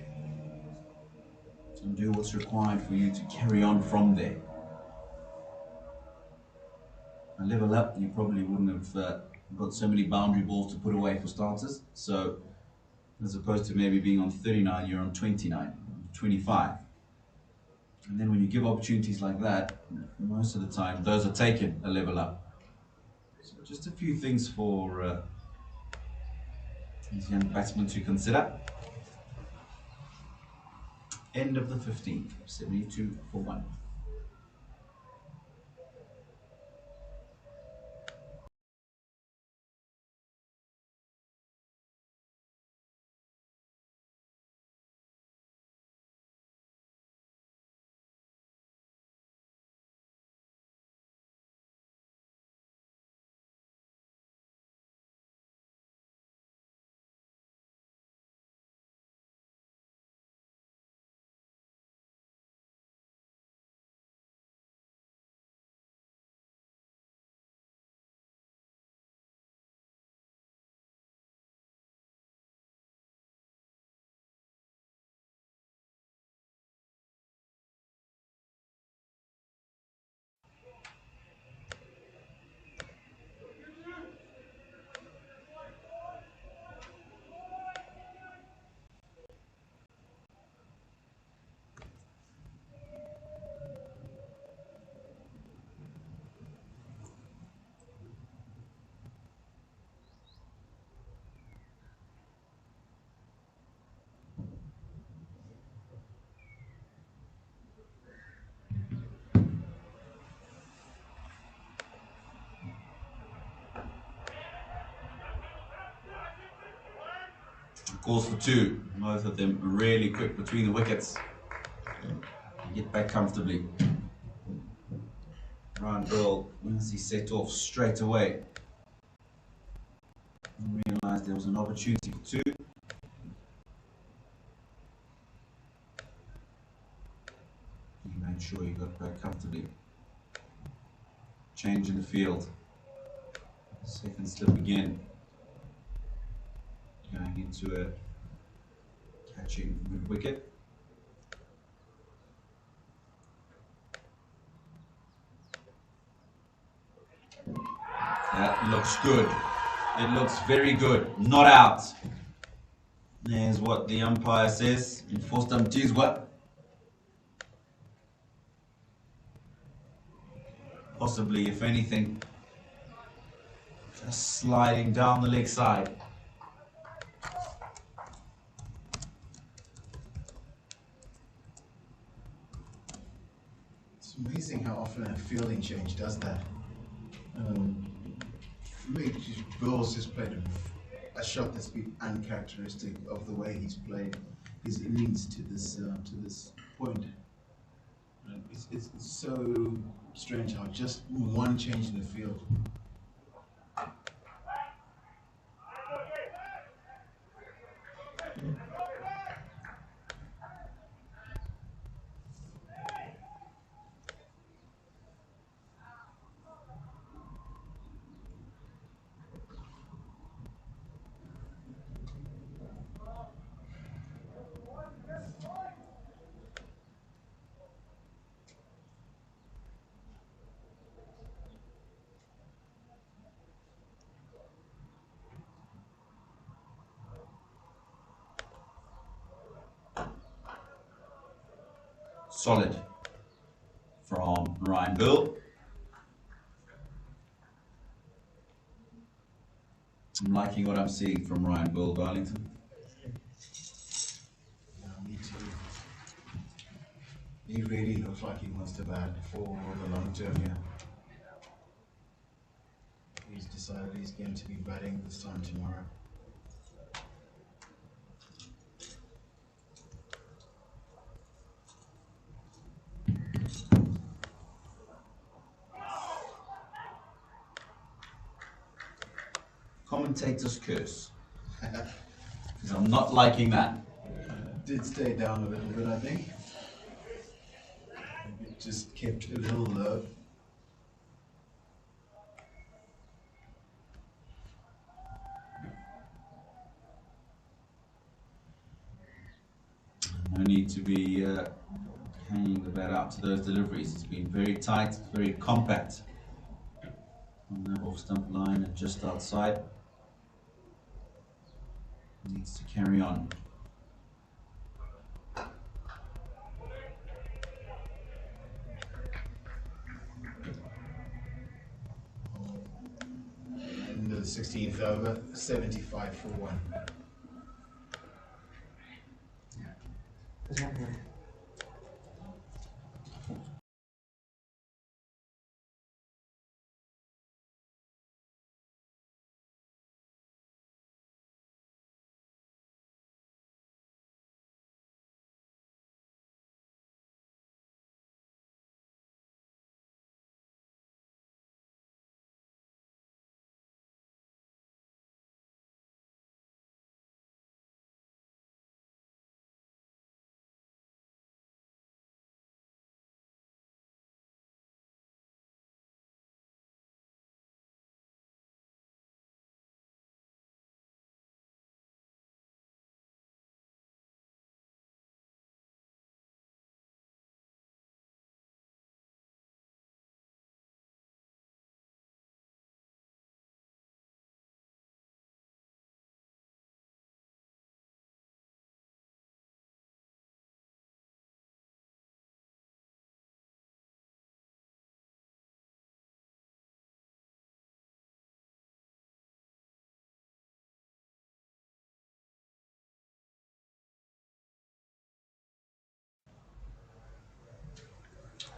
and do what's required for you to carry on from there. A level up, you probably wouldn't have got so many boundary balls to put away for starters. So as opposed to maybe being on 39, you're on 29, 25. And then when you give opportunities like that, most of the time, those are taken a level up. So just a few things for these young batsmen to consider. End of the 15th, 72 for 1. Calls for 2. Both of them really quick between the wickets. Get back comfortably. Ryan Bill, once he set off straight away, and realised there was an opportunity for 2. He made sure he got back comfortably. Change in the field. Second slip again. Going into a catching mid wicket. That looks good. It looks very good. Not out. There's what the umpire says. Enforced umpties what? Possibly, if anything, just sliding down the leg side. It's amazing how often a fielding change does that. For me, Bill's just played a shot that's been uncharacteristic of the way he's played his innings to this point. It's so strange how just one change in the field. Solid from Ryan Bill. I'm liking what I'm seeing from Ryan Bill, Darlington. Yeah, me too. He really looks like he wants to bat for the long term here. He's decided he's going to be batting this time tomorrow. Commentator's curse. Because I'm not liking that. Did stay down a little bit, I think. It just kept a little low. No need to be hanging the bat out to those deliveries. It's been very tight, very compact. On the off stump line and just outside. Needs to carry on. And the 16th over, 75 for 1.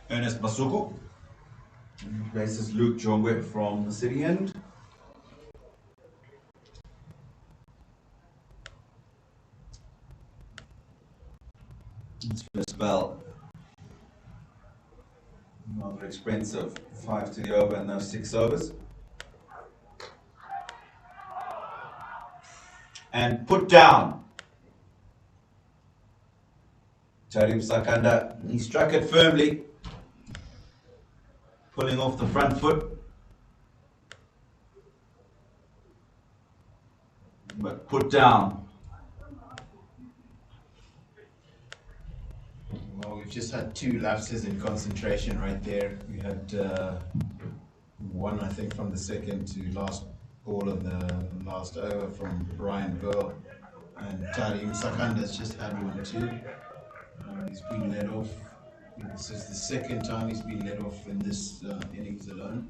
Ernest Basuku replaces Luke Jongwe from the city end. His first spell, rather expensive. 5 to the over and those 6 overs. And put down. Tarim Sakanda, he struck it firmly, pulling off the front foot. But put down. Well, we've just had 2 lapses in concentration right there. We had one, I think, from the second to last ball of the last over from Brian Burl. And Tarim Sakanda's just had one too. He's been let off. I think this is the second time he's been let off in this innings alone.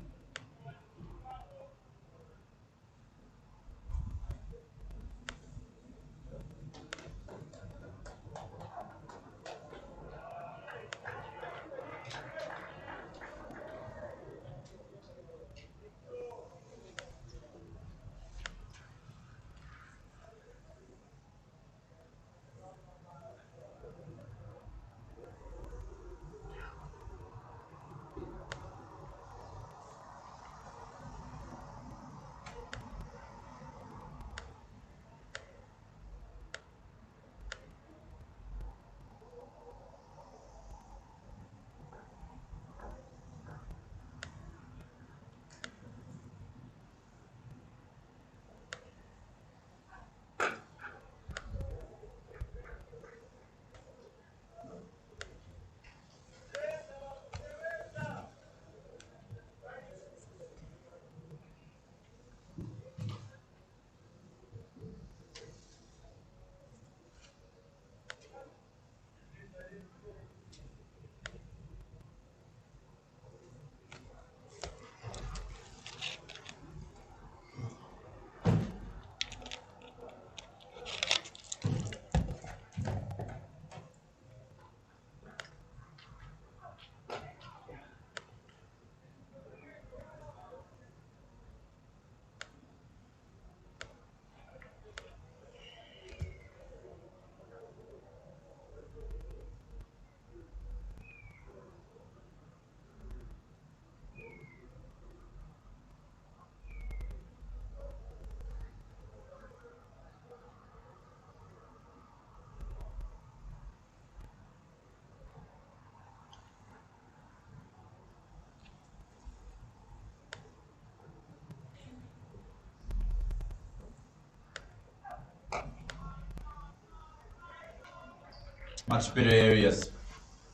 Much better areas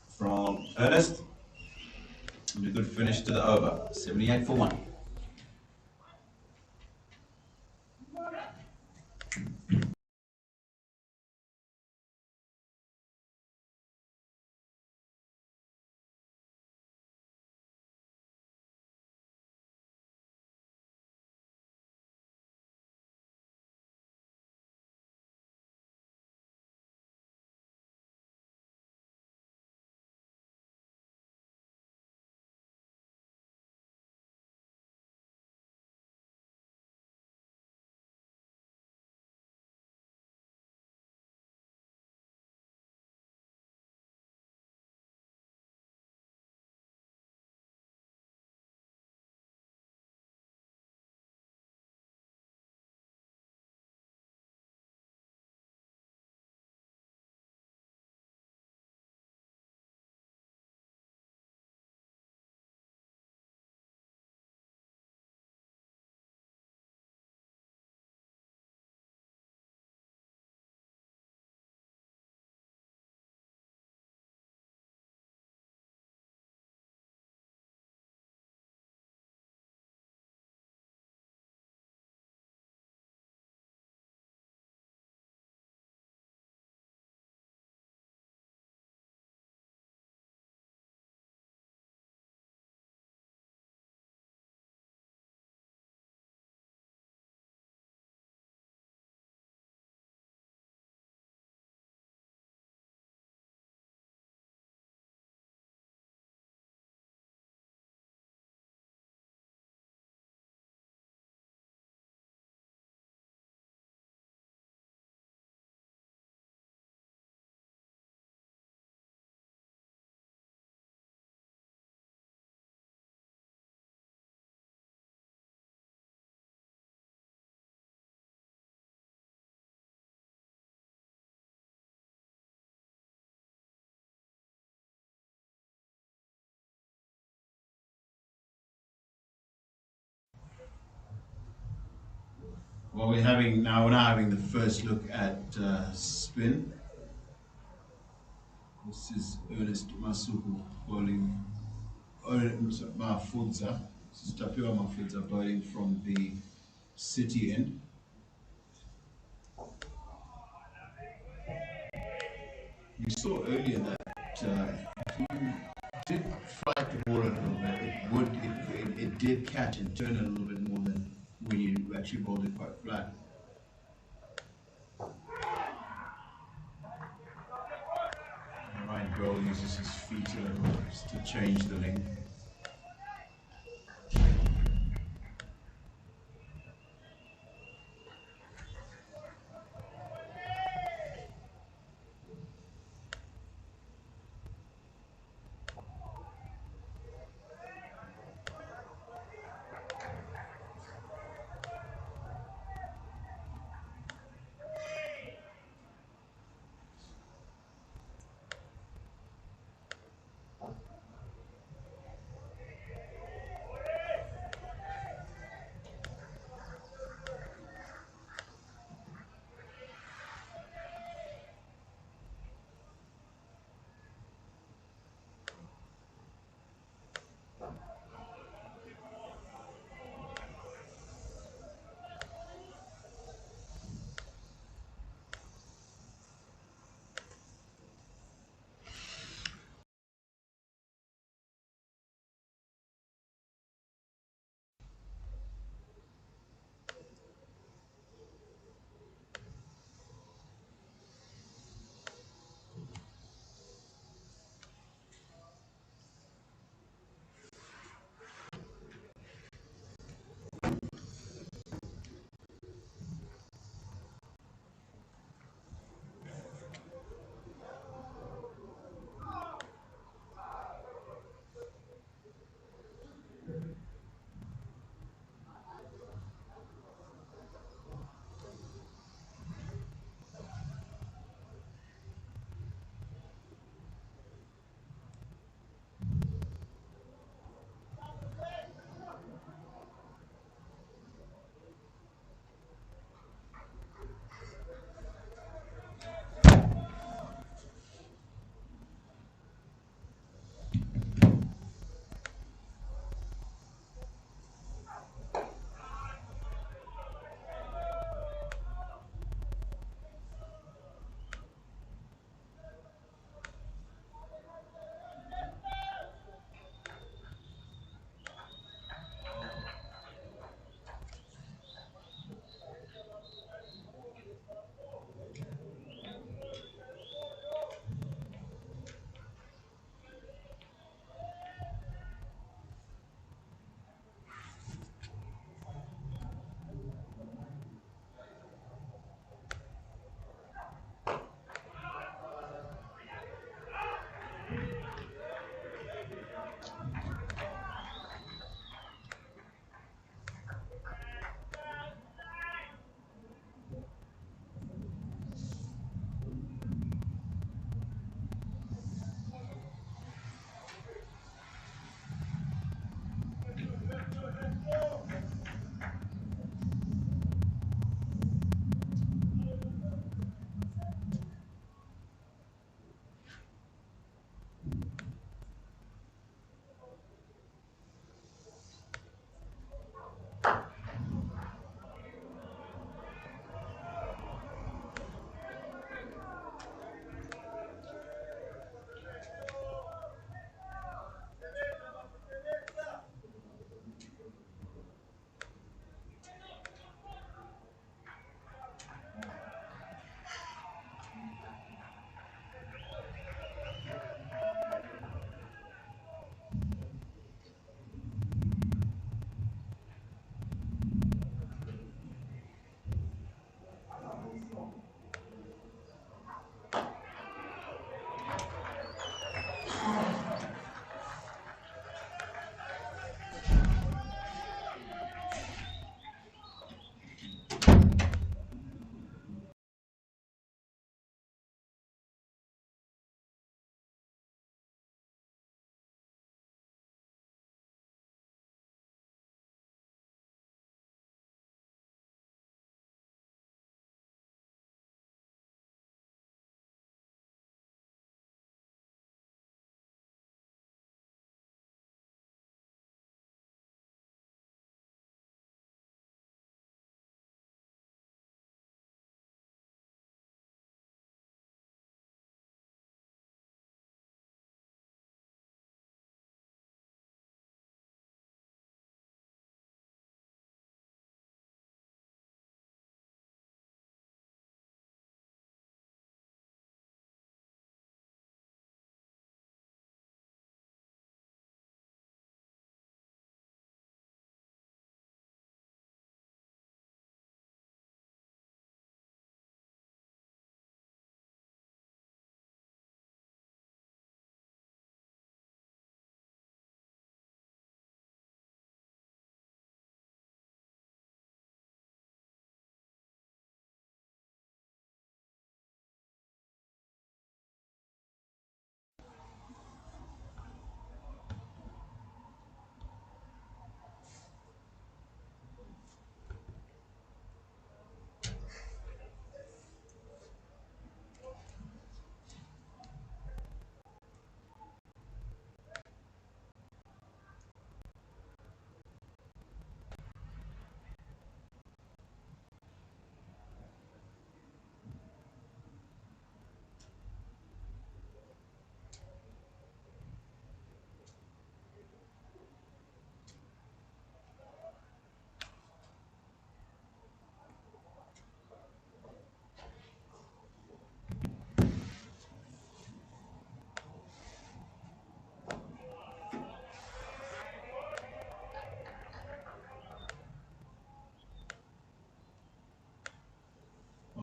from Ernest. And a good finish to the over. 78 for 1. Well, we're now having the first look at spin. This is Ernest Masuku bowling. Mafuza. This is Tapio Mafuza bowling from the City end. We saw earlier that if you did flight the ball a little bit, it did catch and turn a little bit more than when you actually bowled it quite flat. Ryan Grohl uses his feet a little bit just to change the length.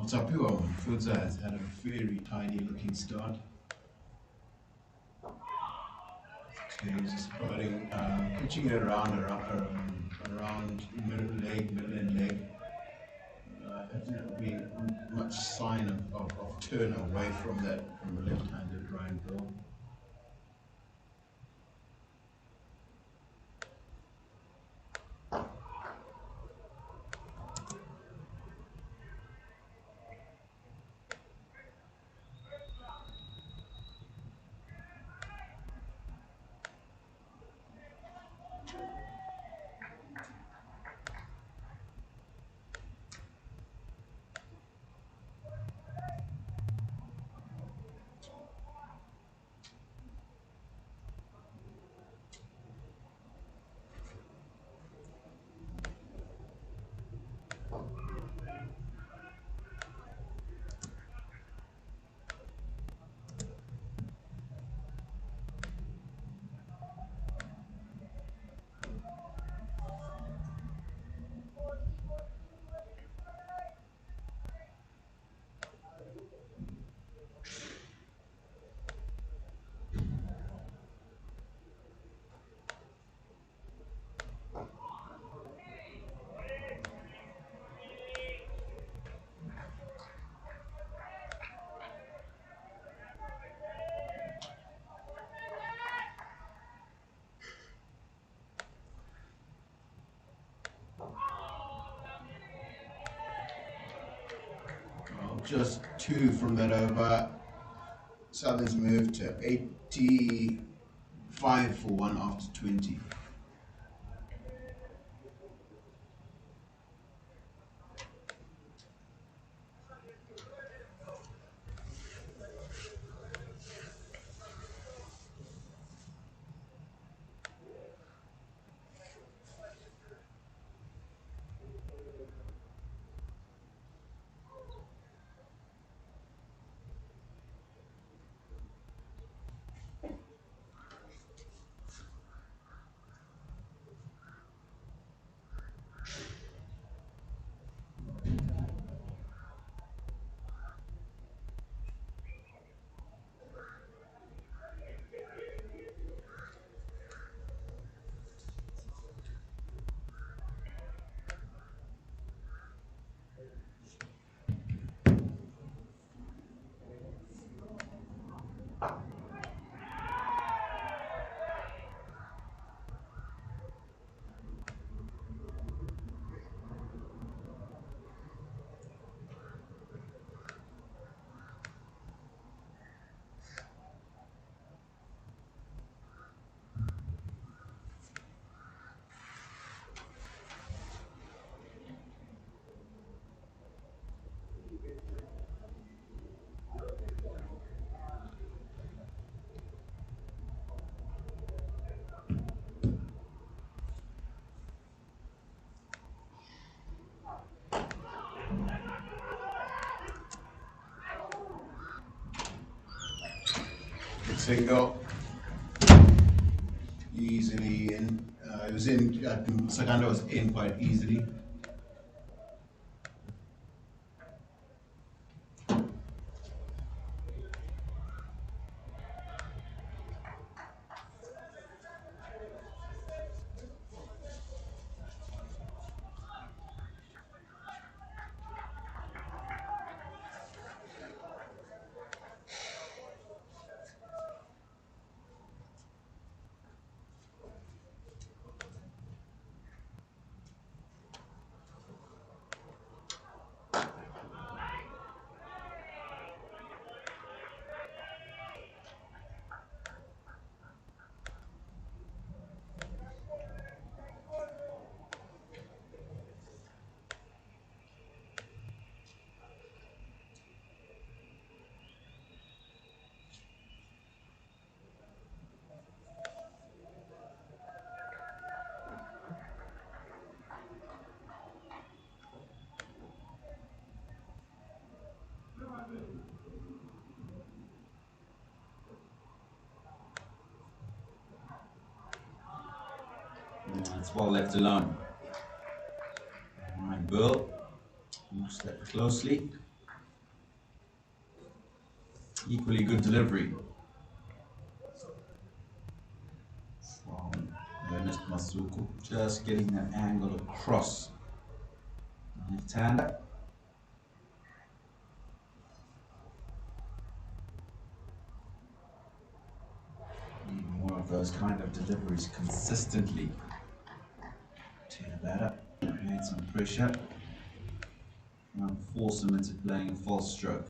Tapiwa Mavuta has had a very tidy looking start. So he's just pitching it around middle and leg. Hasn't been much sign of turn away from the left-handed grind ball. Just 2 from that over. Southern's moved to 85 for 1 after 20. Single. Easily in. It was in. Saganda was in quite easily. It's well left alone. Alright, Bill. Looks that closely. Equally good delivery from Ernest Masuku, just getting that angle across the left-hander. Need more of those kind of deliveries consistently to the batter, create some pressure, and force him into playing a false stroke.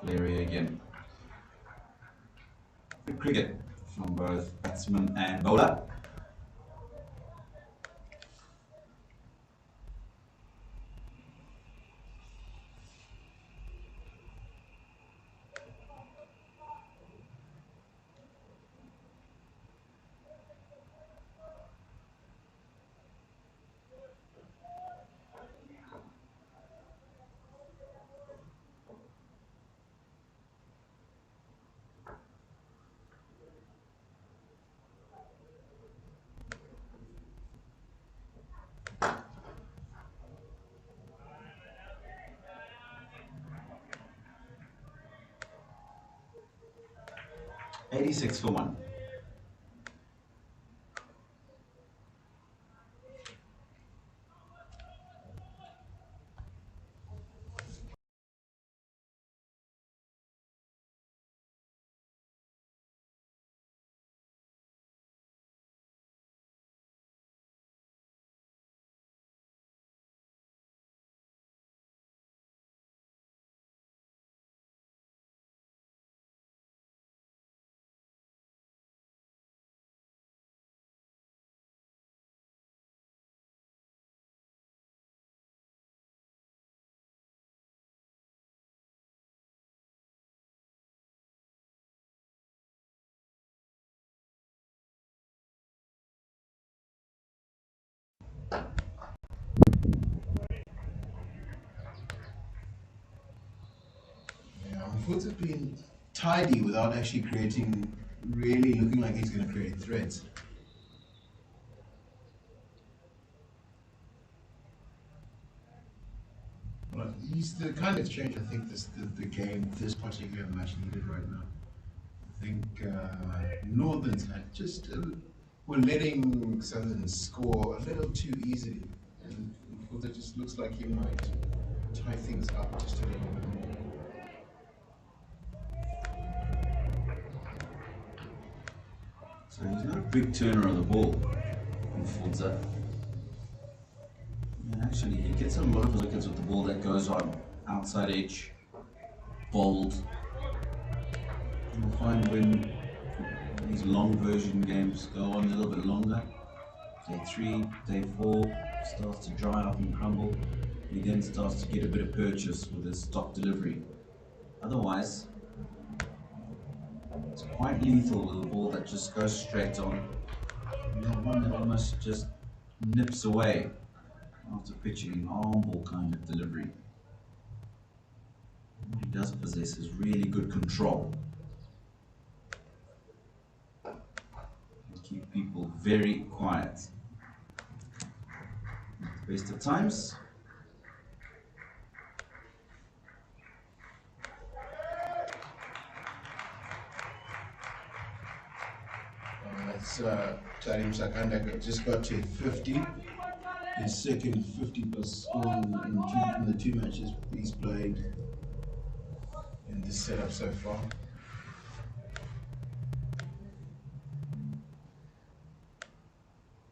Larry again. Good cricket from both batsman and bowler. $86 for 1. Yeah, Mavuta has been tidy without actually creating, really looking like he's going to create threats. Well, he's the kind of change I think the game, this particular match needed right now. I think Northern's had just were letting Southern score a little too easily, and Mavuta just looks like he might tie things up just a little bit more. So he's not a big turner of the ball, Mavuta. Actually, he gets a lot of wickets with the ball that goes on outside edge, bold. You'll find when these long version games go on a little bit longer, day 3, day 4, starts to dry up and crumble, he then starts to get a bit of purchase with his stop delivery. Otherwise, it's quite lethal with a ball that just goes straight on. You have one that almost just nips away after pitching an arm ball kind of delivery. What he does possess is really good control. Keep people very quiet. At the best of times. That's Tarim Sakanda just got to 50. His second 50 plus score in the 2 matches he's played in this setup so far.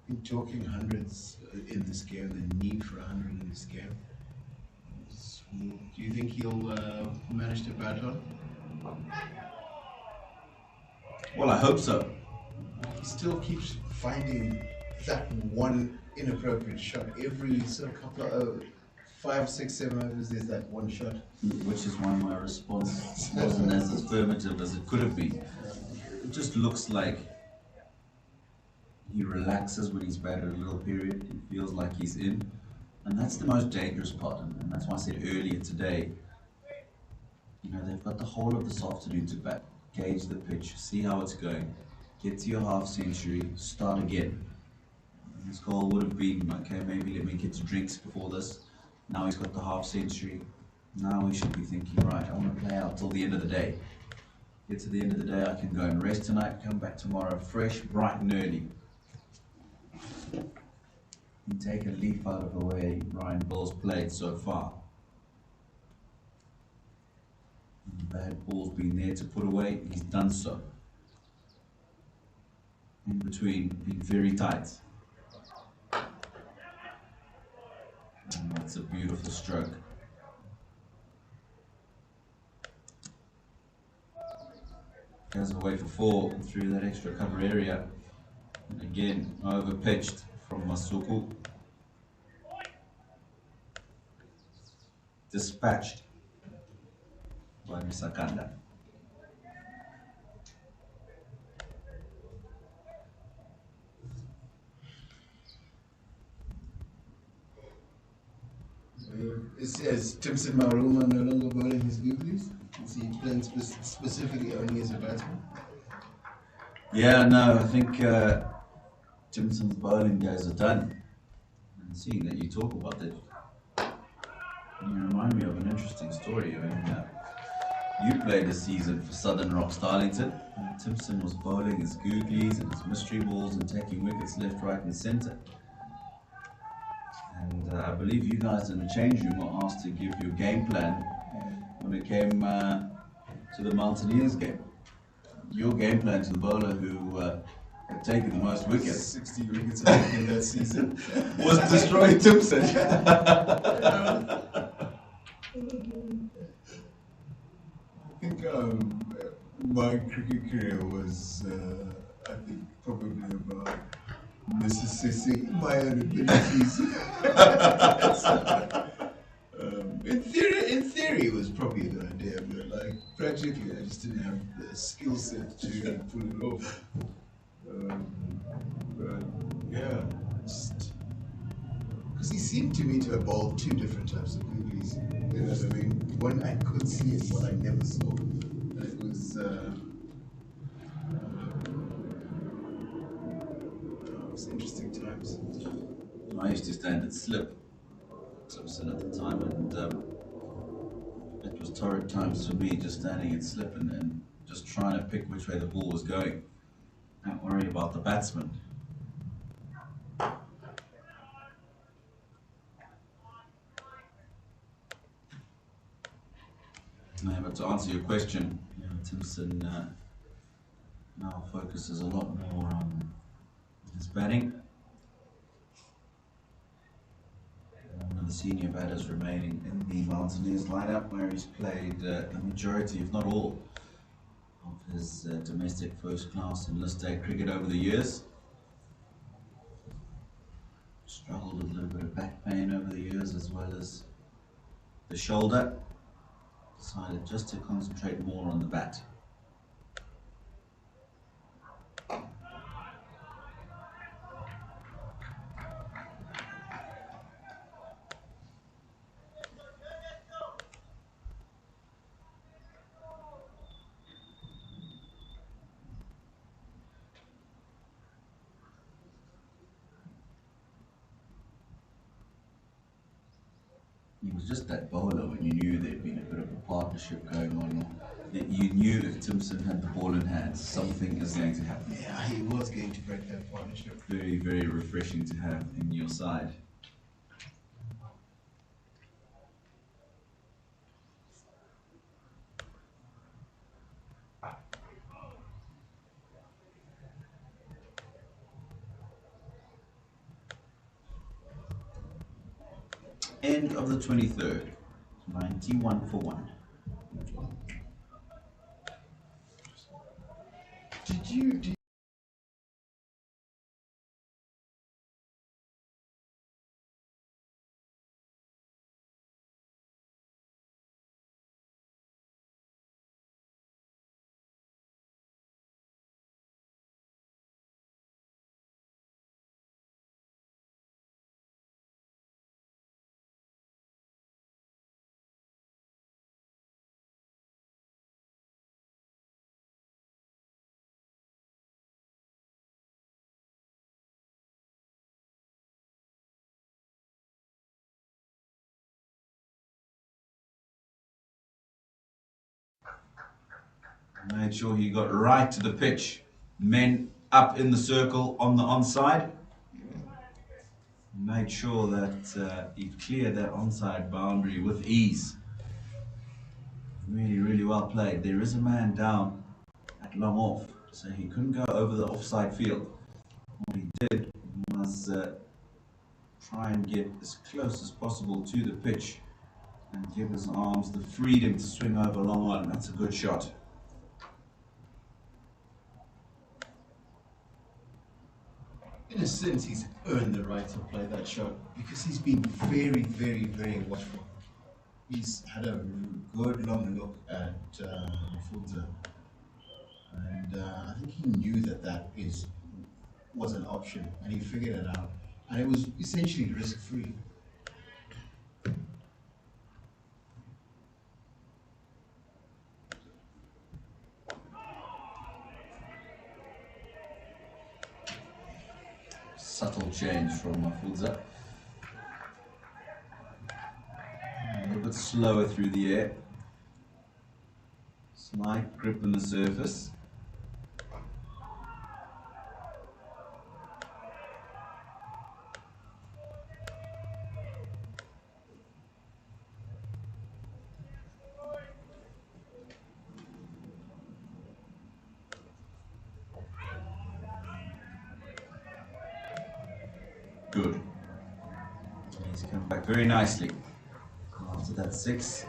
Been talking hundreds in this game, the need for 100 in this game. Do you think he'll manage to bat on? Well, I hope so. He still keeps finding that one inappropriate shot every sort of couple of 5, 6, 7 overs. There's that one shot, which is why my response wasn't as affirmative as it could have been. It just looks like he relaxes when he's batted a little period. He feels like he's in, and that's the most dangerous part. And that's why I said earlier today, you know, they've got the whole of this afternoon to bat, gauge the pitch, see how it's going, get to your half century, start again. His goal would have been, okay, maybe let me get to drinks before this, Now he's got the half century. Now we should be thinking, right, I want to play out till the end of the day. Get to the end of the day, I can go and rest tonight, come back tomorrow fresh, bright and early. And take a leaf out of the way Ryan Ball's played so far. And the bad ball's been there to put away, he's done so. In between, being very tight. And that's a beautiful stroke. Goes away for 4 through that extra cover area. And again, over pitched from Masuku. Dispatched by Misakanda. Is Timson Maruma no longer bowling his googlies? Is he playing specifically only as a batsman? Yeah, no, I think Timson's bowling days are done. And seeing that you talk about that, you remind me of an interesting story. When you played a season for Southern Rocks Darlington, and Timson was bowling his googlies and his mystery balls and taking wickets left, right, and centre. And I believe you guys in the change room were asked to give your game plan when it came to the Mountaineers game. Your game plan to the bowler who had taken the most wickets, 60 wickets I think, in that season. was destroy Timson. I think my cricket career was, I think, probably about necessitating my own abilities. In theory, it was probably a good idea, but like practically, I just didn't have the skill set to pull it off. But yeah, just because he seemed to me to have bowled 2 different types of movies. You know what I mean? One I could see and one I never saw. And it was. It was interesting times. I used to stand at slip, Simpson at the time, and it was torrid times for me, just standing at slip and just trying to pick which way the ball was going. Don't worry about the batsman. Yeah, but to answer your question, Timson now focuses a lot more on his batting. One of the senior batters remaining in the Mountaineers lineup, where he's played the majority, if not all, of his domestic first class and list A cricket over the years. Struggled with a little bit of back pain over the years as well as the shoulder. Decided just to concentrate more on the bat. He was just that bowler when you knew there'd been a bit of a partnership going on. That you knew if Timson had the ball in hand, something is going to happen. Yeah, he was going to break that partnership. Very, very refreshing to have in your side. End of the 23rd, 91 for 1. Did Made sure he got right to the pitch. Men up in the circle on the onside. Made sure that he cleared that onside boundary with ease. Really, really well played. There is a man down at long off, so he couldn't go over the offside field. What he did was try and get as close as possible to the pitch and give his arms the freedom to swing over long on. That's a good shot. In a sense, he's earned the right to play that shot because he's been very, very, very watchful. He's had a good long look at Mavuta, and I think he knew that was an option, and he figured it out, and it was essentially risk-free. Subtle change from Mavuta. A little bit slower through the air. Slight grip on the surface. Good. He's come back very nicely. After that 6,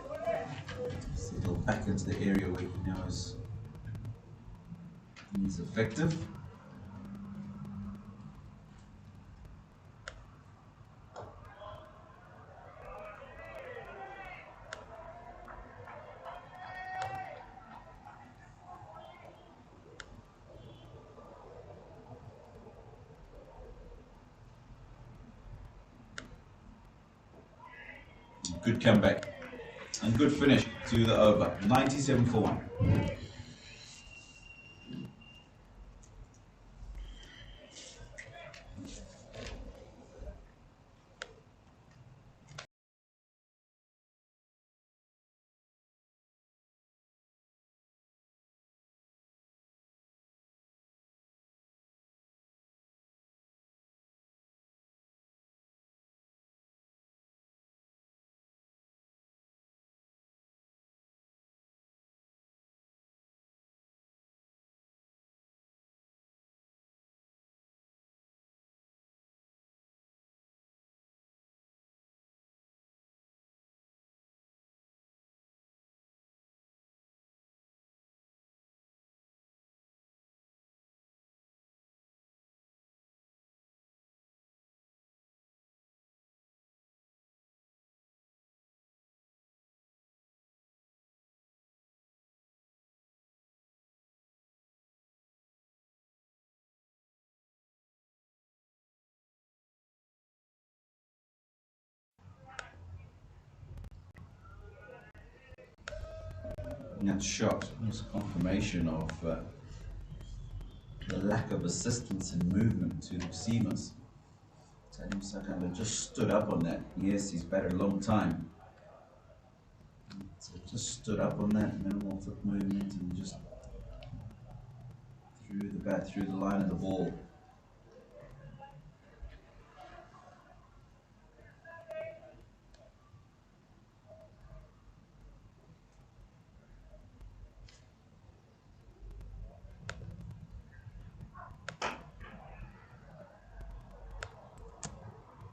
settle back into the area where he knows he's effective. Good comeback and good finish to the over. 97 for 1. That shot was confirmation of the lack of assistance and movement to the seamers. Tadim Sakanda just stood up on that. Yes, he's batted a long time. So just stood up on that minimal foot movement and just threw the bat through the line of the ball.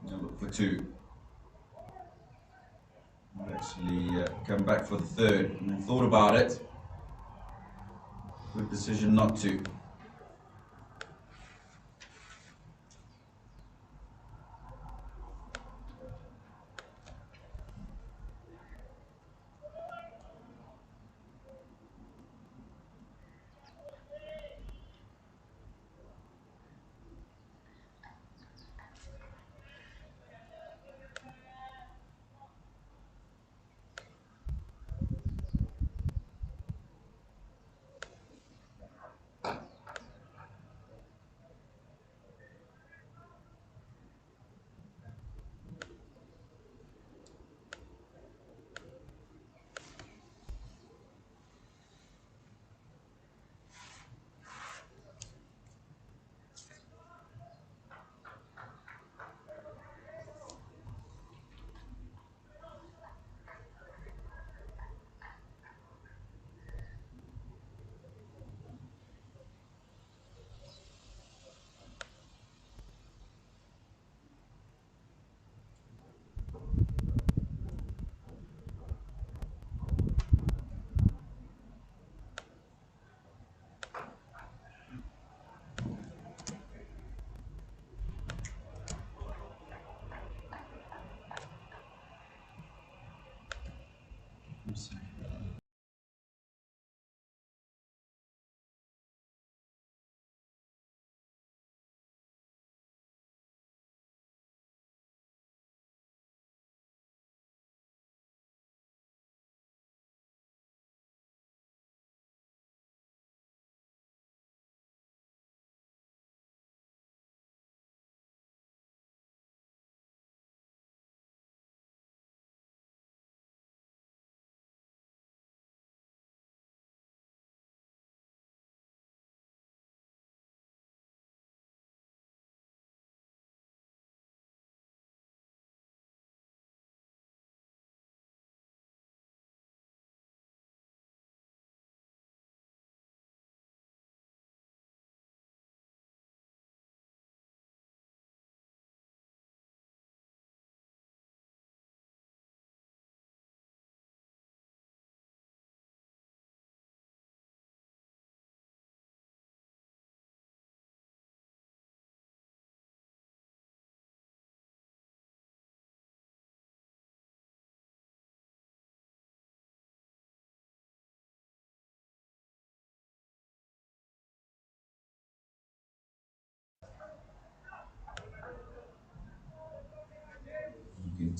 Now look for 2. I've actually come back for the 3rd and I thought about it. Good decision not to.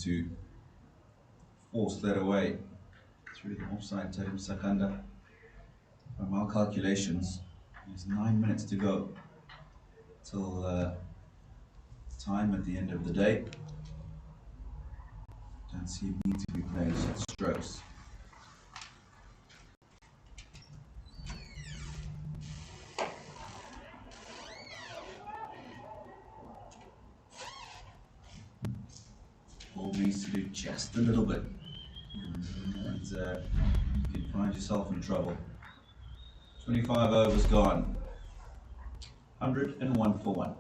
to force that away through the offside Tarim Sakanda. From our calculations, there's 9 minutes to go till time at the end of the day. Don't see a need to be playing such strokes. Ball needs to do just a little bit, and you can find yourself in trouble. 25 overs gone. 101 for 1.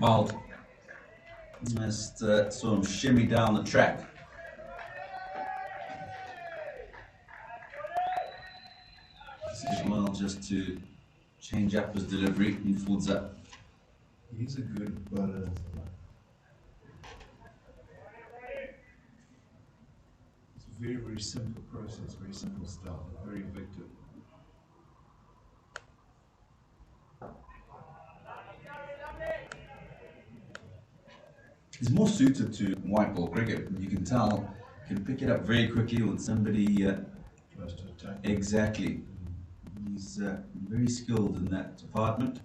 Bald. Just sort of shimmy down the track. Well, just to change up his delivery, he folds up. He's a good bowler. It's a very, very simple process, very simple style, very effective. He's more suited to white ball cricket. You can tell, he can pick it up very quickly when somebody. Close to attack. Exactly. He's very skilled in that department.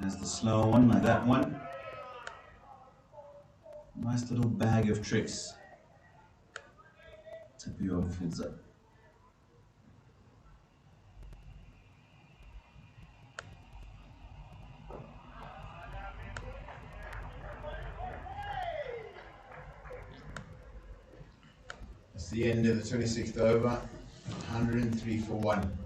There's the slow one, like that one. Nice little bag of tricks. Tapio folds up. It's the end of the 26th over, 103 for 1.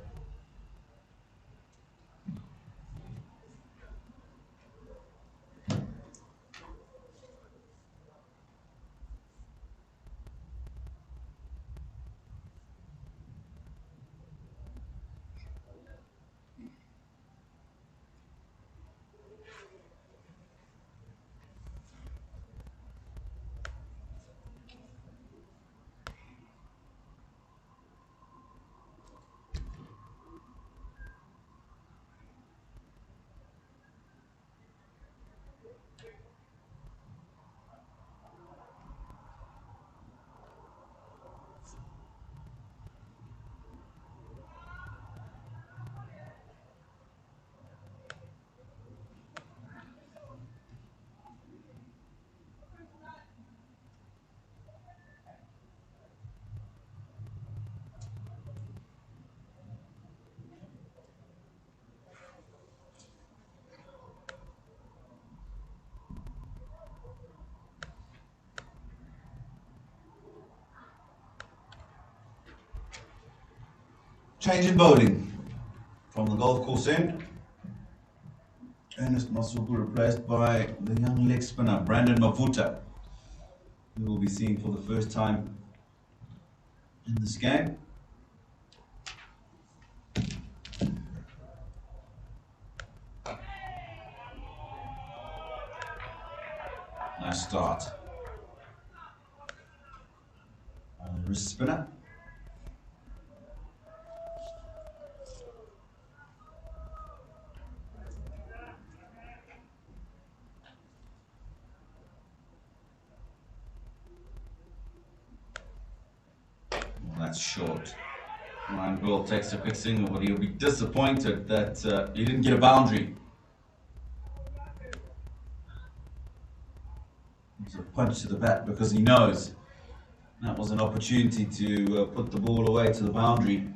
Change in bowling from the golf course end. Ernest Masuku replaced by the young leg spinner Brandon Mavuta, who will be seen for the first time in this game. Nice start. Wrist spinner. That's short. Ryan Gould takes a quick single, but he'll be disappointed that he didn't get a boundary. It's a punch to the bat because he knows that was an opportunity to put the ball away to the boundary.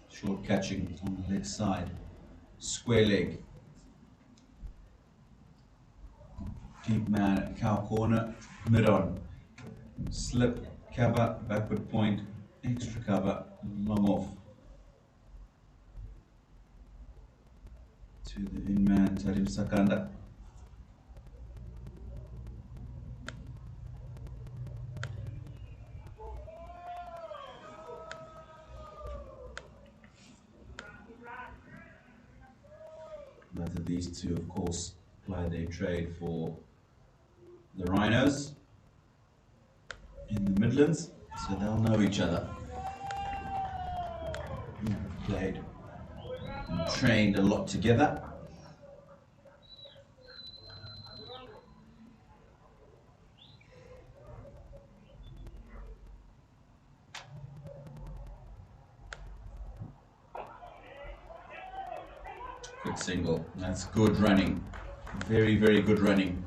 Short catching on the leg side. Square leg. Deep man, cow corner, mid on. Slip, cover, backward point, extra cover, long off. To the in man, Tarim Sakanda. Both of these two, of course, play their trade for the Rhinos in the Midlands, so they'll know each other. Played and trained a lot together. Quick single. That's good running. Very, very good running.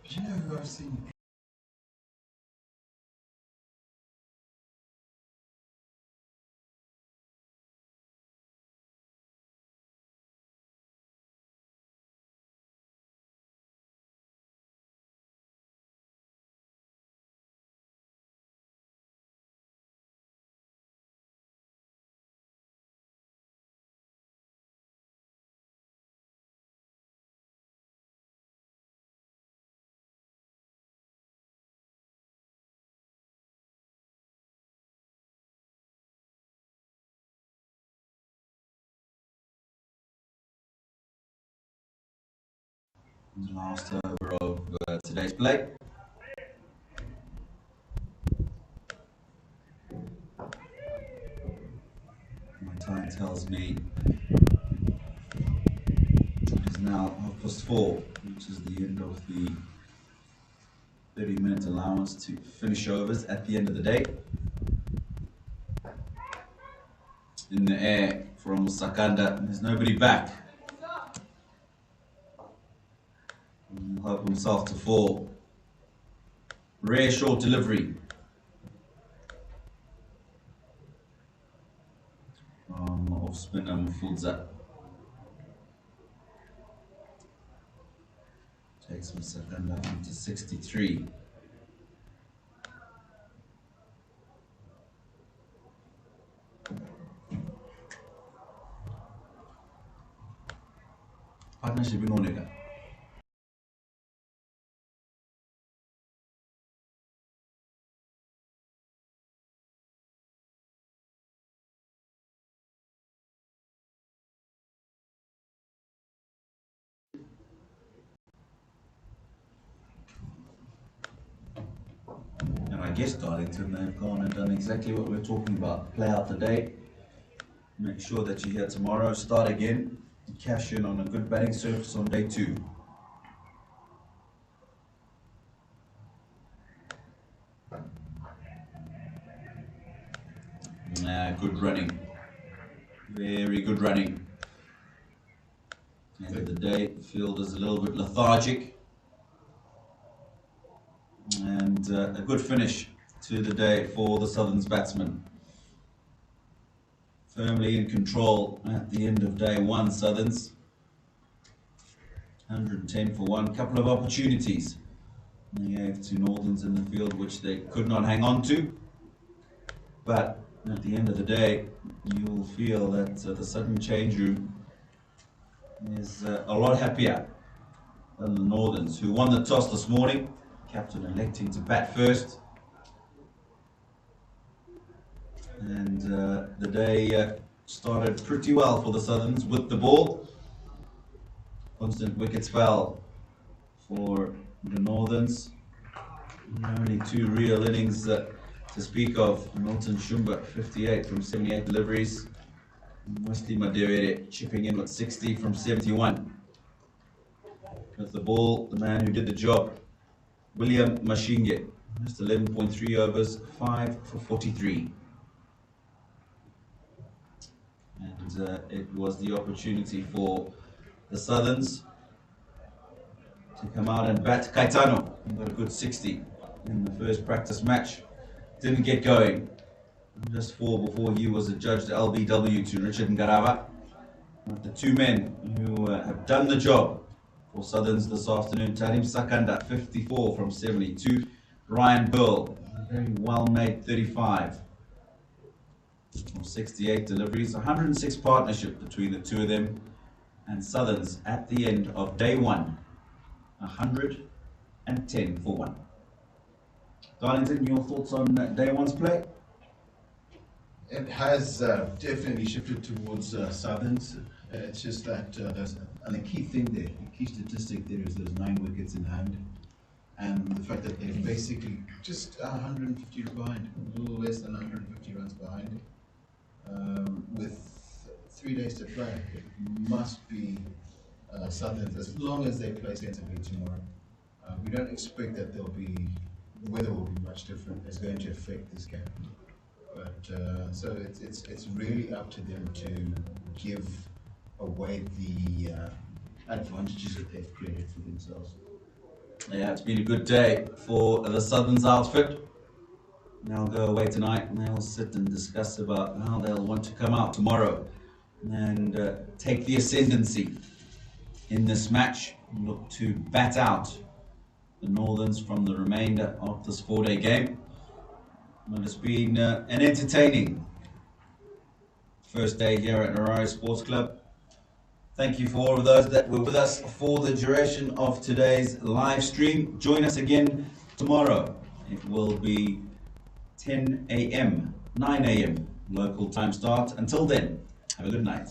You know who I've seen? Last over of today's play. My time tells me it is now 4:30, which is the end of the 30-minute allowance to finish overs at the end of the day. In the air from Sakanda, there's nobody back. He'll help himself to fall. Rare short delivery. Off spinner Mavuta. Takes Sakanda to 63. partnership inooneka. And I guess Darlington, they've gone and done exactly what we're talking about. Play out the day, make sure that you're here tomorrow, start again, and cash in on a good batting surface on day 2. Good running. Very good running. End of the day, the field is a little bit lethargic. And a good finish to the day for the Southerns batsmen. Firmly in control at the end of day 1, Southerns. 110 for 1. Couple of opportunities they gave to Northerns in the field which they could not hang on to. But at the end of the day, you'll feel that the Southern change room is a lot happier than the Northerns, who won the toss this morning. Captain electing to bat first. And the day started pretty well for the Southerns with the ball. Constant wickets fell for the Northerns. Only 2 real innings to speak of. Milton Shumba, 58 from 78 deliveries. Wesley Madere chipping in with 60 from 71. With the ball, the man who did the job, William Mashinge, just 11.3 overs, 5 for 43. And it was the opportunity for the Southerns to come out and bat. Caetano got a good 60 in the first practice match. Didn't get going. Just 4 before he was adjudged LBW to Richard Ngarava. The 2 men who have done the job for Southerns this afternoon. Tarim Sakanda, 54 from 72. Ryan Burl, very well made, 35 from 68 deliveries. 106 partnership between the 2 of them. And Southerns at the end of day 1, 110 for 1. Darlington, your thoughts on day 1's play? It has definitely shifted towards Southerns. It's just that and the key thing there, the key statistic there is there's 9 wickets in hand, and the fact that they're basically just 150 behind, a little less than 150 runs behind, with 3 days to play. It must be Southerns as long as they play sensibly tomorrow. We don't expect that there'll be weather will be much different. It's going to affect this game. But so it's really up to them to give away the advantages that they've created for themselves. Yeah, it's been a good day for the Southerns outfit. They'll go away tonight and they'll sit and discuss about how they'll want to come out tomorrow and take the ascendancy in this match. Look to bat out the Northerns from the remainder of this 4-day game. Well, it's been an entertaining first day here at Narari Sports Club. Thank you for all of those that were with us for the duration of today's live stream. Join us again tomorrow. It will be 10 a.m., 9 a.m. local time start. Until then, have a good night.